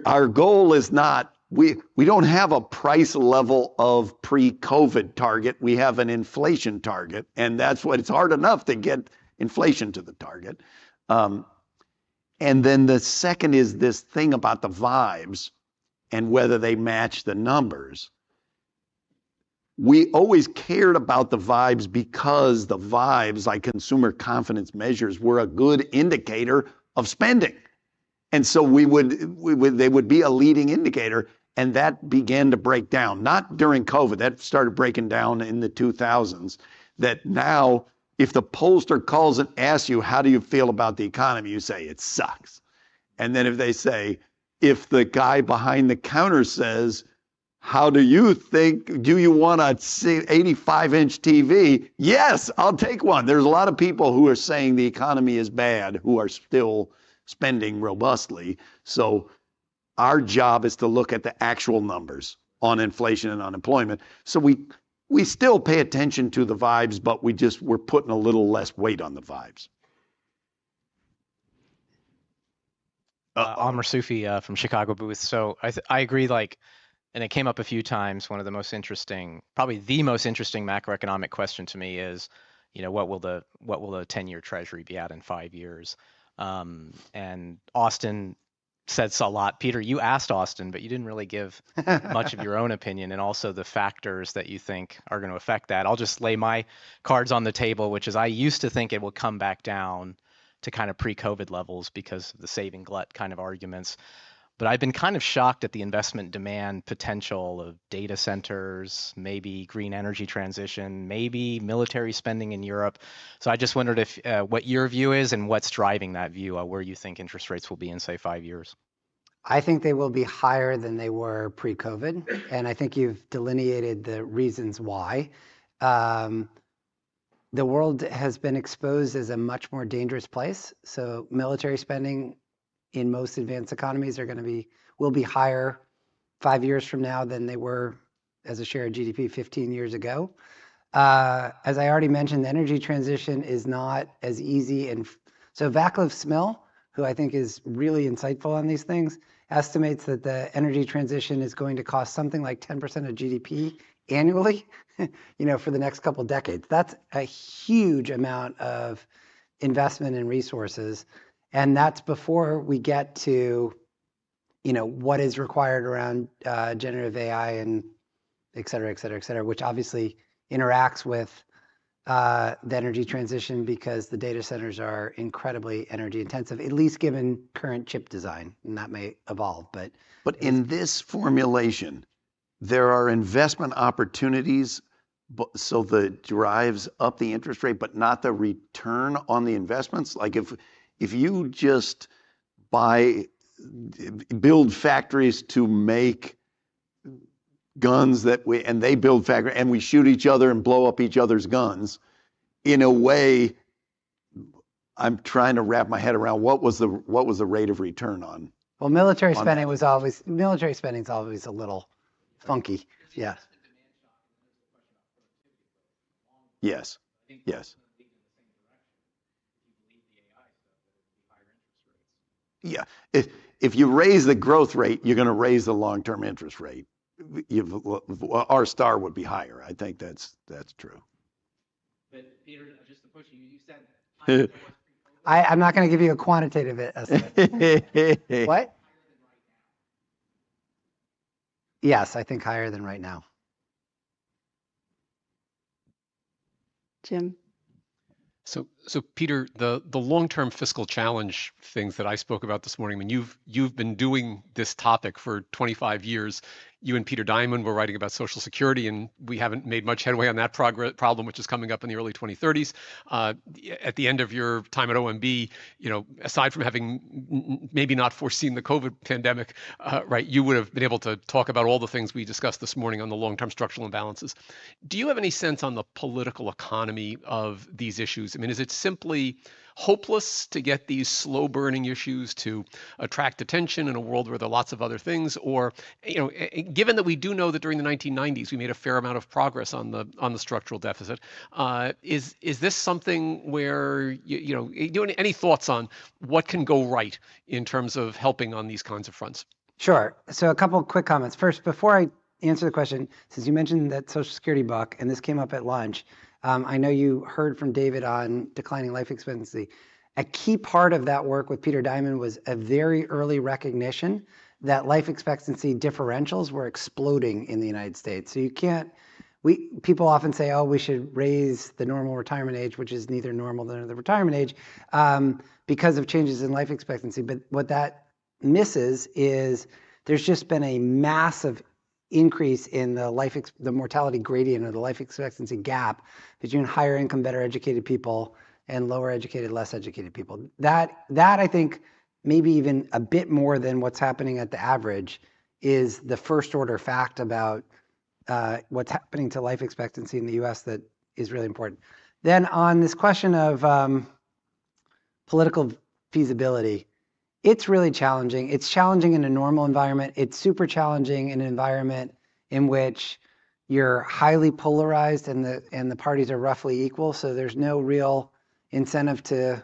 Speaker 3: our goal is not, we don't have a price level of pre-COVID target. We have an inflation target, and that's what, it's hard enough to get inflation to the target. And then the second is this thing about the vibes and whether they match the numbers. We always cared about the vibes because the vibes, like consumer confidence measures, were a good indicator of spending. And so they would be a leading indicator, and that began to break down. Not during COVID, that started breaking down in the 2000s, that now if the pollster calls and asks you, how do you feel about the economy? You say, it sucks. And then if the guy behind the counter says, how do you think, do you want a 85-inch TV? Yes, I'll take one. There's a lot of people who are saying the economy is bad who are still spending robustly. So our job is to look at the actual numbers on inflation and unemployment. So we still pay attention to the vibes, but we're putting a little less weight on the vibes.
Speaker 2: Amr Sufi from Chicago booth. So I agree, and it came up a few times, one of the most interesting, probably the most interesting macroeconomic question to me is, what will the 10-year treasury be at in 5 years? And Austin said a lot. Peter, you asked Austin, but you didn't really give much of your own opinion, and also the factors that you think are going to affect that. I'll just lay my cards on the table, which is I used to think it will come back down to kind of pre-COVID levels because of the saving glut kind of arguments. But I've been kind of shocked at the investment demand potential of data centers, maybe green energy transition, maybe military spending in Europe. So I just wondered if what your view is and what's driving that view, where you think interest rates will be in, say, 5 years.
Speaker 20: I think they will be higher than they were pre-COVID, and I think you've delineated the reasons why. The world has been exposed as a much more dangerous place. So military spending in most advanced economies will be higher 5 years from now than they were as a share of GDP 15 years ago. As I already mentioned, the energy transition is not as easy. And so Vaclav Smil, who I think is really insightful on these things, estimates that the energy transition is going to cost something like 10% of GDP annually, for the next couple of decades. That's a huge amount of investment and resources. And that's before we get to, what is required around generative AI and et cetera, et cetera, et cetera, which obviously interacts with the energy transition because the data centers are incredibly energy intensive, at least given current chip design, and that may evolve. But
Speaker 3: in this formulation, there are investment opportunities, so that drives up the interest rate, but not the return on the investments. Like if you just build factories to make
Speaker 4: guns and they build factories and we shoot each other and blow up each other's guns. In a way, I'm trying to wrap my head around what was the rate of return on.
Speaker 20: Well, military spending is always a little funky. Yeah.
Speaker 4: Yes. Yes. Yeah. If you raise the growth rate, you're going to raise the long-term interest rate. Our star would be higher. I think that's true.
Speaker 11: But Peter, just to push you, you said.
Speaker 20: I'm not going to give you a quantitative estimate. What? Yes, I think higher than right now.
Speaker 21: Jim?
Speaker 6: So Peter, the long-term fiscal challenge things that I spoke about this morning, I mean, you've been doing this topic for 25 years. You and Peter Diamond were writing about Social Security, and we haven't made much headway on that problem, which is coming up in the early 2030s. At the end of your time at OMB, aside from having maybe not foreseen the COVID pandemic, right, you would have been able to talk about all the things we discussed this morning on the long-term structural imbalances. Do you have any sense on the political economy of these issues? I mean, is it simply hopeless to get these slow-burning issues to attract attention in a world where there are lots of other things? Or, given that we do know that during the 1990s we made a fair amount of progress on the structural deficit, is this something where any thoughts on what can go right in terms of helping on these kinds of fronts?
Speaker 20: Sure. So a couple of quick comments. First, before I answer the question, since you mentioned that Social Security book, and this came up at lunch, I know you heard from David on declining life expectancy. A key part of that work with Peter Diamond was a very early recognition that life expectancy differentials were exploding in the United States. So people often say, oh, we should raise the normal retirement age, which is neither normal nor the retirement age, because of changes in life expectancy. But what that misses is there's just been a massive increase in the mortality gradient or the life expectancy gap between higher income, better educated people and lower educated, less educated people. That I think maybe even a bit more than what's happening at the average is the first order fact about what's happening to life expectancy in the US that is really important. Then on this question of political feasibility, it's really challenging. It's challenging in a normal environment. It's super challenging in an environment in which you're highly polarized and the parties are roughly equal. So there's no real incentive to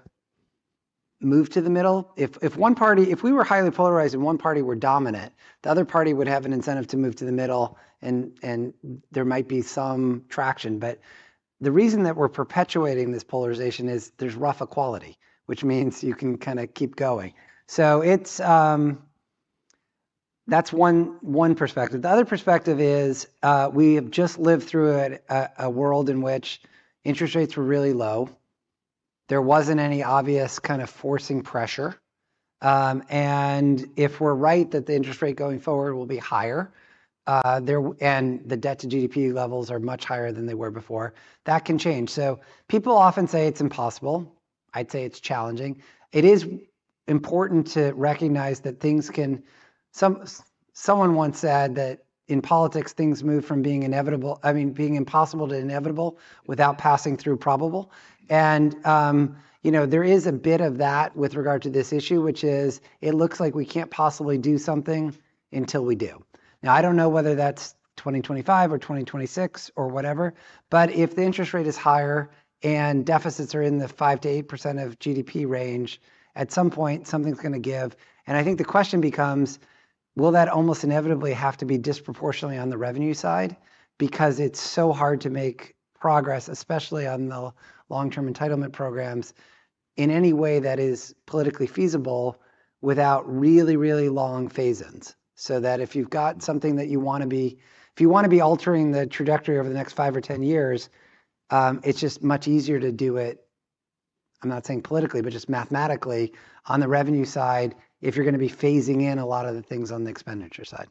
Speaker 20: move to the middle. If we were highly polarized and one party were dominant, the other party would have an incentive to move to the middle, and there might be some traction. But the reason that we're perpetuating this polarization is there's rough equality, which means you can kind of keep going. So it's that's one perspective. The other perspective is we have just lived through a world in which interest rates were really low. There wasn't any obvious kind of forcing pressure. And if we're right that the interest rate going forward will be higher, and the debt to GDP levels are much higher than they were before, that can change. So people often say it's impossible. I'd say it's challenging. It is important to recognize that things can, someone once said that in politics, things move from being impossible to inevitable without passing through probable. And, there is a bit of that with regard to this issue, which is it looks like we can't possibly do something until we do. Now, I don't know whether that's 2025 or 2026 or whatever, but if the interest rate is higher and deficits are in the 5 to 8% of GDP range, at some point, something's going to give. And I think the question becomes, will that almost inevitably have to be disproportionately on the revenue side? Because it's so hard to make progress, especially on the long-term entitlement programs, in any way that is politically feasible without really, really long phase-ins. So that if you've got something that you want to be, if you want to be altering the trajectory over the next 5 or 10 years, it's just much easier to do it, I'm not saying politically, but just mathematically on the revenue side, if you're going to be phasing in a lot of the things on the expenditure side.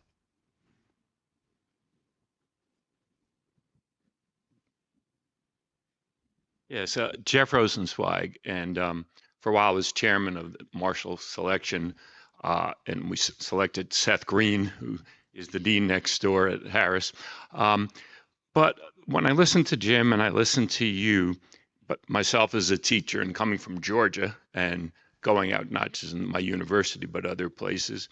Speaker 22: Yes, Jeff Rosenzweig, and for a while I was chairman of the Marshall selection, and we selected Seth Green, who is the dean next door at Harris. But when I listen to Jim and I listen to you, but myself as a teacher and coming from Georgia and going out not just in my university but other places,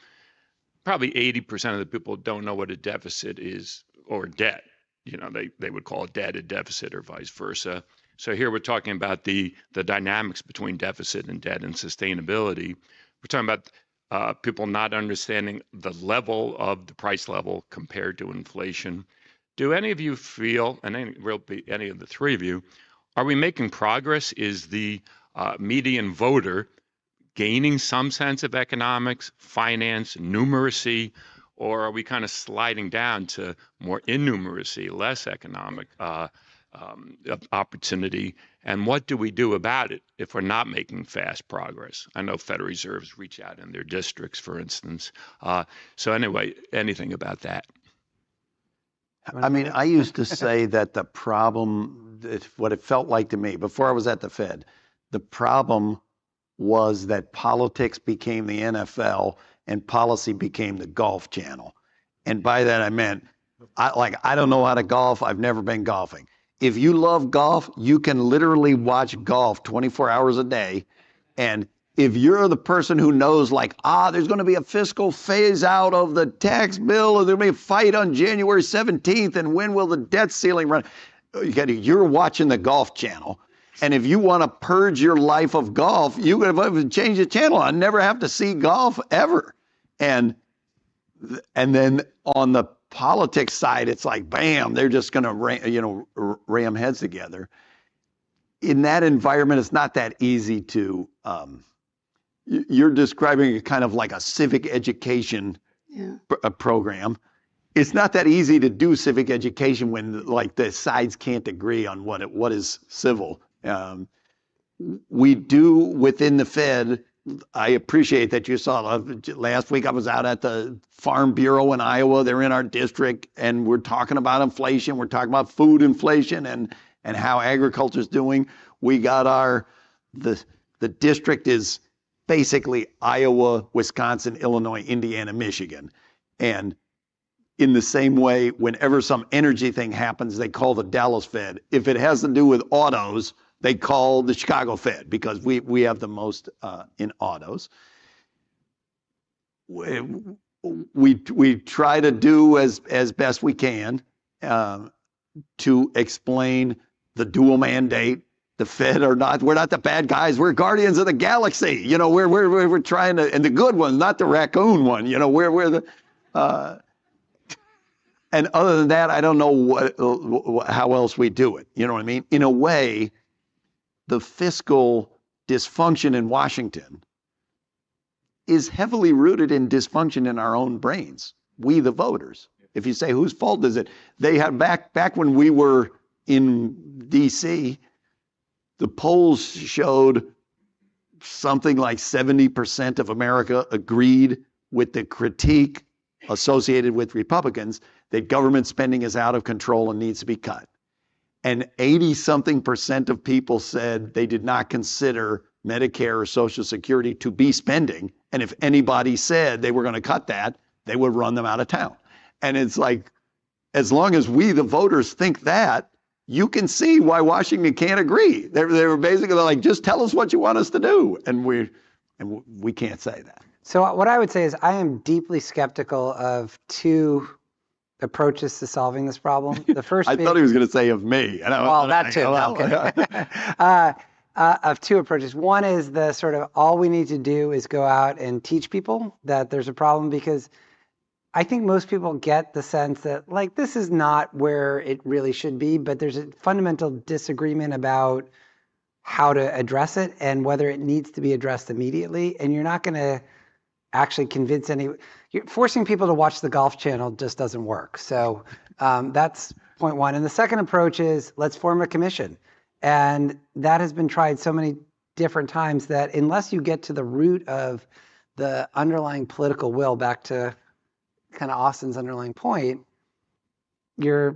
Speaker 22: probably 80% of the people don't know what a deficit is or debt. You know, they would call debt a deficit or vice versa. So here we're talking about the dynamics between deficit and debt and sustainability. We're talking about people not understanding the level of the price level compared to inflation. Do any of you feel, and any of the three of you, are we making progress? Is the median voter gaining some sense of economics, finance, numeracy, or are we kind of sliding down to more innumeracy, less economic opportunity? And what do we do about it if we're not making fast progress? I know Federal Reserves reach out in their districts, for instance. So anyway, anything about that?
Speaker 4: I mean, I used to say that the problem, what it felt like to me before I was at the Fed, the problem was that politics became the NFL and policy became the Golf Channel. And by that I meant, I don't know how to golf. I've never been golfing. If you love golf, you can literally watch golf 24 hours a day. And if you're the person who knows like, there's going to be a fiscal phase out of the tax bill, or there'll be a fight on January 17th, and when will the debt ceiling run? You're watching the Golf Channel. And if you want to purge your life of golf, you could change the channel. I never have to see golf ever. And then on the politics side, it's like, bam, they're just going to ram heads together. In that environment, it's not that easy to, you're describing it kind of like a civic education program. It's not that easy to do civic education when like the sides can't agree on what is civil. We do within the Fed. I appreciate that you saw last week. I was out at the Farm Bureau in Iowa. They're in our district, and we're talking about inflation. We're talking about food inflation and how agriculture's doing. We got the district is basically Iowa, Wisconsin, Illinois, Indiana, Michigan. And in the same way, whenever some energy thing happens, they call the Dallas Fed. If it has to do with autos, they call the Chicago Fed because we have the most in autos. We try to do as best we can to explain the dual mandate. The Fed we're not the bad guys. We're guardians of the galaxy. You know, we're trying to, and the good ones, not the raccoon one. You know, we're the. And other than that, I don't know how else we do it. You know what I mean? In a way, the fiscal dysfunction in Washington is heavily rooted in dysfunction in our own brains. We, the voters. If you say whose fault is it, they had back when we were in D.C. The polls showed something like 70% of America agreed with the critique associated with Republicans that government spending is out of control and needs to be cut. And 80-something% of people said they did not consider Medicare or Social Security to be spending. And if anybody said they were going to cut that, they would run them out of town. And it's like, as long as we, the voters, think that, you can see why Washington can't agree. They were basically like, just tell us what you want us to do. And we can't say that.
Speaker 20: So what I would say is I am deeply skeptical of two approaches to solving this problem. The first
Speaker 4: I thought he was going to say of me.
Speaker 20: Well, that too. No, of two approaches. One is the sort of all we need to do is go out and teach people that there's a problem, because I think most people get the sense that like this is not where it really should be, but there's a fundamental disagreement about how to address it and whether it needs to be addressed immediately. And you're not going to actually convince forcing people to watch the Golf Channel just doesn't work. So that's point one. And the second approach is let's form a commission. And that has been tried so many different times that unless you get to the root of the underlying political will, back to kind of Austin's underlying point, you're,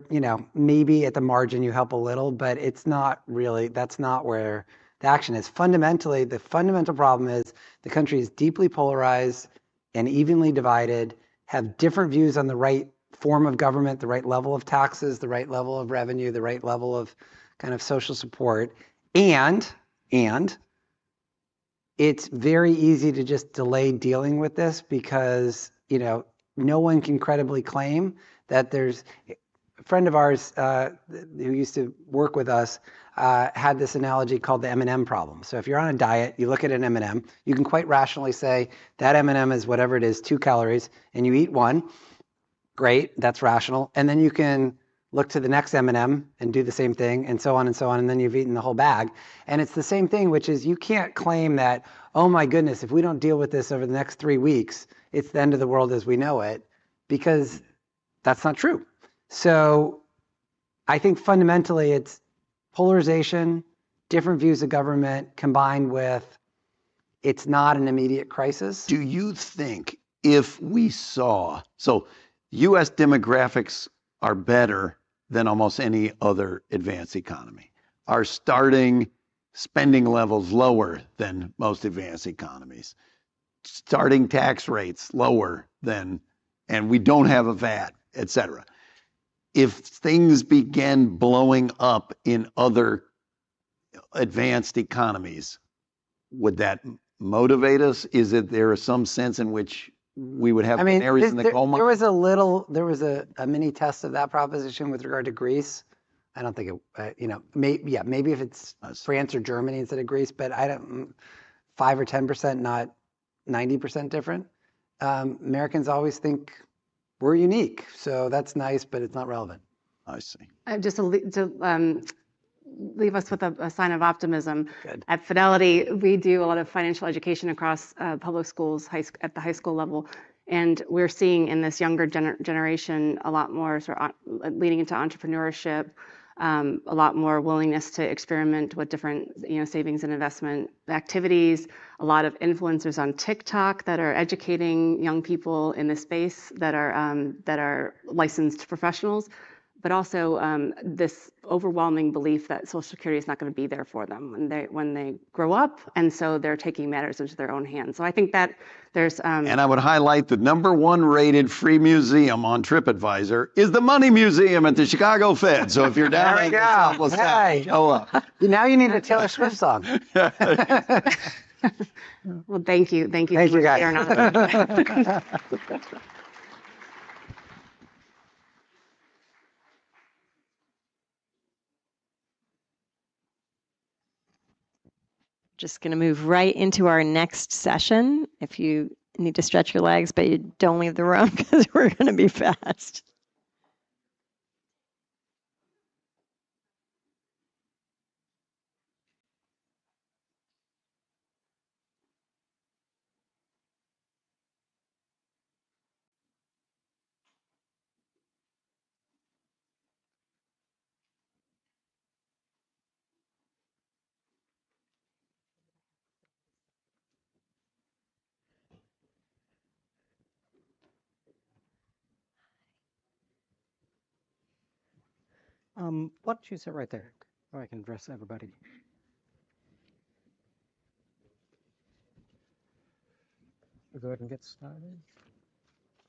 Speaker 20: maybe at the margin you help a little, but it's not really, that's not where the action is. Fundamentally, the fundamental problem is the country is deeply polarized and evenly divided, have different views on the right form of government, the right level of taxes, the right level of revenue, the right level of kind of social support. And it's very easy to just delay dealing with this because, no one can credibly claim that there's a friend of ours who used to work with us had this analogy called the M&M problem. So if you're on a diet, you look at an M&M, you can quite rationally say that M&M is whatever it is, 2 calories, and you eat one. Great, that's rational. And then you can look to the next M&M and do the same thing, and so on, and then you've eaten the whole bag. And it's the same thing, which is you can't claim that, oh my goodness, if we don't deal with this over the next 3 weeks, it's the end of the world as we know it, because that's not true. So I think fundamentally it's polarization, different views of government combined with it's not an immediate crisis.
Speaker 4: Do you think if we saw, so US demographics are better than almost any other advanced economy, are starting spending levels lower than most advanced economies, starting tax rates lower than, and we don't have a VAT, et cetera. If things began blowing up in other advanced economies, would that motivate us? Is it there some sense in which we would have canaries in the coal mine?
Speaker 20: There was a mini test of that proposition with regard to Greece. I don't think it, maybe if it's France or Germany instead of Greece, but 5 or 10%, not 90% different. Americans always think we're unique, so that's nice, but it's not relevant.
Speaker 4: I see.
Speaker 21: Just to leave us with a sign of optimism. Good. At Fidelity, we do a lot of financial education across public schools at the high school level, and we're seeing in this younger generation a lot more sort of leading into entrepreneurship, a lot more willingness to experiment with different savings and investment activities, a lot of influencers on TikTok that are educating young people in this space that are licensed professionals, but also this overwhelming belief that Social Security is not going to be there for them when they grow up, and so they're taking matters into their own hands. So I think that there's
Speaker 4: and I would highlight the #1 rated free museum on TripAdvisor is the Money Museum at the Chicago Fed. So if you're down
Speaker 20: there,
Speaker 4: show up.
Speaker 20: Now you need a Taylor Swift song.
Speaker 21: Well, thank you
Speaker 20: Thank you, guys.
Speaker 14: Just going to move right into our next session. If you need to stretch your legs, but you don't leave the room because we're going to be fast.
Speaker 1: Why don't you sit right there, so I can address everybody. We'll go ahead and get started.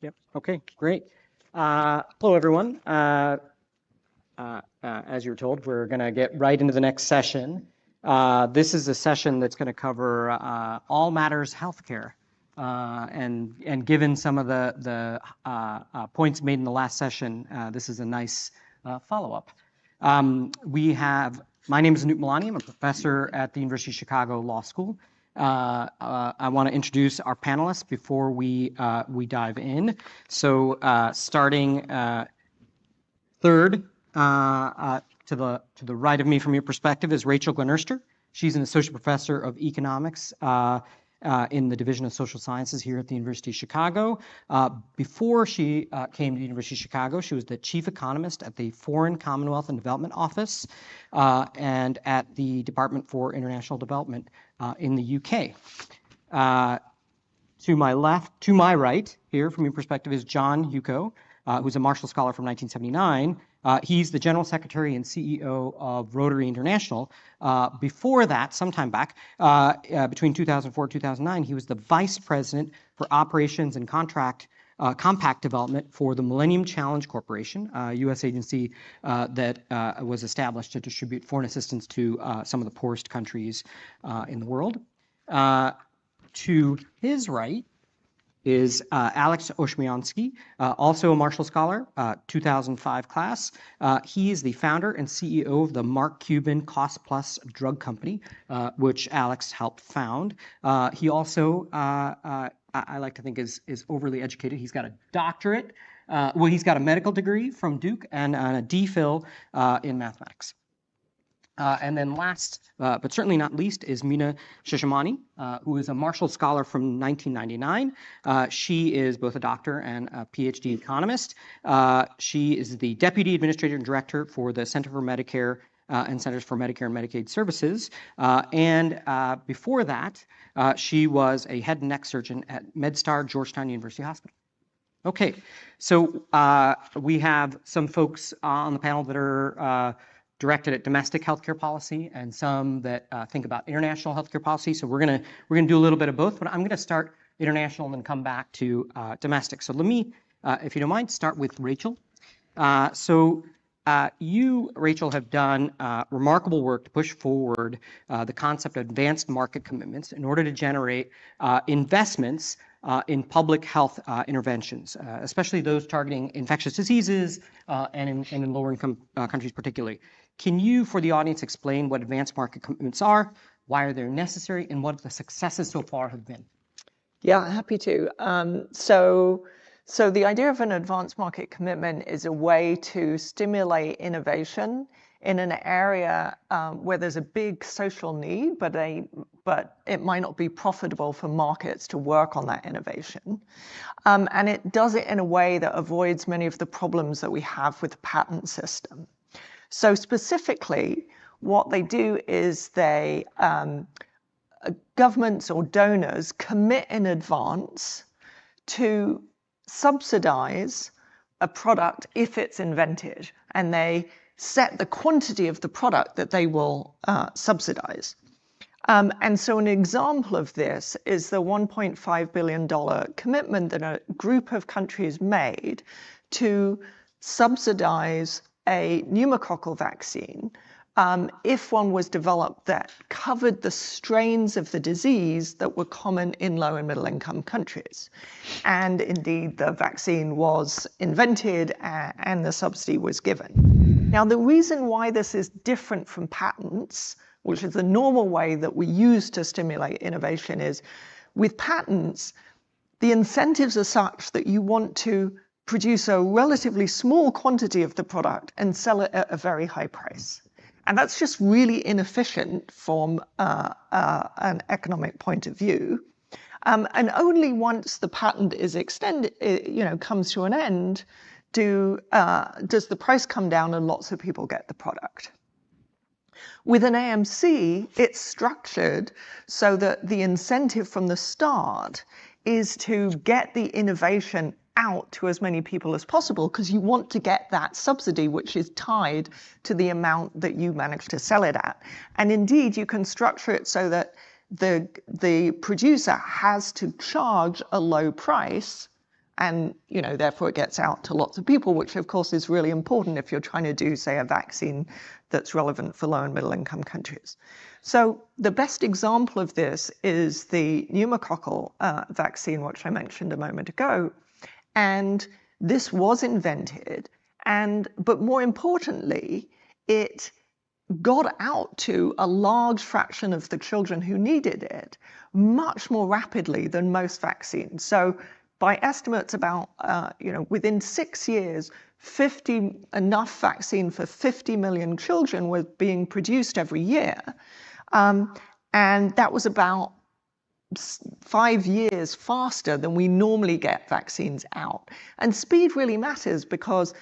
Speaker 1: Yep. Okay. Great. Hello, everyone. As you were told, we're going to get right into the next session. This is a session that's going to cover all matters healthcare. And given some of the points made in the last session, this is a nice follow-up. My name is Anup Malani. I'm a professor at the University of Chicago Law School. I want to introduce our panelists before we dive in. So starting third to the right of me from your perspective is Rachel Glenerster. She's an associate professor of economics in the Division of Social Sciences here at the University of Chicago. Before she came to the University of Chicago, she was the chief economist at the Foreign, Commonwealth, and Development Office and at the Department for International Development in the UK. To my left, to my right here from your perspective is John Yuko, who's a Marshall Scholar from 1979. He's the General Secretary and CEO of Rotary International. Before that, sometime back, between 2004 and 2009, he was the Vice President for Operations and Contract compact development for the Millennium Challenge Corporation, a U.S. agency that was established to distribute foreign assistance to some of the poorest countries in the world. To his right is Alex Oshmiansky, also a Marshall Scholar, 2005 class. He is the founder and CEO of the Mark Cuban Cost Plus Drug Company, which Alex helped found. He also, I like to think, is overly educated. He's got a doctorate. Well, he's got a medical degree from Duke and a DPhil in mathematics. And then last, but certainly not least, is Meena Sheshamani, who is a Marshall Scholar from 1999. She is both a doctor and a PhD economist. She is the Deputy Administrative Director for the Center for Medicare and Centers for Medicare and Medicaid Services. And before that, she was a head and neck surgeon at MedStar Georgetown University Hospital. Okay, so we have some folks on the panel that are directed at domestic healthcare policy and some that think about international healthcare policy. So we're gonna do a little bit of both, but I'm gonna start international and then come back to domestic. So let me, if you don't mind, start with Rachel. You, Rachel, have done remarkable work to push forward the concept of advanced market commitments in order to generate investments in public health interventions, especially those targeting infectious diseases and in lower income countries particularly. Can you, for the audience, explain what advanced market commitments are, why are they necessary, and what the successes so far have been?
Speaker 5: Yeah, happy to. So the idea of an advanced market commitment is a way to stimulate innovation in an area where there's a big social need, but it might not be profitable for markets to work on that innovation. And it does it in a way that avoids many of the problems that we have with the patent system. So specifically, what they do is they, governments or donors commit in advance to subsidize a product if it's invented, and they set the quantity of the product that they will subsidize. And so an example of this is the $1.5 billion commitment that a group of countries made to subsidize a pneumococcal vaccine if one was developed that covered the strains of the disease that were common in low and middle income countries. And indeed, the vaccine was invented and the subsidy was given. Now, the reason why this is different from patents, which is the normal way that we use to stimulate innovation, is with patents, the incentives are such that you want to produce a relatively small quantity of the product and sell it at a very high price. And that's just really inefficient from an economic point of view. And only once the patent is extended, comes to an end, does the price come down and lots of people get the product. With an AMC, it's structured so that the incentive from the start is to get the innovation out to as many people as possible, because you want to get that subsidy, which is tied to the amount that you manage to sell it at. And indeed, you can structure it so that the producer has to charge a low price, and therefore it gets out to lots of people, which of course is really important if you're trying to do, say, a vaccine that's relevant for low and middle income countries. So the best example of this is the pneumococcal vaccine, which I mentioned a moment ago. And this was invented, but more importantly, it got out to a large fraction of the children who needed it much more rapidly than most vaccines. So by estimates about, within 6 years, enough vaccine for 50 million children was being produced every year. And that was about 5 years faster than we normally get vaccines out. And speed really matters, because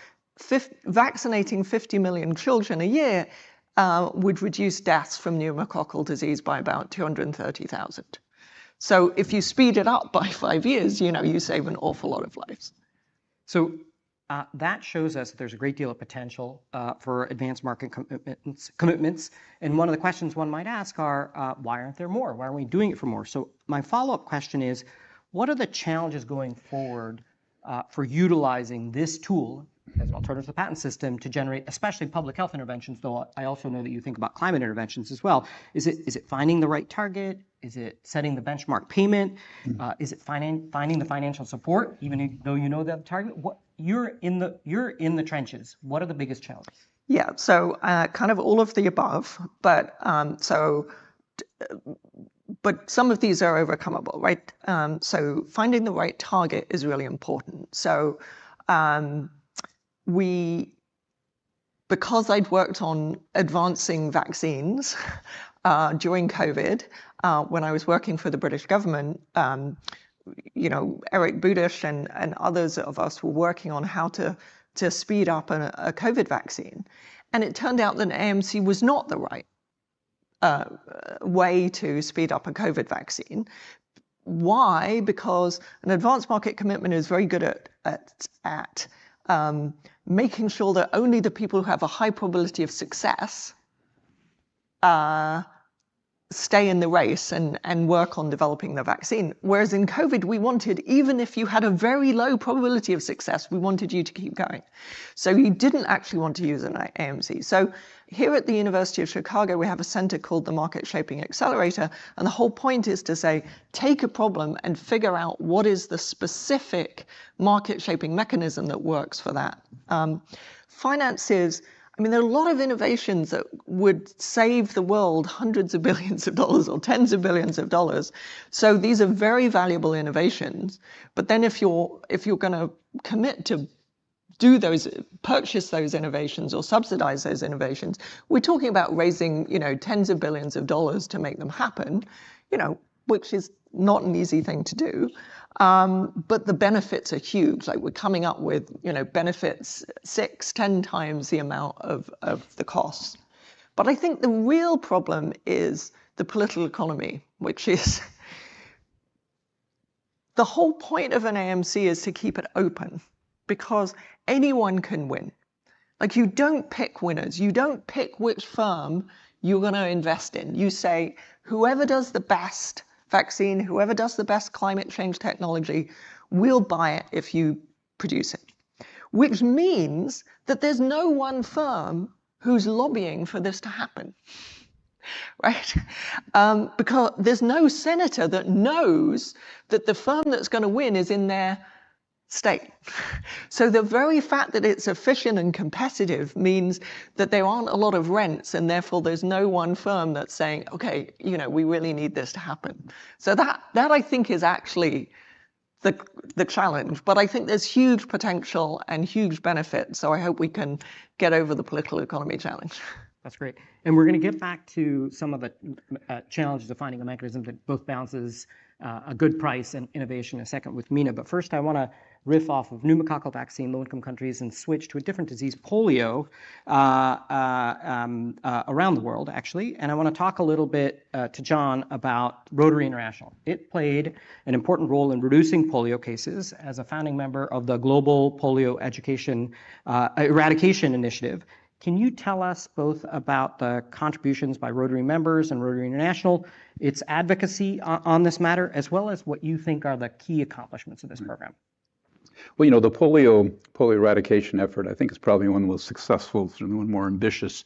Speaker 5: vaccinating 50 million children a year would reduce deaths from pneumococcal disease by about 230,000. So if you speed it up by 5 years, you save an awful lot of lives.
Speaker 1: So that shows us that there's a great deal of potential for advanced market commitments. And one of the questions one might ask are, why aren't there more? Why aren't we doing it for more? So my follow-up question is, what are the challenges going forward for utilizing this tool as an alternative to the patent system to generate, especially public health interventions, though I also know that you think about climate interventions as well. Is it finding the right target? Is it setting the benchmark payment? Is it finding the financial support, even though you know that target? You're in the trenches. What are the biggest challenges?
Speaker 5: Yeah, so kind of all of the above, but but some of these are overcomable, right? So finding the right target is really important. So because I'd worked on advancing vaccines during COVID, when I was working for the British government, Eric Budish and others of us were working on how to speed up a COVID vaccine. And it turned out that AMC was not the right way to speed up a COVID vaccine. Why? Because an advanced market commitment is very good at making sure that only the people who have a high probability of success stay in the race and work on developing the vaccine. Whereas in COVID, we wanted, even if you had a very low probability of success, we wanted you to keep going. So you didn't actually want to use an AMC. So here at the University of Chicago, we have a center called the Market Shaping Accelerator. And the whole point is to say, take a problem and figure out what is the specific market shaping mechanism that works for that. Finances, I mean, there are a lot of innovations that would save the world hundreds of billions of dollars or tens of billions of dollars. So these are very valuable innovations. But then if you're going to commit to purchase those innovations or subsidize those innovations, we're talking about raising, tens of billions of dollars to make them happen, which is not an easy thing to do. But the benefits are huge. Like we're coming up with, benefits 6-10 times the amount of the costs. But I think the real problem is the political economy, which is the whole point of an AMC is to keep it open because anyone can win. Like you don't pick winners. You don't pick which firm you're going to invest in. You say, whoever does the best vaccine, whoever does the best climate change technology, we'll buy it if you produce it. Which means that there's no one firm who's lobbying for this to happen, right? Because there's no senator that knows that the firm that's going to win is in their state. So the very fact that it's efficient and competitive means that there aren't a lot of rents, and therefore there's no one firm that's saying, okay, we really need this to happen. So that I think is actually the challenge. But I think there's huge potential and huge benefits. So I hope we can get over the political economy challenge.
Speaker 1: That's great. And we're going to get back to some of the challenges of finding a mechanism that both balances a good price and innovation in a second with Mina. But first, I want to riff off of pneumococcal vaccine, low-income countries, and switch to a different disease, polio, around the world, actually. And I want to talk a little bit to John about Rotary International. It played an important role in reducing polio cases as a founding member of the Global Polio Education Eradication Initiative. Can you tell us both about the contributions by Rotary members and Rotary International, its advocacy on this matter, as well as what you think are the key accomplishments of this program?
Speaker 8: Well, the polio eradication effort, I think, is probably one of the most successful, certainly one of the more ambitious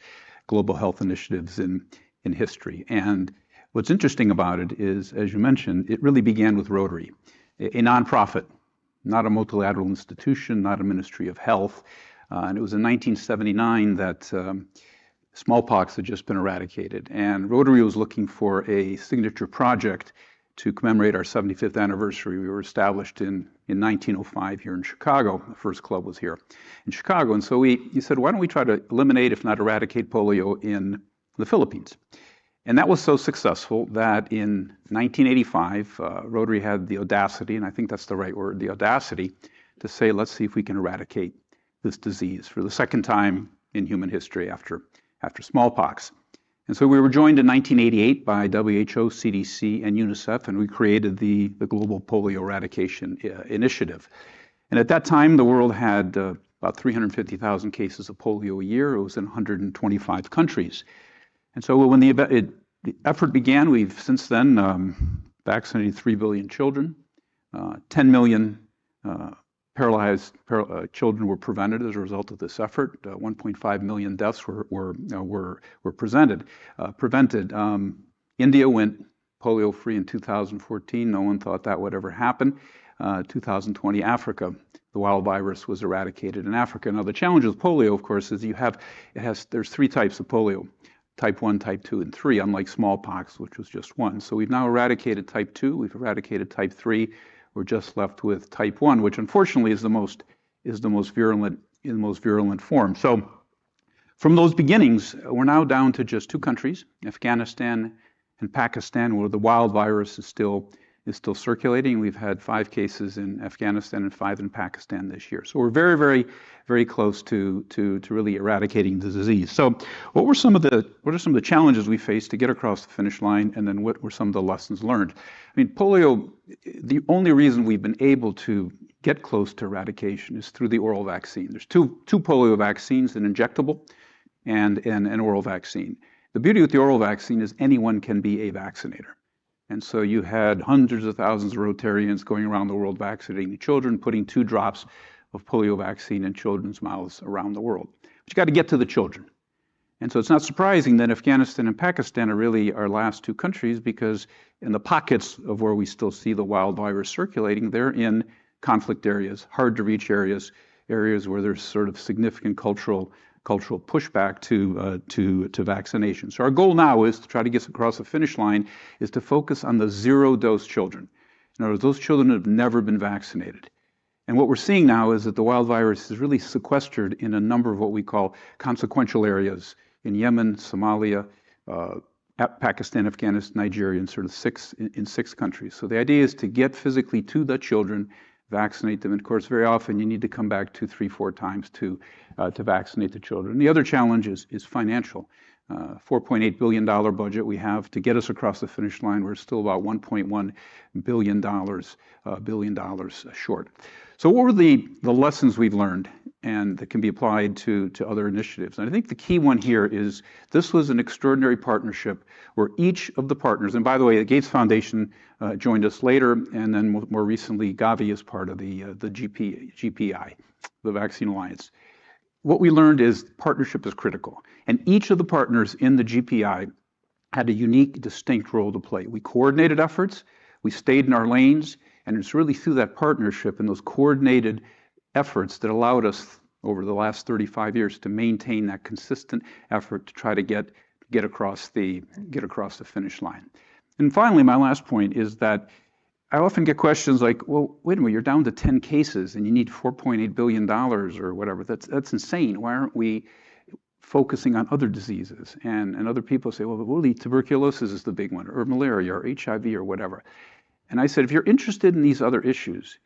Speaker 8: global health initiatives in history. And what's interesting about it is, as you mentioned, it really began with Rotary, a nonprofit, not a multilateral institution, not a Ministry of Health. And it was in 1979 that smallpox had just been eradicated. And Rotary was looking for a signature project to commemorate our 75th anniversary. We were established in 1905 here in Chicago. The first club was here in Chicago. And so he said, why don't we try to eliminate, if not eradicate, polio in the Philippines? And that was so successful that in 1985, Rotary had the audacity, and I think that's the right word, the audacity, to say, let's see if we can eradicate this disease for the second time in human history after smallpox. And so we were joined in 1988 by WHO, CDC, and UNICEF, and we created the Global Polio Eradication Initiative. And at that time, the world had about 350,000 cases of polio a year. It was in 125 countries. And so when the effort began, we've since then vaccinated 3 billion children, 10 million paralyzed children were prevented as a result of this effort. 1.5 million deaths were prevented. India went polio-free in 2014. No one thought that would ever happen. 2020, Africa, the wild virus was eradicated in Africa. Now, the challenge with polio, of course, is there's 3 types of polio: type 1, type 2, and 3, unlike smallpox, which was just 1. So we've now eradicated type 2, we've eradicated type 3. We're just left with type 1, which unfortunately is the most virulent form. So from those beginnings, we're now down to just 2 countries, Afghanistan and Pakistan, where the wild virus is still circulating. We've had 5 cases in Afghanistan and 5 in Pakistan this year. So we're very, very, very close to really eradicating the disease. So what are some of the challenges we faced to get across the finish line, and then what were some of the lessons learned? I mean, polio, the only reason we've been able to get close to eradication is through the oral vaccine. There's two polio vaccines, an injectable and an oral vaccine. The beauty with the oral vaccine is anyone can be a vaccinator. And so you had hundreds of thousands of Rotarians going around the world vaccinating children, putting 2 drops of polio vaccine in children's mouths around the world. But you got to get to the children. And so it's not surprising that Afghanistan and Pakistan are really our last 2 countries, because in the pockets of where we still see the wild virus circulating, they're in conflict areas, hard to reach areas where there's sort of significant cultural pushback to vaccination. So our goal now is to try to get across the finish line, is to focus on the 0-dose children. In other words, those children have never been vaccinated. And what we're seeing now is that the wild virus is really sequestered in a number of what we call consequential areas in Yemen, Somalia, Pakistan, Afghanistan, Nigeria, and sort of 6 countries. So the idea is to get physically to the children, vaccinate them. And of course, very often you need to come back 2, 3, 4 times to vaccinate the children. The other challenge is financial. $4.8 billion budget we have to get us across the finish line. We're still about $1.1 billion short. So what were the lessons we've learned and that can be applied to other initiatives? And I think the key one here is this was an extraordinary partnership where each of the partners, and by the way, the Gates Foundation joined us later, and then more recently, Gavi is part of the GPI, the Vaccine Alliance. What we learned is partnership is critical. And each of the partners in the GPI had a unique, distinct role to play. We coordinated efforts, we stayed in our lanes, and it's really through that partnership and those coordinated efforts that allowed us over the last 35 years to maintain that consistent effort to try to get across the finish line. And finally, my last point is that I often get questions like, well, wait a minute, you're down to 10 cases and you need $4.8 billion or whatever. That's insane. Why aren't we focusing on other diseases? And other people say, well, really, tuberculosis is the big one, or malaria, or HIV, or whatever. And I said, if you're interested in these other issues,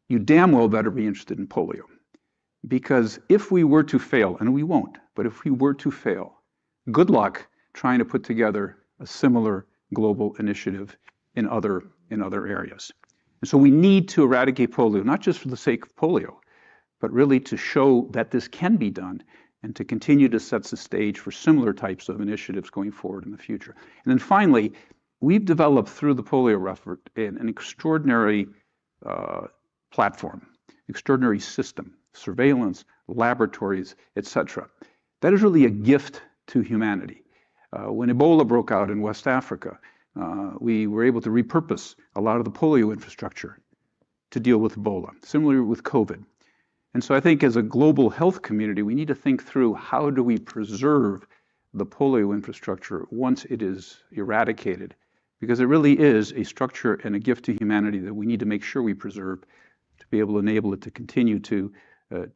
Speaker 8: you damn well better be interested in polio. Because if we were to fail, and we won't, but if we were to fail, good luck trying to put together a similar global initiative in other areas. And so we need to eradicate polio, not just for the sake of polio, but really to show that this can be done and to continue to set the stage for similar types of initiatives going forward in the future. And then finally, we've developed through the polio effort an extraordinary platform, extraordinary system, surveillance, laboratories, etc. That is really a gift to humanity. When Ebola broke out in West Africa, we were able to repurpose a lot of the polio infrastructure to deal with Ebola, similarly with COVID. And so I think as a global health community, we need to think through how do we preserve the polio infrastructure once it is eradicated, because it really is a structure and a gift to humanity that we need to make sure we preserve to be able to enable it to continue to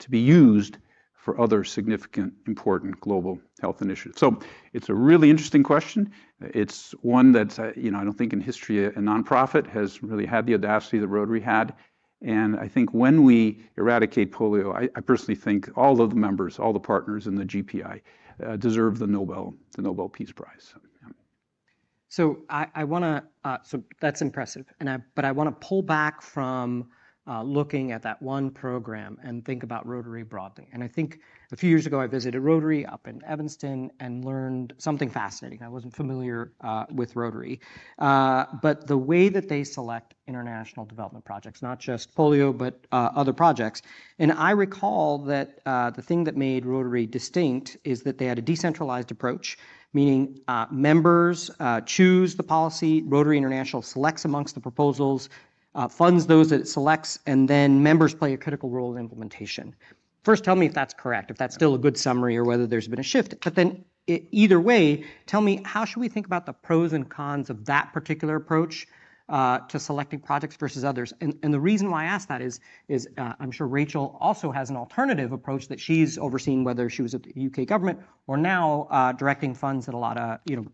Speaker 8: be used for other significant, important global health initiatives. So it's a really interesting question. It's one that, I don't think in history a nonprofit has really had the audacity that Rotary had. And I think when we eradicate polio, I personally think all of the members, all the partners in the GPI deserve the Nobel Peace Prize.
Speaker 1: So I want to, so that's impressive, but I want to pull back from looking at that one program and think about Rotary broadly. And I think a few years ago I visited Rotary up in Evanston and learned something fascinating. I wasn't familiar with Rotary, but the way that they select international development projects, not just polio, but other projects. And I recall that the thing that made Rotary distinct is that they had a decentralized approach, meaning members choose the policy, Rotary International selects amongst the proposals, funds those that it selects, and then members play a critical role in implementation. First, tell me if that's correct, if that's still a good summary or whether there's been a shift. But then either way, tell me, how should we think about the pros and cons of that particular approach to selecting projects versus others? And the reason why I ask that is I'm sure Rachel also has an alternative approach that she's overseeing, whether she was at the UK government or now directing funds at a lot of,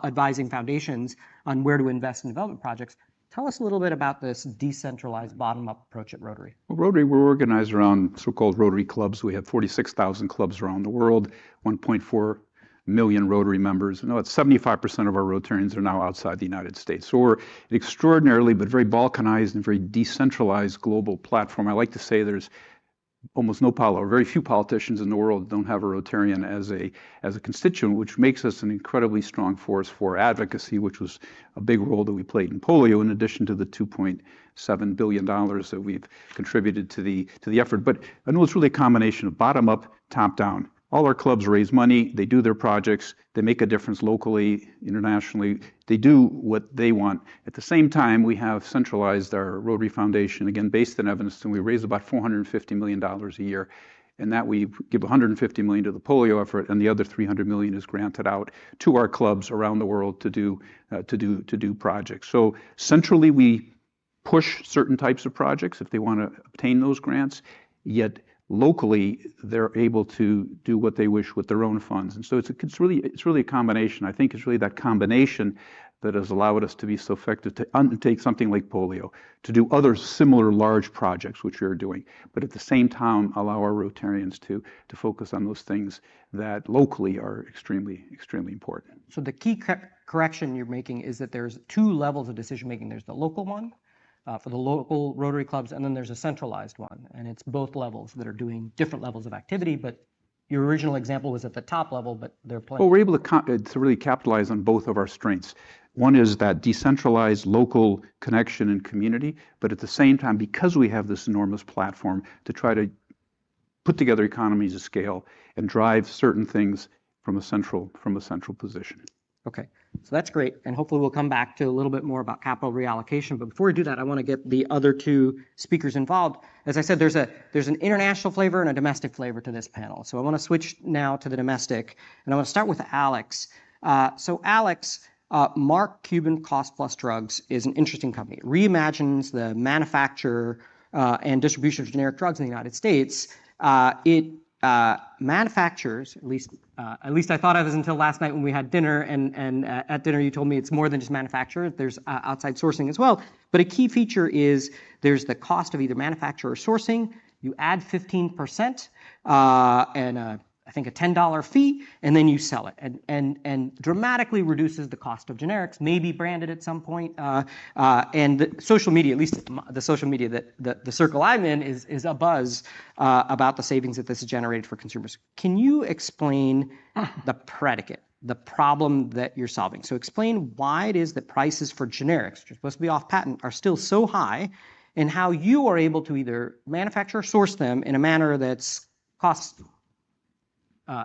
Speaker 1: advising foundations on where to invest in development projects. Tell us a little bit about this decentralized bottom-up approach at Rotary.
Speaker 8: Well, Rotary, we're organized around so-called Rotary clubs. We have 46,000 clubs around the world, 1.4 million Rotary members. You know, it's 75% of our Rotarians are now outside the United States. So we're an extraordinarily, but very balkanized and very decentralized global platform. I like to say there's almost no very few politicians in the world that don't have a Rotarian as a constituent, which makes us an incredibly strong force for advocacy, which was a big role that we played in polio, in addition to the $2.7 billion that we've contributed to the effort. But I know it's really a combination of bottom up, top down. All our clubs raise money, they do their projects, they make a difference locally, internationally, they do what they want. At the same time, we have centralized our Rotary Foundation, again, based in Evanston. We raise about $450 million a year, and that we give $150 million to the polio effort, and the other $300 million is granted out to our clubs around the world to do projects. So centrally, we push certain types of projects if they want to obtain those grants, yet locally, they're able to do what they wish with their own funds. And so it's really a combination. I think it's really that combination that has allowed us to be so effective to undertake something like polio, to do other similar large projects, which we are doing, but at the same time allow our Rotarians to focus on those things that locally are extremely, extremely important.
Speaker 1: So the key correction you're making is that there's two levels of decision making. There's the local one, for the local Rotary clubs, and then there's a centralized one, and it's both levels that are doing different levels of activity, but your original example was at the top level, but they're playing.
Speaker 8: Well, we're able to really capitalize on both of our strengths. One is that decentralized local connection and community, but at the same time, because we have this enormous platform to try to put together economies of scale and drive certain things from a central position.
Speaker 1: Okay, so that's great, and hopefully we'll come back to a little bit more about capital reallocation. But before we do that, I want to get the other two speakers involved. As I said, there's an international flavor and a domestic flavor to this panel. So I want to switch now to the domestic, and I want to start with Alex. So Alex, Mark Cuban Cost Plus Drugs is an interesting company. It reimagines the manufacture and distribution of generic drugs in the United States. It manufactures, at least I thought of it until last night when we had dinner, and at dinner you told me it's more than just manufacture. There's outside sourcing as well. But a key feature is there's the cost of either manufacture or sourcing. You add 15% and I think a $10 fee, and then you sell it, and dramatically reduces the cost of generics, maybe branded at some point. And the social media, at least the social media that the circle I'm in, is abuzz about the savings that this has generated for consumers. Can you explain the predicate, the problem that you're solving? So explain why it is that prices for generics, which are supposed to be off patent, are still so high, and how you are able to either manufacture or source them in a manner that's cost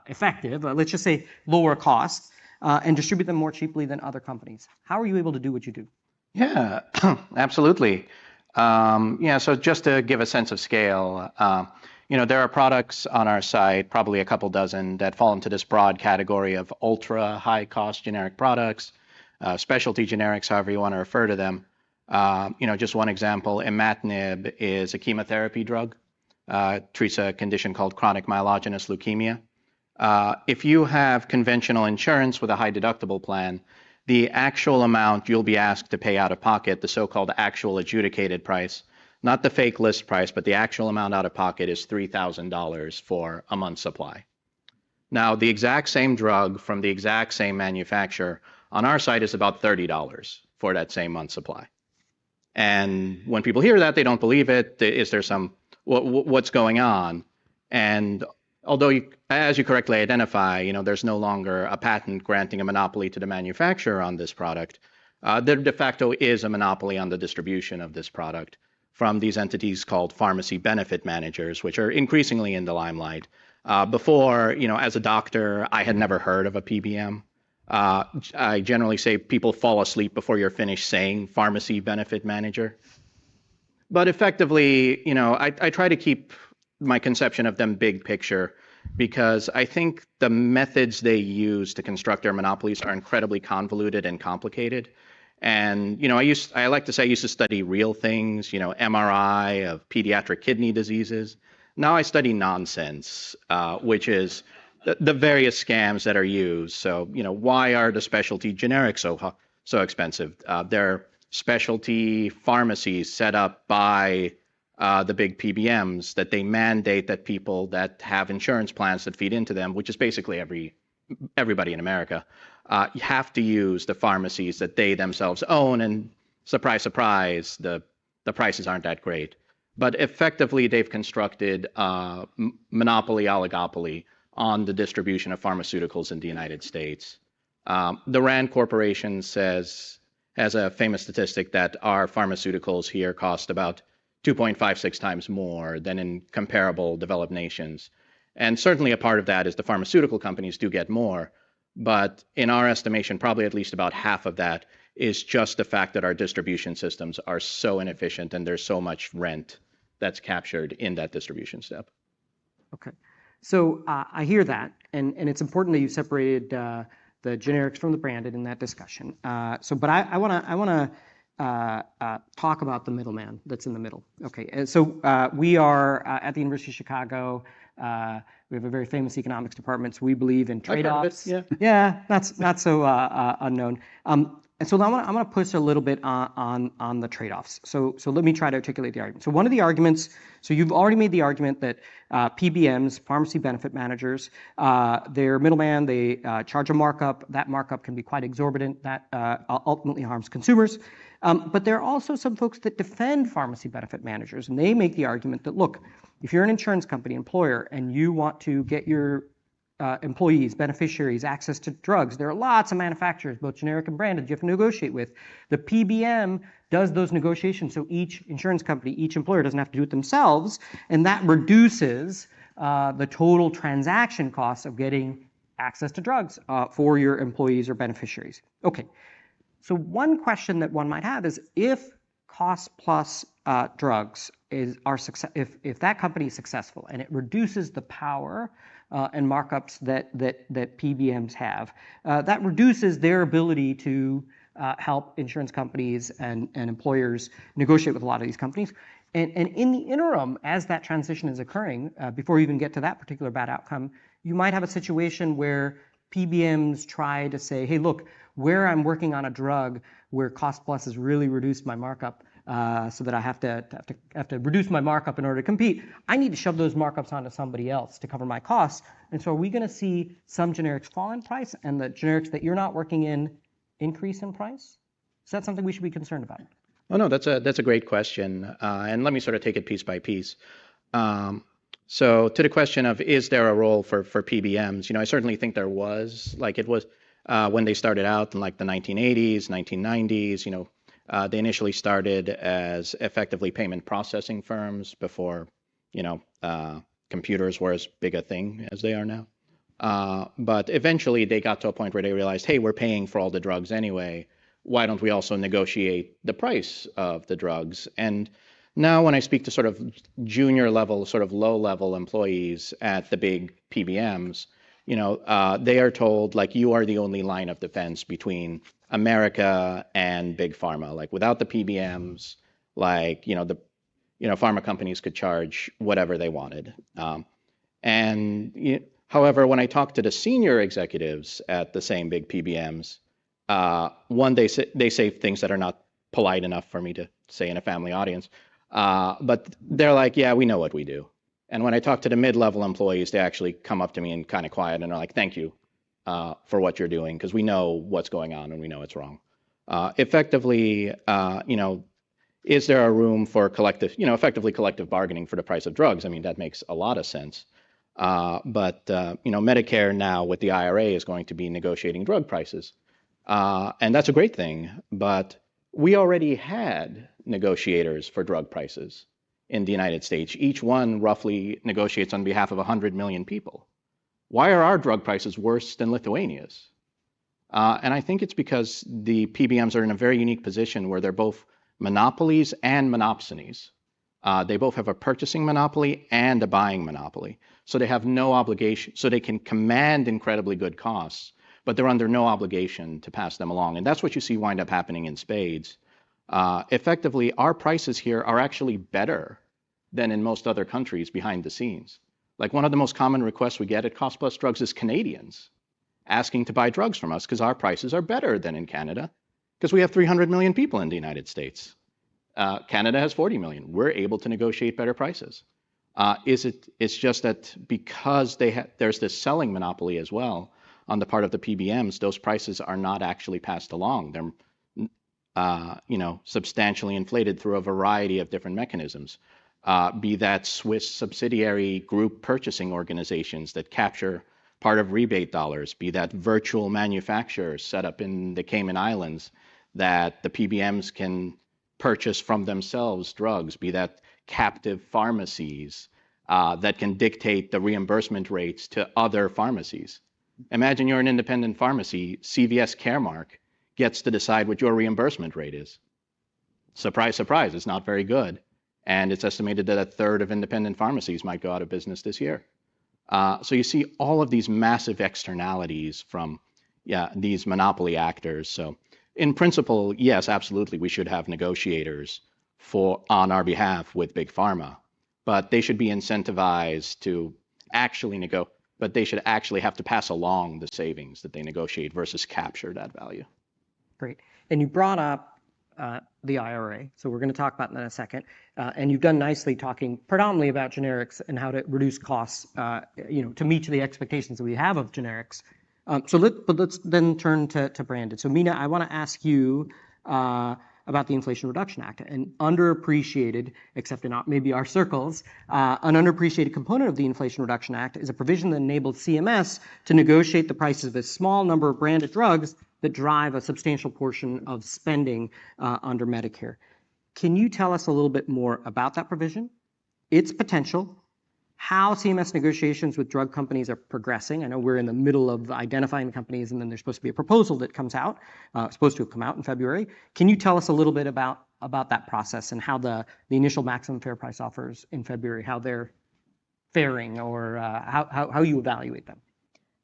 Speaker 1: effective, let's just say lower cost, and distribute them more cheaply than other companies. How are you able to do what you do?
Speaker 2: Yeah, absolutely. So just to give a sense of scale, there are products on our site, probably a couple dozen, that fall into this broad category of ultra high cost generic products, specialty generics, however you want to refer to them. Just one example, imatinib is a chemotherapy drug, treats a condition called chronic myelogenous leukemia. If you have conventional insurance with a high deductible plan, the actual amount you'll be asked to pay out of pocket, the so-called actual adjudicated price, not the fake list price, but the actual amount out of pocket is $3,000 for a month's supply. Now, the exact same drug from the exact same manufacturer on our site is about $30 for that same month's supply. And when people hear that, they don't believe it. Is there what's going on? And although, as you correctly identify, there's no longer a patent granting a monopoly to the manufacturer on this product. There de facto is a monopoly on the distribution of this product from these entities called pharmacy benefit managers, which are increasingly in the limelight. Before, as a doctor, I had never heard of a PBM. I generally say people fall asleep before you're finished saying pharmacy benefit manager. But effectively, I try to keep my conception of them big picture, because I think the methods they use to construct their monopolies are incredibly convoluted and complicated. And I like to say I used to study real things, MRI of pediatric kidney diseases. Now I study nonsense, which is the various scams that are used. So, why are the specialty generics so expensive? They're specialty pharmacies set up by the big PBMs that they mandate that people that have insurance plans that feed into them, which is basically everybody in America, have to use the pharmacies that they themselves own. And surprise, surprise, the prices aren't that great. But effectively, they've constructed monopoly, oligopoly on the distribution of pharmaceuticals in the United States. The Rand Corporation has a famous statistic that our pharmaceuticals here cost about 2.56 times more than in comparable developed nations. And certainly a part of that is the pharmaceutical companies do get more. But in our estimation, probably at least about half of that is just the fact that our distribution systems are so inefficient and there's so much rent that's captured in that distribution step.
Speaker 1: Okay. So I hear that, and it's important that you separated the generics from the branded in that discussion. But I want to talk about the middleman that's in the middle. Okay. And so we are at the University of Chicago. We have a very famous economics department. So we believe in trade-offs. Yeah, not so unknown. And so I'm going to push a little bit on the trade-offs. So let me try to articulate the argument. So one of the arguments, so you've already made the argument that PBMs, pharmacy benefit managers, they're middleman, they charge a markup. That markup can be quite exorbitant. That ultimately harms consumers. But there are also some folks that defend pharmacy benefit managers, and they make the argument that, look, if you're an insurance company, employer, and you want to get your employees, beneficiaries, access to drugs, there are lots of manufacturers, both generic and branded, you have to negotiate with. The PBM does those negotiations, so each insurance company, each employer doesn't have to do it themselves, and that reduces the total transaction costs of getting access to drugs for your employees or beneficiaries. Okay, so one question that one might have is, if cost plus drugs if that company is successful and it reduces the power and markups that PBMs have, that reduces their ability to help insurance companies and employers negotiate with a lot of these companies. And in the interim, as that transition is occurring, before you even get to that particular bad outcome, you might have a situation where PBMs try to say, hey, look, where I'm working on a drug where cost plus has really reduced my markup, so that I have to reduce my markup in order to compete, I need to shove those markups onto somebody else to cover my costs. And so are we going to see some generics fall in price and the generics that you're not working in increase in price? Is that something we should be concerned about?
Speaker 2: Oh, no, that's a great question. And let me sort of take it piece by piece. So to the question of, is there a role for PBMs? I certainly think there was. Like it was when they started out in like the 1980s, 1990s, they initially started as effectively payment processing firms before, computers were as big a thing as they are now. But eventually they got to a point where they realized, hey, we're paying for all the drugs anyway. Why don't we also negotiate the price of the drugs? And now when I speak to sort of junior level, sort of low level employees at the big PBMs, they are told, like, you are the only line of defense between America and big pharma. Like, without the PBMs, pharma companies could charge whatever they wanted. However, when I talk to the senior executives at the same big PBMs, they say things that are not polite enough for me to say in a family audience. But they're like, yeah, we know what we do. And when I talk to the mid-level employees, they actually come up to me and kind of quiet and are like, thank you for what you're doing, because we know what's going on and we know it's wrong. Effectively, is there a room for collective, effectively collective bargaining for the price of drugs? I mean, that makes a lot of sense. But Medicare now with the IRA is going to be negotiating drug prices. And that's a great thing. But we already had negotiators for drug prices in the United States. Each one roughly negotiates on behalf of 100 million people. Why are our drug prices worse than Lithuania's? And I think it's because the PBMs are in a very unique position where they're both monopolies and monopsonies. They both have a purchasing monopoly and a buying monopoly. So they have no obligation, so they can command incredibly good costs, but they're under no obligation to pass them along. And that's what you see wind up happening in spades. Effectively, our prices here are actually better than in most other countries behind the scenes. Like one of the most common requests we get at Cost Plus Drugs is Canadians asking to buy drugs from us because our prices are better than in Canada because we have 300 million people in the United States. Canada has 40 million. We're able to negotiate better prices. It's just that because there's this selling monopoly as well on the part of the PBMs, those prices are not actually passed along. They're substantially inflated through a variety of different mechanisms. Be that Swiss subsidiary group purchasing organizations that capture part of rebate dollars, be that virtual manufacturers set up in the Cayman Islands that the PBMs can purchase from themselves drugs, be that captive pharmacies that can dictate the reimbursement rates to other pharmacies. Imagine you're an independent pharmacy, CVS Caremark gets to decide what your reimbursement rate is. Surprise, surprise, it's not very good. And it's estimated that a third of independent pharmacies might go out of business this year. So you see all of these massive externalities from these monopoly actors. So in principle, yes, absolutely, we should have negotiators on our behalf with Big Pharma, but they should be incentivized to actually but they should actually have to pass along the savings that they negotiate versus capture that value.
Speaker 1: Great. And you brought up the IRA, so we're going to talk about that in a second. And you've done nicely talking predominantly about generics and how to reduce costs, to meet the expectations that we have of generics. But let's then turn to Brandon. So Mina, I want to ask you about the Inflation Reduction Act, an underappreciated, except in maybe our circles, an underappreciated component of the Inflation Reduction Act is a provision that enabled CMS to negotiate the prices of a small number of branded drugs that drive a substantial portion of spending under Medicare. Can you tell us a little bit more about that provision, its potential, how CMS negotiations with drug companies are progressing? I know we're in the middle of identifying the companies, and then there's supposed to be a proposal that comes out, supposed to have come out in February. Can you tell us a little bit about that process and how the initial maximum fair price offers in February, how they're faring, or how you evaluate them?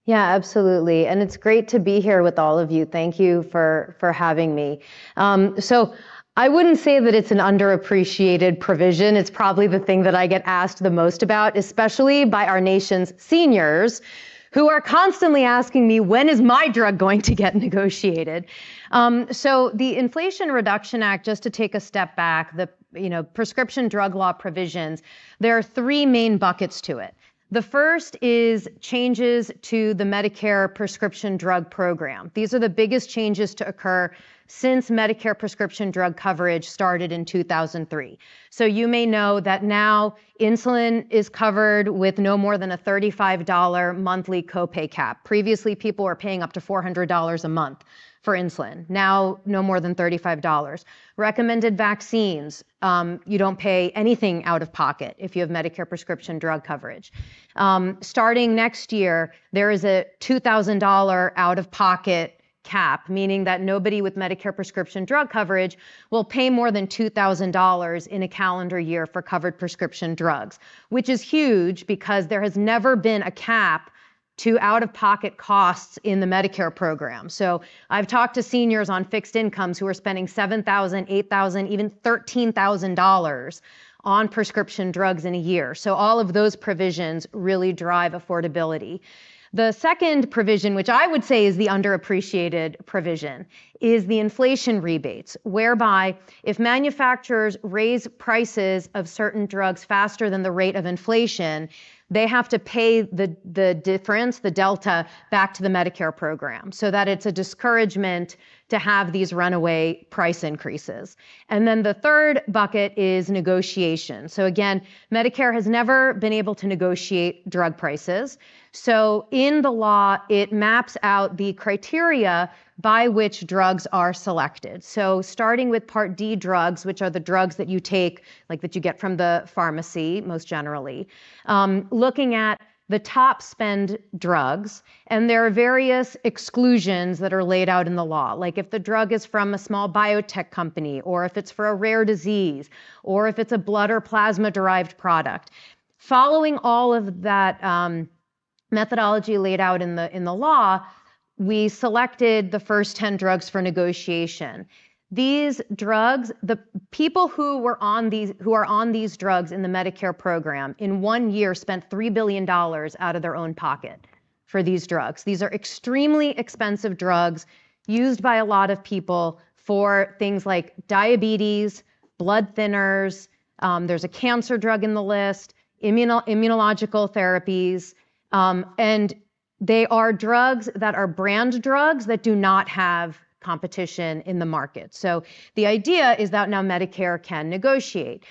Speaker 13: Yeah, absolutely. And it's great to be here with all of you. Thank you for having me. So I wouldn't say that it's an underappreciated provision. It's probably the thing that I get asked the most about, especially by our nation's seniors who are constantly asking me, when is my drug going to get negotiated? So the Inflation Reduction Act, just to take a step back, the prescription drug law provisions, there are three main buckets to it. The first is changes to the Medicare prescription drug program. These are the biggest changes to occur since Medicare prescription drug coverage started in 2003. So you may know that now insulin is covered with no more than a $35 monthly copay cap. Previously, people were paying up to $400 a month for insulin. Now, no more than $35. Recommended vaccines, you don't pay anything out of pocket if you have Medicare prescription drug coverage. Starting next year, there is a $2,000 out-of-pocket cap, meaning that nobody with Medicare prescription drug coverage will pay more than $2,000 in a calendar year for covered prescription drugs, which is huge because there has never been a cap to out-of-pocket costs in the Medicare program. So I've talked to seniors on fixed incomes who are spending $7,000, $8,000, even $13,000 on prescription drugs in a year. So all of those provisions really drive affordability. The second provision, which I would say is the underappreciated provision, is the inflation rebates, whereby if manufacturers raise prices of certain drugs faster than the rate of inflation, they have to pay the difference, the delta, back to the Medicare program, so that it's a discouragement to have these runaway price increases. And then the third bucket is negotiation. So again, Medicare has never been able to negotiate drug prices. So in the law, it maps out the criteria by which drugs are selected. So starting with Part D drugs, which are the drugs that you take, like that you get from the pharmacy, most generally, looking at the top spend drugs, and there are various exclusions that are laid out in the law, like if the drug is from a small biotech company, or if it's for a rare disease, or if it's a blood or plasma-derived product. Following all of that methodology laid out in the law, we selected the first 10 drugs for negotiation. These drugs, the people who are on these drugs in the Medicare program in 1 year spent $3 billion out of their own pocket for these drugs. These are extremely expensive drugs used by a lot of people for things like diabetes, blood thinners, there's a cancer drug in the list, immunological therapies, and they are drugs that are brand drugs that do not have competition in the market. So the idea is that now Medicare can negotiate.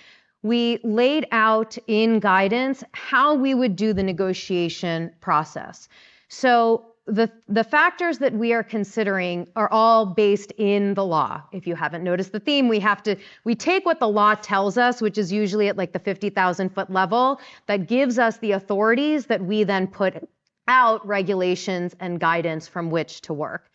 Speaker 13: We laid out in guidance how we would do the negotiation process. So the factors that we are considering are all based in the law. If you haven't noticed the theme, we take what the law tells us, which is usually at like the 50,000 foot level, that gives us the authorities that we then put out regulations and guidance from which to work.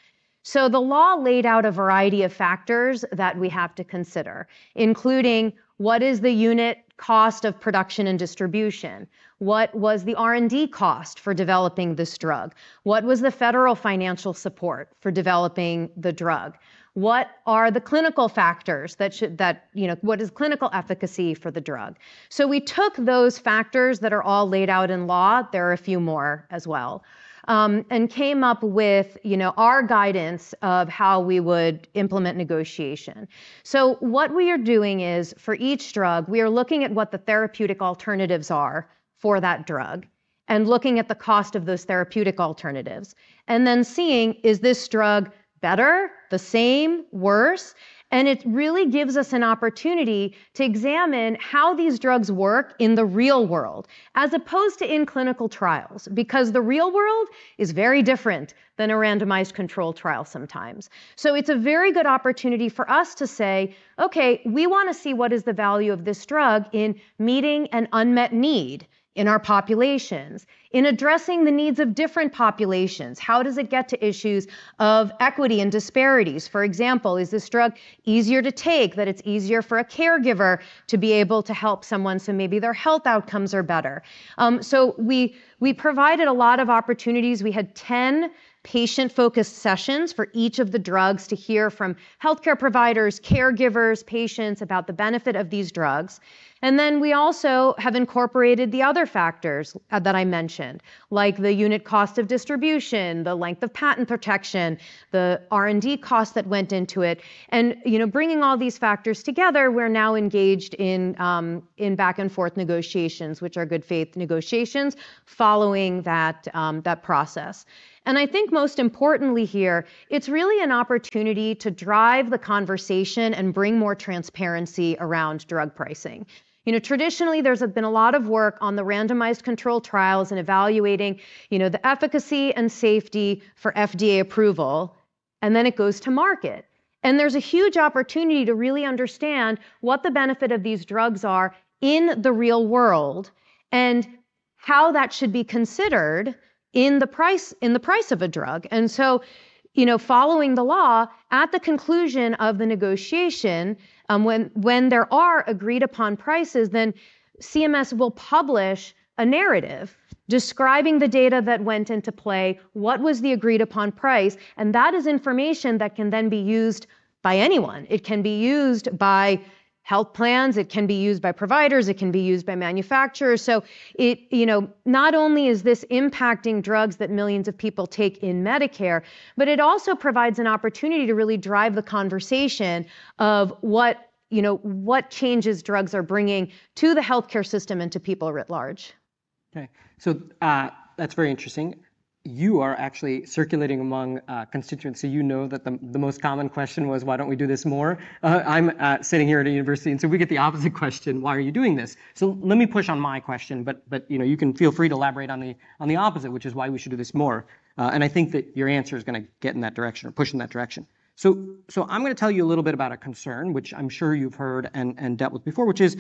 Speaker 13: So the law laid out a variety of factors that we have to consider, including what is the unit cost of production and distribution? What was the R&D cost for developing this drug? What was the federal financial support for developing the drug? What are the clinical factors what is clinical efficacy for the drug? So we took those factors that are all laid out in law, there are a few more as well, and came up with, our guidance of how we would implement negotiation. So what we are doing is, for each drug, we are looking at what the therapeutic alternatives are for that drug, and looking at the cost of those therapeutic alternatives, and then seeing, is this drug better, the same, worse? And it really gives us an opportunity to examine how these drugs work in the real world, as opposed to in clinical trials, because the real world is very different than a randomized controlled trial sometimes. So it's a very good opportunity for us to say, okay, we want to see what is the value of this drug in meeting an unmet need in our populations, in addressing the needs of different populations. How does it get to issues of equity and disparities? For example, is this drug easier to take, that it's easier for a caregiver to be able to help someone so maybe their health outcomes are better? So we provided a lot of opportunities. We had 10 patient-focused sessions for each of the drugs to hear from healthcare providers, caregivers, patients about the benefit of these drugs. And then we also have incorporated the other factors that I mentioned, like the unit cost of distribution, the length of patent protection, the R&D cost that went into it. And bringing all these factors together, we're now engaged in back and forth negotiations, which are good faith negotiations following that process. And I think most importantly here, it's really an opportunity to drive the conversation and bring more transparency around drug pricing. Traditionally, there's been a lot of work on the randomized controlled trials and evaluating, the efficacy and safety for FDA approval, and then it goes to market. And there's a huge opportunity to really understand what the benefit of these drugs are in the real world and how that should be considered in the price of a drug. And so, following the law, at the conclusion of the negotiation, when there are agreed upon prices, then CMS will publish a narrative describing the data that went into play, what was the agreed upon price, and that is information that can then be used by anyone. It can be used by health plans, it can be used by providers, it can be used by manufacturers. So not only is this impacting drugs that millions of people take in Medicare, but it also provides an opportunity to really drive the conversation of what changes drugs are bringing to the healthcare system and to people writ large.
Speaker 1: Okay, so that's very interesting. You are actually circulating among constituents, so you know that the most common question was, why don't we do this more? I'm sitting here at a university, and so we get the opposite question, why are you doing this? So let me push on my question, but you can feel free to elaborate on the opposite, which is why we should do this more. And I think that your answer is going to get in that direction or push in that direction. So I'm going to tell you a little bit about a concern, which I'm sure you've heard and dealt with before, which is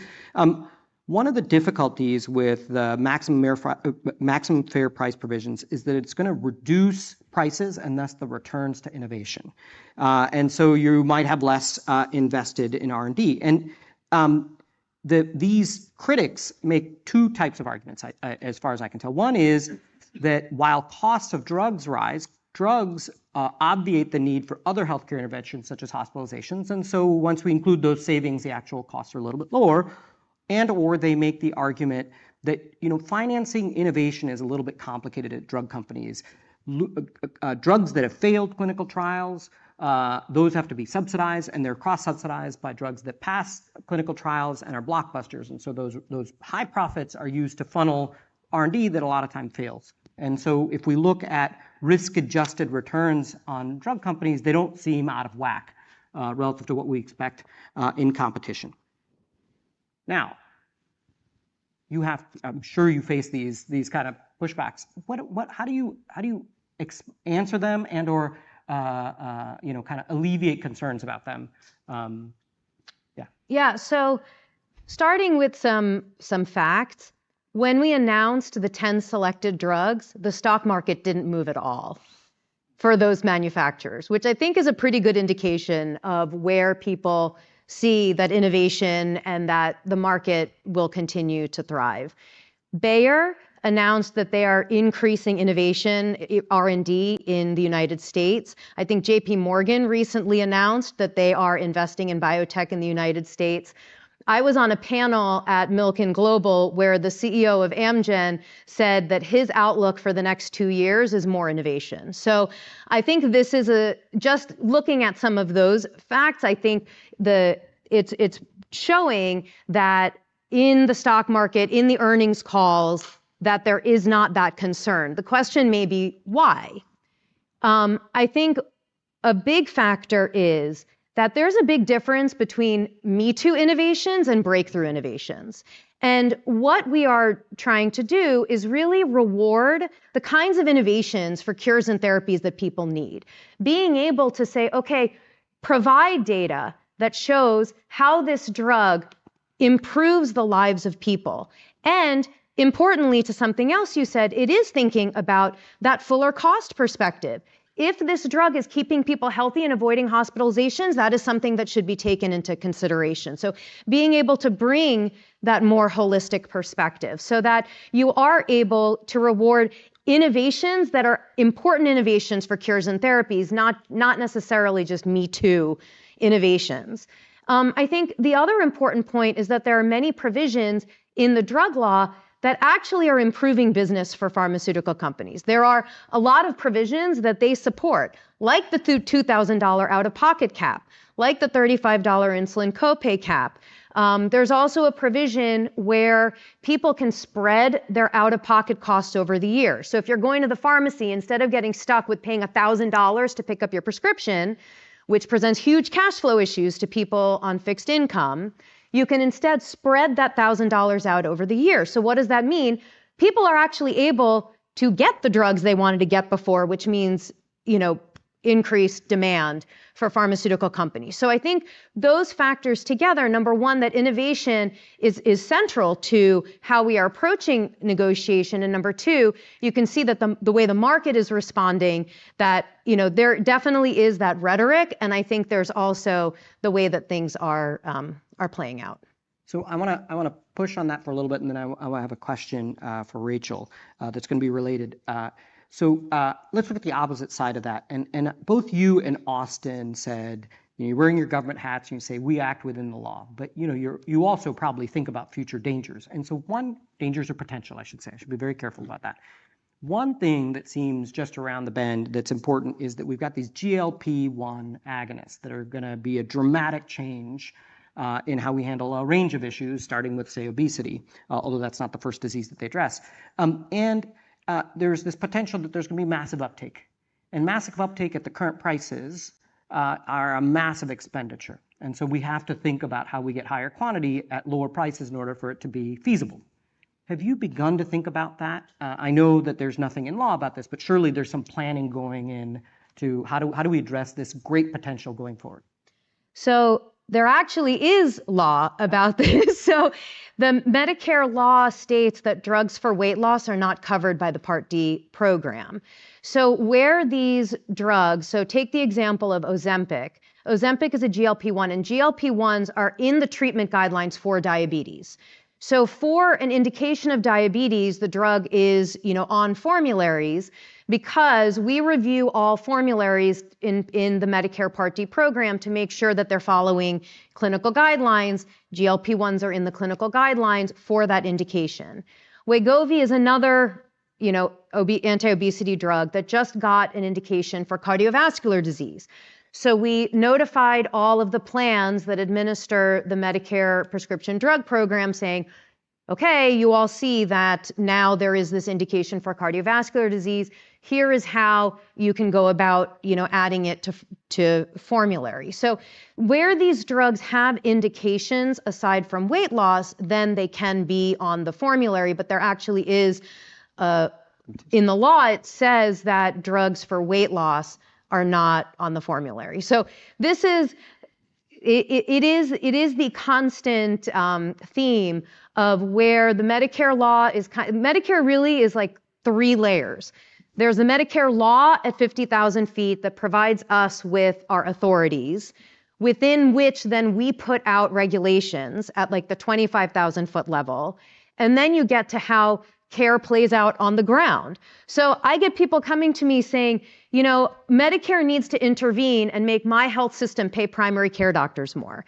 Speaker 1: one of the difficulties with the maximum fair price provisions is that it's going to reduce prices and thus the returns to innovation. And so you might have less invested in R&D. And these critics make two types of arguments, as far as I can tell. One is that while costs of drugs rise, drugs obviate the need for other healthcare interventions such as hospitalizations. And so once we include those savings, the actual costs are a little bit lower. And or they make the argument that financing innovation is a little bit complicated at drug companies. Drugs that have failed clinical trials, those have to be subsidized, and they're cross-subsidized by drugs that pass clinical trials and are blockbusters. And so those high profits are used to funnel R&D that a lot of time fails. And so if we look at risk-adjusted returns on drug companies, they don't seem out of whack relative to what we expect in competition. Now, I'm sure you face these kind of pushbacks. How do you answer them and or kind of alleviate concerns about them?
Speaker 13: Yeah. So starting with some facts, when we announced the 10 selected drugs, the stock market didn't move at all for those manufacturers, which I think is a pretty good indication of where people see that innovation and that the market will continue to thrive. Bayer announced that they are increasing innovation, R&D in the United States. I think JP Morgan recently announced that they are investing in biotech in the United States. I was on a panel at Milken Global where the CEO of Amgen said that his outlook for the next 2 years is more innovation. So I think this is just looking at some of those facts, I think it's showing that in the stock market, in the earnings calls, that there is not that concern. The question may be why? I think a big factor is that there's a big difference between Me Too innovations and breakthrough innovations. And what we are trying to do is really reward the kinds of innovations for cures and therapies that people need. Being able to say, okay, provide data that shows how this drug improves the lives of people. And importantly, to something else you said, it is thinking about that fuller cost perspective. If this drug is keeping people healthy and avoiding hospitalizations, that is something that should be taken into consideration. So being able to bring that more holistic perspective so that you are able to reward innovations that are important innovations for cures and therapies, not necessarily just Me Too innovations. I think the other important point is that there are many provisions in the drug law that actually are improving business for pharmaceutical companies. There are a lot of provisions that they support, like the $2,000 out-of-pocket cap, like the $35 insulin copay cap. There's also a provision where people can spread their out-of-pocket costs over the year. So if you're going to the pharmacy, instead of getting stuck with paying $1,000 to pick up your prescription, which presents huge cash flow issues to people on fixed income, you can instead spread that $1,000 out over the year. So what does that mean? People are actually able to get the drugs they wanted to get before, which means, increased demand for pharmaceutical companies. So I think those factors together, number one, that innovation is central to how we are approaching negotiation. And number two, you can see that the way the market is responding, that, there definitely is that rhetoric. And I think there's also the way that things are playing out.
Speaker 1: So I want to push on that for a little bit, and then I have a question for Rachel that's going to be related. So let's look at the opposite side of that. And both you and Austin said, you're wearing your government hats and you say, we act within the law. But you also probably think about future dangers. And so dangers are potential, I should say. I should be very careful about that. One thing that seems just around the bend that's important is that we've got these GLP-1 agonists that are going to be a dramatic change in how we handle a range of issues, starting with, say, obesity, although that's not the first disease that they address. There's this potential that there's going to be massive uptake. And massive uptake at the current prices are a massive expenditure. And so we have to think about how we get higher quantity at lower prices in order for it to be feasible. Have you begun to think about that? I know that there's nothing in law about this, but surely there's some planning going in to how do we address this great potential going forward?
Speaker 13: So there actually is law about this. So the Medicare law states that drugs for weight loss are not covered by the Part D program. So where these drugs, so take the example of Ozempic. Ozempic is a GLP-1, and GLP-1s are in the treatment guidelines for diabetes. So for an indication of diabetes, the drug is, on formularies because we review all formularies in the Medicare Part D program to make sure that they're following clinical guidelines. GLP-1s are in the clinical guidelines for that indication. Wegovy is another, anti-obesity drug that just got an indication for cardiovascular disease. So we notified all of the plans that administer the Medicare prescription drug program saying, okay, you all see that now there is this indication for cardiovascular disease. Here is how you can go about, adding it to formulary. So where these drugs have indications aside from weight loss, then they can be on the formulary, but there actually is, in the law, it says that drugs for weight loss are not on the formulary. So this is, it is the constant theme of where the Medicare law is, Medicare really is like 3 layers. There's the Medicare law at 50,000 feet that provides us with our authorities, within which then we put out regulations at like the 25,000 foot level. And then you get to how care plays out on the ground. So I get people coming to me saying, Medicare needs to intervene and make my health system pay primary care doctors more.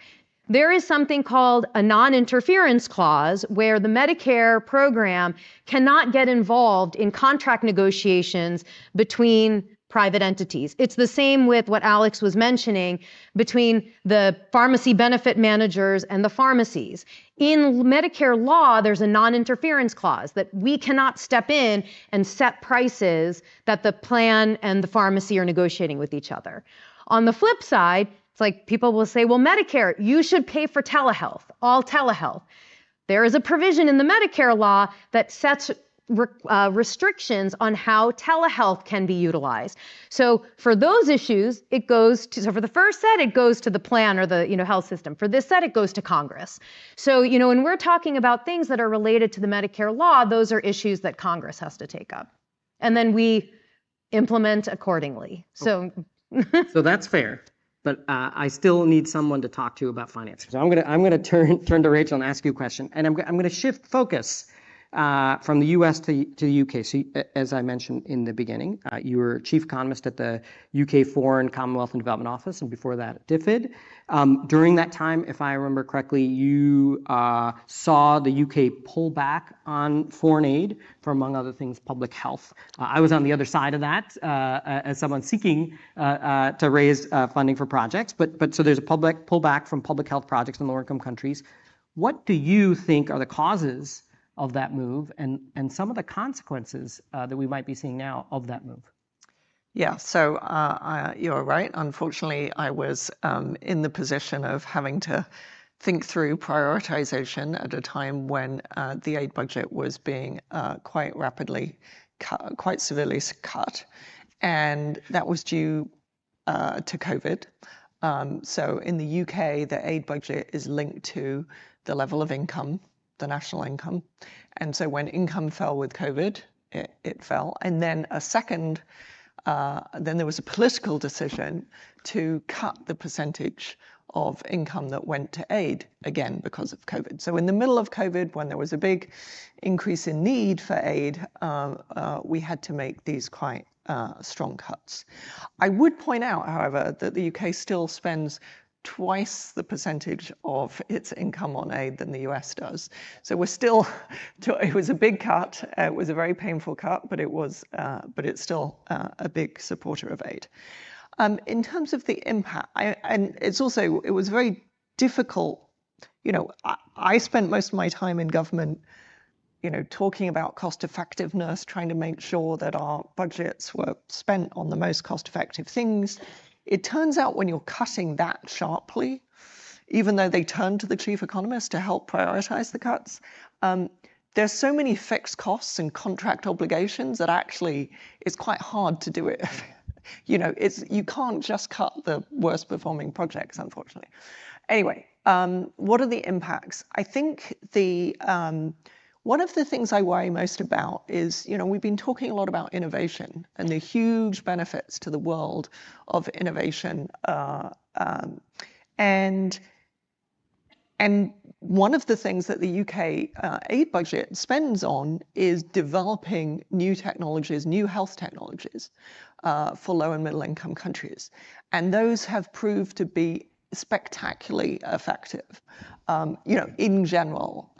Speaker 13: There is something called a non-interference clause where the Medicare program cannot get involved in contract negotiations between private entities. It's the same with what Alex was mentioning between the pharmacy benefit managers and the pharmacies. In Medicare law, there's a non-interference clause that we cannot step in and set prices that the plan and the pharmacy are negotiating with each other. On the flip side, it's like people will say, well, Medicare, you should pay for telehealth, all telehealth. There is a provision in the Medicare law that sets restrictions on how telehealth can be utilized. So for those issues, it goes to, so for the first set, it goes to the plan or the health system. For this set, it goes to Congress. So, when we're talking about things that are related to the Medicare law, those are issues that Congress has to take up. And then we implement accordingly. So,
Speaker 1: so that's fair. But I still need someone to talk to about financing. So I'm gonna turn to Rachel and ask you a question, and I'm gonna shift focus from the U.S. to the UK. So as I mentioned in the beginning, you were chief economist at the UK Foreign, Commonwealth and Development Office, and before that at DFID. During that time, if I remember correctly, you saw the UK pull back on foreign aid for, among other things, public health. I was on the other side of that as someone seeking to raise funding for projects. But so there's a public pullback from public health projects in lower income countries. What do you think are the causes of that move and some of the consequences that we might be seeing now of that move?
Speaker 5: Yeah, so you're right. Unfortunately, I was in the position of having to think through prioritization at a time when the aid budget was being quite rapidly cut, quite severely cut. And that was due to COVID. So in the UK, the aid budget is linked to the level of income, the national income. And so when income fell with COVID, it fell. And then then there was a political decision to cut the percentage of income that went to aid, again, because of COVID. So in the middle of COVID, when there was a big increase in need for aid, we had to make these quite strong cuts. I would point out, however, that the UK still spends twice the percentage of its income on aid than the US does. So we're still, it was a big cut. It was a very painful cut, but it's still a big supporter of aid. In terms of the impact, it was very difficult I spent most of my time in government, talking about cost effectiveness, trying to make sure that our budgets were spent on the most cost effective things. It turns out when you're cutting that sharply, even though they turn to the chief economist to help prioritize the cuts, there's so many fixed costs and contract obligations that actually it's quite hard to do it. You can't just cut the worst performing projects, unfortunately. Anyway, what are the impacts? I think one of the things I worry most about is, we've been talking a lot about innovation and the huge benefits to the world of innovation. And one of the things that the UK aid budget spends on is developing new technologies, new health technologies for low and middle income countries. And those have proved to be spectacularly effective, in general.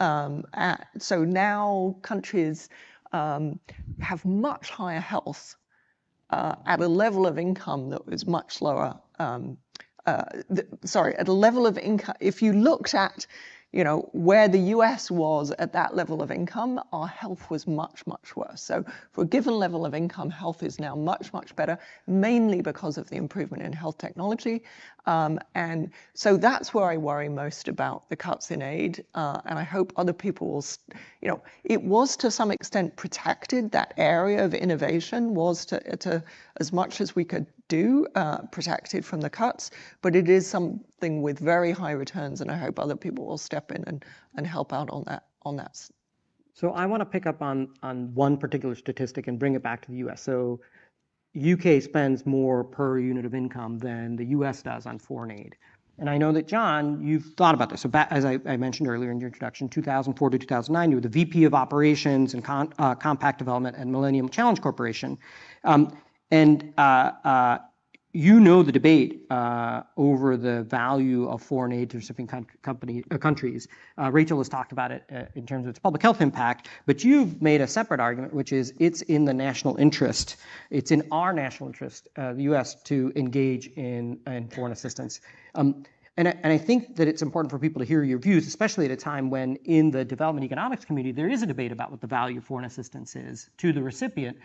Speaker 5: So now countries have much higher health at a level of income that was much lower. At a level of income, if you looked at, where the US was at that level of income, our health was much, much worse. So for a given level of income, health is now much, much better, mainly because of the improvement in health technology. And so that's where I worry most about the cuts in aid. And I hope other people will, it was to some extent protected. That area of innovation was to as much as we could do, protected from the cuts, but it is something with very high returns, and I hope other people will step in and help out on that.
Speaker 1: So I want to pick up on one particular statistic and bring it back to the US. So UK spends more per unit of income than the US does on foreign aid. And I know that, John, you've thought about this. So as I mentioned earlier in your introduction, 2004 to 2009, you were the VP of Operations and Compact Development at Millennium Challenge Corporation. You know the debate over the value of foreign aid to recipient countries. Rachel has talked about it in terms of its public health impact, but you've made a separate argument, which is it's in the national interest. It's in our national interest, the U.S., to engage in foreign assistance. And I think that it's important for people to hear your views, especially at a time when in the development economics community, there is a debate about what the value of foreign assistance is to the recipient.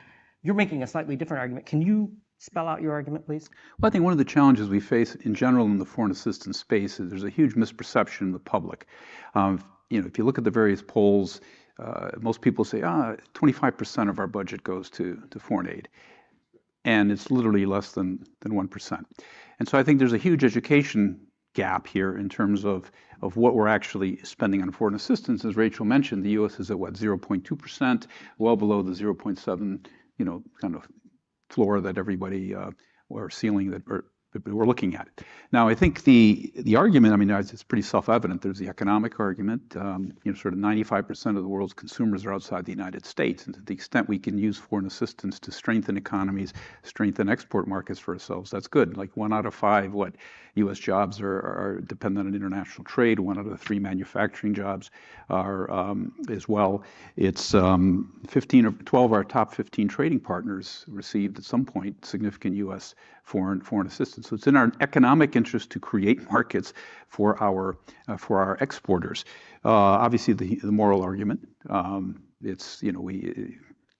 Speaker 1: You're making a slightly different argument. Can you spell out your argument, please?
Speaker 8: Well, I think one of the challenges we face in general in the foreign assistance space is there's a huge misperception in the public. If you look at the various polls, most people say, 25% of our budget goes to foreign aid. And it's literally less than 1%. And so I think there's a huge education gap here in terms of what we're actually spending on foreign assistance. As Rachel mentioned, the U.S. is at 0.2%, well below the 0.7, kind of floor that everybody, or ceiling that we're looking at. Now, I think the argument, it's pretty self-evident. There's the economic argument. Sort of 95% of the world's consumers are outside the United States, and to the extent we can use foreign assistance to strengthen economies, strengthen export markets for ourselves, that's good. Like 1 out of 5 U.S. jobs are dependent on international trade. 1 out of 3 manufacturing jobs are as well. It's 15 or 12 of our top 15 trading partners received at some point significant U.S. foreign assistance. So it's in our economic interest to create markets for our exporters. Obviously, the moral argument.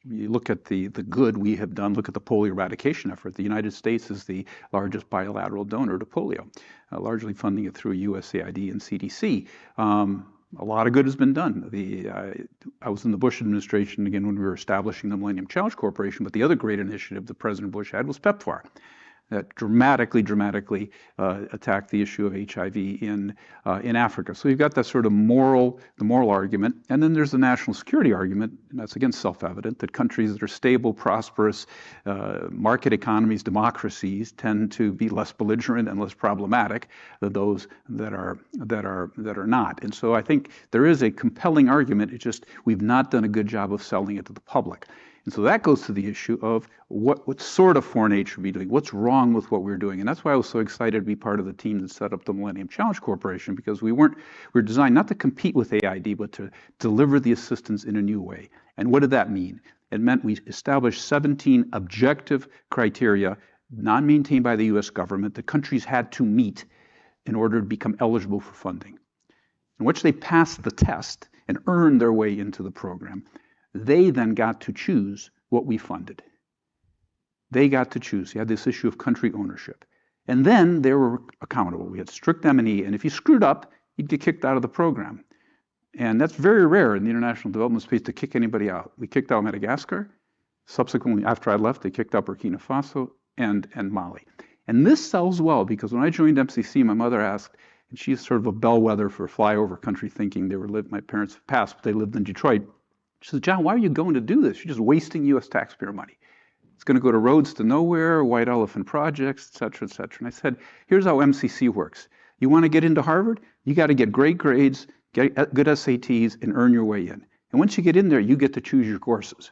Speaker 8: You look at the good we have done, look at the polio eradication effort. The United States is the largest bilateral donor to polio, largely funding it through USAID and CDC. A lot of good has been done. I was in the Bush administration, again, when we were establishing the Millennium Challenge Corporation, but the other great initiative that President Bush had was PEPFAR. That dramatically attacked the issue of HIV in Africa. So you've got that sort of the moral argument, and then there's the national security argument, and that's again self-evident that countries that are stable, prosperous, market economies, democracies tend to be less belligerent and less problematic than those that are not. And so I think there is a compelling argument. It's just we've not done a good job of selling it to the public. And so that goes to the issue of what sort of foreign aid should we be doing? What's wrong with what we're doing? And that's why I was so excited to be part of the team that set up the Millennium Challenge Corporation, because we were designed not to compete with AID, but to deliver the assistance in a new way. And what did that mean? It meant we established 17 objective criteria, non-maintained by the U.S. government, that countries had to meet in order to become eligible for funding. And once they passed the test and earned their way into the program, they then got to choose what we funded. They got to choose. You had this issue of country ownership. And then they were accountable. We had strict M&E, and if you screwed up, you'd get kicked out of the program. And that's very rare in the international development space to kick anybody out. We kicked out Madagascar. Subsequently, after I left, they kicked out Burkina Faso and Mali. And this sells well because when I joined MCC, my mother asked, and she's sort of a bellwether for flyover country thinking. My parents have passed, but they lived in Detroit. She said, John, why are you going to do this? You're just wasting U.S. taxpayer money. It's going to go to roads to nowhere, white elephant projects, et cetera, et cetera. And I said, here's how MCC works. You want to get into Harvard? You got to get great grades, get good SATs, and earn your way in. And once you get in there, you get to choose your courses.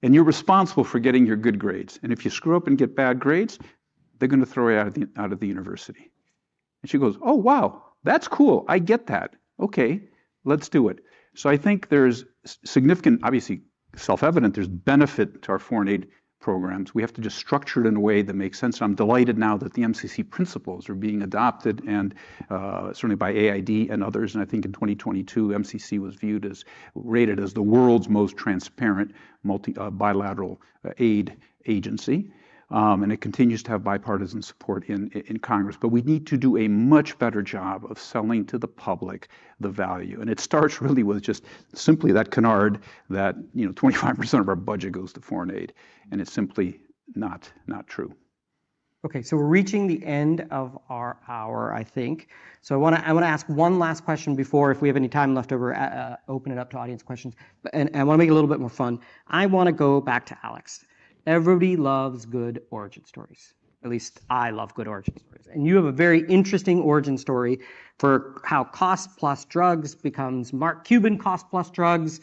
Speaker 8: And you're responsible for getting your good grades. And if you screw up and get bad grades, they're going to throw you out of the university. And she goes, oh, wow, that's cool. I get that. Okay, let's do it. So I think there's significant, obviously self-evident, there's benefit to our foreign aid programs. We have to just structure it in a way that makes sense. I'm delighted now that the MCC principles are being adopted, and certainly by AID and others. And I think in 2022, MCC was rated as the world's most transparent bilateral aid agency. And it continues to have bipartisan support in Congress. But we need to do a much better job of selling to the public the value. And it starts really with just simply that canard that 25% of our budget goes to foreign aid. And it's simply not true.
Speaker 1: Okay, so we're reaching the end of our hour, I think. So I want to ask one last question before, if we have any time left over, open it up to audience questions. And I want to make it a little bit more fun. I want to go back to Alex. Everybody loves good origin stories. At least I love good origin stories. And you have a very interesting origin story for how cost plus drugs becomes Mark Cuban cost plus drugs.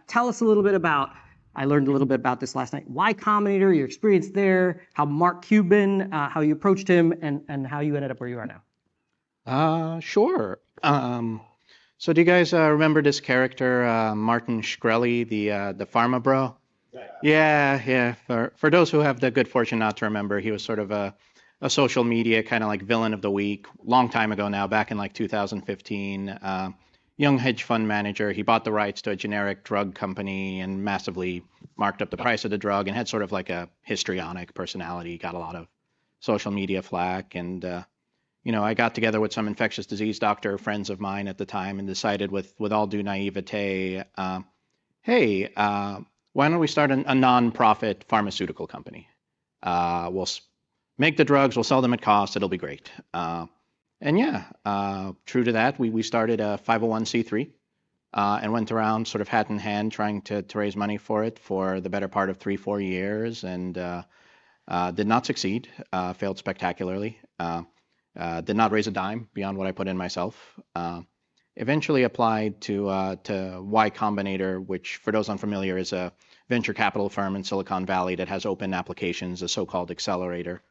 Speaker 1: Tell us a little bit about, I learned a little bit about this last night, Y Combinator, your experience there, how Mark Cuban, how you approached him, and how you ended up where you are now.
Speaker 12: Sure. So do you guys remember this character, Martin Shkreli, the pharma bro? Yeah. For those who have the good fortune not to remember, he was sort of a social media kind of like villain of the week, long time ago now, back in like 2015. Young hedge fund manager. He bought the rights to a generic drug company and massively marked up the price of the drug and had sort of like a histrionic personality, got a lot of social media flack. And, I got together with some infectious disease doctor friends of mine at the time and decided with all due naivete, hey, why don't we start a non-profit pharmaceutical company? We'll make the drugs, we'll sell them at cost, it'll be great. True to that, we started a 501c3 and went around sort of hat in hand trying to raise money for it for the better part of 3-4 years and did not succeed, failed spectacularly, did not raise a dime beyond what I put in myself. Eventually applied to Y Combinator, which for those unfamiliar is a venture capital firm in Silicon Valley that has open applications, a so-called accelerator.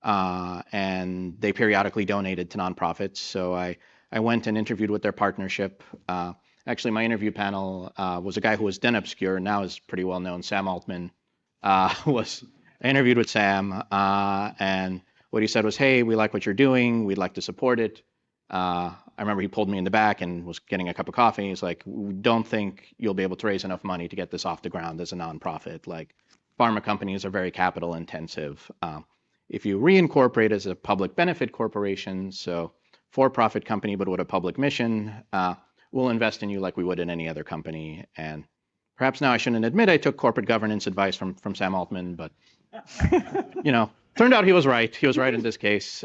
Speaker 12: And they periodically donated to nonprofits. So I went and interviewed with their partnership. Actually, my interview panel was a guy who was then obscure, now is pretty well known, Sam Altman. I interviewed with Sam, and what he said was, hey, we like what you're doing, we'd like to support it. I remember he pulled me in the back and was getting a cup of coffee. He's like, we don't think you'll be able to raise enough money to get this off the ground as a nonprofit. Like, pharma companies are very capital intensive. If you reincorporate as a public benefit corporation, so for-profit company but with a public mission, we'll invest in you like we would in any other company. And perhaps now I shouldn't admit I took corporate governance advice from Sam Altman, but turned out he was right. He was right in this case.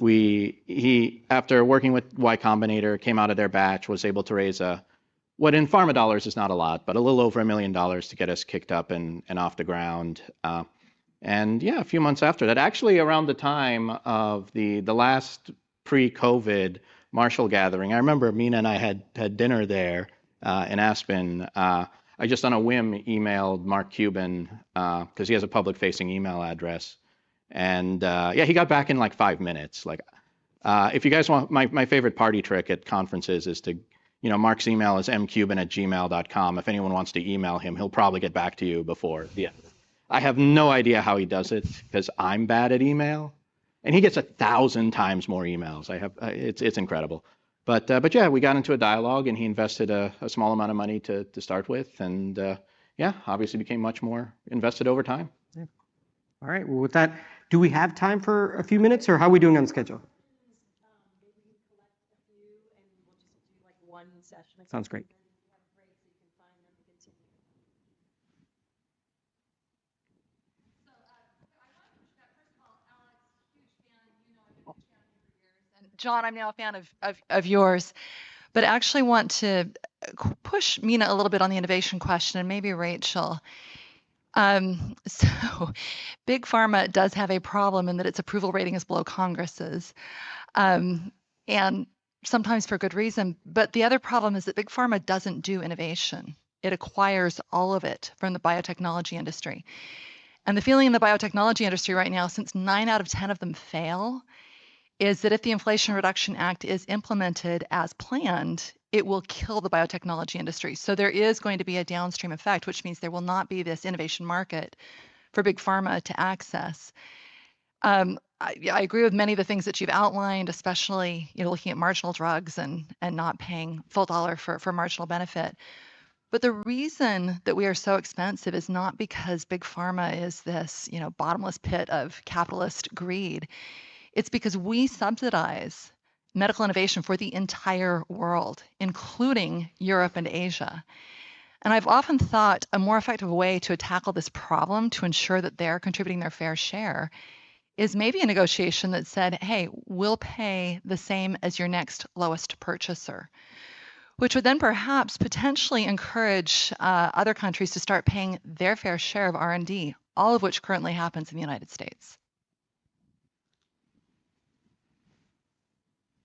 Speaker 12: He, after working with Y Combinator, came out of their batch, was able to raise what in pharma dollars is not a lot, but a little over $1 million to get us kicked up and off the ground. A few months after that, actually around the time of the last pre-COVID Marshall gathering, I remember Mina and I had dinner there in Aspen. I just on a whim emailed Mark Cuban because he has a public-facing email address. And he got back in like 5 minutes. Like, if you guys want, my favorite party trick at conferences is to, Mark's email is mcuban@gmail.com. If anyone wants to email him, he'll probably get back to you before the end. I have no idea how he does it because I'm bad at email, and he gets 1,000 times more emails. It's incredible. But yeah, we got into a dialogue, and he invested a small amount of money to start with, and yeah, obviously became much more invested over time.
Speaker 1: Yeah. All right. Well, with that, do we have time for a few minutes, or how are we doing on schedule? Sounds great.
Speaker 18: John, I'm now a fan of yours, but actually want to push Mina a little bit on the innovation question, and maybe Rachel. So Big Pharma does have a problem in that its approval rating is below Congress's, and sometimes for good reason. But the other problem is that Big Pharma doesn't do innovation. It acquires all of it from the biotechnology industry. And the feeling in the biotechnology industry right now, since 9 out of 10 of them fail, is that if the Inflation Reduction Act is implemented as planned, it will kill the biotechnology industry. So there is going to be a downstream effect, which means there will not be this innovation market for Big Pharma to access. I agree with many of the things that you've outlined, especially looking at marginal drugs and not paying full dollar for marginal benefit. But the reason that we are so expensive is not because Big Pharma is this bottomless pit of capitalist greed. It's because we subsidize medical innovation for the entire world, including Europe and Asia. And I've often thought a more effective way to tackle this problem to ensure that they're contributing their fair share is maybe a negotiation that said, hey, we'll pay the same as your next lowest purchaser, which would then perhaps potentially encourage other countries to start paying their fair share of R&D, all of which currently happens in the United States.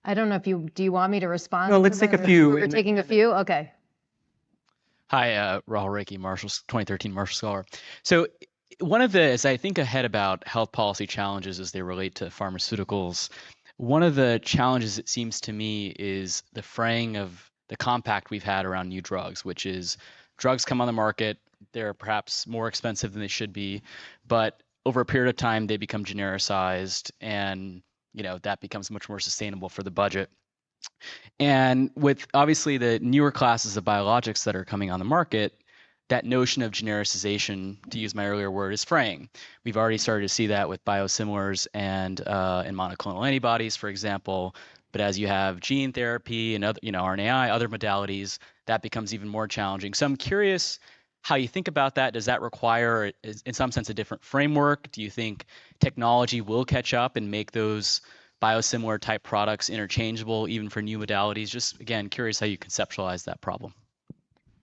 Speaker 13: I don't know if do you want me to respond?
Speaker 1: No, let's take a few.
Speaker 13: We're taking a few? Okay.
Speaker 19: Hi, Rahul Reiki, 2013 Marshall Scholar. So one of the, as I think ahead about health policy challenges as they relate to pharmaceuticals, one of the challenges, it seems to me, is the fraying of the compact we've had around new drugs, which is drugs come on the market, they're perhaps more expensive than they should be, but over a period of time, they become genericized, and that becomes much more sustainable for the budget. And with obviously the newer classes of biologics that are coming on the market, that notion of genericization, to use my earlier word, is fraying. We've already started to see that with biosimilars and monoclonal antibodies, for example. But as you have gene therapy and other, RNAi, other modalities, that becomes even more challenging. So I'm curious how you think about that. Does that require, in some sense, a different framework? Do you think technology will catch up and make those biosimilar type products interchangeable even for new modalities? Just, again, curious how you conceptualize that problem.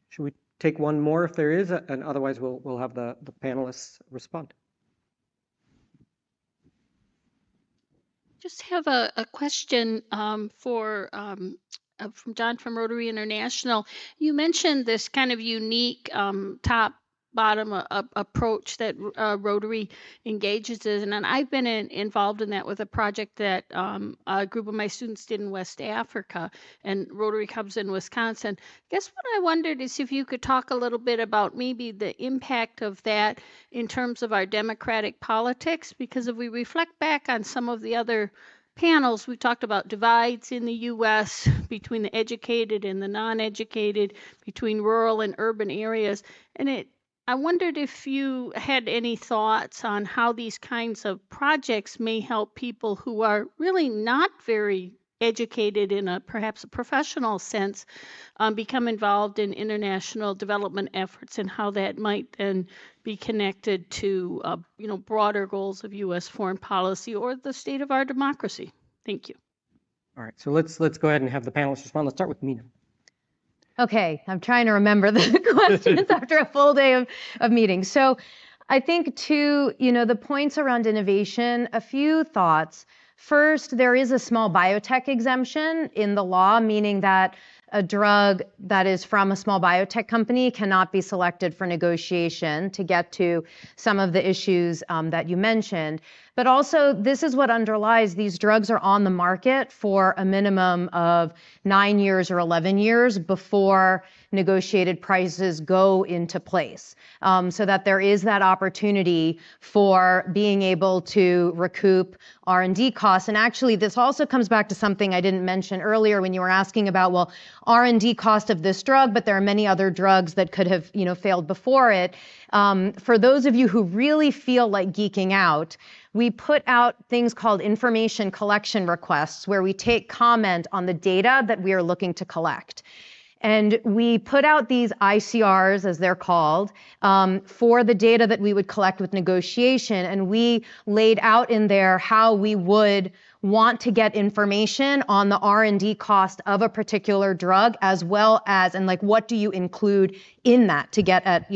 Speaker 1: Should we take one more if there is, and otherwise we'll have the panelists respond.
Speaker 23: Just have a question from John from Rotary International. You mentioned this kind of unique top-bottom approach that Rotary engages in, and I've been involved in that with a project that a group of my students did in West Africa, and Rotary Cubs in Wisconsin. I guess what I wondered is if you could talk a little bit about maybe the impact of that in terms of our democratic politics, because if we reflect back on some of the other panels, we talked about divides in the U.S. between the educated and the non-educated, between rural and urban areas. And I wondered if you had any thoughts on how these kinds of projects may help people who are really not very educated in perhaps a professional sense become involved in international development efforts, and how that might then be connected to broader goals of U.S. foreign policy or the state of our democracy. Thank you.
Speaker 1: All right, so let's go ahead and have the panelists respond. Let's start with Mina.
Speaker 13: Okay, I'm trying to remember the questions after a full day of meetings. So I think the points around innovation, a few thoughts. First, there is a small biotech exemption in the law, meaning that a drug that is from a small biotech company cannot be selected for negotiation, to get to some of the issues that you mentioned. But also, this is what underlies these drugs are on the market for a minimum of 9 years or 11 years before negotiated prices go into place, so that there is that opportunity for being able to recoup R&D costs. And actually, this also comes back to something I didn't mention earlier when you were asking about, well, R&D cost of this drug, but there are many other drugs that could have, failed before it. For those of you who really feel like geeking out, we put out things called information collection requests, where we take comment on the data that we are looking to collect. And we put out these ICRs, as they're called, for the data that we would collect with negotiation. And we laid out in there how we would want to get information on the R&D cost of a particular drug, as well as, and like, what do you include in that to get at,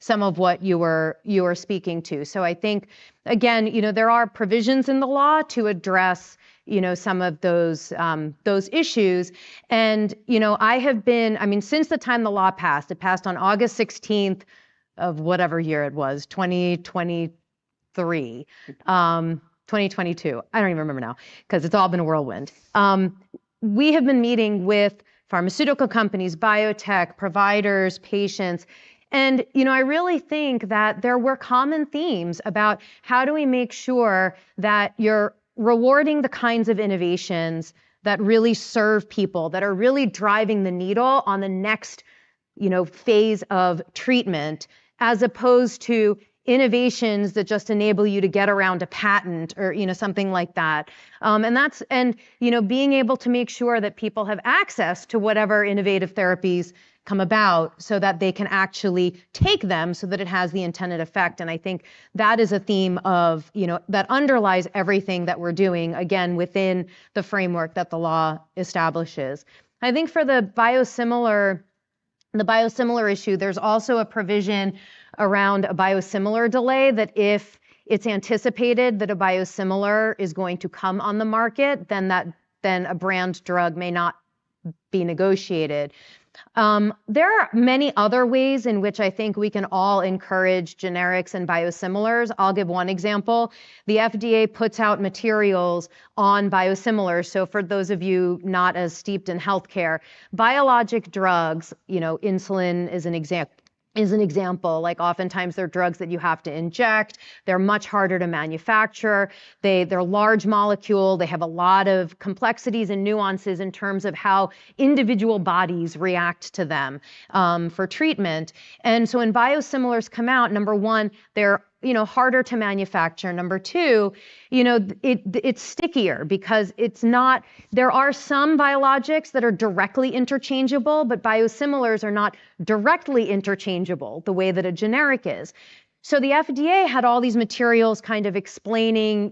Speaker 13: some of what you were speaking to. So I think, again, there are provisions in the law to address some of those issues. And, since the time the law passed, it passed on August 16th of whatever year it was, 2023, 2022. I don't even remember now, because it's all been a whirlwind. We have been meeting with pharmaceutical companies, biotech, providers, patients. And, I really think that there were common themes about how do we make sure that you're rewarding the kinds of innovations that really serve people, that are really driving the needle on the next, phase of treatment, as opposed to innovations that just enable you to get around a patent or, something like that. And being able to make sure that people have access to whatever innovative therapies come about, so that they can actually take them so that it has the intended effect. And I think that is a theme of, that underlies everything that we're doing, again, within the framework that the law establishes. I think for the biosimilar issue, there's also a provision around a biosimilar delay, that if it's anticipated that a biosimilar is going to come on the market, then a brand drug may not be negotiated. There are many other ways in which I think we can all encourage generics and biosimilars. I'll give one example. The FDA puts out materials on biosimilars. So for those of you not as steeped in healthcare, biologic drugs, insulin is an example. Like, oftentimes they're drugs that you have to inject. They're much harder to manufacture. They're large molecule. They have a lot of complexities and nuances in terms of how individual bodies react to them for treatment. And so when biosimilars come out, number one, they're harder to manufacture. Number two, it's stickier, because there are some biologics that are directly interchangeable, but biosimilars are not directly interchangeable the way that a generic is. So the FDA had all these materials kind of explaining,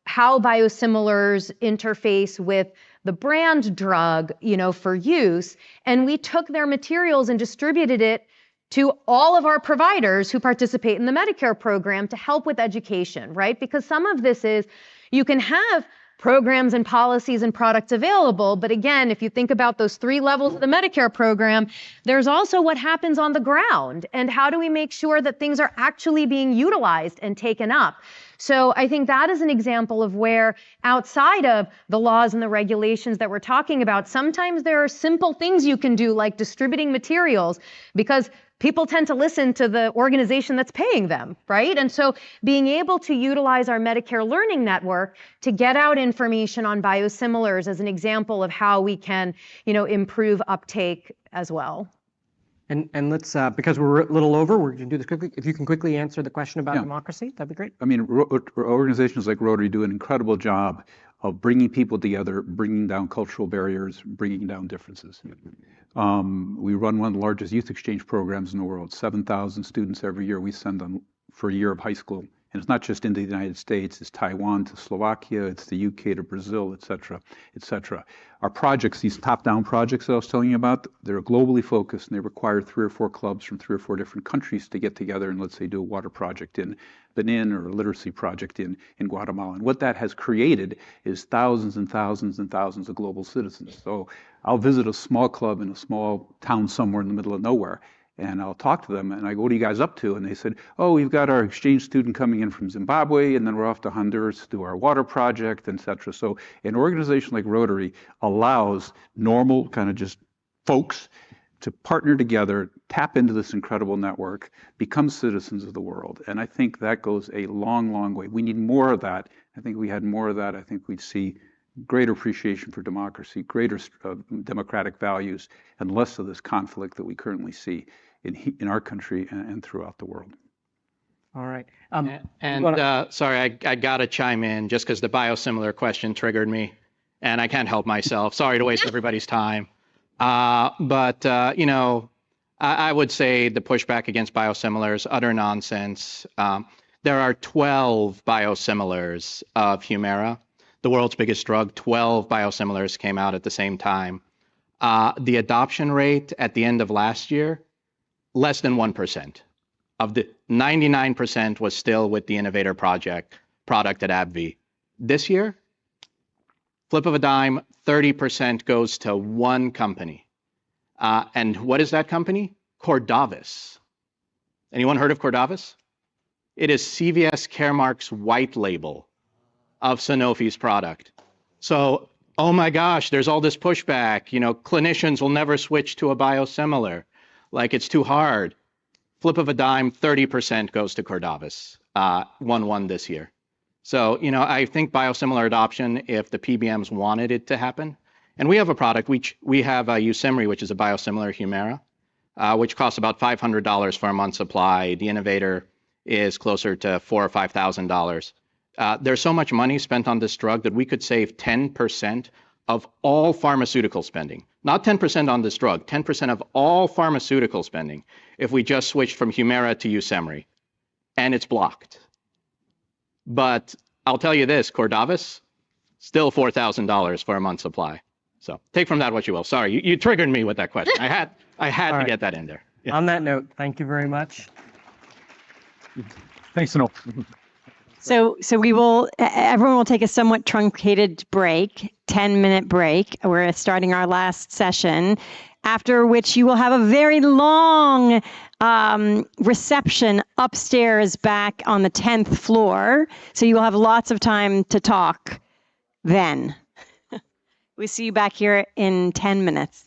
Speaker 13: how biosimilars interface with the brand drug, for use. And we took their materials and distributed it to all of our providers who participate in the Medicare program to help with education, right? Because some of this is, you can have programs and policies and products available, but again, if you think about those 3 levels of the Medicare program, there's also what happens on the ground, and how do we make sure that things are actually being utilized and taken up. So I think that is an example of where, outside of the laws and the regulations that we're talking about, sometimes there are simple things you can do, like distributing materials, because people tend to listen to the organization that's paying them, right? And so being able to utilize our Medicare Learning Network to get out information on biosimilars as an example of how we can, improve uptake as well.
Speaker 1: And let's, because we're a little over, we're going to do this quickly. If you can quickly answer the question about democracy, that'd be great.
Speaker 8: Organizations like Rotary do an incredible job of bringing people together, bringing down cultural barriers, bringing down differences. We run one of the largest youth exchange programs in the world. 7,000 students every year we send them for a year of high school. And it's not just into the United States, it's Taiwan to Slovakia, it's the UK to Brazil, et cetera, et cetera. Our projects, these top-down projects that I was telling you about, they're globally focused, and they require 3 or 4 clubs from 3 or 4 different countries to get together and, let's say, do a water project in Benin or a literacy project in Guatemala. And what that has created is thousands and thousands and thousands of global citizens. So I'll visit a small club in a small town somewhere in the middle of nowhere, And I'll talk to them, and I go, what are you guys up to? And they said, oh, we've got our exchange student coming in from Zimbabwe, and then we're off to Honduras to do our water project, et cetera. So an organization like Rotary allows normal kind of just folks to partner together, tap into this incredible network, become citizens of the world. And I think that goes a long, long way. We need more of that. I think if we had more of that, I think we'd see greater appreciation for democracy, greater democratic values, and less of this conflict that we currently see in our country and throughout the world.
Speaker 1: All right.
Speaker 12: Sorry, I got to chime in just because the biosimilar question triggered me, and I can't help myself. Sorry to waste everybody's time. You know, I would say the pushback against biosimilars, utter nonsense. There are 12 biosimilars of Humira, the world's biggest drug. 12 biosimilars came out at the same time. The adoption rate at the end of last year, less than 1%. Of the 99% was still with the Innovator product at AbbVie. This year, flip of a dime, 30% goes to one company. And what is that company? Cordavis. Anyone heard of Cordavis? It is CVS Caremark's white label of Sanofi's product. So, oh my gosh, there's all this pushback. You know, clinicians will never switch to a biosimilar. Like it's too hard. Flip of a dime, 30% goes to Cordavis, 1-1 this year. So, you know, I think biosimilar adoption, if the PBMs wanted it to happen, and we have a product, we have Usimry, which is a biosimilar Humira, which costs about $500 for a month's supply. The Innovator is closer to $4,000 or $5,000. There's so much money spent on this drug that we could save 10% of all pharmaceutical spending. Not 10% on this drug, 10% of all pharmaceutical spending if we just switched from Humira to Usimry. And it's blocked. But I'll tell you this, Cordavis, still $4,000 for a month's supply. So take from that what you will. Sorry, you triggered me with that question. I had to get that in there. Yeah.
Speaker 1: On that note, thank you very much.
Speaker 8: Thanks, Anil.
Speaker 14: So everyone will take a somewhat truncated break, 10-minute break. We're starting our last session, after which you will have a very long reception upstairs back on the 10th floor. So you will have lots of time to talk then. We see you back here in 10 minutes.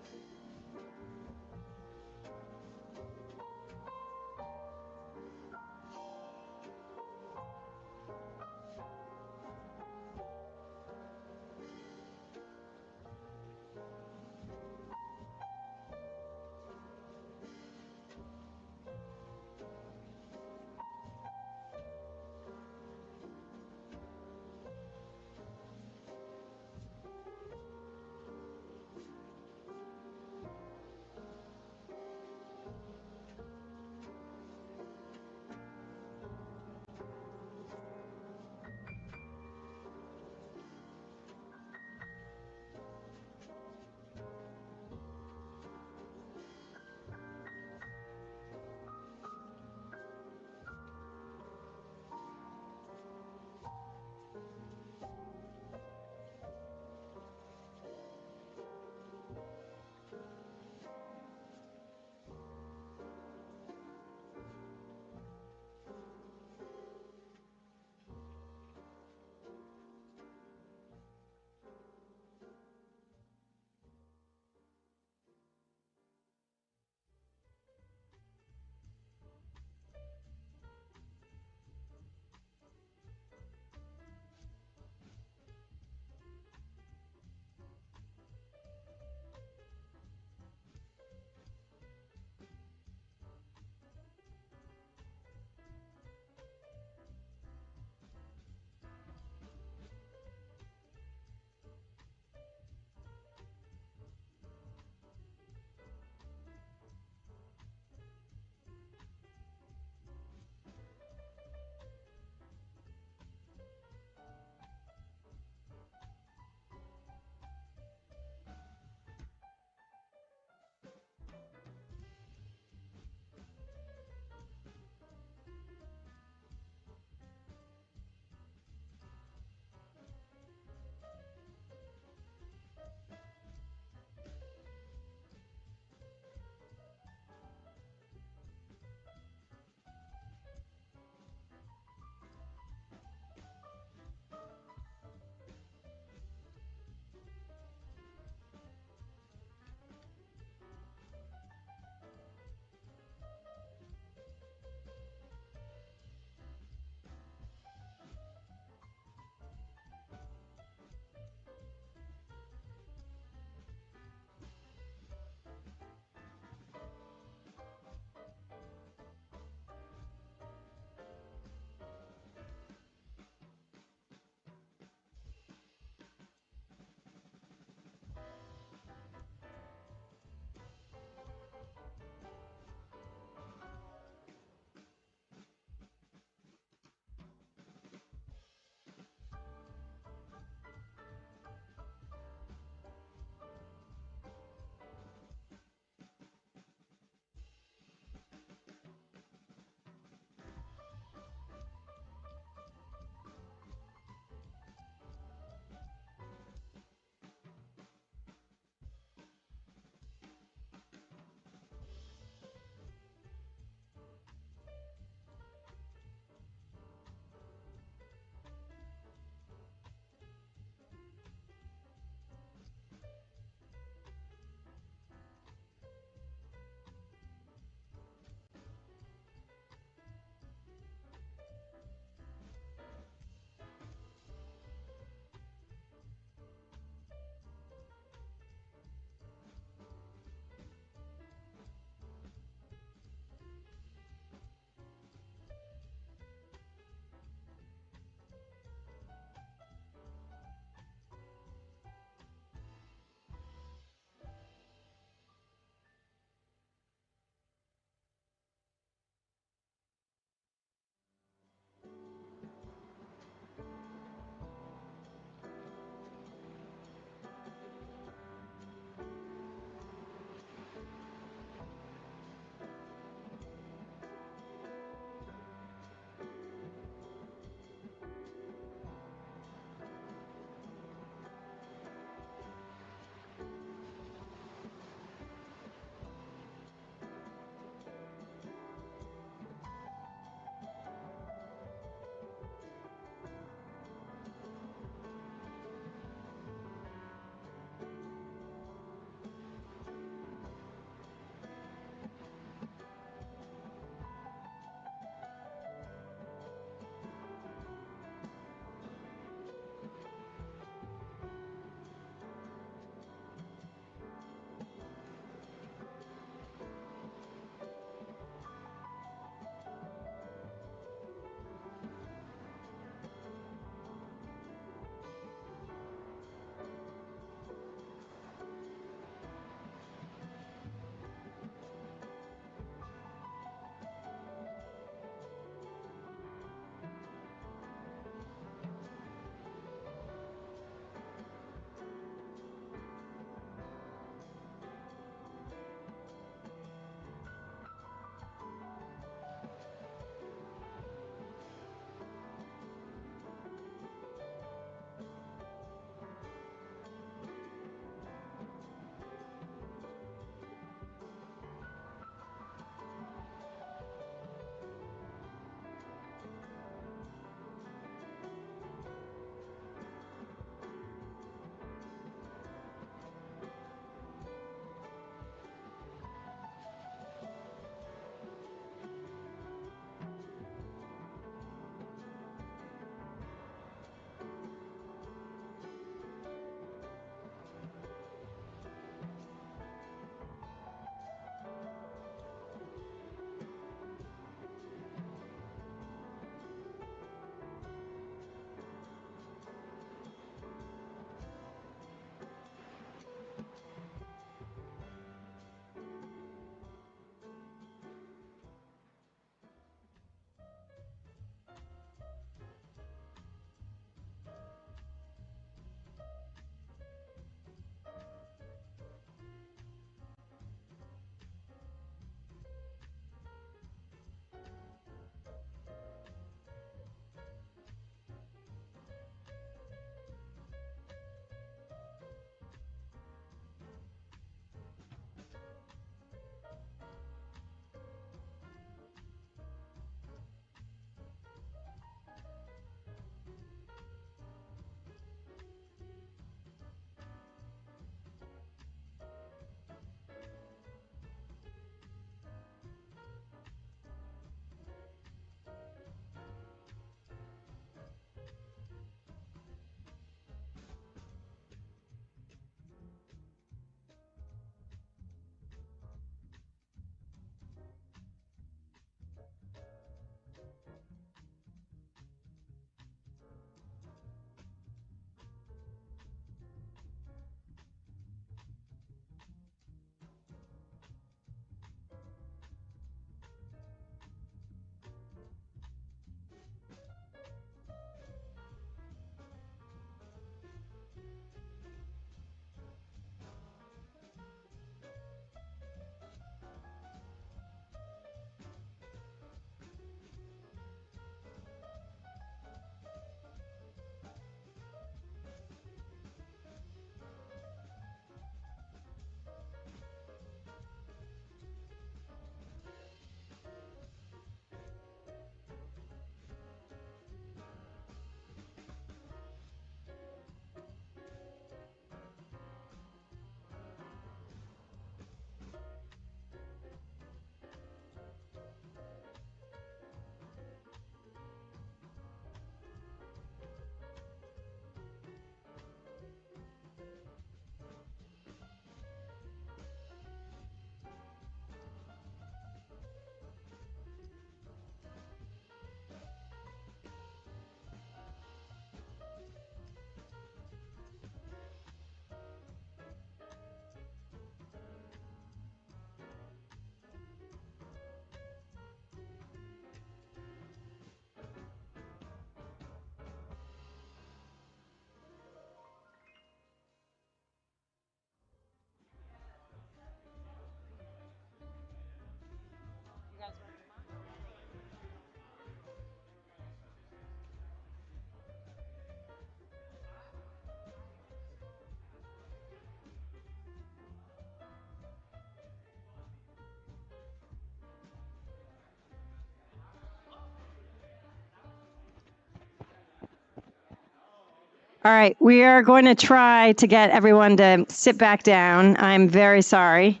Speaker 14: All right, we are going to try to get everyone to sit back down. I'm very sorry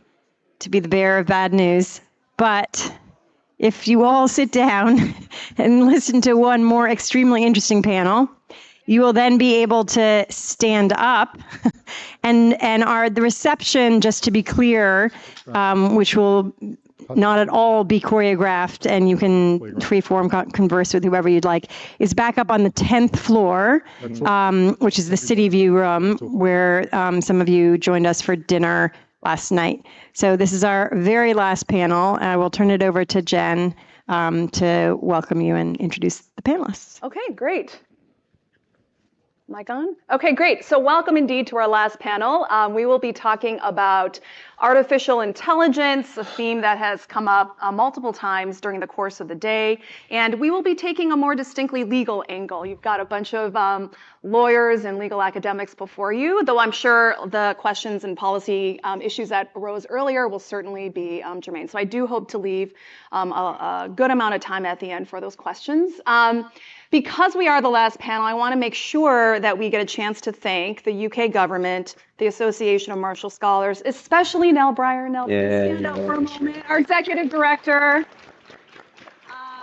Speaker 14: to be the bearer of bad news, but if you all sit down and listen to one more extremely interesting panel, you will then be able to stand up, and the reception, just to be clear, which will not at all be choreographed, and you can free-form converse with whoever you'd like, is back up on the 10th floor, which is the City View room, where some of you joined us for dinner last night. So this is our very last panel, and I will turn it over to Jen to welcome you and introduce the panelists.
Speaker 7: Okay, great. Mic on? Okay, great. So welcome indeed to our last panel. We will be talking about artificial intelligence, a theme that has come up multiple times during the course of the day. And we will be taking a more distinctly legal angle. You've got a bunch of lawyers and legal academics before you, though I'm sure the questions and policy issues that arose earlier will certainly be germane. So I do hope to leave a good amount of time at the end for those questions. Because we are the last panel, I want to make sure that we get a chance to thank the UK government, the Association of Marshall Scholars, especially Nell Breyer. Nell, stand up for a moment. Our executive director,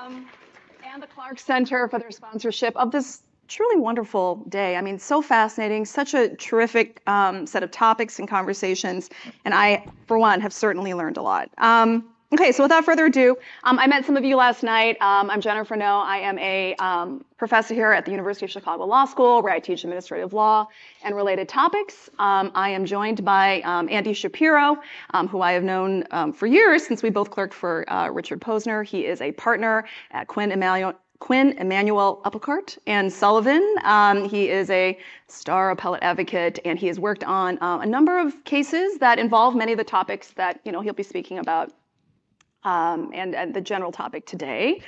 Speaker 7: and the Clark Center for their sponsorship of this truly wonderful day. I mean, so fascinating, such a terrific set of topics and conversations, and I, for one, have certainly learned a lot. Okay, so without further ado, I met some of you last night. I'm Jennifer No. I am a professor here at the University of Chicago Law School, where I teach administrative law and related topics. I am joined by Andy Shapiro, who I have known for years, since we both clerked for Richard Posner. He is a partner at Quinn Emanuel Uppercart and Sullivan. He is a star appellate advocate, and he has worked on a number of cases that involve many of the topics that he'll be speaking about. And the general topic today.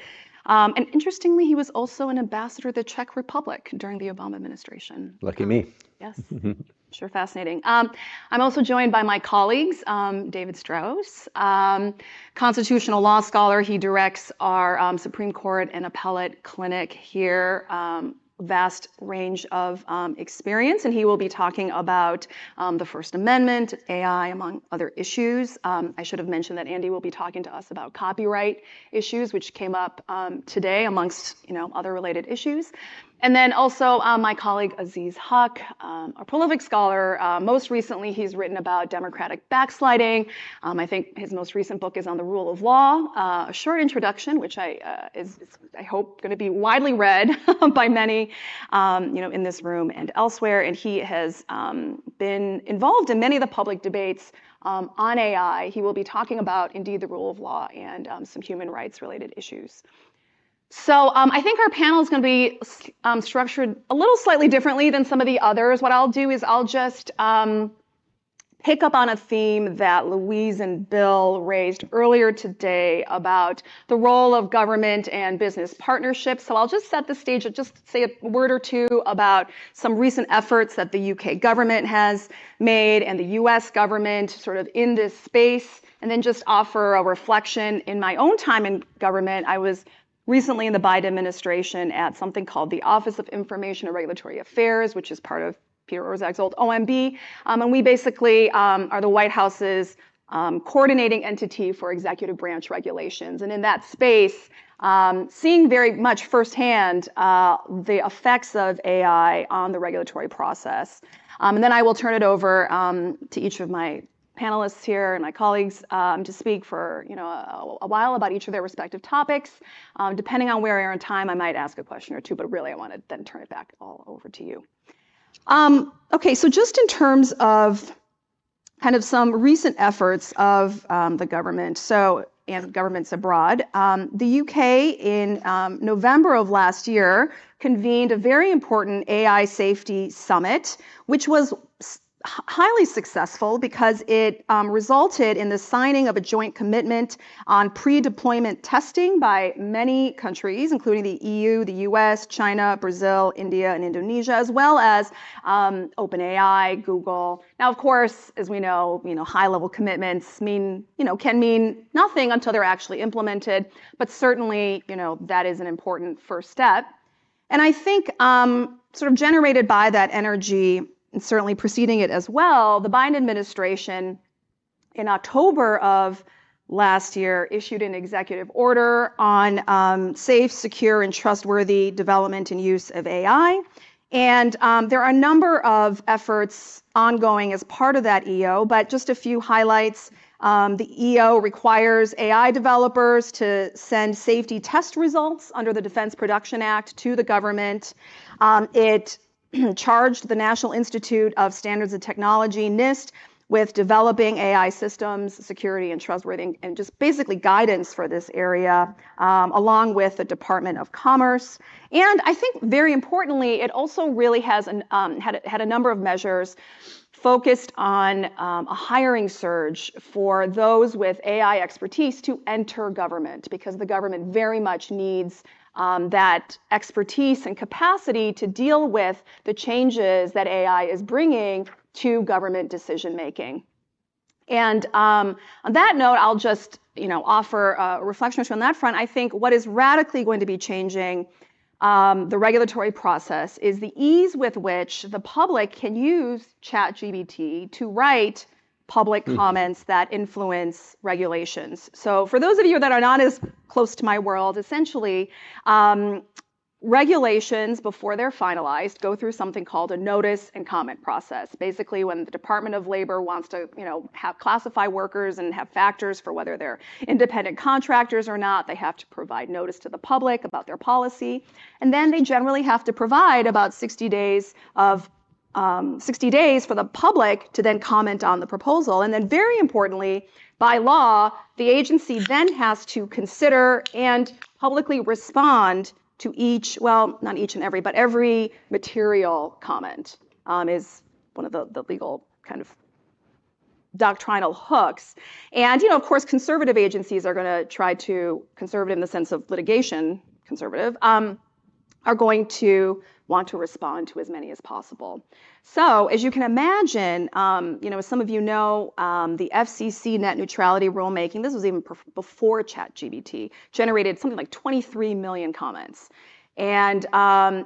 Speaker 7: And interestingly, he was also an ambassador to the Czech Republic during the Obama administration.
Speaker 15: Lucky me.
Speaker 7: Yes, sure, fascinating. I'm also joined by my colleagues, David Strauss, constitutional law scholar. He directs our Supreme Court and appellate clinic here. Vast range of experience, and he will be talking about the First Amendment, AI, among other issues. I should have mentioned that Andy will be talking to us about copyright issues, which came up today amongst other related issues. And then also my colleague Aziz Haq, a prolific scholar. Most recently, he's written about democratic backsliding. I think his most recent book is on the rule of law, a short introduction, which is I hope going to be widely read by many, in this room and elsewhere. And he has been involved in many of the public debates on AI. He will be talking about indeed the rule of law and some human rights related issues. So I think our panel is going to be structured a little slightly differently than some of the others. What I'll do is I'll just pick up on a theme that Louise and Bill raised earlier today about the role of government and business partnerships. So I'll just set the stage and just say a word or two about some recent efforts that the UK government has made and the US government sort of in this space, and then just offer a reflection. In my own time in government, I was recently in the Biden administration at something called the Office of Information and Regulatory Affairs, which is part of Peter Orszag's old OMB. And we basically are the White House's coordinating entity for executive branch regulations. And in that space, seeing very much firsthand the effects of AI on the regulatory process. And then I will turn it over to each of my panelists here and my colleagues to speak for a while about each of their respective topics. Depending on where we are in time, I might ask a question or two, but really I want to then turn it back all over to you. Okay, so just in terms of kind of some recent efforts of the government, and governments abroad, the UK in November of last year convened a very important AI safety summit, which was highly successful because it resulted in the signing of a joint commitment on pre-deployment testing by many countries, including the EU, the US, China, Brazil, India, and Indonesia, as well as OpenAI, Google. Now, of course, as we know, high-level commitments can mean nothing until they're actually implemented, but certainly, that is an important first step. And I think sort of generated by that energy, and certainly preceding it as well, the Biden administration in October of last year issued an executive order on safe, secure, and trustworthy development and use of AI. And there are a number of efforts ongoing as part of that EO, but just a few highlights. The EO requires AI developers to send safety test results under the Defense Production Act to the government. It charged the National Institute of Standards and Technology, NIST, with developing AI systems, security and trustworthy, and just basically guidance for this area, along with the Department of Commerce. And I think very importantly, it also really has had a number of measures focused on a hiring surge for those with AI expertise to enter government, because the government very much needs that expertise and capacity to deal with the changes that AI is bringing to government decision making. And on that note, I'll just offer a reflection or two on that front. I think what is radically going to be changing the regulatory process is the ease with which the public can use ChatGPT to write public comments that influence regulations. So for those of you that are not as close to my world, essentially, regulations, before they're finalized, go through something called a notice and comment process. Basically, when the Department of Labor wants to, classify workers and have factors for whether they're independent contractors or not, they have to provide notice to the public about their policy. And then they generally have to provide about 60 days for the public to then comment on the proposal. And then very importantly, by law, the agency then has to consider and publicly respond to each, well, not each and every, but every material comment is one of the legal kind of doctrinal hooks. And, of course, conservative agencies are going to try to, conservative in the sense of litigation, conservative, are going to want to respond to as many as possible. So as you can imagine, as some of you know, the FCC net neutrality rulemaking, this was even before ChatGPT, generated something like 23 million comments. And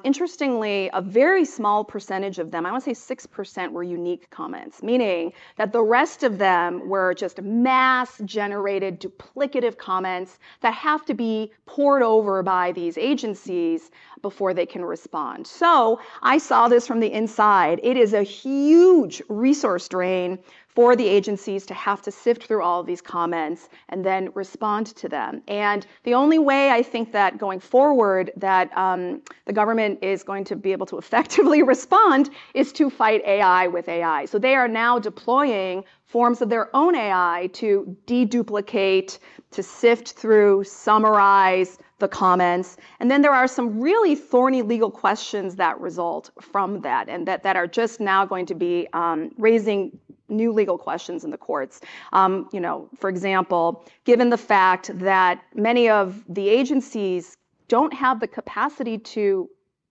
Speaker 7: interestingly, a very small percentage of them, I want to say 6%, were unique comments, meaning that the rest of them were just mass-generated duplicative comments that have to be poured over by these agencies before they can respond. So I saw this from the inside. It is a huge resource drain for the agencies to have to sift through all of these comments and then respond to them. And the only way I think that going forward that the government is going to be able to effectively respond is to fight AI with AI. So they are now deploying forms of their own AI to deduplicate, to sift through, summarize the comments. And then there are some really thorny legal questions that result from that, and that are just now going to be raising new legal questions in the courts. For example, given the fact that many of the agencies don't have the capacity to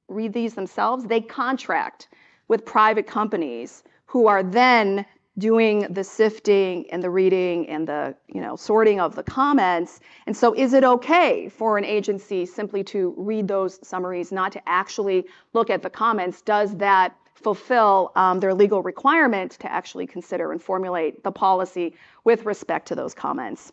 Speaker 7: read these themselves, they contract with private companies who are then doing the sifting and the reading and the sorting of the comments. And so is it okay for an agency simply to read those summaries, not to actually look at the comments? Does that fulfill their legal requirement to actually consider and formulate the policy with respect to those comments?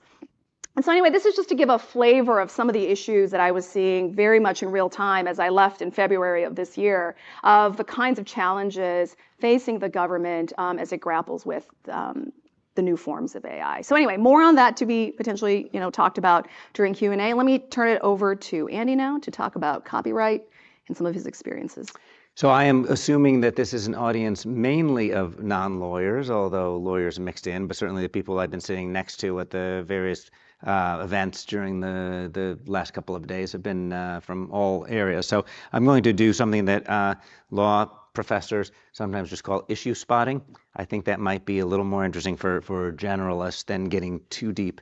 Speaker 7: And so anyway, this is just to give a flavor of some of the issues that I was seeing very much in real time as I left in February of this year, of the kinds of challenges facing the government as it grapples with the new forms of AI. So anyway, more on that to be potentially talked about during Q&A. Let me turn it over to Andy now to talk about copyright and some of his experiences.
Speaker 10: So I am assuming that this is an audience mainly of non-lawyers, although lawyers are mixed in, but certainly the people I've been sitting next to at the various events during the last couple of days have been from all areas. So I'm going to do something that law professors sometimes just call issue spotting. I think that might be a little more interesting for generalists than getting too deep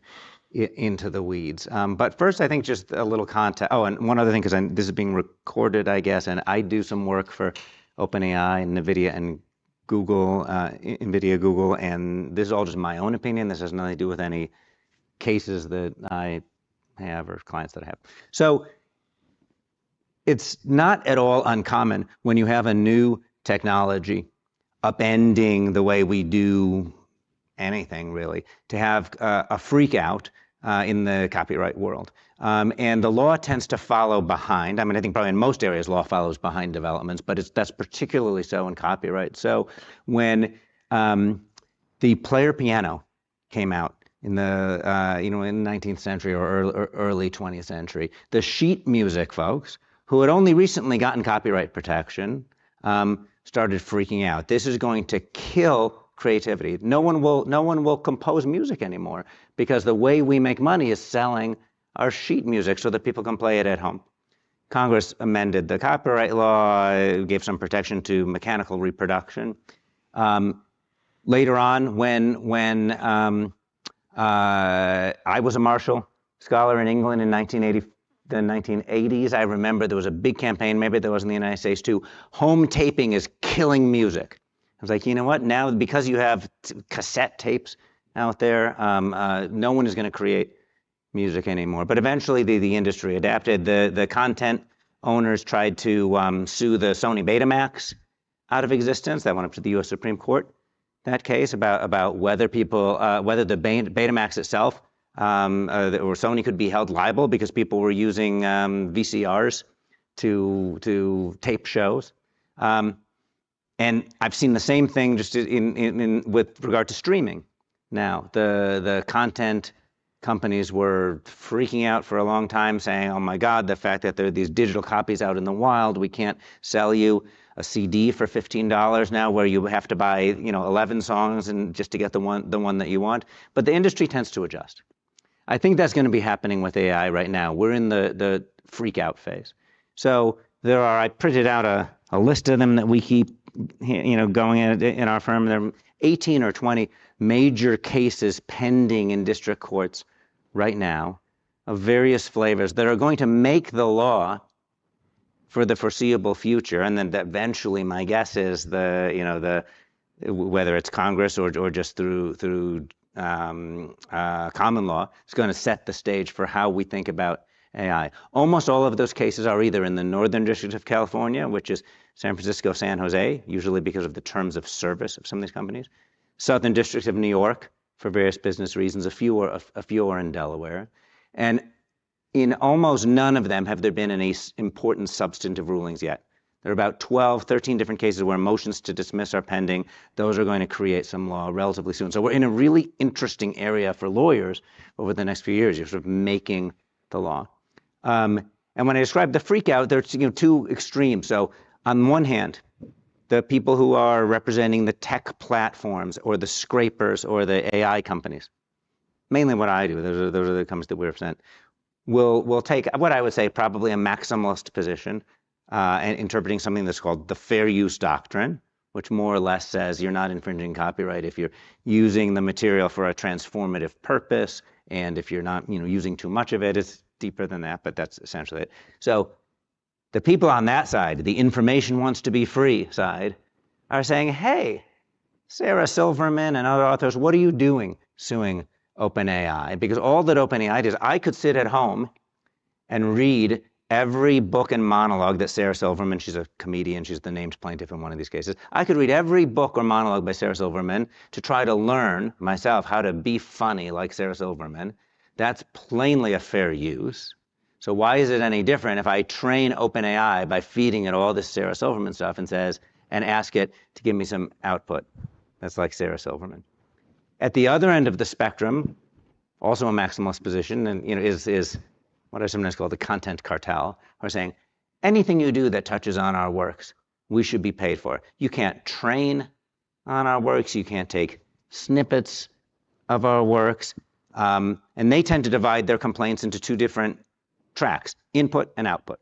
Speaker 10: into the weeds. But first, I think just a little context. Oh, and one other thing, because this is being recorded, I guess, and I do some work for OpenAI and NVIDIA and Google, NVIDIA, Google, and this is all just my own opinion. This has nothing to do with any cases that I have or clients that I have. So it's not at all uncommon when you have a new technology upending the way we do anything really, to have a freak out in the copyright world. And the law tends to follow behind. I mean, I think probably in most areas law follows behind developments, but that's particularly so in copyright. So when the player piano came out in the in the 19th century or early 20th century, the sheet music folks who had only recently gotten copyright protection started freaking out. This is going to kill creativity. No one will compose music anymore because the way we make money is selling our sheet music so that people can play it at home. Congress amended the copyright law, gave some protection to mechanical reproduction. Later on, when I was a Marshall Scholar in England in the 1980s, I remember there was a big campaign, maybe there was in the United States too, home taping is killing music. I was like, you know what, now because you have cassette tapes out there, no one is going to create music anymore. But eventually the industry adapted. The content owners tried to sue the Sony Betamax out of existence. That went up to the US Supreme Court, that case, about whether whether the Betamax itself or Sony could be held liable because people were using VCRs to tape shows. And I've seen the same thing just with regard to streaming. Now, the content companies were freaking out for a long time, saying, oh my God, the fact that there are these digital copies out in the wild, we can't sell you a CD for $15 now where you have to buy 11 songs and just to get the one that you want. But the industry tends to adjust. I think that's going to be happening with AI right now. We're in the freak out phase. So I printed out a list of them that we keep going in our firm. There are 18 or 20 major cases pending in district courts right now of various flavors that are going to make the law for the foreseeable future. And then eventually, my guess is whether it's Congress or just through common law, it's going to set the stage for how we think about AI. Almost all of those cases are either in the Northern District of California, which is San Francisco, San Jose, usually because of the terms of service of some of these companies, Southern District of New York, for various business reasons, a few are in Delaware. And in almost none of them have there been any important substantive rulings yet. There are about 13 different cases where motions to dismiss are pending. Those are going to create some law relatively soon. So we're in a really interesting area for lawyers over the next few years. You're sort of making the law. And when I describe the freak out, there's two extremes. So on one hand, the people who are representing the tech platforms or the scrapers or the AI companies, mainly what I do, those are the companies that we represent, will take what I would say probably a maximalist position, and interpreting something that's called the fair use doctrine, which more or less says you're not infringing copyright if you're using the material for a transformative purpose, and if you're not using too much of it. It's deeper than that, but that's essentially it. So the people on that side, the information wants to be free side, are saying, hey, Sarah Silverman and other authors, what are you doing suing OpenAI? Because all that OpenAI did is I could sit at home and read every book and monologue that Sarah Silverman, she's a comedian, she's the named plaintiff in one of these cases. I could read every book or monologue by Sarah Silverman to try to learn myself how to be funny like Sarah Silverman. That's plainly a fair use. So why is it any different if I train OpenAI by feeding it all this Sarah Silverman stuff and ask it to give me some output that's like Sarah Silverman? At the other end of the spectrum, also a maximalist position, and is what I sometimes call the content cartel, are saying anything you do that touches on our works, we should be paid for. You can't train on our works, you can't take snippets of our works, and they tend to divide their complaints into two different tracks, input and output,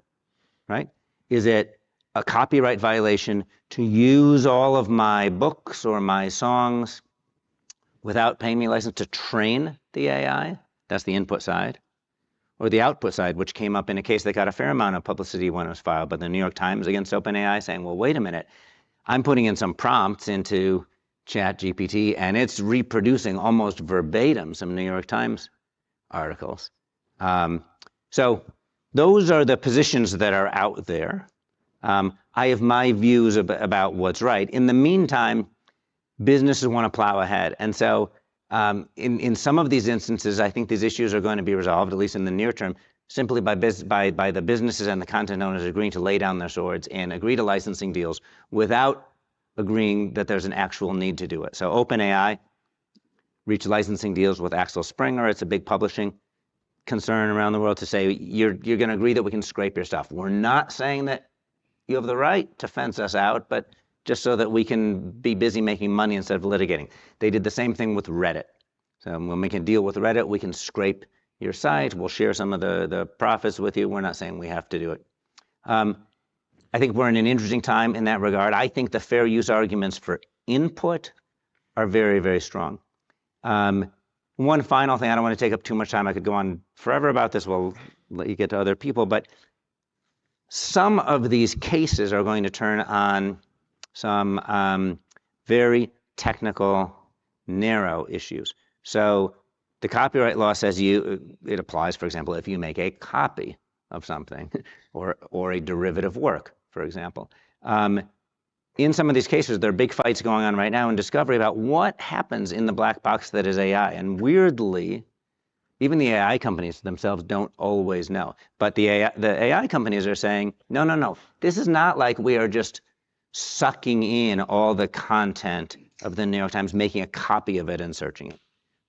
Speaker 10: right? Is it a copyright violation to use all of my books or my songs without paying me a license to train the AI? That's the input side. Or the output side, which came up in a case that got a fair amount of publicity when it was filed by the New York Times against OpenAI, saying, well, wait a minute, I'm putting in some prompts into ChatGPT and it's reproducing almost verbatim some New York Times articles. So those are the positions that are out there. I have my views about what's right. In the meantime, businesses want to plow ahead. And so in some of these instances, I think these issues are going to be resolved, at least in the near term, simply by the businesses and the content owners agreeing to lay down their swords and agree to licensing deals without agreeing that there's an actual need to do it. So OpenAI reached licensing deals with Axel Springer. It's a big publishing concern around the world to say, you're going to agree that we can scrape your stuff. We're not saying that you have the right to fence us out, but just so that we can be busy making money instead of litigating. They did the same thing with Reddit. So when we can deal with Reddit, we can scrape your site. We'll share some of the profits with you. We're not saying we have to do it. I think we're in an interesting time in that regard. I think the fair use arguments for input are very, very strong. One final thing, I don't want to take up too much time. I could go on forever about this. We'll let you get to other people. But some of these cases are going to turn on some very technical, narrow issues. So the copyright law says it applies, for example, if you make a copy of something or a derivative work, for example. In some of these cases, there are big fights going on right now in discovery about what happens in the black box that is AI. And weirdly, even the AI companies themselves don't always know. But the AI companies are saying, no, no, no. This is not like we are just sucking in all the content of the New York Times, making a copy of it and searching it.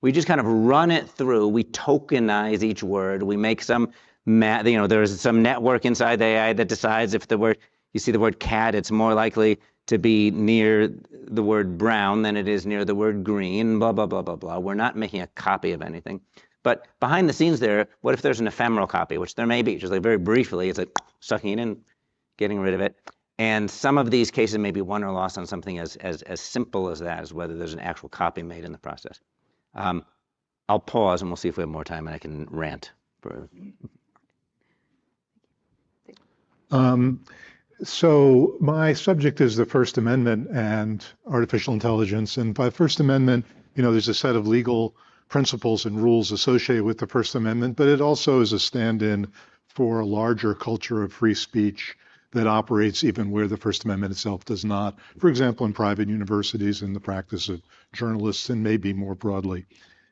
Speaker 10: We just kind of run it through. We tokenize each word. We make some, there's some network inside the AI that decides if you see the word cat, it's more likely to be near the word brown than it is near the word green, blah, blah, blah, blah, blah. We're not making a copy of anything. But behind the scenes there, what if there's an ephemeral copy, which there may be, just like very briefly, it's like sucking it in, getting rid of it. And some of these cases may be won or lost on something as simple as that, as whether there's an actual copy made in the process. I'll pause and we'll see if we have more time and I can rant.
Speaker 15: So my subject is the First Amendment and artificial intelligence. And by First Amendment, there's a set of legal principles and rules associated with the First Amendment, but it also is a stand-in for a larger culture of free speech that operates even where the First Amendment itself does not. For example, in private universities and the practice of journalists and maybe more broadly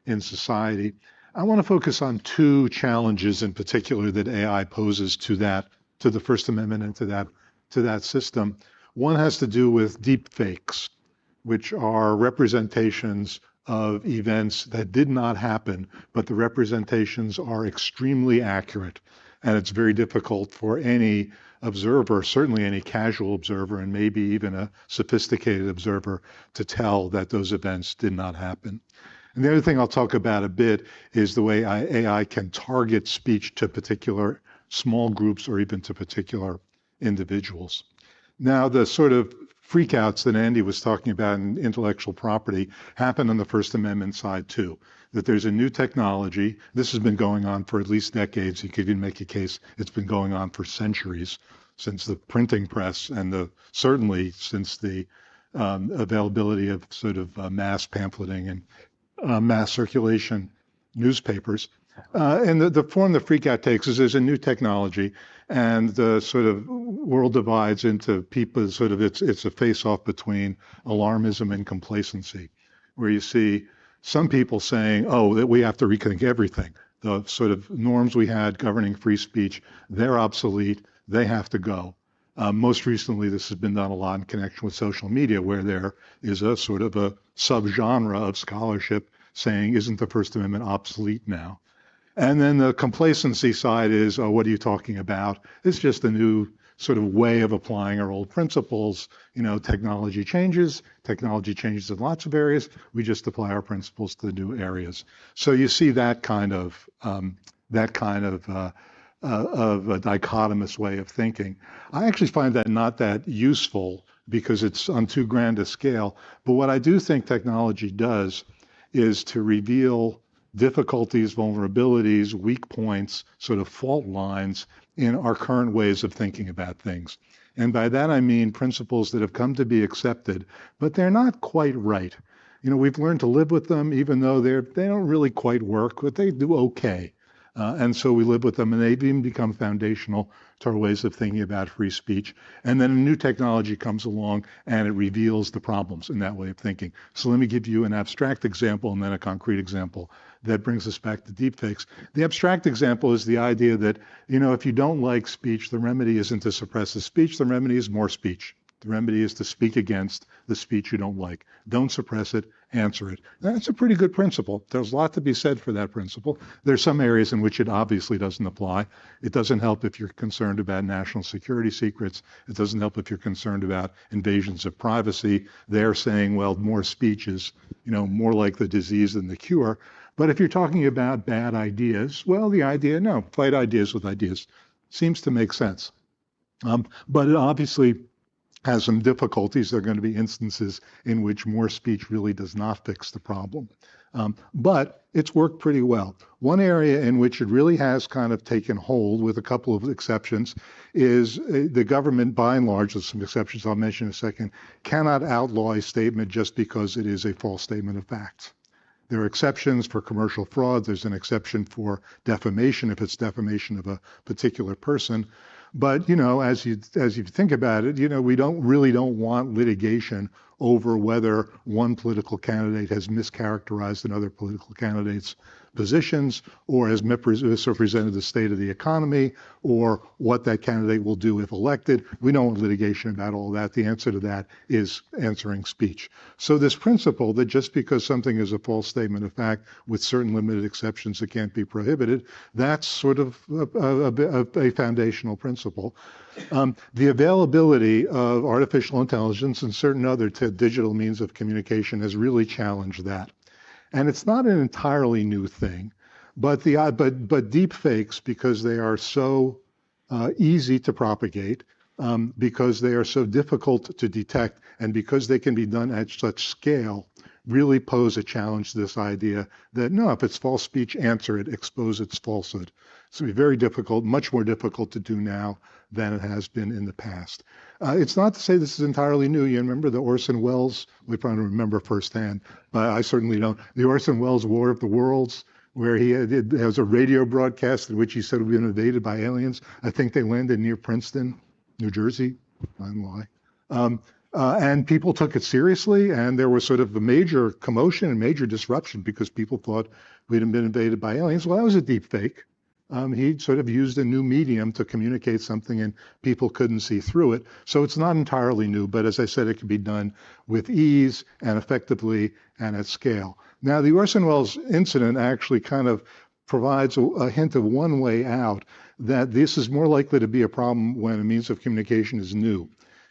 Speaker 15: in society. I want to focus on two challenges in particular that AI poses to the First Amendment and to that system. One has to do with deep fakes, which are representations of events that did not happen, but the representations are extremely accurate. And it's very difficult for any observer, certainly any casual observer, and maybe even a sophisticated observer, to tell that those events did not happen. And the other thing I'll talk about a bit is the way AI can target speech to particular small groups or even to particular individuals. Now, the sort of freakouts that Andy was talking about in intellectual property happen on the First Amendment side too, that there's a new technology. This has been going on for at least decades. You could even make a case it's been going on for centuries, since the printing press and certainly since the availability of sort of mass pamphleting and mass circulation newspapers. And the form the freakout takes is there's a new technology, and the sort of world divides into people. Sort of it's a face-off between alarmism and complacency, where you see some people saying, "Oh, that we have to rethink everything. The sort of norms we had governing free speech, they're obsolete. They have to go." Most recently, this has been done a lot in connection with social media, where there is a sort of a subgenre of scholarship saying, "Isn't the First Amendment obsolete now?" And then the complacency side is, "Oh, what are you talking about? It's just a new sort of way of applying our old principles. Technology changes in lots of areas. We just apply our principles to the new areas." So you see that kind of a dichotomous way of thinking. I actually find that not that useful because it's on too grand a scale. But what I do think technology does is to reveal difficulties, vulnerabilities, weak points, sort of fault lines in our current ways of thinking about things. And by that I mean principles that have come to be accepted, but they're not quite right. We've learned to live with them, even though they don't really quite work, but they do okay. And so we live with them, and they've even become foundational to our ways of thinking about free speech. And then a new technology comes along and it reveals the problems in that way of thinking. So let me give you an abstract example and then a concrete example that brings us back to deepfakes. The abstract example is the idea that, if you don't like speech, the remedy isn't to suppress the speech, the remedy is more speech. The remedy is to speak against the speech you don't like. Don't suppress it, answer it. That's a pretty good principle. There's a lot to be said for that principle. There's some areas in which it obviously doesn't apply. It doesn't help if you're concerned about national security secrets. It doesn't help if you're concerned about invasions of privacy. They're saying, well, more speech is, more like the disease than the cure. But if you're talking about bad ideas, well, the idea, no, fight ideas with ideas seems to make sense. But it obviously has some difficulties. There are going to be instances in which more speech really does not fix the problem. But it's worked pretty well. One area in which it really has kind of taken hold, with a couple of exceptions, is the government, by and large, with some exceptions I'll mention in a second, cannot outlaw a statement just because it is a false statement of facts. There are exceptions for commercial fraud. There's an exception for defamation if it's defamation of a particular person. But, as you think about it, we don't want litigation over whether one political candidate has mischaracterized another political candidate's positions, or has misrepresented the state of the economy, or what that candidate will do if elected. We don't want litigation about all that. The answer to that is answering speech. So this principle that just because something is a false statement of fact, with certain limited exceptions, it can't be prohibited, that's sort of a foundational principle. The availability of artificial intelligence and certain other digital means of communication has really challenged that. And it's not an entirely new thing, but deep fakes, because they are so easy to propagate, because they are so difficult to detect, and because they can be done at such scale, really pose a challenge to this idea that, no, if it's false speech, answer it, expose its falsehood. It's going to be very difficult, much more difficult to do now than it has been in the past. It's not to say this is entirely new. You remember the Orson Welles, we probably remember firsthand, but I certainly don't, the Orson Welles War of the Worlds, where there was a radio broadcast in which he said we've been invaded by aliens. I think they landed near Princeton, New Jersey. I don't know why. And people took it seriously, and there was sort of a major commotion and major disruption because people thought we'd been invaded by aliens. Well, that was a deep fake. He sort of used a new medium to communicate something, and people couldn't see through it. So it's not entirely new, but as I said, it can be done with ease and effectively and at scale. Now, the Orson Welles incident actually kind of provides a hint of one way out, that this is more likely to be a problem when a means of communication is new,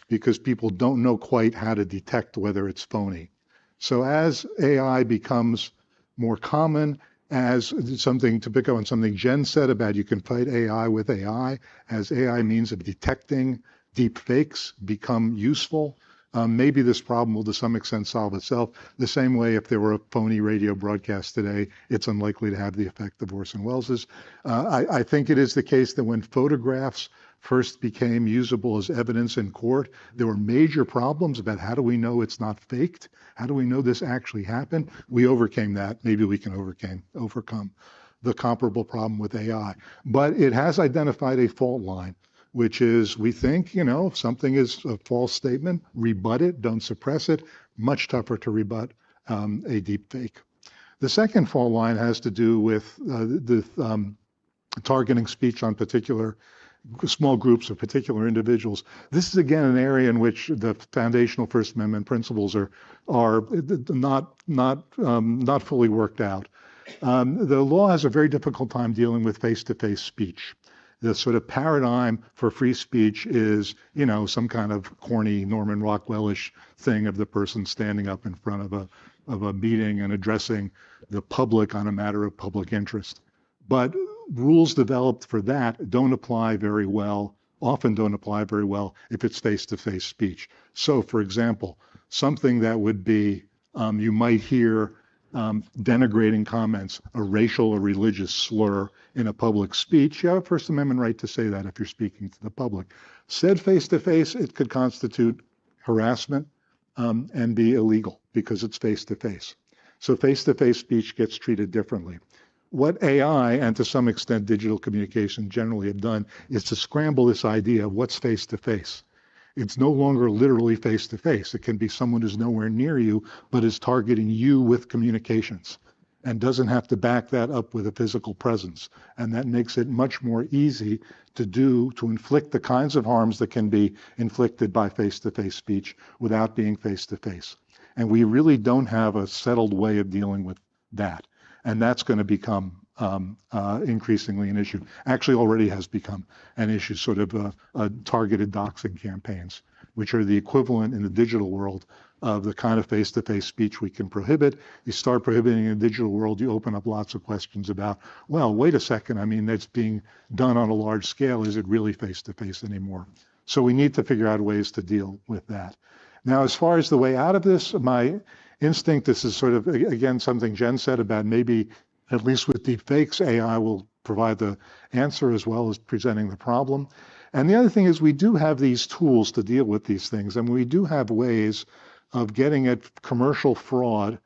Speaker 15: because people don't know quite how to detect whether it's phony. So as AI becomes more common, as something to pick up on something Jen said about you can fight AI with AI, as AI means of detecting deep fakes become useful, maybe this problem will to some extent solve itself. The same way, if there were a phony radio broadcast today, it's unlikely to have the effect of Orson Welles's. I think it is the case that when photographs first became usable as evidence in court, there were major problems about how do we know it's not faked? How do we know this actually happened? We overcame that. Maybe we can overcome the comparable problem with AI. But it has identified a fault line, which is, we think, if something is a false statement, rebut it, don't suppress it. Much tougher to rebut a deep fake. The second fault line has to do with targeting speech on particular small groups of particular individuals. This is again an area in which the foundational First Amendment principles are not fully worked out. The law has a very difficult time dealing with face-to-face speech. The sort of paradigm for free speech is, some kind of corny Norman Rockwell-ish thing of the person standing up in front of a meeting and addressing the public on a matter of public interest. But rules developed for that often don't apply very well if it's face-to-face speech. So, for example, something that would be, you might hear denigrating comments, a racial or religious slur in a public speech, you have a First Amendment right to say that if you're speaking to the public. Said face-to-face, it could constitute harassment and be illegal because it's face-to-face. So face-to-face speech gets treated differently. what AI and to some extent digital communication generally have done is to scramble this idea of what's face-to-face. It's no longer literally face-to-face. It can be someone who's nowhere near you, but is targeting you with communications and doesn't have to back that up with a physical presence. And that makes it much more easy to inflict the kinds of harms that can be inflicted by face-to-face speech without being face-to-face. And we really don't have a settled way of dealing with that. And that's going to become increasingly an issue. Actually already has become an issue, sort of targeted doxing campaigns, which are the equivalent in the digital world of the kind of face-to-face speech we can prohibit. You start prohibiting in the digital world, you open up lots of questions about, well, wait a second, I mean, that's being done on a large scale. Is it really face-to-face anymore? So we need to figure out ways to deal with that. Now, as far as the way out of this, my instinct, this is sort of, again, something Jen said about maybe, at least with deepfakes, AI will provide the answer as well as presenting the problem. And the other thing is we do have these tools to deal with these things, and we do have ways of getting at commercial fraud,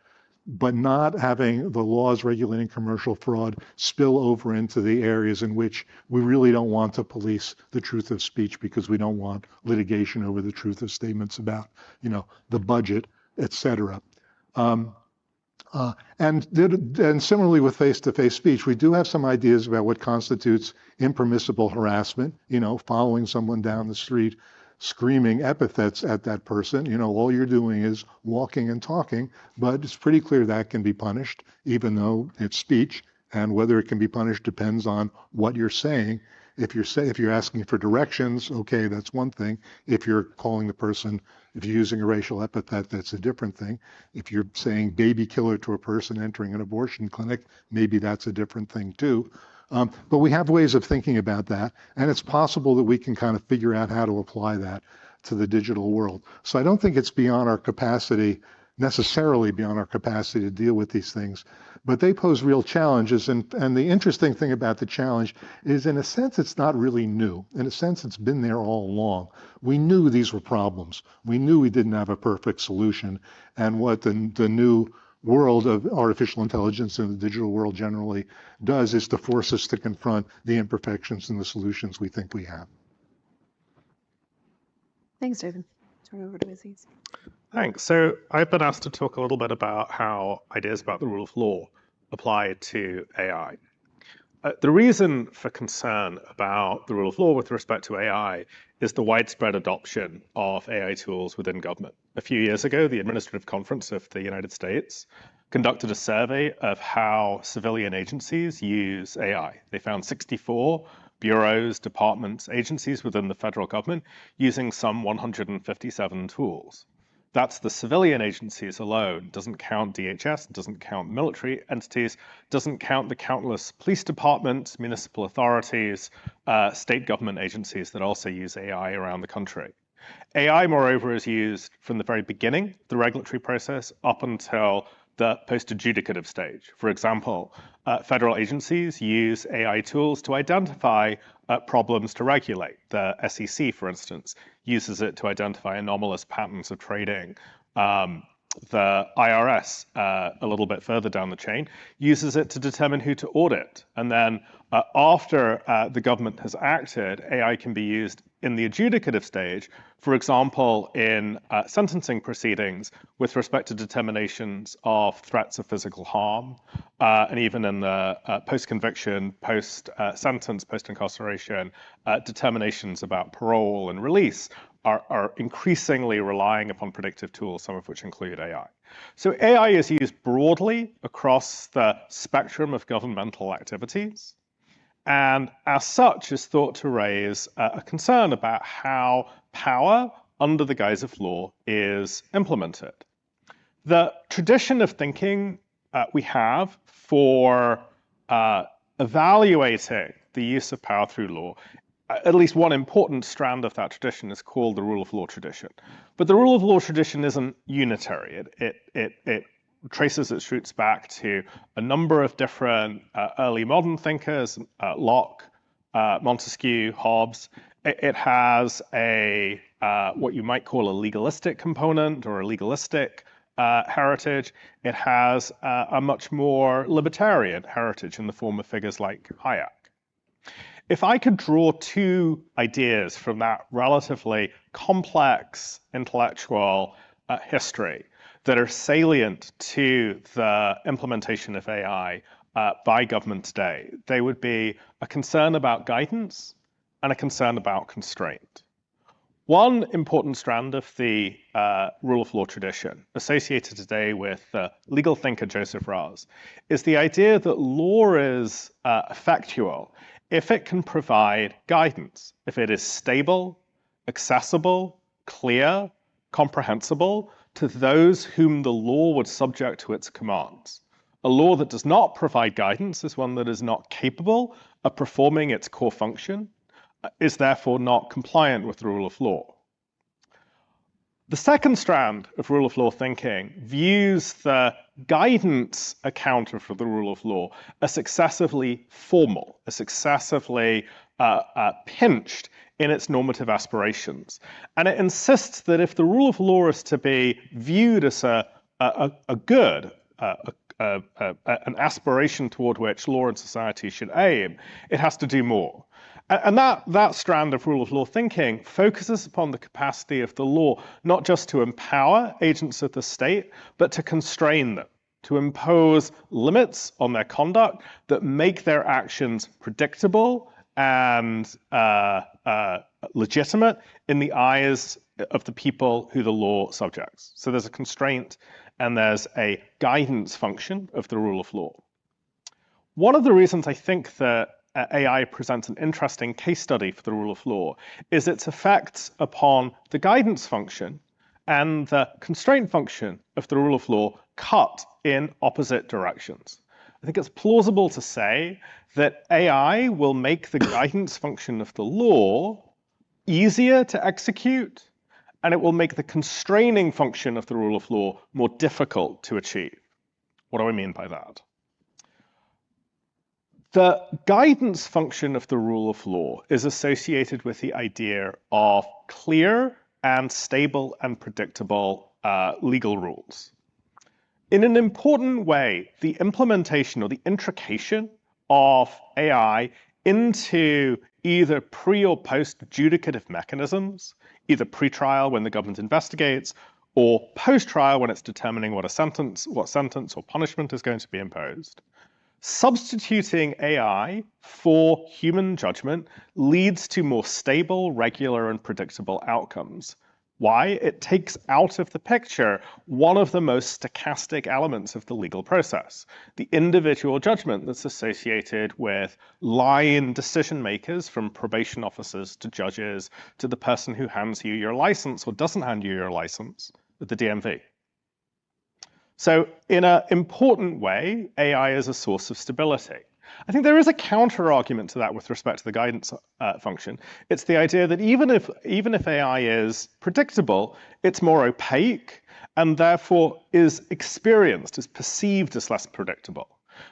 Speaker 15: but not having the laws regulating commercial fraud spill over into the areas in which we really don't want to police the truth of speech because we don't want litigation over the truth of statements about, the budget, et cetera. And similarly with face-to-face speech, we do have some ideas about what constitutes impermissible harassment, following someone down the street, screaming epithets at that person. All you're doing is walking and talking, but it's pretty clear that can be punished, even though it's speech, and whether it can be punished depends on what you're saying. If you're asking for directions, okay, that's one thing. If you're calling the person, if you're using a racial epithet, that's a different thing. If you're saying baby killer to a person entering an abortion clinic, maybe that's a different thing too. But we have ways of thinking about that, and it's possible that we can kind of figure out how to apply that to the digital world. So I don't think it's necessarily beyond our capacity to deal with these things, but they pose real challenges. And the interesting thing about the challenge is, in a sense, it's not really new. In a sense, it's been there all along. We knew these were problems. We knew we didn't have a perfect solution. And what the new world of artificial intelligence and the digital world generally does is to force us to confront the imperfections and the solutions we think we have.
Speaker 21: Thanks, David. Turn over to Aziz.
Speaker 9: Thanks. So I've been asked to talk a little bit about how ideas about the rule of law apply to AI. The reason for concern about the rule of law with respect to AI is the widespread adoption of AI tools within government. A few years ago, the Administrative Conference of the United States conducted a survey of how civilian agencies use AI. They found 64 bureaus, departments, agencies within the federal government using some 157 tools. That's the civilian agencies alone. Doesn't count DHS, doesn't count military entities, doesn't count the countless police departments, municipal authorities, state government agencies that also use AI around the country. AI, moreover, is used from the very beginning, the regulatory process, up until the post-adjudicative stage. For example, federal agencies use AI tools to identify problems to regulate. The SEC, for instance, uses it to identify anomalous patterns of trading. The IRS, a little bit further down the chain, uses it to determine who to audit. And then after the government has acted, AI can be used in the adjudicative stage, for example, in sentencing proceedings with respect to determinations of threats of physical harm, and even in the post-conviction, post-sentence, post-incarceration, determinations about parole and release are increasingly relying upon predictive tools, some of which include AI. So AI is used broadly across the spectrum of governmental activities, and as such is thought to raise a concern about how power under the guise of law is implemented. The tradition of thinking we have for evaluating the use of power through law, at least one important strand of that tradition is called the rule of law tradition. But the rule of law tradition isn't unitary. It traces its roots back to a number of different early modern thinkers, Locke, Montesquieu, Hobbes. It has a what you might call a legalistic component or a legalistic heritage. It has a much more libertarian heritage in the form of figures like Hayek. If I could draw two ideas from that relatively complex intellectual history that are salient to the implementation of AI by government today, they would be a concern about guidance and a concern about constraint. One important strand of the rule of law tradition associated today with legal thinker Joseph Raz is the idea that law is effectual if it can provide guidance, if it is stable, accessible, clear, comprehensible to those whom the law would subject to its commands. A law that does not provide guidance is one that is not capable of performing its core function, is therefore not compliant with the rule of law. The second strand of rule of law thinking views the guidance account of the rule of law as excessively formal, as excessively pinched in its normative aspirations. And it insists that if the rule of law is to be viewed as a good, an aspiration toward which law and society should aim, it has to do more. And that strand of rule of law thinking focuses upon the capacity of the law not just to empower agents of the state, but to constrain them, to impose limits on their conduct that make their actions predictable and legitimate in the eyes of the people who the law subjects. So there's a constraint and there's a guidance function of the rule of law. One of the reasons I think that AI presents an interesting case study for the rule of law is its effects upon the guidance function and the constraint function of the rule of law cut in opposite directions. I think it's plausible to say that AI will make the guidance function of the law easier to execute, and it will make the constraining function of the rule of law more difficult to achieve. What do I mean by that? The guidance function of the rule of law is associated with the idea of clear and stable and predictable legal rules. In an important way, the implementation or the intrication of AI into either pre or post adjudicative mechanisms, either pre-trial when the government investigates, or post-trial when it's determining what sentence or punishment is going to be imposed. Substituting AI for human judgment leads to more stable, regular, and predictable outcomes. Why? It takes out of the picture one of the most stochastic elements of the legal process, the individual judgment that's associated with line decision makers, from probation officers to judges to the person who hands you your license or doesn't hand you your license at the DMV. So in an important way, AI is a source of stability. I think there is a counter argument to that with respect to the guidance function. It's the idea that even if AI is predictable, it's more opaque and therefore is perceived as less predictable.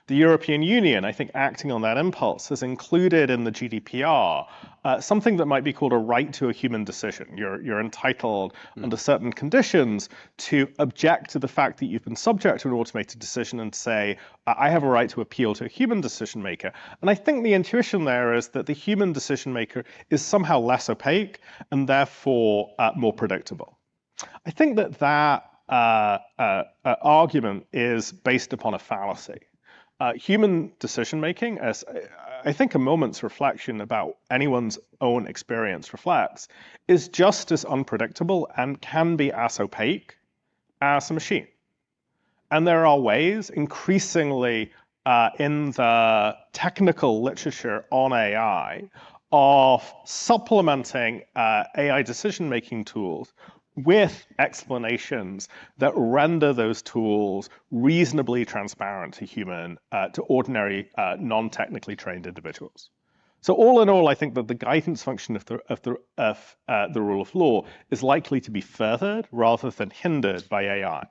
Speaker 9: The European Union, I think, acting on that impulse, has included in the GDPR something that might be called a right to a human decision. You're entitled, under certain conditions, to object to the fact that you've been subject to an automated decision and say, I have a right to appeal to a human decision maker. And I think the intuition there is that the human decision maker is somehow less opaque and therefore more predictable. I think that argument is based upon a fallacy. Human decision-making, as I think a moment's reflection about anyone's own experience reflects, is just as unpredictable and can be as opaque as a machine. And there are ways, increasingly in the technical literature on AI, of supplementing AI decision-making tools with explanations that render those tools reasonably transparent to ordinary, non-technically trained individuals. So all in all, I think that the guidance function of the rule of law is likely to be furthered rather than hindered by AI.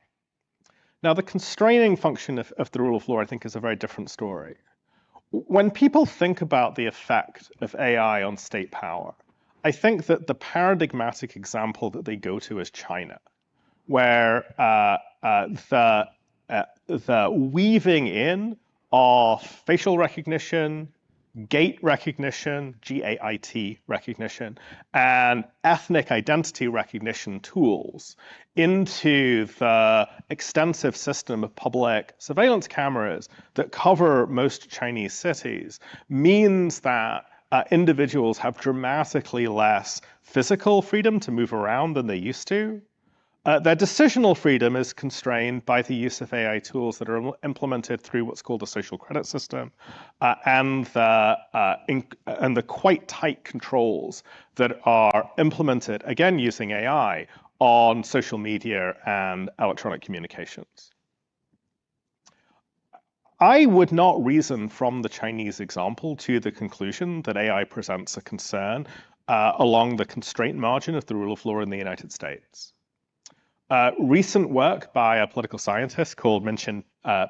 Speaker 9: Now, the constraining function of the rule of law, I think, is a very different story. When people think about the effect of AI on state power, I think that the paradigmatic example that they go to is China, where the weaving in of facial recognition, gait recognition, GAIT recognition, and ethnic identity recognition tools into the extensive system of public surveillance cameras that cover most Chinese cities means that individuals have dramatically less physical freedom to move around than they used to. Their decisional freedom is constrained by the use of AI tools that are implemented through what's called a social credit system, and the quite tight controls that are implemented, again using AI, on social media and electronic communications. I would not reason from the Chinese example to the conclusion that AI presents a concern along the constraint margin of the rule of law in the United States. Recent work by a political scientist called Minxin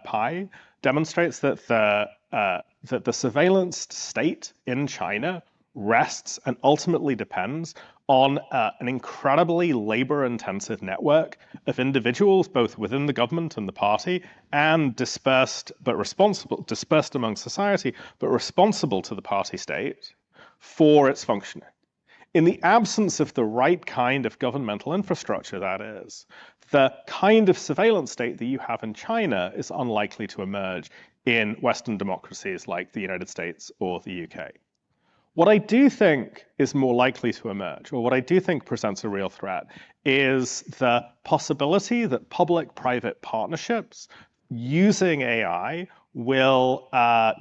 Speaker 9: Pai demonstrates that the surveillance state in China rests and ultimately depends on an incredibly labor-intensive network of individuals, both within the government and the party, and dispersed among society, but responsible to the party state for its functioning. In the absence of the right kind of governmental infrastructure, that is, the kind of surveillance state that you have in China is unlikely to emerge in Western democracies like the United States or the UK. What I do think is more likely to emerge, or what I do think presents a real threat, is the possibility that public-private partnerships using AI will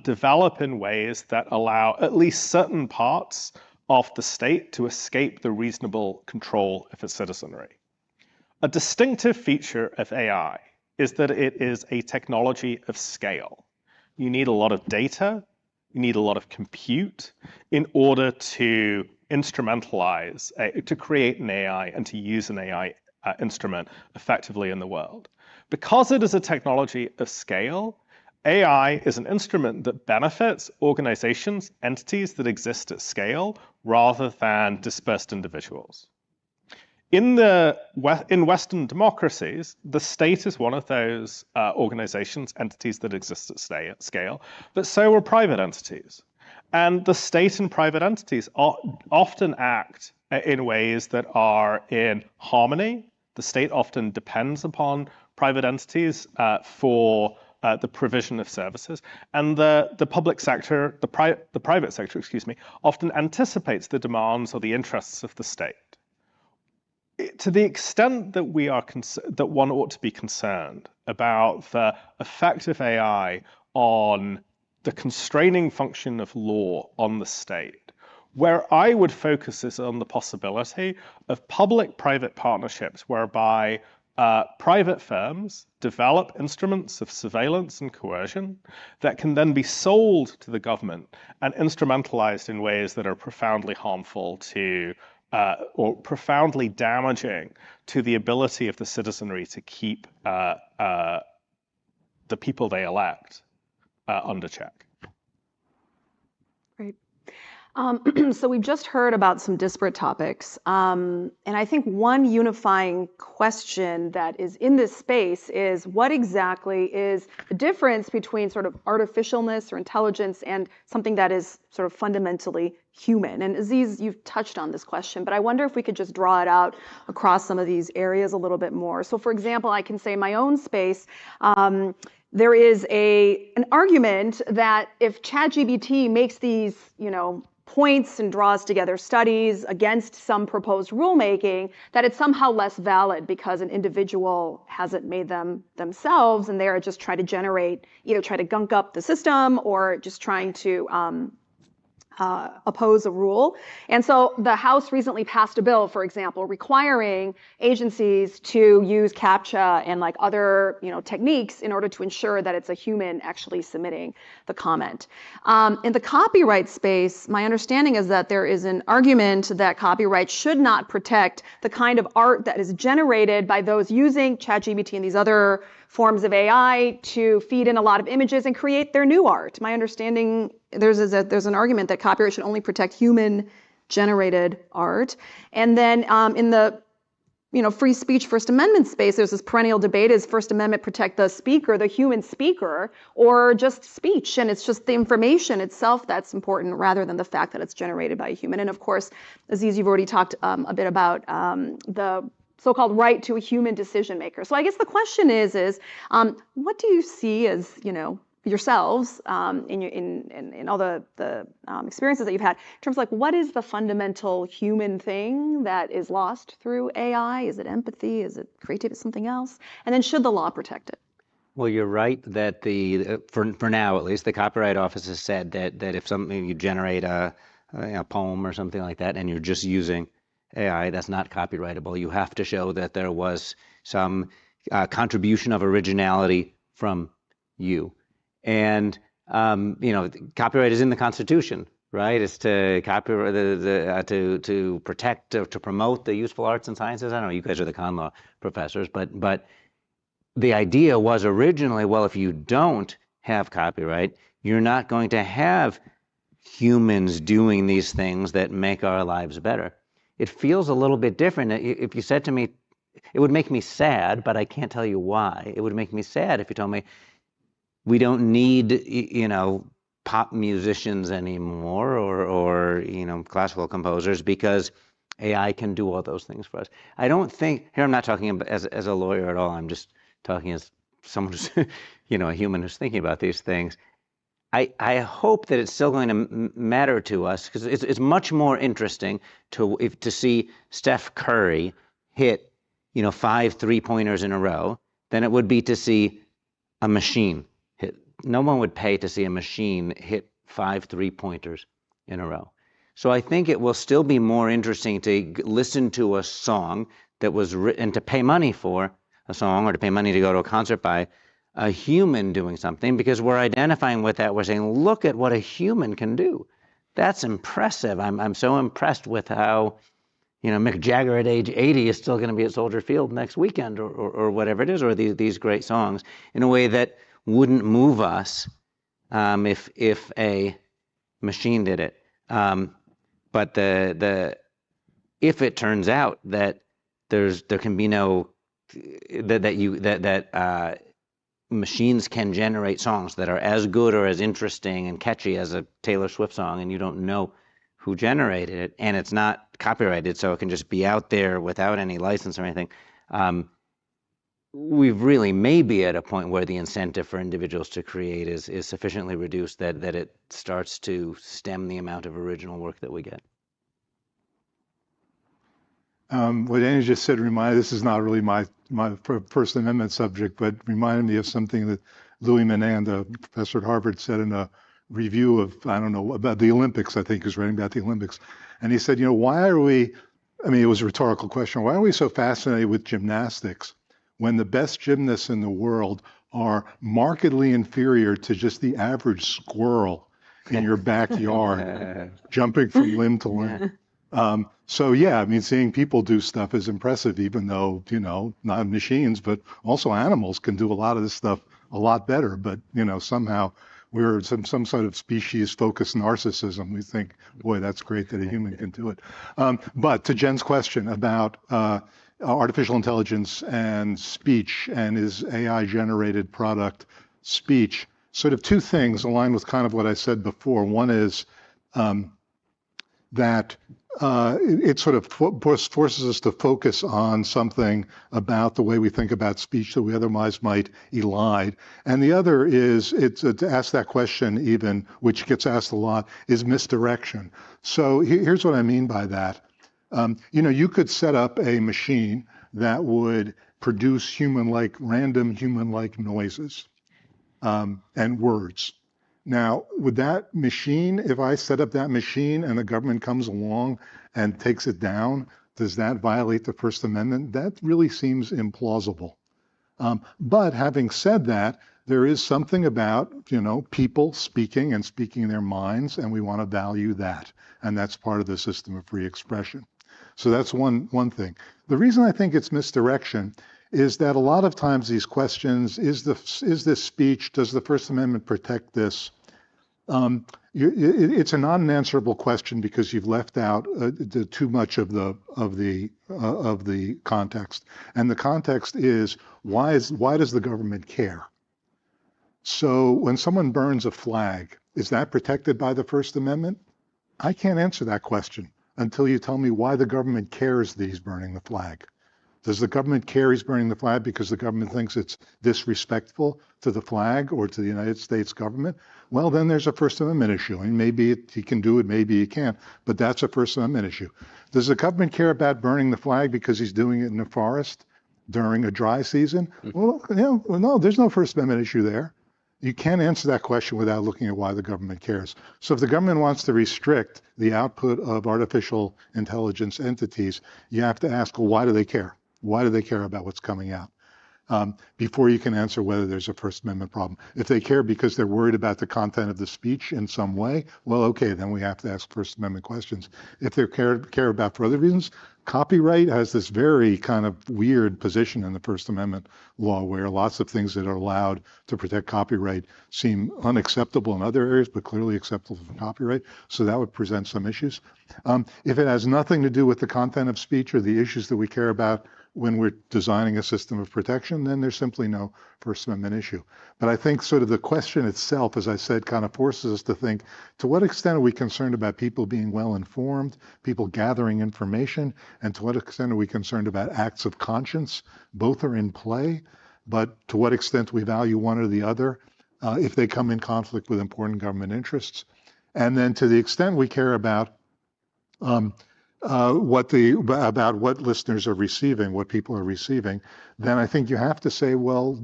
Speaker 9: develop in ways that allow at least certain parts of the state to escape the reasonable control of its citizenry. A distinctive feature of AI is that it is a technology of scale. You need a lot of data, you need a lot of compute in order to instrumentalize, to create an AI and to use an AI instrument effectively in the world. Because it is a technology of scale, AI is an instrument that benefits organizations, entities that exist at scale, rather than dispersed individuals. In Western democracies, the state is one of those organizations, entities that exist at scale, but so are private entities. And the state and private entities often act in ways that are in harmony. The state often depends upon private entities for the provision of services, and the public sector, the private sector, excuse me, often anticipates the demands or the interests of the state. To the extent that that one ought to be concerned about the effect of AI on the constraining function of law on the state, where I would focus is on the possibility of public-private partnerships whereby private firms develop instruments of surveillance and coercion that can then be sold to the government and instrumentalized in ways that are profoundly harmful to or profoundly damaging to the ability of the citizenry to keep the people they elect under check.
Speaker 7: Great. So we've just heard about some disparate topics. And I think one unifying question that is in this space is what exactly is the difference between sort of artificialness or intelligence and something that is sort of fundamentally human? And Aziz, you've touched on this question, but I wonder if we could just draw it out across some of these areas a little bit more. So for example, I can say in my own space, there is an argument that if ChatGPT makes these, points and draws together studies against some proposed rulemaking, that it's somehow less valid because an individual hasn't made them themselves, and they're just trying to generate, try to gunk up the system or just trying to oppose a rule. And so the House recently passed a bill, for example, requiring agencies to use CAPTCHA and like other techniques in order to ensure that it's a human actually submitting the comment. In the copyright space, my understanding is that there is an argument that copyright should not protect the kind of art that is generated by those using ChatGPT and these other forms of AI to feed in a lot of images and create their new art. My understanding there's an argument that copyright should only protect human-generated art. And then in the free speech, First Amendment space, there's this perennial debate: is First Amendment protect the speaker, the human speaker, or just speech? And it's just the information itself that's important, rather than the fact that it's generated by a human. And of course, Aziz, you've already talked a bit about the so-called right to a human decision maker. So I guess the question is what do you see as, yourselves in all the experiences that you've had, in terms of what is the fundamental human thing that is lost through AI? Is it empathy? Is it creativity? Something else? And then should the law protect it?
Speaker 10: Well, you're right that for now at least, the Copyright Office has said that if something you generate a poem or something like that, and you're just using AI, that's not copyrightable. You have to show that there was some contribution of originality from you. And copyright is in the Constitution, right? It's to copyright to protect, to promote the useful arts and sciences. I don't know, you guys are the con law professors, but the idea was originally, well, if you don't have copyright, you're not going to have humans doing these things that make our lives better. It feels a little bit different. If you said to me, it would make me sad, but I can't tell you why. It would make me sad if you told me, we don't need, pop musicians anymore or classical composers because AI can do all those things for us. I don't think, here I'm not talking as a lawyer at all, I'm just talking as someone who's, a human who's thinking about these things. I hope that it's still going to matter to us, because it's much more interesting to see Steph Curry hit, 5 3-pointers in a row than it would be to see a machine hit. No one would pay to see a machine hit 5 3-pointers in a row. So I think it will still be more interesting to listen to a song that was written, to pay money for a song, or to pay money to go to a concert by a human doing something, because we're identifying with that. We're saying, look at what a human can do. That's impressive. I'm so impressed with how, Mick Jagger at age 80 is still going to be at Soldier Field next weekend, or whatever it is, or these great songs, in a way that wouldn't move us if a machine did it. But if it turns out that there can be no that machines can generate songs that are as good or as interesting and catchy as a Taylor Swift song, and you don't know who generated it, and it's not copyrighted, so it can just be out there without any license or anything, we really may be at a point where the incentive for individuals to create is sufficiently reduced that it starts to stem the amount of original work that we get.
Speaker 15: What Annie just said this is not really my First Amendment subject, but reminded me of something that Louis Menand, a professor at Harvard, said in a review of, about the Olympics, I think he was writing about the Olympics. And he said, why are we, it was a rhetorical question, why are we so fascinated with gymnastics when the best gymnasts in the world are markedly inferior to just the average squirrel in your backyard, jumping from limb to limb? So yeah, seeing people do stuff is impressive, even though, not machines, but also animals can do a lot of this stuff a lot better. But, somehow we're some sort of species-focused narcissism. We think, boy, that's great that a human can do it. But to Jen's question about artificial intelligence and speech, and is AI-generated product speech, sort of two things align with kind of what I said before. One is that it sort of forces us to focus on something about the way we think about speech that we otherwise might elide. And the other is, to ask that question even, which gets asked a lot, is misdirection. So here's what I mean by that. You could set up a machine that would produce random human-like noises and words. Now, would that machine, if I set up that machine and the government comes along and takes it down, does that violate the First Amendment? That really seems implausible. But having said that, there is something about, people speaking and speaking their minds, and we want to value that. And that's part of the system of free expression. So that's one thing. The reason I think it's misdirection is that a lot of times these questions, is this speech, does the First Amendment protect this? It's a non-answerable question because you've left out too much of the context, and the context is why does the government care? So when someone burns a flag, is that protected by the First Amendment? I can't answer that question until you tell me why the government cares that he's burning the flag. Does the government care he's burning the flag because the government thinks it's disrespectful to the flag or to the United States government? Well, then there's a First Amendment issue, and maybe he can do it, maybe he can't, but that's a First Amendment issue. Does the government care about burning the flag because he's doing it in the forest during a dry season? Well, no, there's no First Amendment issue there. You can't answer that question without looking at why the government cares. So if the government wants to restrict the output of artificial intelligence entities, you have to ask, well, why do they care? Why do they care about what's coming out? Before you can answer whether there's a First Amendment problem. If they care because they're worried about the content of the speech in some way, well, okay, then we have to ask First Amendment questions. If they care about for other reasons, copyright has this very kind of weird position in the First Amendment law where lots of things that are allowed to protect copyright seem unacceptable in other areas, but clearly acceptable for copyright. So that would present some issues. If it has nothing to do with the content of speech or the issues that we care about when we're designing a system of protection, then there's simply no First Amendment issue. But I think sort of the question itself, as I said, kind of forces us to think, to what extent are we concerned about people being well informed, people gathering information, and to what extent are we concerned about acts of conscience? Both are in play, but to what extent we value one or the other if they come in conflict with important government interests. And then to the extent we care about what listeners are receiving, what people are receiving, then I think you have to say, well,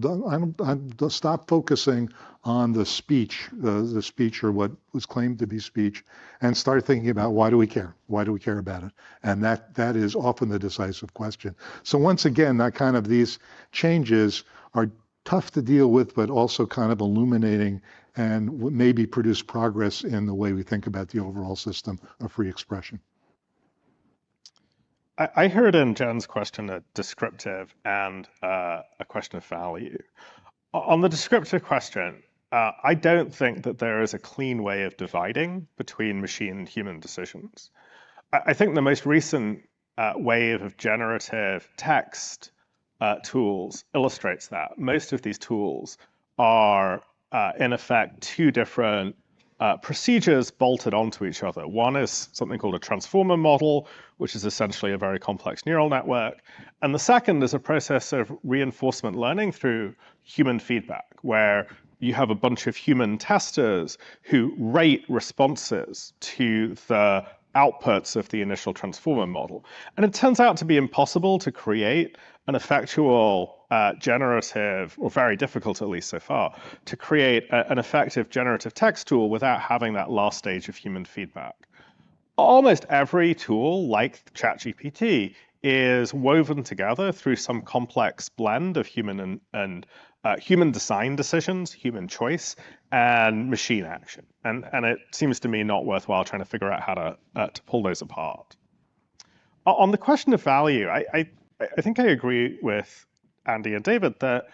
Speaker 15: stop focusing on the speech, the speech or what was claimed to be speech, and start thinking about why do we care? Why do we care about it? And that is often the decisive question. So once again, these changes are tough to deal with, but also kind of illuminating and maybe produce progress in the way we think about the overall system of free expression.
Speaker 9: I heard in Jen's question a descriptive and a question of value. On the descriptive question, I don't think that there is a clean way of dividing between machine and human decisions. I think the most recent wave of generative text tools illustrates that. Most of these tools are, in effect, two different procedures bolted onto each other. One is something called a transformer model, which is essentially a very complex neural network. And the second is a process of reinforcement learning through human feedback, where you have a bunch of human testers who rate responses to the outputs of the initial transformer model. And it turns out to be impossible to create an effectual generative, or very difficult at least so far, to create an effective generative text tool without having that last stage of human feedback. Almost every tool, like ChatGPT, is woven together through some complex blend of human and human design decisions, human choice, and machine action. And it seems to me not worthwhile trying to figure out how to pull those apart. On the question of value, I think I agree with Andy and David that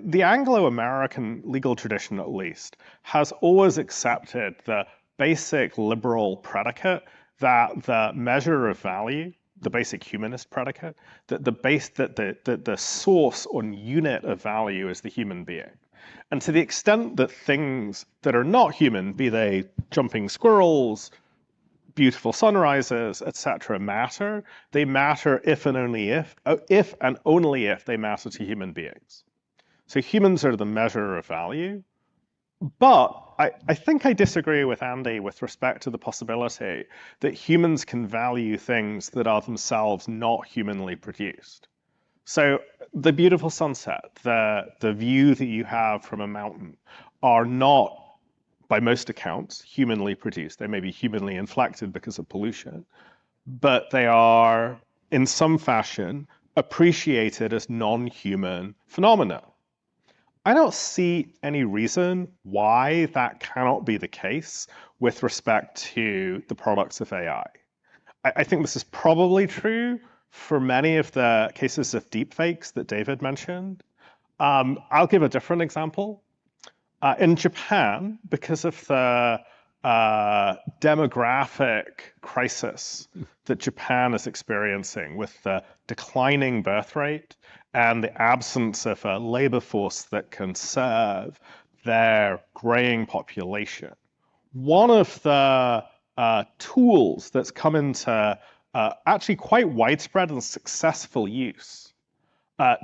Speaker 9: the Anglo-American legal tradition, at least, has always accepted the basic liberal predicate that the measure of value, the basic humanist predicate, that the source or unit of value is the human being. And to the extent that things that are not human, be they jumping squirrels, beautiful sunrises, etc., matter, they matter if and only if they matter to human beings. So humans are the measure of value. But I think I disagree with Andy with respect to the possibility that humans can value things that are themselves not humanly produced. So the beautiful sunset, the view that you have from a mountain are not, by most accounts, humanly produced. They may be humanly inflected because of pollution, but they are, in some fashion, appreciated as non-human phenomena. I don't see any reason why that cannot be the case with respect to the products of AI. I think this is probably true for many of the cases of deepfakes that David mentioned. I'll give a different example. In Japan, because of the demographic crisis that Japan is experiencing with the declining birth rate and the absence of a labor force that can serve their graying population. One of the tools that's come into actually quite widespread and successful use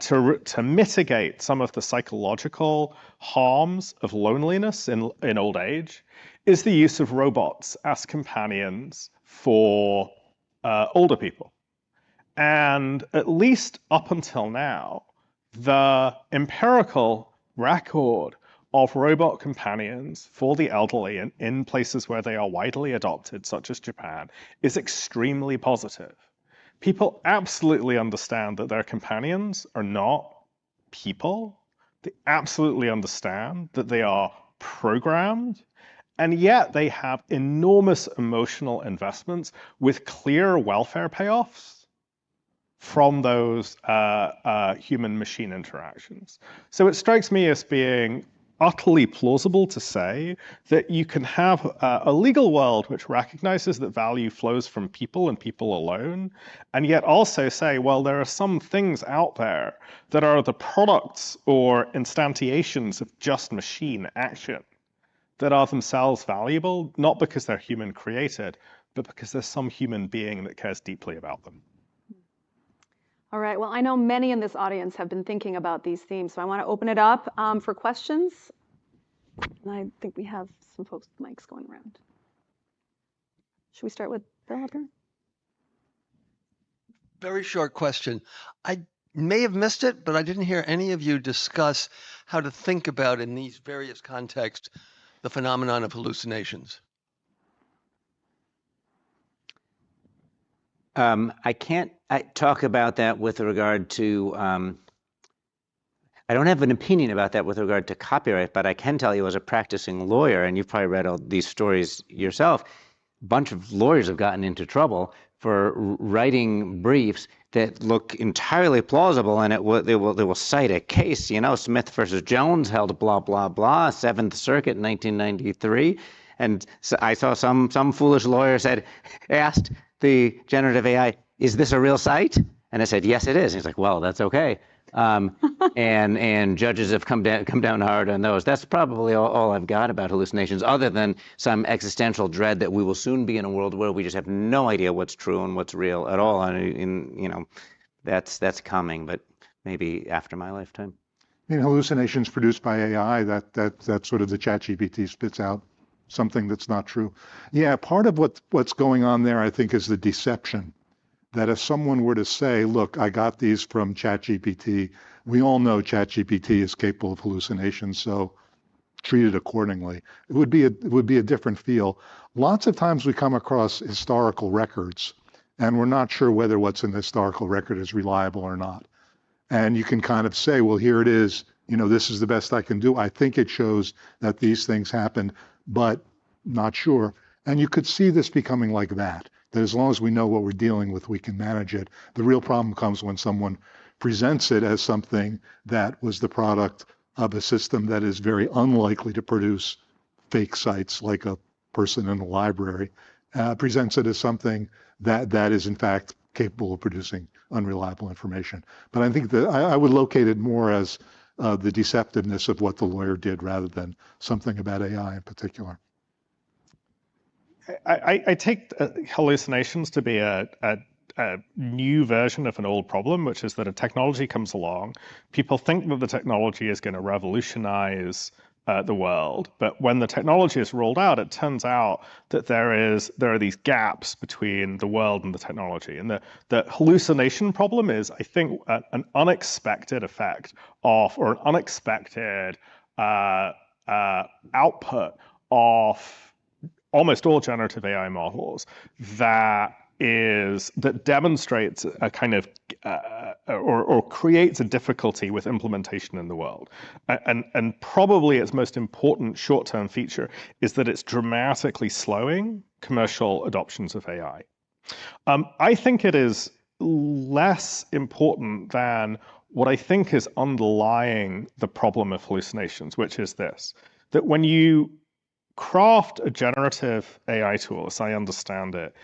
Speaker 9: to mitigate some of the psychological harms of loneliness in old age is the use of robots as companions for older people. And at least up until now, the empirical record of robot companions for the elderly in places where they are widely adopted, such as Japan, is extremely positive. People absolutely understand that their companions are not people. They absolutely understand that they are programmed, and yet they have enormous emotional investments with clear welfare payoffs from those human-machine interactions. So it strikes me as being utterly plausible to say that you can have a legal world which recognizes that value flows from people and people alone, and yet also say, well, there are some things out there that are the products or instantiations of just machine action that are themselves valuable, not because they're human created, but because there's some human being that cares deeply about them.
Speaker 7: All right, well, I know many in this audience have been thinking about these themes, so I want to open it up for questions. And I think we have some folks with mics going around. Should we start with Bill up here?
Speaker 3: Very short question. I may have missed it, but I didn't hear any of you discuss how to think about, in these various contexts, the phenomenon of hallucinations.
Speaker 10: I can't talk about that with regard to, I don't have an opinion about that with regard to copyright, but I can tell you as a practicing lawyer, and you've probably read all these stories yourself, a bunch of lawyers have gotten into trouble for writing briefs that look entirely plausible, and they will cite a case, you know, Smith versus Jones held blah, blah, blah, 7th Circuit, 1993. And so I saw some foolish lawyer asked the generative AI, is this a real site? And I said, yes, it is. And he's like, well, that's okay. And judges have come down hard on those. That's probably all I've got about hallucinations, other than some existential dread that we will soon be in a world where we just have no idea what's true and what's real at all. And you know, that's coming, but maybe after my lifetime.
Speaker 15: I mean, hallucinations produced by AI, that's sort of the ChatGPT spits out something that's not true. Yeah, part of what's going on there, I think, is the deception. That if someone were to say, look, I got these from ChatGPT, we all know ChatGPT is capable of hallucinations, so treat it accordingly. It would be a different feel. Lots of times we come across historical records, and we're not sure whether what's in the historical record is reliable or not. And you can kind of say, well, here it is. You know, this is the best I can do. I think it shows that these things happened, but not sure. And you could see this becoming like that as long as we know what we're dealing with, we can manage it. The real problem comes when someone presents it as something that was the product of a system that is very unlikely to produce fake sites, like a person in a library, presents it as something that is in fact capable of producing unreliable information. But I think that I would locate it more as the deceptiveness of what the lawyer did rather than something about AI in particular.
Speaker 9: I take hallucinations to be a new version of an old problem, which is that a technology comes along. People think that the technology is going to revolutionize the world, but when the technology is rolled out, it turns out that there are these gaps between the world and the technology. And the hallucination problem is, I think, an unexpected effect of, or an unexpected output of almost all generative AI models that demonstrates a kind of or creates a difficulty with implementation in the world. And probably its most important short-term feature is that it's dramatically slowing commercial adoptions of AI. I think it is less important than what I think is underlying the problem of hallucinations, which is this, that when you craft a generative AI tool, as I understand it,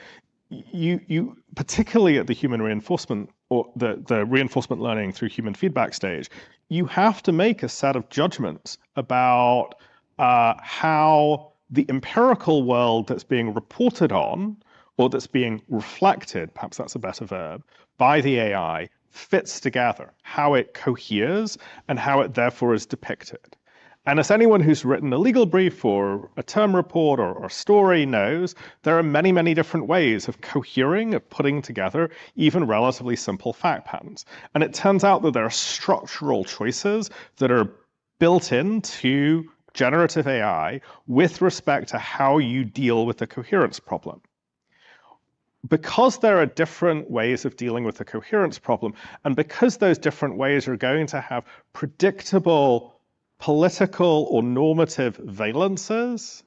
Speaker 9: you particularly at the human reinforcement or the reinforcement learning through human feedback stage, you have to make a set of judgments about how the empirical world that's being reported on or that's being reflected, perhaps that's a better verb, by the AI fits together, how it coheres and how it therefore is depicted. And as anyone who's written a legal brief or a term report or a story knows, there are many, many different ways of cohering, of putting together even relatively simple fact patterns. And it turns out that there are structural choices that are built into generative AI with respect to how you deal with the coherence problem. Because there are different ways of dealing with the coherence problem, and because those different ways are going to have predictable political or normative valences,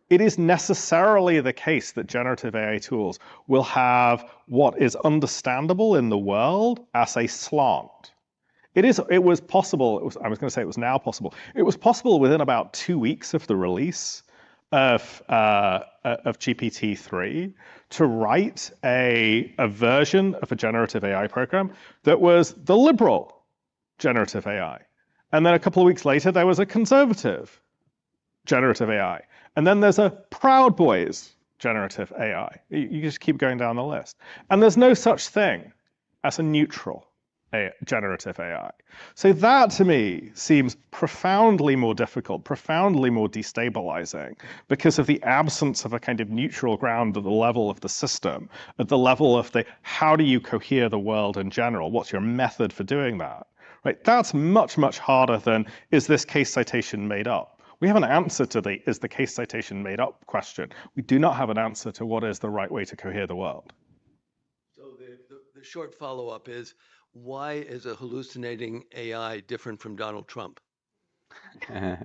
Speaker 9: it is necessarily the case that generative AI tools will have what is understandable in the world as a slant. It was possible, I was going to say it was now possible. It was possible within about 2 weeks of the release of GPT-3 to write a version of a generative AI program that was the liberal generative AI. And then a couple of weeks later, there was a conservative generative AI. And then there's a Proud Boys generative AI. You just keep going down the list. And there's no such thing as a neutral generative AI. So that to me seems profoundly more difficult, profoundly more destabilizing because of the absence of a kind of neutral ground at the level of the system, at the level of the how do you cohere the world in general? What's your method for doing that? Right? That's much, much harder than, is this case citation made up? We have an answer to the, is the case citation made up question. We do not have an answer to what is the right way to cohere the world.
Speaker 3: So the short follow-up is, why is a hallucinating AI different from Donald Trump?
Speaker 15: I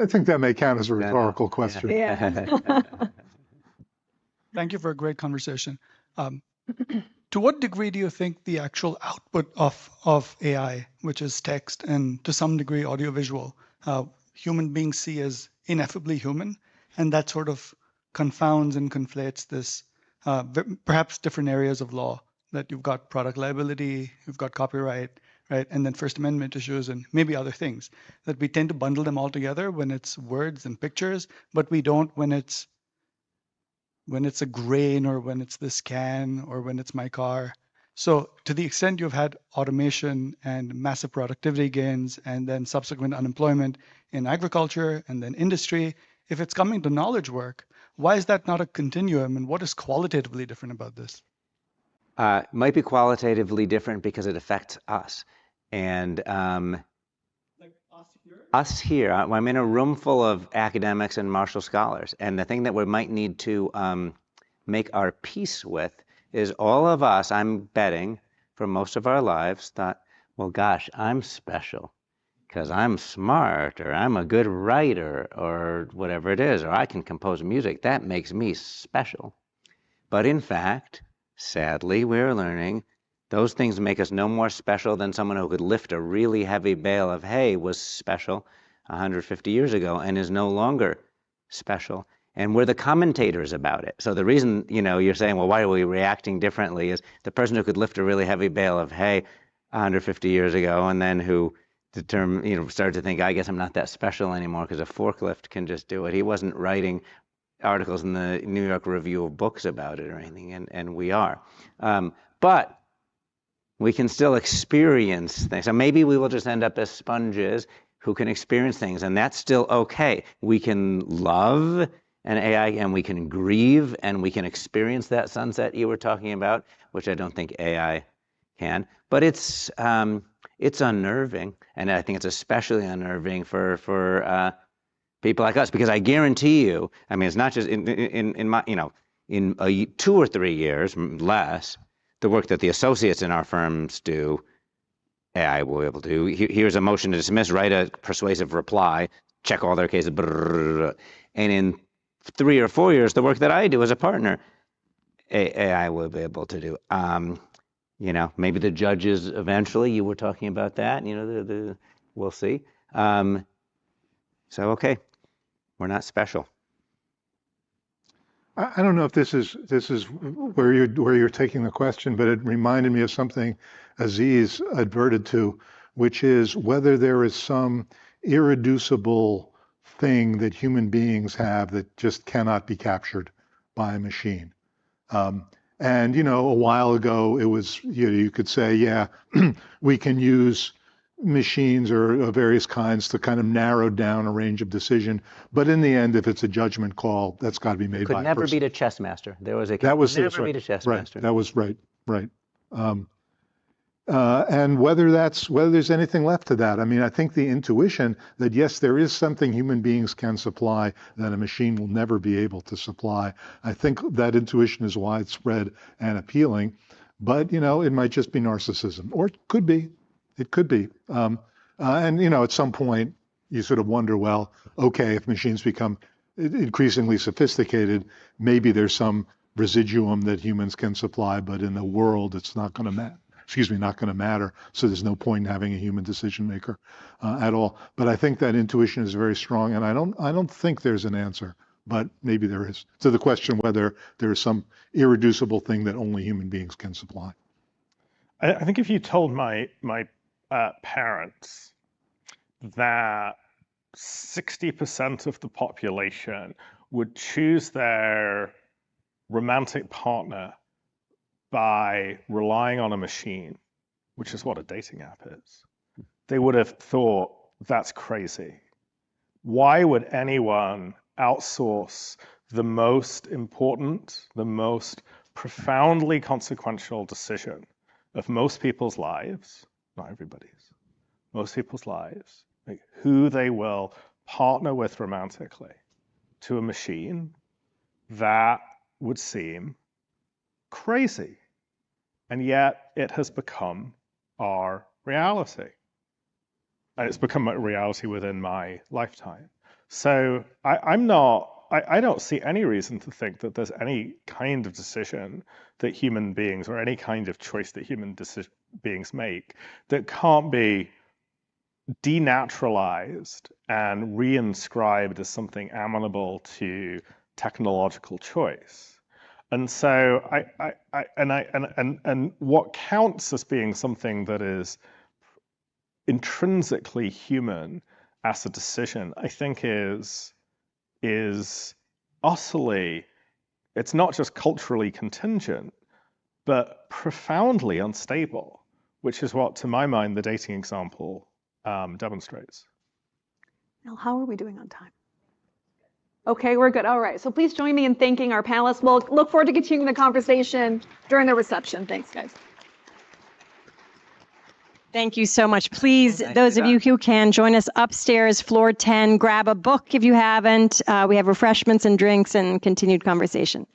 Speaker 15: think that may count as a rhetorical question.
Speaker 5: Yeah.
Speaker 11: Thank you for a great conversation. To what degree do you think the actual output of AI, which is text and to some degree audiovisual, human beings see as ineffably human, and that sort of confounds and conflates this perhaps different areas of law, that you've got product liability, you've got copyright, right, and then First Amendment issues and maybe other things, that we tend to bundle them all together when it's words and pictures, but we don't when it's a grain or when it's this can or when it's my car. So to the extent you've had automation and massive productivity gains and then subsequent unemployment in agriculture and then industry, if it's coming to knowledge work, why is that not a continuum, and what is qualitatively different about this?
Speaker 10: Might be qualitatively different because it affects us. And us here, I'm in a room full of academics and Marshall scholars, and the thing that we might need to make our peace with is all of us, I'm betting, for most of our lives, thought, well, gosh, I'm special because I'm smart, or I'm a good writer, or whatever it is, or I can compose music. That makes me special. But in fact, sadly, we're learning those things make us no more special than someone who could lift a really heavy bale of hay was special 150 years ago and is no longer special. And we're the commentators about it. So the reason, you're saying, well, why are we reacting differently is the person who could lift a really heavy bale of hay 150 years ago and then who started to think, I guess I'm not that special anymore because a forklift can just do it. He wasn't writing articles in the New York Review of Books about it or anything, and we are. But we can still experience things. So maybe we will just end up as sponges who can experience things, and that's still okay. We can love an AI, and we can grieve, and we can experience that sunset you were talking about, which I don't think AI can. But it's unnerving, and I think it's especially unnerving for people like us, because I guarantee you, I mean, it's not just in my, in 2 or 3 years less, the work that the associates in our firms do, AI will be able to do. Here's a motion to dismiss, write a persuasive reply, check all their cases, and in 3 or 4 years, the work that I do as a partner, AI will be able to do. maybe the judges eventually, you were talking about that, we'll see. Okay, we're not special.
Speaker 15: I don't know if this is where you're taking the question, but it reminded me of something Aziz adverted to, which is whether there is some irreducible thing that human beings have that just cannot be captured by a machine. And a while ago it was you could say, yeah, we can use machines or of various kinds to kind of narrow down a range of decision, but in the end, if it's a judgment call, that's got to be made by a person.
Speaker 10: Could never beat a chess master. There was a
Speaker 15: that was
Speaker 10: never
Speaker 15: right,
Speaker 10: beat a chess
Speaker 15: right,
Speaker 10: master.
Speaker 15: That was right. And whether there's anything left to that. I mean, I think the intuition that yes, there is something human beings can supply that a machine will never be able to supply. I think that intuition is widespread and appealing, but it might just be narcissism, or it could be. It could be. And at some point you sort of wonder, well, okay, if machines become increasingly sophisticated, maybe there's some residuum that humans can supply, but in the world, it's not going to matter. Not going to matter. So there's no point in having a human decision maker at all. But I think that intuition is very strong, and I don't think there's an answer, but maybe there is. To the question whether there is some irreducible thing that only human beings can supply.
Speaker 9: I think if you told my parents that 60% of the population would choose their romantic partner by relying on a machine, which is what a dating app is, they would have thought, that's crazy. Why would anyone outsource the most important, the most profoundly consequential decision of most people's lives, not everybody's, most people's lives, like who they will partner with romantically, to a machine? That would seem crazy. And yet it has become our reality. And it's become a reality within my lifetime. So I don't see any reason to think that there's any kind of decision that human beings, or any kind of choice that human beings make, that can't be denaturalized and reinscribed as something amenable to technological choice. And so and what counts as being something that is intrinsically human as a decision, I think is utterly, it's not just culturally contingent, but profoundly unstable, which is what, to my mind, the dating example demonstrates.
Speaker 7: Now, how are we doing on time? Okay, we're good. All right, so please join me in thanking our panelists. We'll look forward to continuing the conversation during the reception. Thanks, guys.
Speaker 14: Thank you so much. Please, those of you who can, join us upstairs, floor 10. Grab a book if you haven't. We have refreshments and drinks and continued conversation.